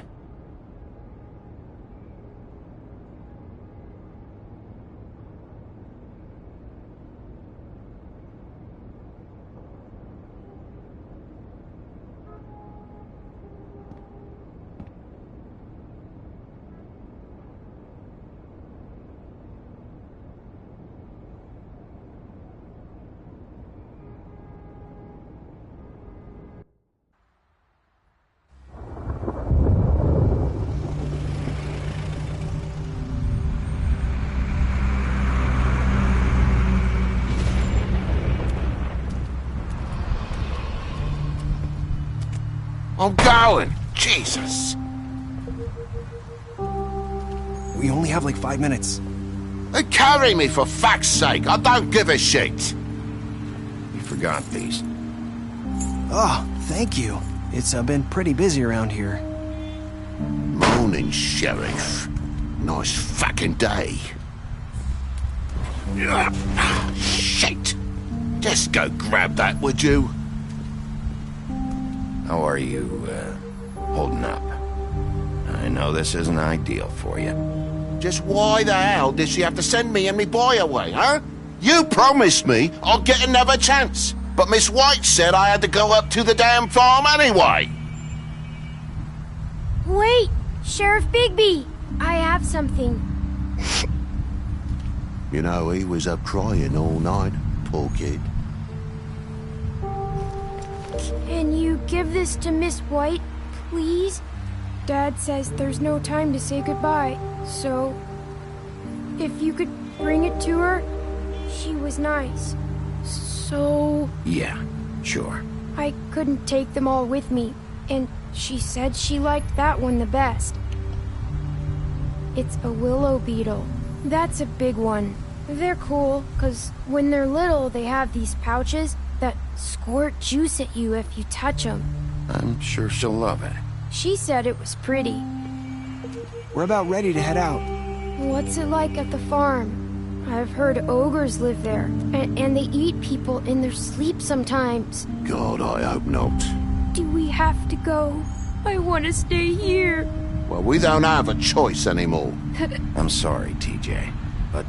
I'm going! Jesus! We only have like 5 minutes. Carry me, for fuck's sake! I don't give a shit! You forgot these. Oh, thank you. It's been pretty busy around here. Morning, Sheriff. Nice fucking day. Shit! Just go grab that, would you? How are you, holding up? I know this isn't ideal for you. Just why the hell did she have to send me and me boy away, huh? You promised me I'd get another chance, but Miss White said I had to go up to the damn farm anyway. Wait, Sheriff Bigby, I have something. You know, he was up crying all night, poor kid. Can you give this to Miss White, please? Dad says there's no time to say goodbye, so if you could bring it to her, she was nice. So... Yeah, sure. I couldn't take them all with me, and she said she liked that one the best. It's a willow beetle. That's a big one. They're cool, 'cause when they're little, they have these pouches that squirt juice at you if you touch them. I'm sure she'll love it. She said it was pretty. We're about ready to head out. What's it like at the farm? I've heard ogres live there, and they eat people in their sleep sometimes. God, I hope not. Do we have to go? I want to stay here. Well, we don't have a choice anymore. I'm sorry, TJ, but,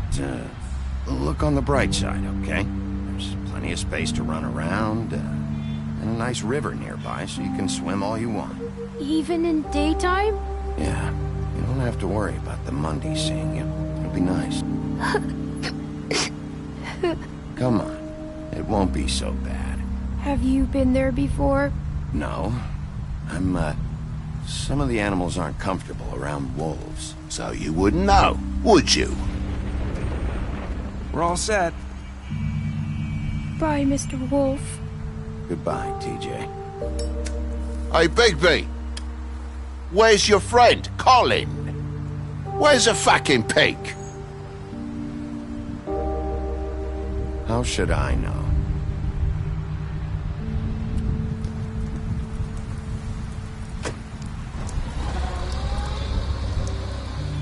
look on the bright side, okay? There's plenty of space to run around, and a nice river nearby so you can swim all you want. Even in daytime? Yeah, you don't have to worry about the Monday seeing you. It'll be nice. Come on, it won't be so bad. Have you been there before? No, some of the animals aren't comfortable around wolves. So you wouldn't know, would you? We're all set. Bye, Mr. Wolf. Goodbye, TJ. Hey, Bigby. Where's your friend, Colin? Where's the fucking pig? How should I know?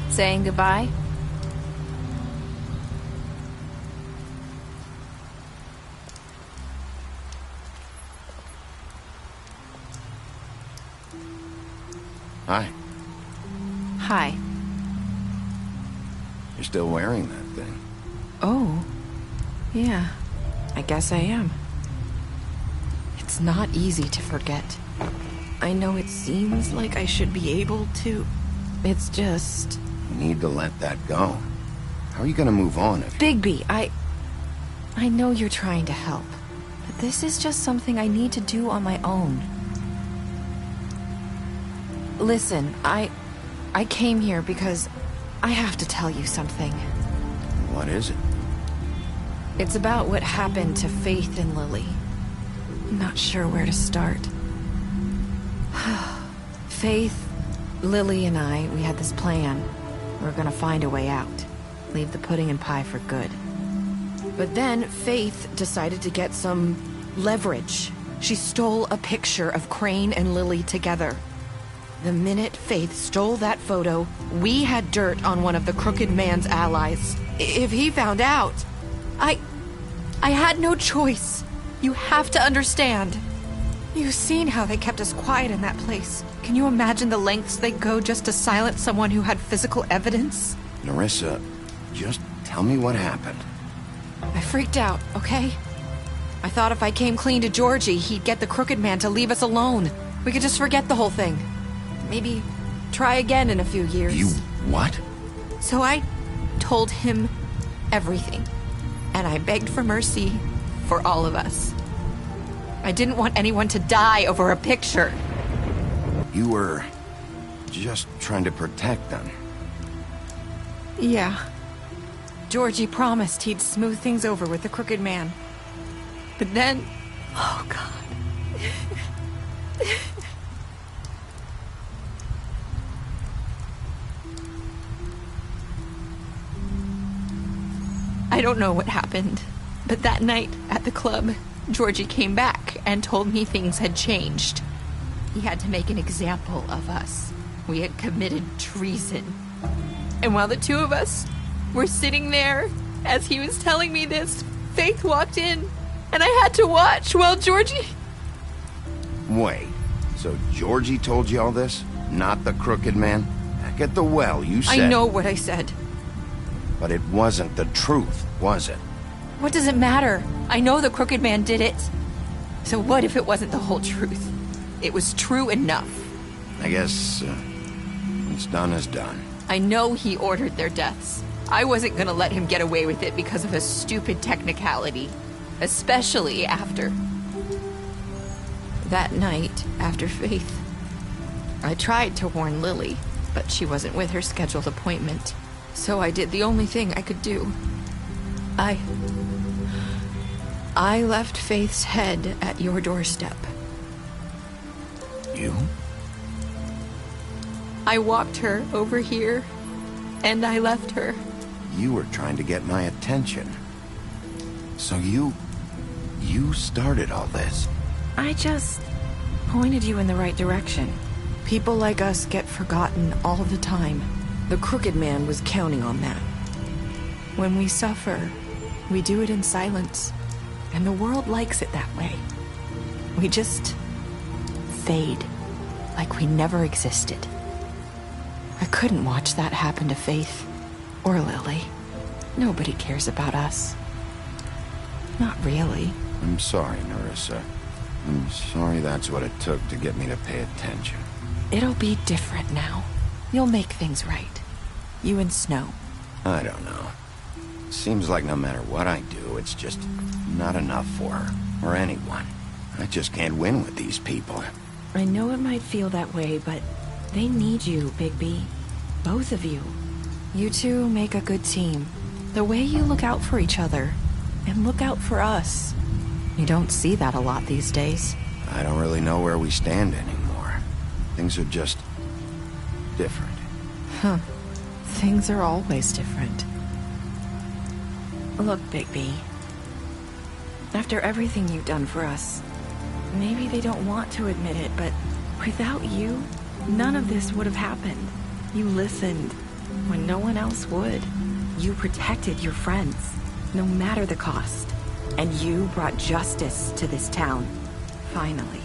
Saying goodbye? Hi. Hi. You're still wearing that thing. Oh. Yeah. I guess I am. It's not easy to forget. I know it seems like I should be able to. It's just... You need to let that go. How are you gonna move on if... Bigby, I know you're trying to help, but this is just something I need to do on my own. Listen, I came here because I have to tell you something. What is it? It's about what happened to Faith and Lily. I'm not sure where to start. Faith, Lily, and we had this plan. We're gonna find a way out. Leave the pudding and pie for good. But then Faith decided to get some leverage. She stole a picture of Crane and Lily together. The minute Faith stole that photo, we had dirt on one of the Crooked Man's allies. If he found out, I had no choice. You have to understand. You've seen how they kept us quiet in that place. Can you imagine the lengths they go just to silence someone who had physical evidence? Nerissa, just tell me what happened. I freaked out, okay? I thought if I came clean to Georgie, he'd get the Crooked Man to leave us alone. We could just forget the whole thing. Maybe try again in a few years. You what? So I told him everything. And I begged for mercy for all of us. I didn't want anyone to die over a picture. You were just trying to protect them. Yeah. Georgie promised he'd smooth things over with the Crooked Man. But then... Oh, God. I don't know what happened, but that night at the club, Georgie came back and told me things had changed. He had to make an example of us. We had committed treason. And while the two of us were sitting there, as he was telling me this, Faith walked in, and I had to watch while Georgie... Wait, so Georgie told you all this? Not the Crooked Man? Back at the well, you said... I know what I said. But it wasn't the truth, was it? What does it matter? I know the Crooked Man did it. So what if it wasn't the whole truth? It was true enough. I guess what's done is done. I know he ordered their deaths. I wasn't gonna let him get away with it because of a stupid technicality. Especially after... that night, after Faith. I tried to warn Lily, but she wasn't with her scheduled appointment. So I did the only thing I could do. I left Faith's head at your doorstep. You? I walked her over here, and I left her. You were trying to get my attention. So you started all this. I just pointed you in the right direction. People like us get forgotten all the time. The Crooked Man was counting on that. When we suffer, we do it in silence. And the world likes it that way. We just fade, like we never existed. I couldn't watch that happen to Faith or Lily. Nobody cares about us. Not really. I'm sorry, Nerissa. I'm sorry that's what it took to get me to pay attention. It'll be different now. You'll make things right. You and Snow. I don't know. Seems like no matter what I do, it's just not enough for her, or anyone. I just can't win with these people. I know it might feel that way, but they need you, Bigby. Both of you. You two make a good team. The way you look out for each other, and look out for us. You don't see that a lot these days. I don't really know where we stand anymore. Things are just... different. Huh. Things are always different. Look, Bigby. After everything you've done for us, maybe they don't want to admit it, but without you, none of this would have happened. You listened when no one else would. You protected your friends, no matter the cost. And you brought justice to this town. Finally.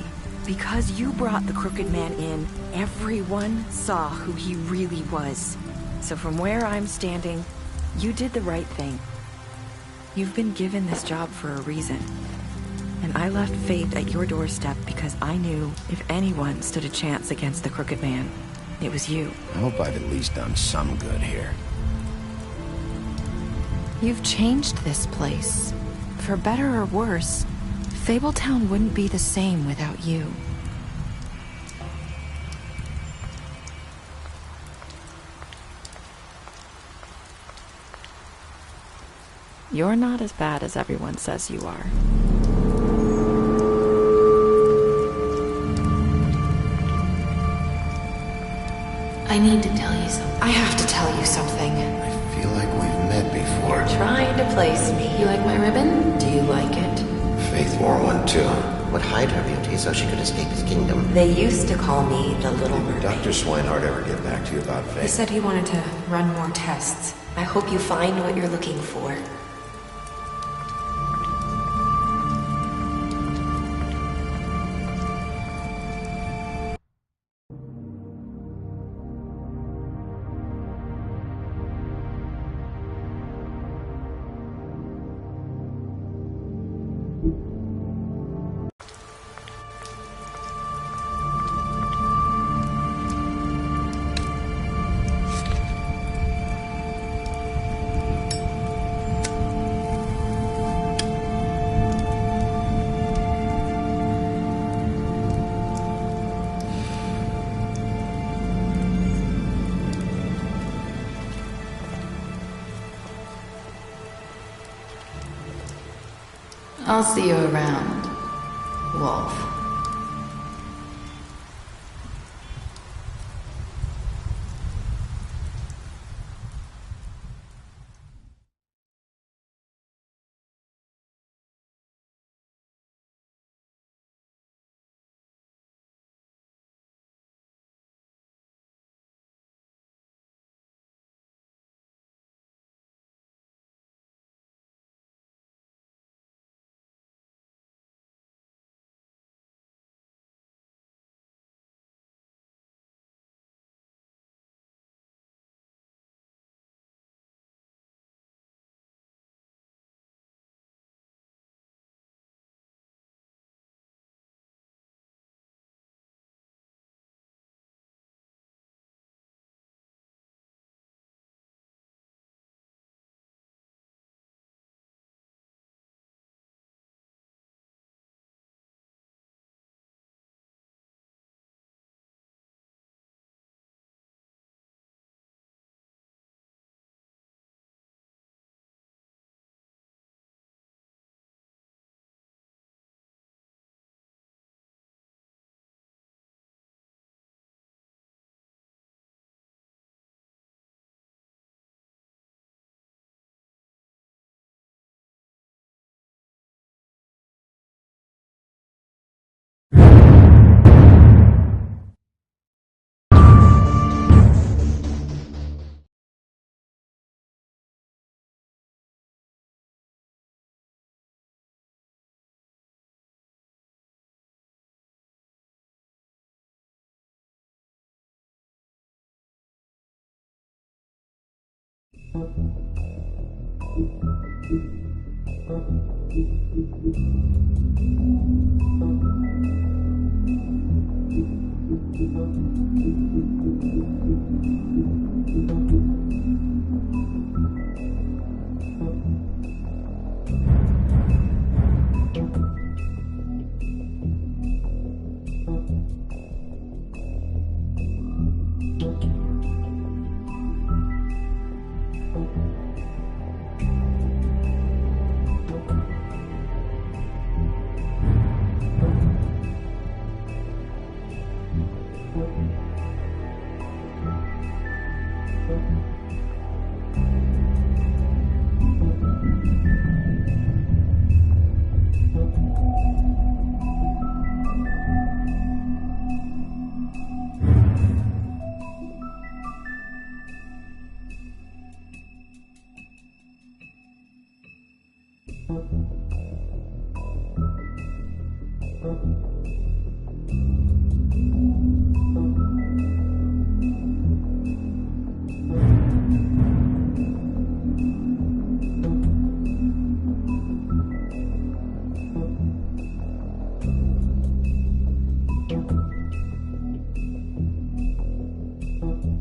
Because you brought the Crooked Man in, everyone saw who he really was. So from where I'm standing, you did the right thing. You've been given this job for a reason. And I left fate at your doorstep because I knew if anyone stood a chance against the Crooked Man, it was you. I hope I've at least done some good here. You've changed this place. For better or worse, Fabletown wouldn't be the same without you. You're not as bad as everyone says you are. I need to tell you something. I have to tell you something. I feel like we've met before. Trying to place me. You like my ribbon? Do you like it? Faith wore one too. Would hide her beauty so she could escape his kingdom. They used to call me the Little Mermaid. Did Dr. Swinehart ever get back to you about Faith? He said he wanted to run more tests. I hope you find what you're looking for. I'll see you around, Wolf. Thank you.